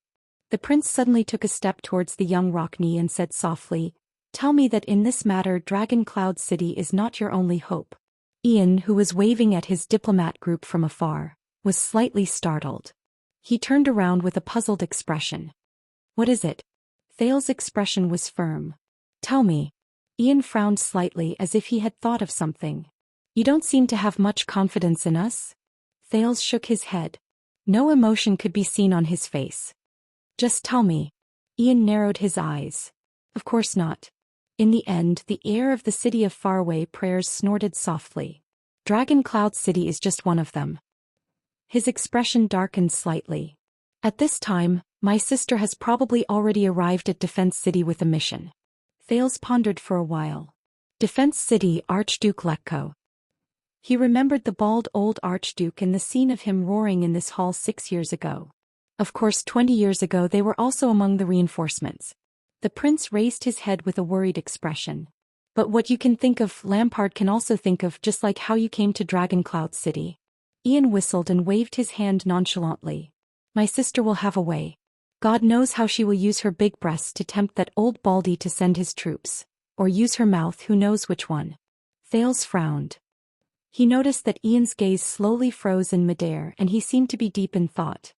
The prince suddenly took a step towards the young Rockney and said softly, "Tell me that in this matter Dragon Cloud City is not your only hope." Ian, who was waving at his diplomat group from afar, was slightly startled. He turned around with a puzzled expression. "What is it?" Thales' expression was firm. "Tell me." Ian frowned slightly as if he had thought of something. "You don't seem to have much confidence in us?" Thales shook his head. No emotion could be seen on his face. "Just tell me." Ian narrowed his eyes. "Of course not." In the end, the air of the city of faraway prayers snorted softly. "Dragon Cloud City is just one of them." His expression darkened slightly. "At this time, my sister has probably already arrived at Defense City with a mission." Thales pondered for a while. Defense City, Archduke Lekko. He remembered the bald old Archduke and the scene of him roaring in this hall 6 years ago. Of course 20 years ago they were also among the reinforcements. The prince raised his head with a worried expression. "But what you can think of, Lampard can also think of, just like how you came to Dragon Cloud City." Ian whistled and waved his hand nonchalantly. "My sister will have a way. God knows how she will use her big breasts to tempt that old baldy to send his troops. Or use her mouth, who knows which one." Thales frowned. He noticed that Ian's gaze slowly froze in midair and he seemed to be deep in thought.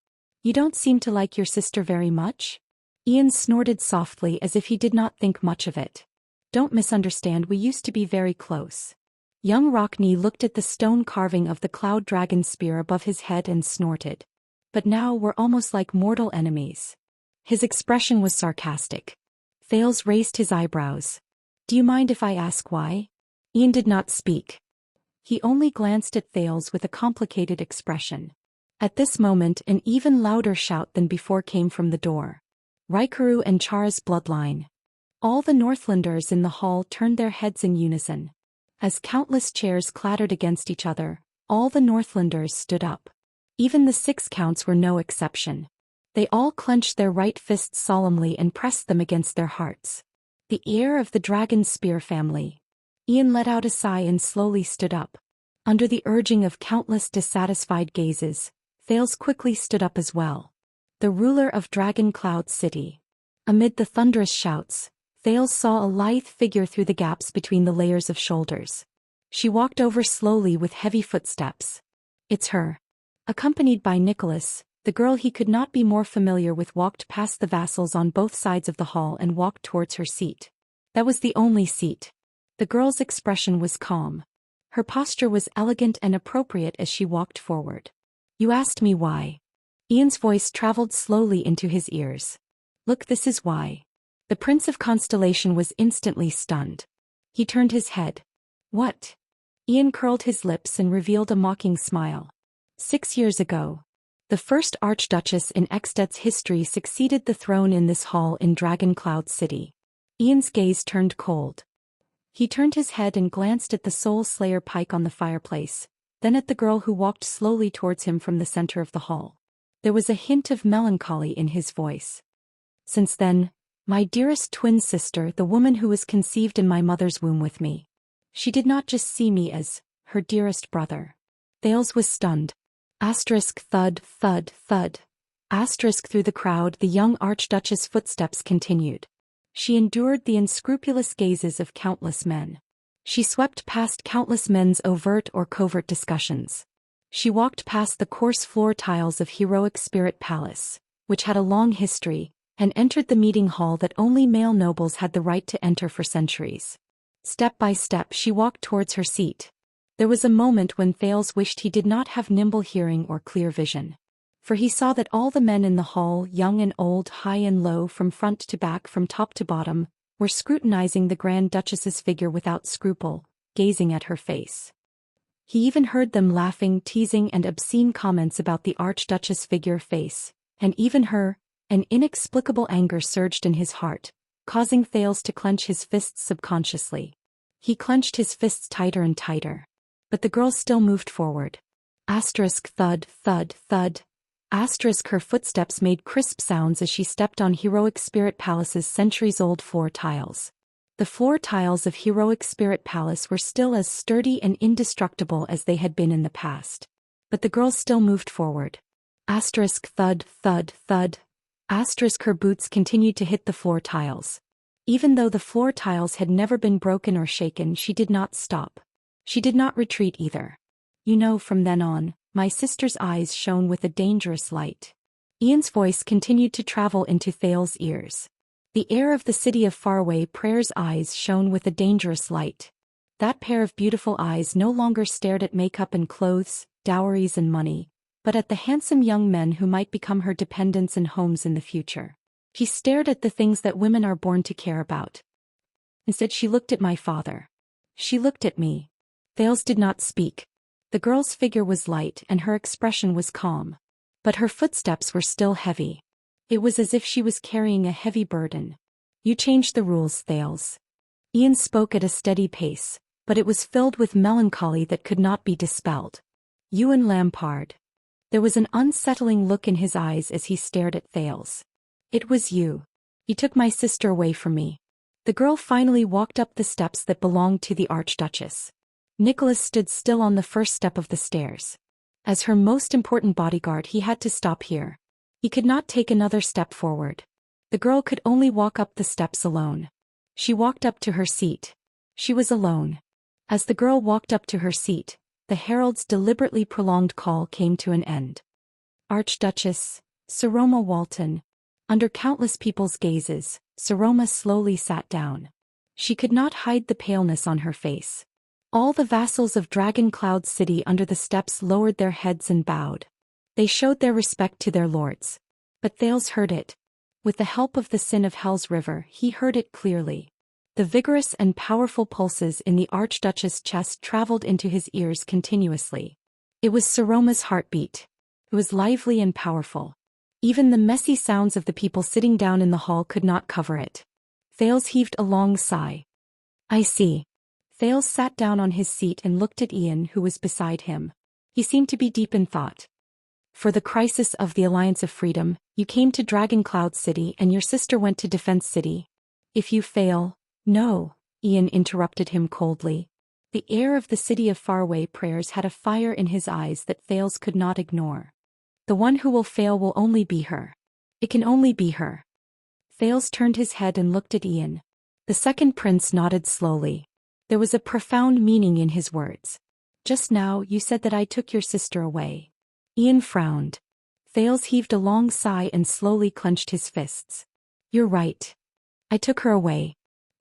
"You don't seem to like your sister very much?" Ian snorted softly as if he did not think much of it. "Don't misunderstand, we used to be very close." Young Rockney looked at the stone carving of the cloud dragon spear above his head and snorted. "But now we're almost like mortal enemies." His expression was sarcastic. Thales raised his eyebrows. "Do you mind if I ask why?" Ian did not speak. He only glanced at Thales with a complicated expression. At this moment an even louder shout than before came from the door. "Raikuru and Chara's bloodline." All the Northlanders in the hall turned their heads in unison. As countless chairs clattered against each other, all the Northlanders stood up. Even the 6 counts were no exception. They all clenched their right fists solemnly and pressed them against their hearts. The heir of the Dragon Spear family. Ian let out a sigh and slowly stood up. Under the urging of countless dissatisfied gazes, Thales quickly stood up as well. The ruler of Dragon Cloud City. Amid the thunderous shouts, Thales saw a lithe figure through the gaps between the layers of shoulders. She walked over slowly with heavy footsteps. "It's her." Accompanied by Nicholas, the girl he could not be more familiar with walked past the vassals on both sides of the hall and walked towards her seat. That was the only seat. The girl's expression was calm. Her posture was elegant and appropriate as she walked forward. "You asked me why." Ian's voice traveled slowly into his ears. "Look, this is why." The Prince of Constellation was instantly stunned. He turned his head. "What?" Ian curled his lips and revealed a mocking smile. 6 years ago, the first Archduchess in Eksted's history succeeded the throne in this hall in Dragon Cloud City. Ian's gaze turned cold. He turned his head and glanced at the Soul Slayer pike on the fireplace, then at the girl who walked slowly towards him from the center of the hall. There was a hint of melancholy in his voice. "Since then, my dearest twin sister, the woman who was conceived in my mother's womb with me. She did not just see me as her dearest brother." Thales was stunned. Asterisk thud, thud, thud. Asterisk through the crowd, the young Archduchess' footsteps continued. She endured the unscrupulous gazes of countless men. She swept past countless men's overt or covert discussions. She walked past the coarse floor tiles of Heroic Spirit Palace, which had a long history, and entered the meeting hall that only male nobles had the right to enter for centuries. Step by step she walked towards her seat. There was a moment when Thales wished he did not have nimble hearing or clear vision. For he saw that all the men in the hall, young and old, high and low, from front to back, from top to bottom, were scrutinizing the Grand Duchess's figure without scruple, gazing at her face. He even heard them laughing, teasing, and obscene comments about the Archduchess' figure, face, and even her. An inexplicable anger surged in his heart, causing Thales to clench his fists subconsciously. He clenched his fists tighter and tighter. But the girl still moved forward. Asterisk thud, thud, thud. Asterisk her footsteps made crisp sounds as she stepped on Heroic Spirit Palace's centuries-old floor tiles. The floor tiles of Heroic Spirit Palace were still as sturdy and indestructible as they had been in the past. But the girl still moved forward. Asterisk thud, thud, thud. Asterisk her boots continued to hit the floor tiles. Even though the floor tiles had never been broken or shaken, she did not stop. She did not retreat either. You know, from then on, my sister's eyes shone with a dangerous light. Ian's voice continued to travel into Thales' ears. The heir of the city of faraway Prayer's eyes shone with a dangerous light. That pair of beautiful eyes no longer stared at makeup and clothes, dowries and money, but at the handsome young men who might become her dependents and homes in the future. She stared at the things that women are born to care about. Instead, she looked at my father. She looked at me. Thales did not speak. The girl's figure was light and her expression was calm. But her footsteps were still heavy. It was as if she was carrying a heavy burden. You changed the rules, Thales. Ian spoke at a steady pace, but it was filled with melancholy that could not be dispelled. You and Lampard. There was an unsettling look in his eyes as he stared at Thales. It was you. You took my sister away from me. The girl finally walked up the steps that belonged to the Archduchess. Nicholas stood still on the first step of the stairs. As her most important bodyguard, he had to stop here. He could not take another step forward. The girl could only walk up the steps alone. She walked up to her seat. She was alone. As the girl walked up to her seat, the herald's deliberately prolonged call came to an end. Archduchess, Saroma Walton. Under countless people's gazes, Saroma slowly sat down. She could not hide the paleness on her face. All the vassals of Dragon Cloud City under the steps lowered their heads and bowed. They showed their respect to their lords. But Thales heard it. With the help of the Sin of Hell's river, he heard it clearly. The vigorous and powerful pulses in the Archduchess' chest traveled into his ears continuously. It was Saroma's heartbeat. It was lively and powerful. Even the messy sounds of the people sitting down in the hall could not cover it. Thales heaved a long sigh. I see. Thales sat down on his seat and looked at Ian, who was beside him. He seemed to be deep in thought. For the crisis of the Alliance of Freedom, you came to Dragon Cloud City and your sister went to Defense City. If you fail... No, Ian interrupted him coldly. The heir of the city of faraway Prayers had a fire in his eyes that Thales could not ignore. The one who will fail will only be her. It can only be her. Thales turned his head and looked at Ian. The second prince nodded slowly. There was a profound meaning in his words. Just now you said that I took your sister away. Ian frowned. Thales heaved a long sigh and slowly clenched his fists. You're right. I took her away.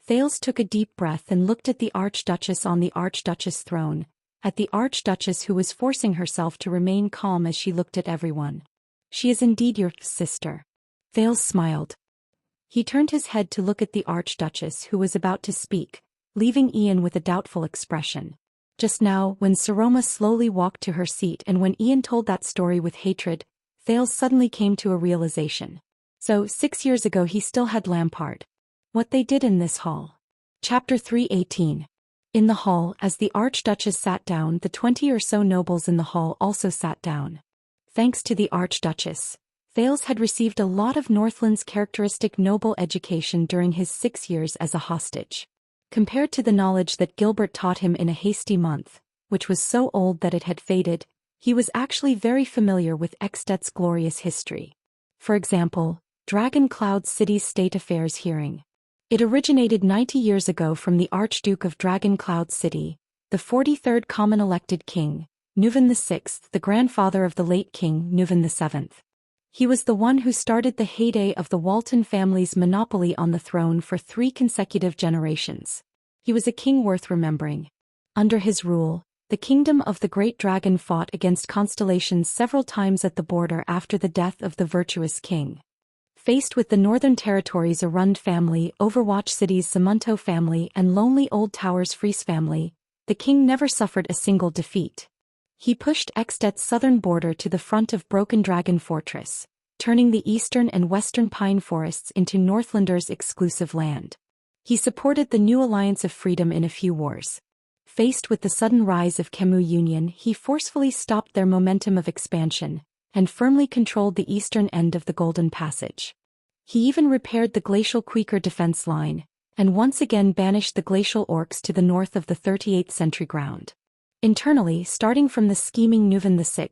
Thales took a deep breath and looked at the Archduchess on the Archduchess throne, at the Archduchess who was forcing herself to remain calm as she looked at everyone. She is indeed your sister. Thales smiled. He turned his head to look at the Archduchess who was about to speak, leaving Ian with a doubtful expression. Just now, when Saroma slowly walked to her seat and when Ian told that story with hatred, Thales suddenly came to a realization. So, 6 years ago he still had Lampard. What they did in this hall. Chapter 318. In the hall, as the Archduchess sat down, the 20 or so nobles in the hall also sat down. Thanks to the Archduchess, Thales had received a lot of Northland's characteristic noble education during his 6 years as a hostage. Compared to the knowledge that Gilbert taught him in a hasty month, which was so old that it had faded, he was actually very familiar with Ekstedt's glorious history. For example, Dragon Cloud City's State Affairs hearing. It originated 90 years ago from the Archduke of Dragon Cloud City, the 43rd common elected king, Nuvan VI, the grandfather of the late king Nuvan VII. He was the one who started the heyday of the Walton family's monopoly on the throne for 3 consecutive generations. He was a king worth remembering. Under his rule, the kingdom of the Great Dragon fought against constellations several times at the border after the death of the virtuous king. Faced with the Northern Territories' Arund family, Overwatch City's Zamunto family and Lonely Old Tower's Freeze family, the king never suffered a single defeat. He pushed Extet's southern border to the front of Broken Dragon Fortress, turning the eastern and western pine forests into Northlanders' exclusive land. He supported the new Alliance of Freedom in a few wars. Faced with the sudden rise of Khemu Union, he forcefully stopped their momentum of expansion, and firmly controlled the eastern end of the Golden Passage. He even repaired the glacial Quaker defense line, and once again banished the glacial orcs to the north of the 38th century ground. Internally, starting from the scheming Nuvan VI,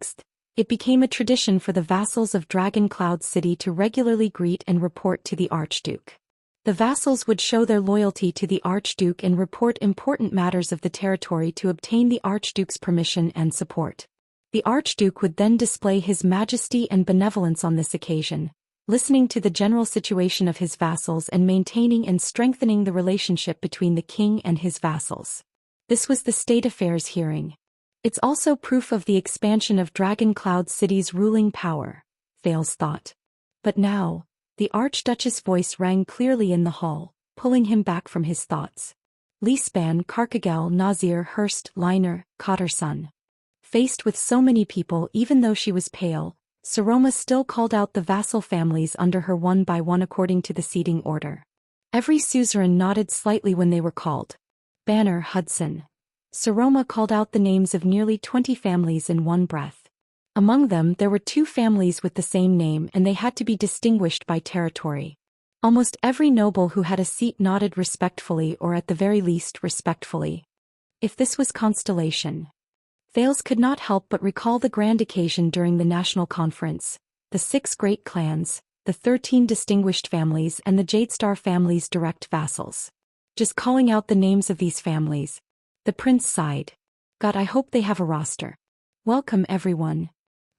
it became a tradition for the vassals of Dragon Cloud City to regularly greet and report to the Archduke. The vassals would show their loyalty to the Archduke and report important matters of the territory to obtain the Archduke's permission and support. The Archduke would then display his majesty and benevolence on this occasion, listening to the general situation of his vassals and maintaining and strengthening the relationship between the king and his vassals. This was the State Affairs hearing. It's also proof of the expansion of Dragon Cloud City's ruling power, Thales thought. But now, the Archduchess' voice rang clearly in the hall, pulling him back from his thoughts. Lisban, Karkagel, Nazir, Hurst, Liner, Cotterson. Faced with so many people, even though she was pale, Saroma still called out the vassal families under her one by one according to the seating order. Every suzerain nodded slightly when they were called. Banner, Hudson. Saroma called out the names of nearly 20 families in one breath. Among them there were 2 families with the same name and they had to be distinguished by territory. Almost every noble who had a seat nodded respectfully or at the very least respectfully. If this was Constellation. Thales could not help but recall the grand occasion during the national conference, the 6 great clans, the 13 distinguished families and the Jadestar family's direct vassals. Just calling out the names of these families. The prince sighed. God, I hope they have a roster. Welcome everyone.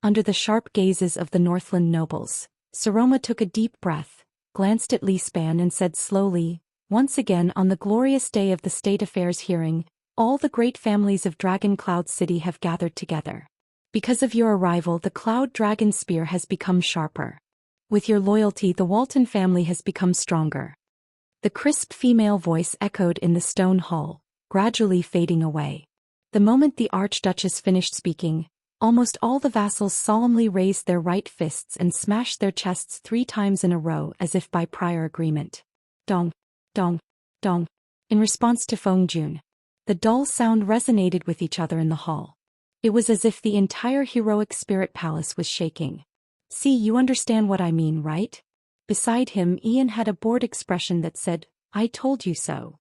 Under the sharp gazes of the Northland nobles, Saroma took a deep breath, glanced at Lisban and said slowly, once again on the glorious day of the State Affairs hearing, all the great families of Dragon Cloud City have gathered together. Because of your arrival, the Cloud Dragon Spear has become sharper. With your loyalty, the Walton family has become stronger. The crisp female voice echoed in the stone hall, gradually fading away. The moment the Archduchess finished speaking, almost all the vassals solemnly raised their right fists and smashed their chests 3 times in a row as if by prior agreement. Dong, dong, dong. In response to Feng Jun. The dull sound resonated with each other in the hall. It was as if the entire heroic spirit palace was shaking. See, you understand what I mean, right? Beside him, Ian had a bored expression that said, I told you so.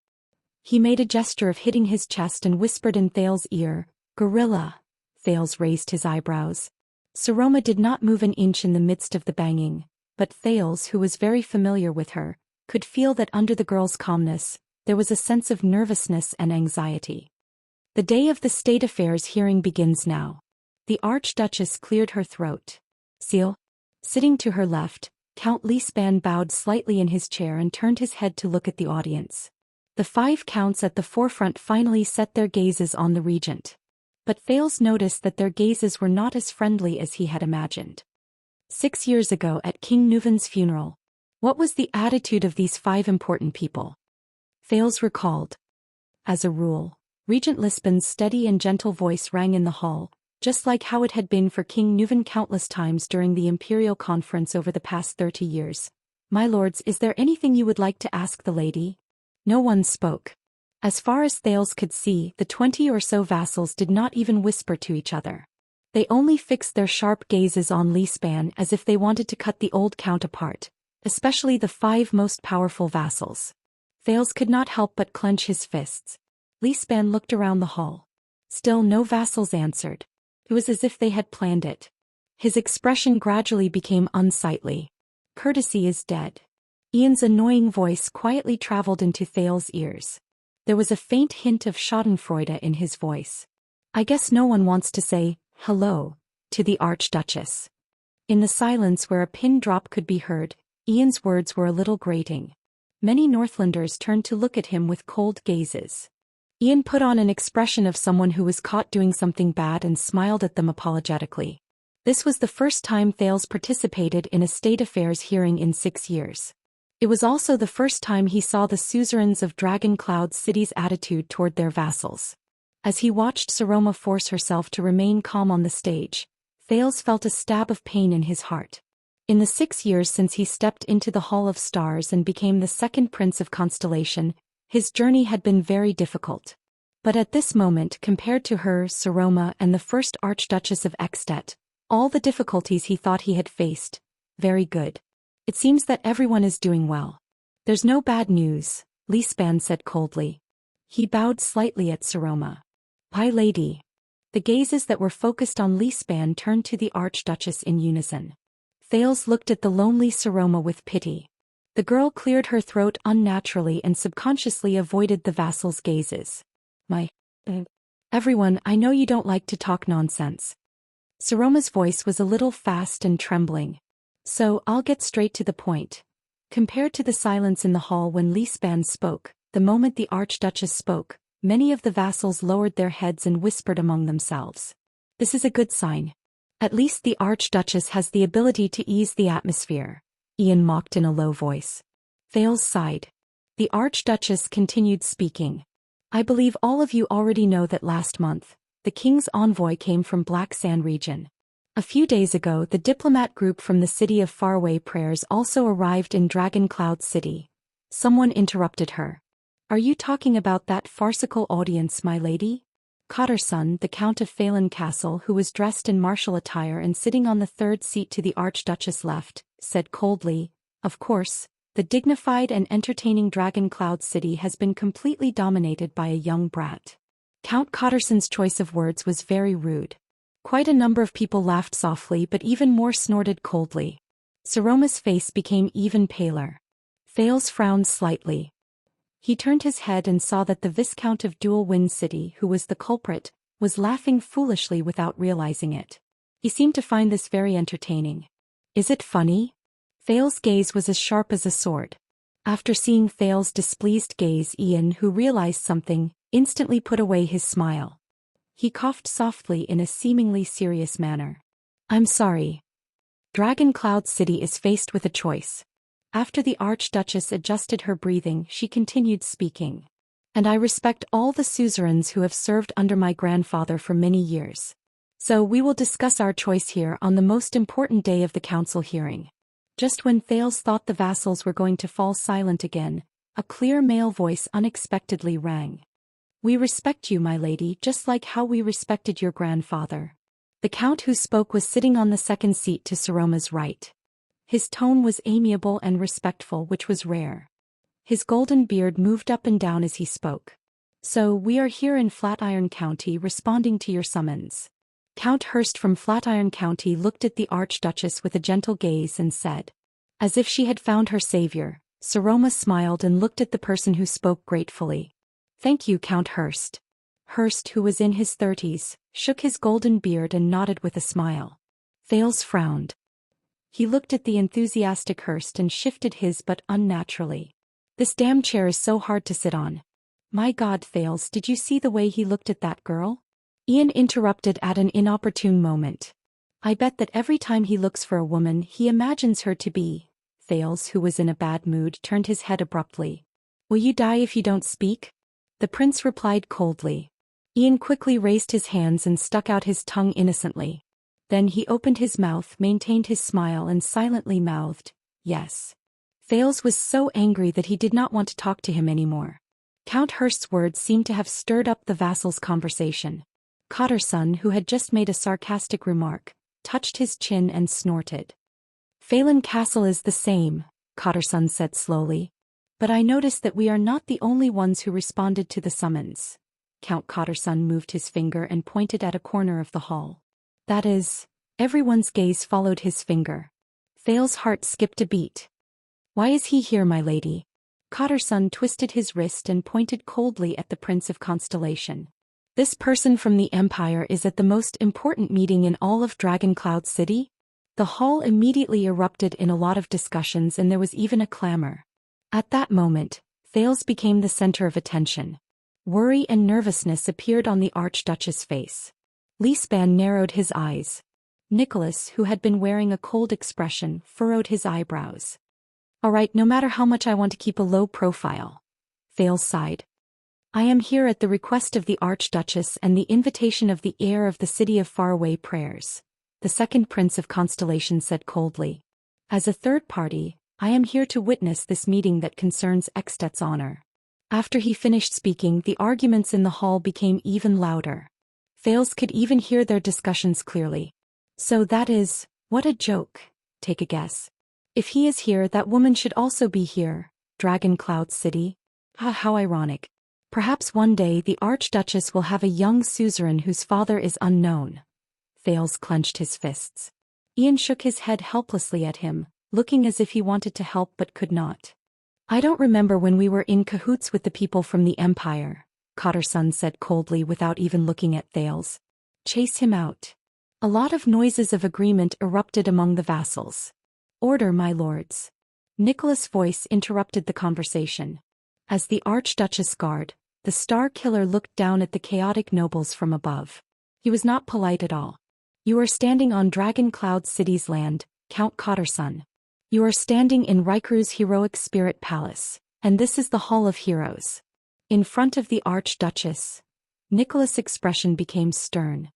He made a gesture of hitting his chest and whispered in Thales' ear, Gorilla. Thales raised his eyebrows. Saroma did not move an inch in the midst of the banging, but Thales, who was very familiar with her, could feel that under the girl's calmness, there was a sense of nervousness and anxiety. The day of the State Affairs hearing begins now. The Archduchess cleared her throat. Seal. Sitting to her left, Count Lisban bowed slightly in his chair and turned his head to look at the audience. The 5 counts at the forefront finally set their gazes on the regent. But Thales noticed that their gazes were not as friendly as he had imagined. 6 years ago at King Nuvan's funeral, what was the attitude of these 5 important people? Thales recalled. As a rule, Regent Lisban's steady and gentle voice rang in the hall, just like how it had been for King Nuvan countless times during the imperial conference over the past 30 years. My lords, is there anything you would like to ask the lady? No one spoke. As far as Thales could see, the 20 or so vassals did not even whisper to each other. They only fixed their sharp gazes on Lisban as if they wanted to cut the old count apart, especially the 5 most powerful vassals. Thales could not help but clench his fists. Lisban looked around the hall. Still no vassals answered. It was as if they had planned it. His expression gradually became unsightly. Courtesy is dead. Ian's annoying voice quietly traveled into Thales' ears. There was a faint hint of schadenfreude in his voice. I guess no one wants to say, hello, to the Archduchess. In the silence where a pin drop could be heard, Ian's words were a little grating. Many Northlanders turned to look at him with cold gazes. Ian put on an expression of someone who was caught doing something bad and smiled at them apologetically. This was the first time Thales participated in a state affairs hearing in 6 years. It was also the first time he saw the suzerains of Dragon Cloud City's attitude toward their vassals. As he watched Saroma force herself to remain calm on the stage, Thales felt a stab of pain in his heart. In the 6 years since he stepped into the Hall of Stars and became the second Prince of Constellation, his journey had been very difficult. But at this moment, compared to her, Saroma, and the first Archduchess of Extet, all the difficulties he thought he had faced, very good. It seems that everyone is doing well. There's no bad news, Lispan said coldly. He bowed slightly at Saroma. My lady. The gazes that were focused on Lispan turned to the Archduchess in unison. Thales looked at the lonely Saroma with pity. The girl cleared her throat unnaturally and subconsciously avoided the vassal's gazes. Everyone, I know you don't like to talk nonsense. Saroma's voice was a little fast and trembling. So, I'll get straight to the point. Compared to the silence in the hall when Lispan spoke, the moment the Archduchess spoke, many of the vassals lowered their heads and whispered among themselves. This is a good sign. At least the Archduchess has the ability to ease the atmosphere, Ian mocked in a low voice. Thales sighed. The Archduchess continued speaking. I believe all of you already know that last month, the king's envoy came from Black Sand region. A few days ago, the diplomat group from the city of Faraway Prayers also arrived in Dragon Cloud City. Someone interrupted her. Are you talking about that farcical audience, my lady? Cotterson, the Count of Phelan Castle, who was dressed in martial attire and sitting on the third seat to the Archduchess left, said coldly, of course, the dignified and entertaining Dragon Cloud City has been completely dominated by a young brat. Count Cotterson's choice of words was very rude. Quite a number of people laughed softly but even more snorted coldly. Saroma's face became even paler. Thales frowned slightly. He turned his head and saw that the Viscount of Dual Wind City, who was the culprit, was laughing foolishly without realizing it. He seemed to find this very entertaining. Is it funny? Thales' gaze was as sharp as a sword. After seeing Thales' displeased gaze, Ian, who realized something, instantly put away his smile. He coughed softly in a seemingly serious manner. I'm sorry. Dragon Cloud City is faced with a choice. After the Archduchess adjusted her breathing, she continued speaking. And I respect all the suzerains who have served under my grandfather for many years. So we will discuss our choice here on the most important day of the council hearing. Just when Thales thought the vassals were going to fall silent again, a clear male voice unexpectedly rang. We respect you, my lady, just like how we respected your grandfather. The count who spoke was sitting on the second seat to Saroma's right. His tone was amiable and respectful, which was rare. His golden beard moved up and down as he spoke. So, we are here in Flatiron County responding to your summons. Count Hurst from Flatiron County looked at the Archduchess with a gentle gaze and said. As if she had found her savior, Saroma smiled and looked at the person who spoke gratefully. Thank you, Count Hurst. Hurst, who was in his 30s, shook his golden beard and nodded with a smile. Thales frowned. He looked at the enthusiastic Hurst and shifted his but unnaturally. This damn chair is so hard to sit on. My God, Thales, did you see the way he looked at that girl? Ian interrupted at an inopportune moment. I bet that every time he looks for a woman he imagines her to be. Thales, who was in a bad mood, turned his head abruptly. Will you die if you don't speak? The prince replied coldly. Ian quickly raised his hands and stuck out his tongue innocently. Then he opened his mouth, maintained his smile and silently mouthed, yes. Thales was so angry that he did not want to talk to him anymore. Count Hurst's words seemed to have stirred up the vassal's conversation. Cotterson, who had just made a sarcastic remark, touched his chin and snorted. Phelan Castle is the same, Cotterson said slowly. But I noticed that we are not the only ones who responded to the summons. Count Cotterson moved his finger and pointed at a corner of the hall. That is, everyone's gaze followed his finger. Thales' heart skipped a beat. Why is he here, my lady? Cotterson twisted his wrist and pointed coldly at the Prince of Constellation. This person from the Empire is at the most important meeting in all of Dragon Cloud City? The hall immediately erupted in a lot of discussions and there was even a clamor. At that moment, Thales became the center of attention. Worry and nervousness appeared on the Archduchess' face. Lisban narrowed his eyes. Nicholas, who had been wearing a cold expression, furrowed his eyebrows. All right, no matter how much I want to keep a low profile. Thales sighed. I am here at the request of the Archduchess and the invitation of the heir of the city of faraway prayers, the second prince of Constellation said coldly. As a third party, I am here to witness this meeting that concerns Extet's honor. After he finished speaking, the arguments in the hall became even louder. Thales could even hear their discussions clearly. So that is, what a joke. Take a guess. If he is here, that woman should also be here. Dragon Cloud City? Ah, how ironic. Perhaps one day the Archduchess will have a young suzerain whose father is unknown. Thales clenched his fists. Ian shook his head helplessly at him, looking as if he wanted to help but could not. I don't remember when we were in cahoots with the people from the Empire, Cotterson said coldly without even looking at Thales. Chase him out. A lot of noises of agreement erupted among the vassals. Order, my lords. Nicholas' voice interrupted the conversation. As the Archduchess guard, the Star Killer looked down at the chaotic nobles from above. He was not polite at all. You are standing on Dragon Cloud City's land, Count Cotterson. You are standing in Rikuru's heroic spirit palace, and this is the Hall of Heroes. In front of the Archduchess, Nicholas' expression became stern.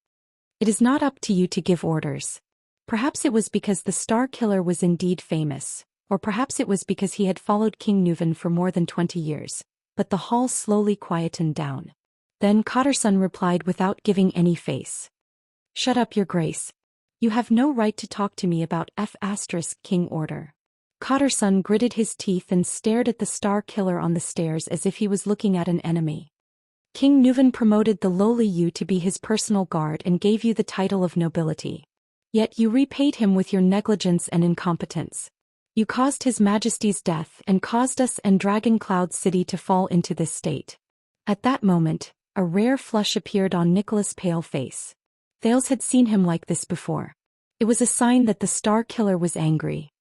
It is not up to you to give orders. Perhaps it was because the Star Killer was indeed famous, or perhaps it was because he had followed King Nuvan for more than 20 years, but the hall slowly quietened down. Then Cotterson replied without giving any face. Shut up, your grace. You have no right to talk to me about King order. Cotterson gritted his teeth and stared at the Star Killer on the stairs as if he was looking at an enemy. King Nuvan promoted the lowly you to be his personal guard and gave you the title of nobility. Yet you repaid him with your negligence and incompetence. You caused His Majesty's death and caused us and Dragon Cloud City to fall into this state. At that moment, a rare flush appeared on Nicholas' pale face. Thales had seen him like this before. It was a sign that the Star Killer was angry.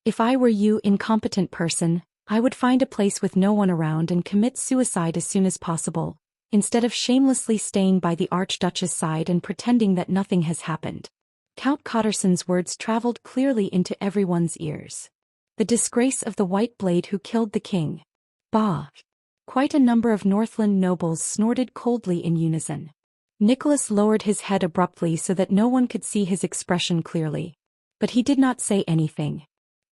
If I were you, incompetent person, I would find a place with no one around and commit suicide as soon as possible, instead of shamelessly staying by the Archduchess' side and pretending that nothing has happened. Count Cotterson's words traveled clearly into everyone's ears. The disgrace of the White Blade who killed the king. Bah! Quite a number of Northland nobles snorted coldly in unison. Nicholas lowered his head abruptly so that no one could see his expression clearly. But he did not say anything.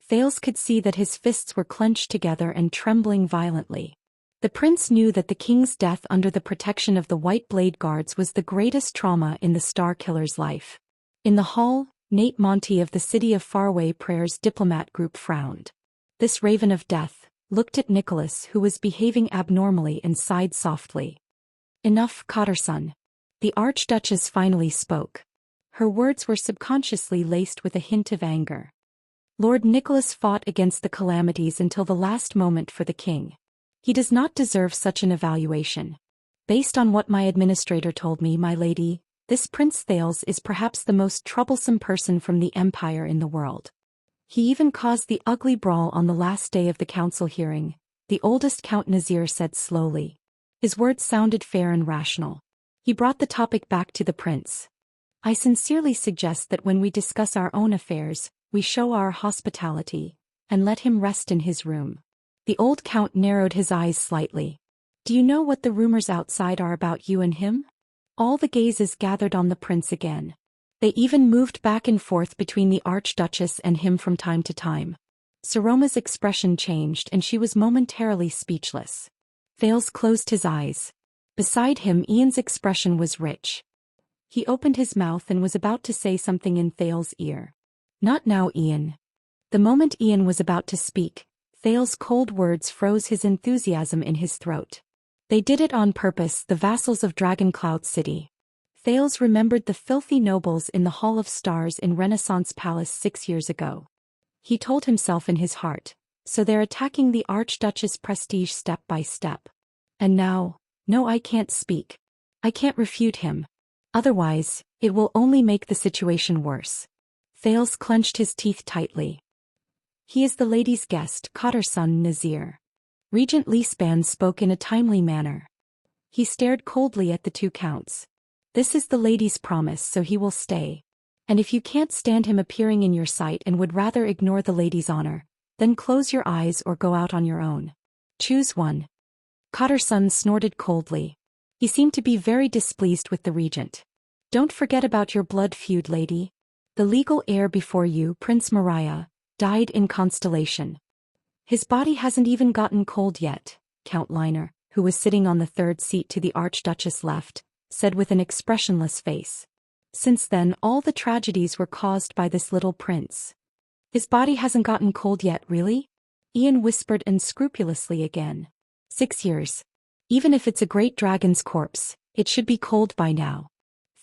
Thales could see that his fists were clenched together and trembling violently. The prince knew that the king's death under the protection of the White Blade guards was the greatest trauma in the Star Killer's life. In the hall, Nate Monty of the City of Faraway Prayers diplomat group frowned. This raven of death looked at Nicholas, who was behaving abnormally, and sighed softly. Enough, Cotterson. The Archduchess finally spoke. Her words were subconsciously laced with a hint of anger. Lord Nicholas fought against the calamities until the last moment for the king. He does not deserve such an evaluation. Based on what my administrator told me, my lady, this Prince Thales is perhaps the most troublesome person from the Empire in the world. He even caused the ugly brawl on the last day of the council hearing, the oldest Count Nazir said slowly. His words sounded fair and rational. He brought the topic back to the prince. I sincerely suggest that when we discuss our own affairs, we show our hospitality, and let him rest in his room. The old count narrowed his eyes slightly. Do you know what the rumors outside are about you and him? All the gazes gathered on the prince again. They even moved back and forth between the Archduchess and him from time to time. Saroma's expression changed and she was momentarily speechless. Thales closed his eyes. Beside him, Ian's expression was rich. He opened his mouth and was about to say something in Thales' ear. Not now, Ian. The moment Ian was about to speak, Thales' cold words froze his enthusiasm in his throat. They did it on purpose, the vassals of Dragon Cloud City. Thales remembered the filthy nobles in the Hall of Stars in Renaissance Palace 6 years ago. He told himself in his heart, so they're attacking the Archduchess' prestige step by step. And now, no, I can't speak. I can't refute him. Otherwise, it will only make the situation worse. Thales clenched his teeth tightly. He is the lady's guest, Qadr's son Nazir. Regent Lispan spoke in a timely manner. He stared coldly at the two counts. This is the lady's promise, so he will stay. And if you can't stand him appearing in your sight and would rather ignore the lady's honor, then close your eyes or go out on your own. Choose one. Qadr's son snorted coldly. He seemed to be very displeased with the regent. Don't forget about your blood feud, lady. The legal heir before you, Prince Mariah, died in Constellation. His body hasn't even gotten cold yet, Count Liner, who was sitting on the third seat to the Archduchess left, said with an expressionless face. Since then all the tragedies were caused by this little prince. His body hasn't gotten cold yet, really? Ian whispered unscrupulously again. 6 years. Even if it's a great dragon's corpse, it should be cold by now.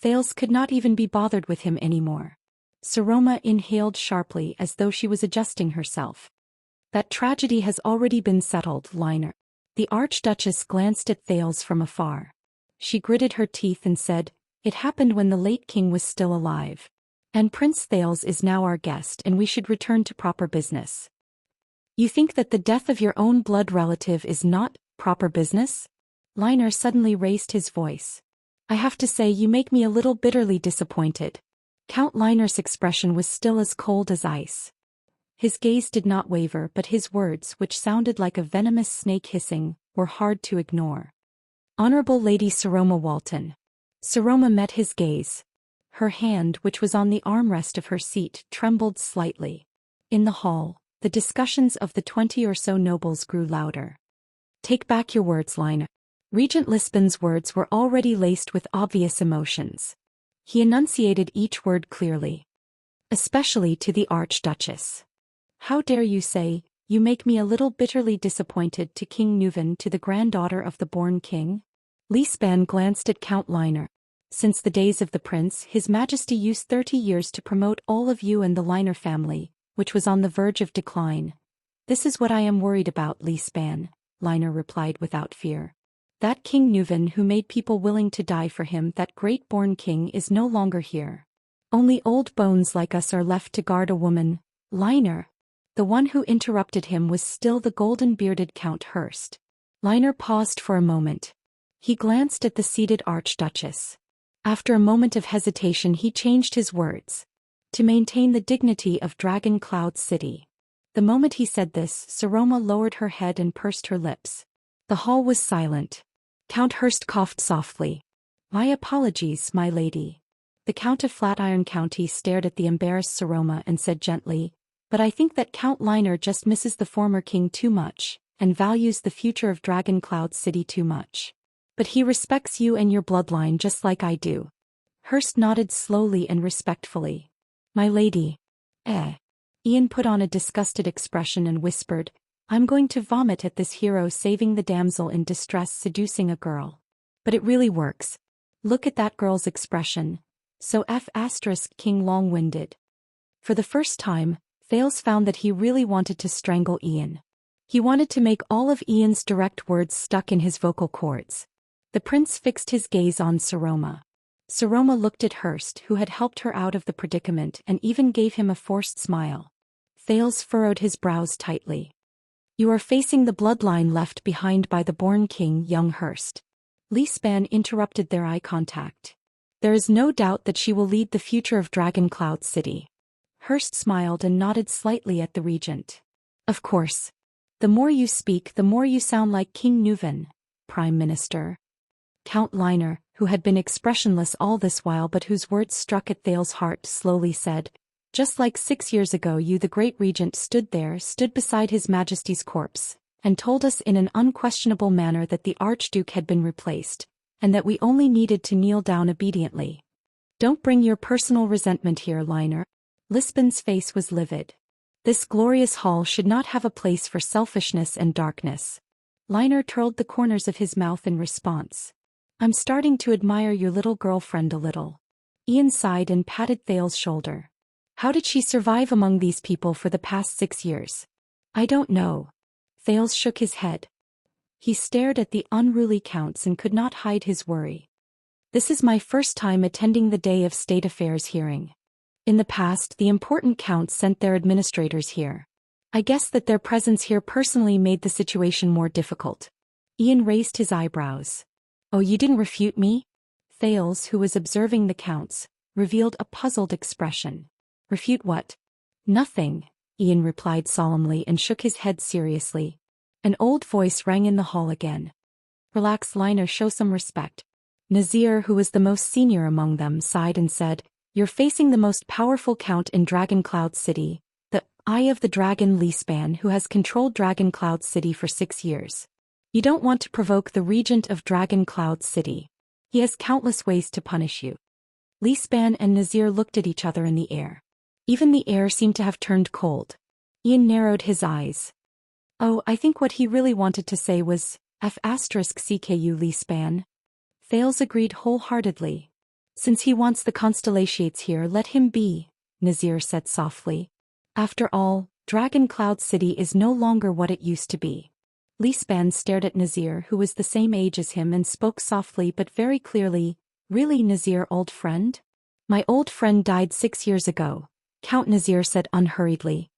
Thales could not even be bothered with him anymore. Saroma inhaled sharply as though she was adjusting herself. That tragedy has already been settled, Liner. The Archduchess glanced at Thales from afar. She gritted her teeth and said, "It happened when the late king was still alive. And Prince Thales is now our guest and we should return to proper business." "You think that the death of your own blood relative is not proper business?" Liner suddenly raised his voice. "I have to say you make me a little bitterly disappointed." Count Liner's expression was still as cold as ice. His gaze did not waver, but his words, which sounded like a venomous snake hissing, were hard to ignore. "Honorable Lady Saroma Walton." Saroma met his gaze. Her hand, which was on the armrest of her seat, trembled slightly. In the hall, the discussions of the 20 or so nobles grew louder. "Take back your words, Liner." Regent Lisbon's words were already laced with obvious emotions. He enunciated each word clearly. "Especially to the Archduchess. How dare you say, 'You make me a little bitterly disappointed' to King Nuvan, to the granddaughter of the born king?" Lisban glanced at Count Liner. "Since the days of the prince, His Majesty used 30 years to promote all of you and the Liner family, which was on the verge of decline. This is what I am worried about, Lisban," Liner replied without fear. "That King Nuvan who made people willing to die for him, that great-born king, is no longer here. Only old bones like us are left to guard a woman, Liner." The one who interrupted him was still the golden-bearded Count Hurst. Liner paused for a moment. He glanced at the seated Archduchess. After a moment of hesitation he changed his words. "To maintain the dignity of Dragon Cloud City." The moment he said this, Saroma lowered her head and pursed her lips. The hall was silent. Count Hurst coughed softly. "My apologies, my lady." The Count of Flatiron County stared at the embarrassed Saroma and said gently, "But I think that Count Liner just misses the former king too much, and values the future of Dragon Cloud City too much. But he respects you and your bloodline just like I do." Hurst nodded slowly and respectfully. "My lady." Ian put on a disgusted expression and whispered, "I'm going to vomit at this hero saving the damsel in distress seducing a girl. But it really works. Look at that girl's expression. So King long-winded." For the first time, Thales found that he really wanted to strangle Ian. He wanted to make all of Ian's direct words stuck in his vocal cords. The prince fixed his gaze on Saroma. Saroma looked at Hurst, who had helped her out of the predicament, and even gave him a forced smile. Thales furrowed his brows tightly. "You are facing the bloodline left behind by the born king, young Hurst." Lisban interrupted their eye contact. "There is no doubt that she will lead the future of Dragon Cloud City." Hurst smiled and nodded slightly at the regent. "Of course. The more you speak, the more you sound like King Nuvan, Prime Minister." Count Liner, who had been expressionless all this while but whose words struck at Thales' heart, slowly said, "Just like 6 years ago you, the great regent, stood beside His Majesty's corpse, and told us in an unquestionable manner that the Archduke had been replaced, and that we only needed to kneel down obediently. Don't bring your personal resentment here, Liner." Lisbon's face was livid. This glorious hall should not have a place for selfishness and darkness. Liner curled the corners of his mouth in response. "I'm starting to admire your little girlfriend a little." Ian sighed and patted Thales' shoulder. "How did she survive among these people for the past 6 years?" "I don't know." Thales shook his head. He stared at the unruly counts and could not hide his worry. "This is my first time attending the Day of State Affairs hearing. In the past, the important counts sent their administrators here. I guess that their presence here personally made the situation more difficult. Ian raised his eyebrows. Oh, you didn't refute me? Thales, who was observing the counts, revealed a puzzled expression. Refute what? Nothing, Ian replied solemnly and shook his head seriously. An old voice rang in the hall again. Relax, Liner, show some respect. Nazir, who was the most senior among them, sighed and said, You're facing the most powerful count in Dragon Cloud City, the Eye of the Dragon Xian, who has controlled Dragon Cloud City for 6 years. You don't want to provoke the regent of Dragon Cloud City. He has countless ways to punish you. Xian and Nazir looked at each other in the air. Even the air seemed to have turned cold. Ian narrowed his eyes. Oh, I think what he really wanted to say was, F*CKU Xian. Thales agreed wholeheartedly. Since he wants the constellations here, let him be, Nazir said softly. After all, Dragon Cloud City is no longer what it used to be. Xian stared at Nazir, who was the same age as him, and spoke softly but very clearly, Really, Nazir, old friend? My old friend died 6 years ago, Count Nazir said unhurriedly.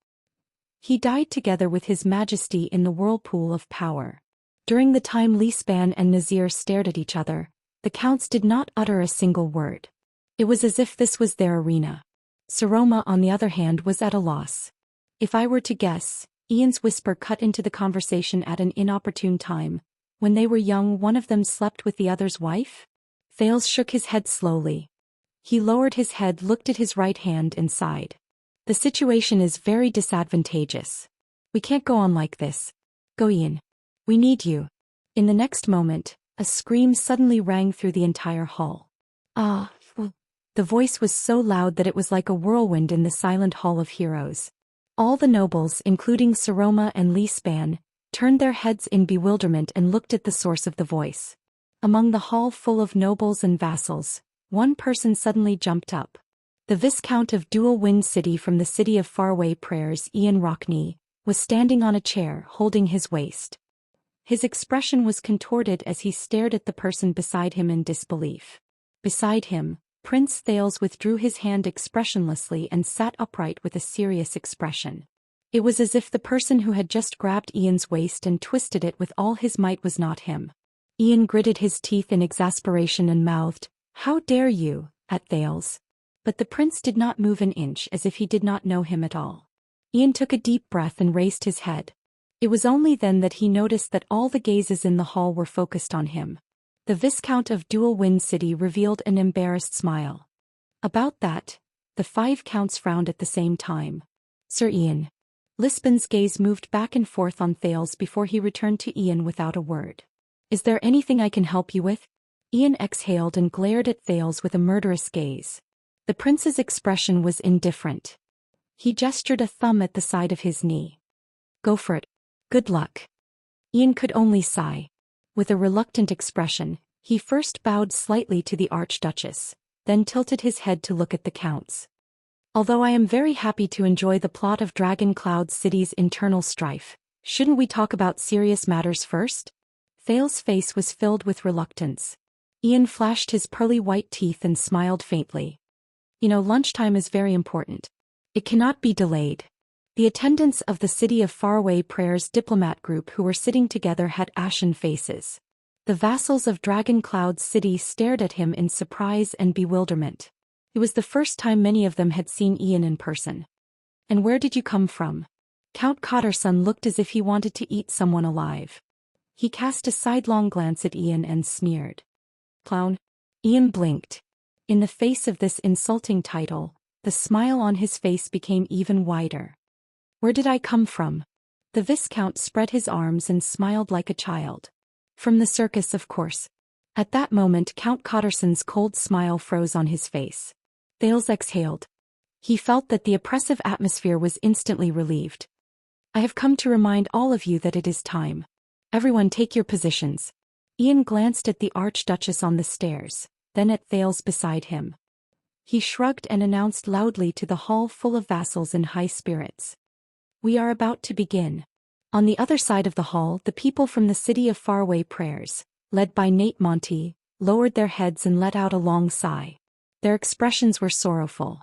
He died together with His Majesty in the whirlpool of power. During the time Xian and Nazir stared at each other, the counts did not utter a single word. It was as if this was their arena. Saroma, on the other hand, was at a loss. If I were to guess, Ian's whisper cut into the conversation at an inopportune time. When they were young, one of them slept with the other's wife? Thales shook his head slowly. He lowered his head, looked at his right hand and sighed. The situation is very disadvantageous. We can't go on like this. Go, Ian. We need you. In the next moment, a scream suddenly rang through the entire hall. Ah! The voice was so loud that it was like a whirlwind in the silent hall of heroes. All the nobles, including Saroma and Xian, turned their heads in bewilderment and looked at the source of the voice. Among the hall full of nobles and vassals, one person suddenly jumped up. The Viscount of Dual Wind City from the City of Faraway Prayers, Ian Rockney, was standing on a chair, holding his waist. His expression was contorted as he stared at the person beside him in disbelief. Beside him, Prince Thales withdrew his hand expressionlessly and sat upright with a serious expression. It was as if the person who had just grabbed Ian's waist and twisted it with all his might was not him. Ian gritted his teeth in exasperation and mouthed, "How dare you," at Thales. But the prince did not move an inch, as if he did not know him at all. Ian took a deep breath and raised his head. It was only then that he noticed that all the gazes in the hall were focused on him. The Viscount of Dual Wind City revealed an embarrassed smile. About that, the 5 counts frowned at the same time. Sir Ian. Lisbon's gaze moved back and forth on Thales before he returned to Ian without a word. Is there anything I can help you with? Ian exhaled and glared at Thales with a murderous gaze. The prince's expression was indifferent. He gestured a thumb at the side of his knee. Go for it. Good luck. Ian could only sigh. With a reluctant expression, he first bowed slightly to the Archduchess, then tilted his head to look at the counts. Although I am very happy to enjoy the plot of Dragon Cloud City's internal strife, shouldn't we talk about serious matters first? Thales' face was filled with reluctance. Ian flashed his pearly white teeth and smiled faintly. Lunchtime is very important. It cannot be delayed. The attendants of the City of Faraway Prayers diplomat group who were sitting together had ashen faces. The vassals of Dragon Cloud City stared at him in surprise and bewilderment. It was the first time many of them had seen Ian in person. And where did you come from? Count Cotterson looked as if he wanted to eat someone alive. He cast a sidelong glance at Ian and sneered. Clown. Ian blinked. In the face of this insulting title, the smile on his face became even wider. Where did I come from? The Viscount spread his arms and smiled like a child. From the circus, of course. At that moment, Count Cotterson's cold smile froze on his face. Thales exhaled. He felt that the oppressive atmosphere was instantly relieved. I have come to remind all of you that it is time. Everyone take your positions. Ian glanced at the Archduchess on the stairs, then at Thales beside him. He shrugged and announced loudly to the hall full of vassals in high spirits. We are about to begin. On the other side of the hall, the people from the City of Faraway Prayers, led by Nate Monty, lowered their heads and let out a long sigh. Their expressions were sorrowful.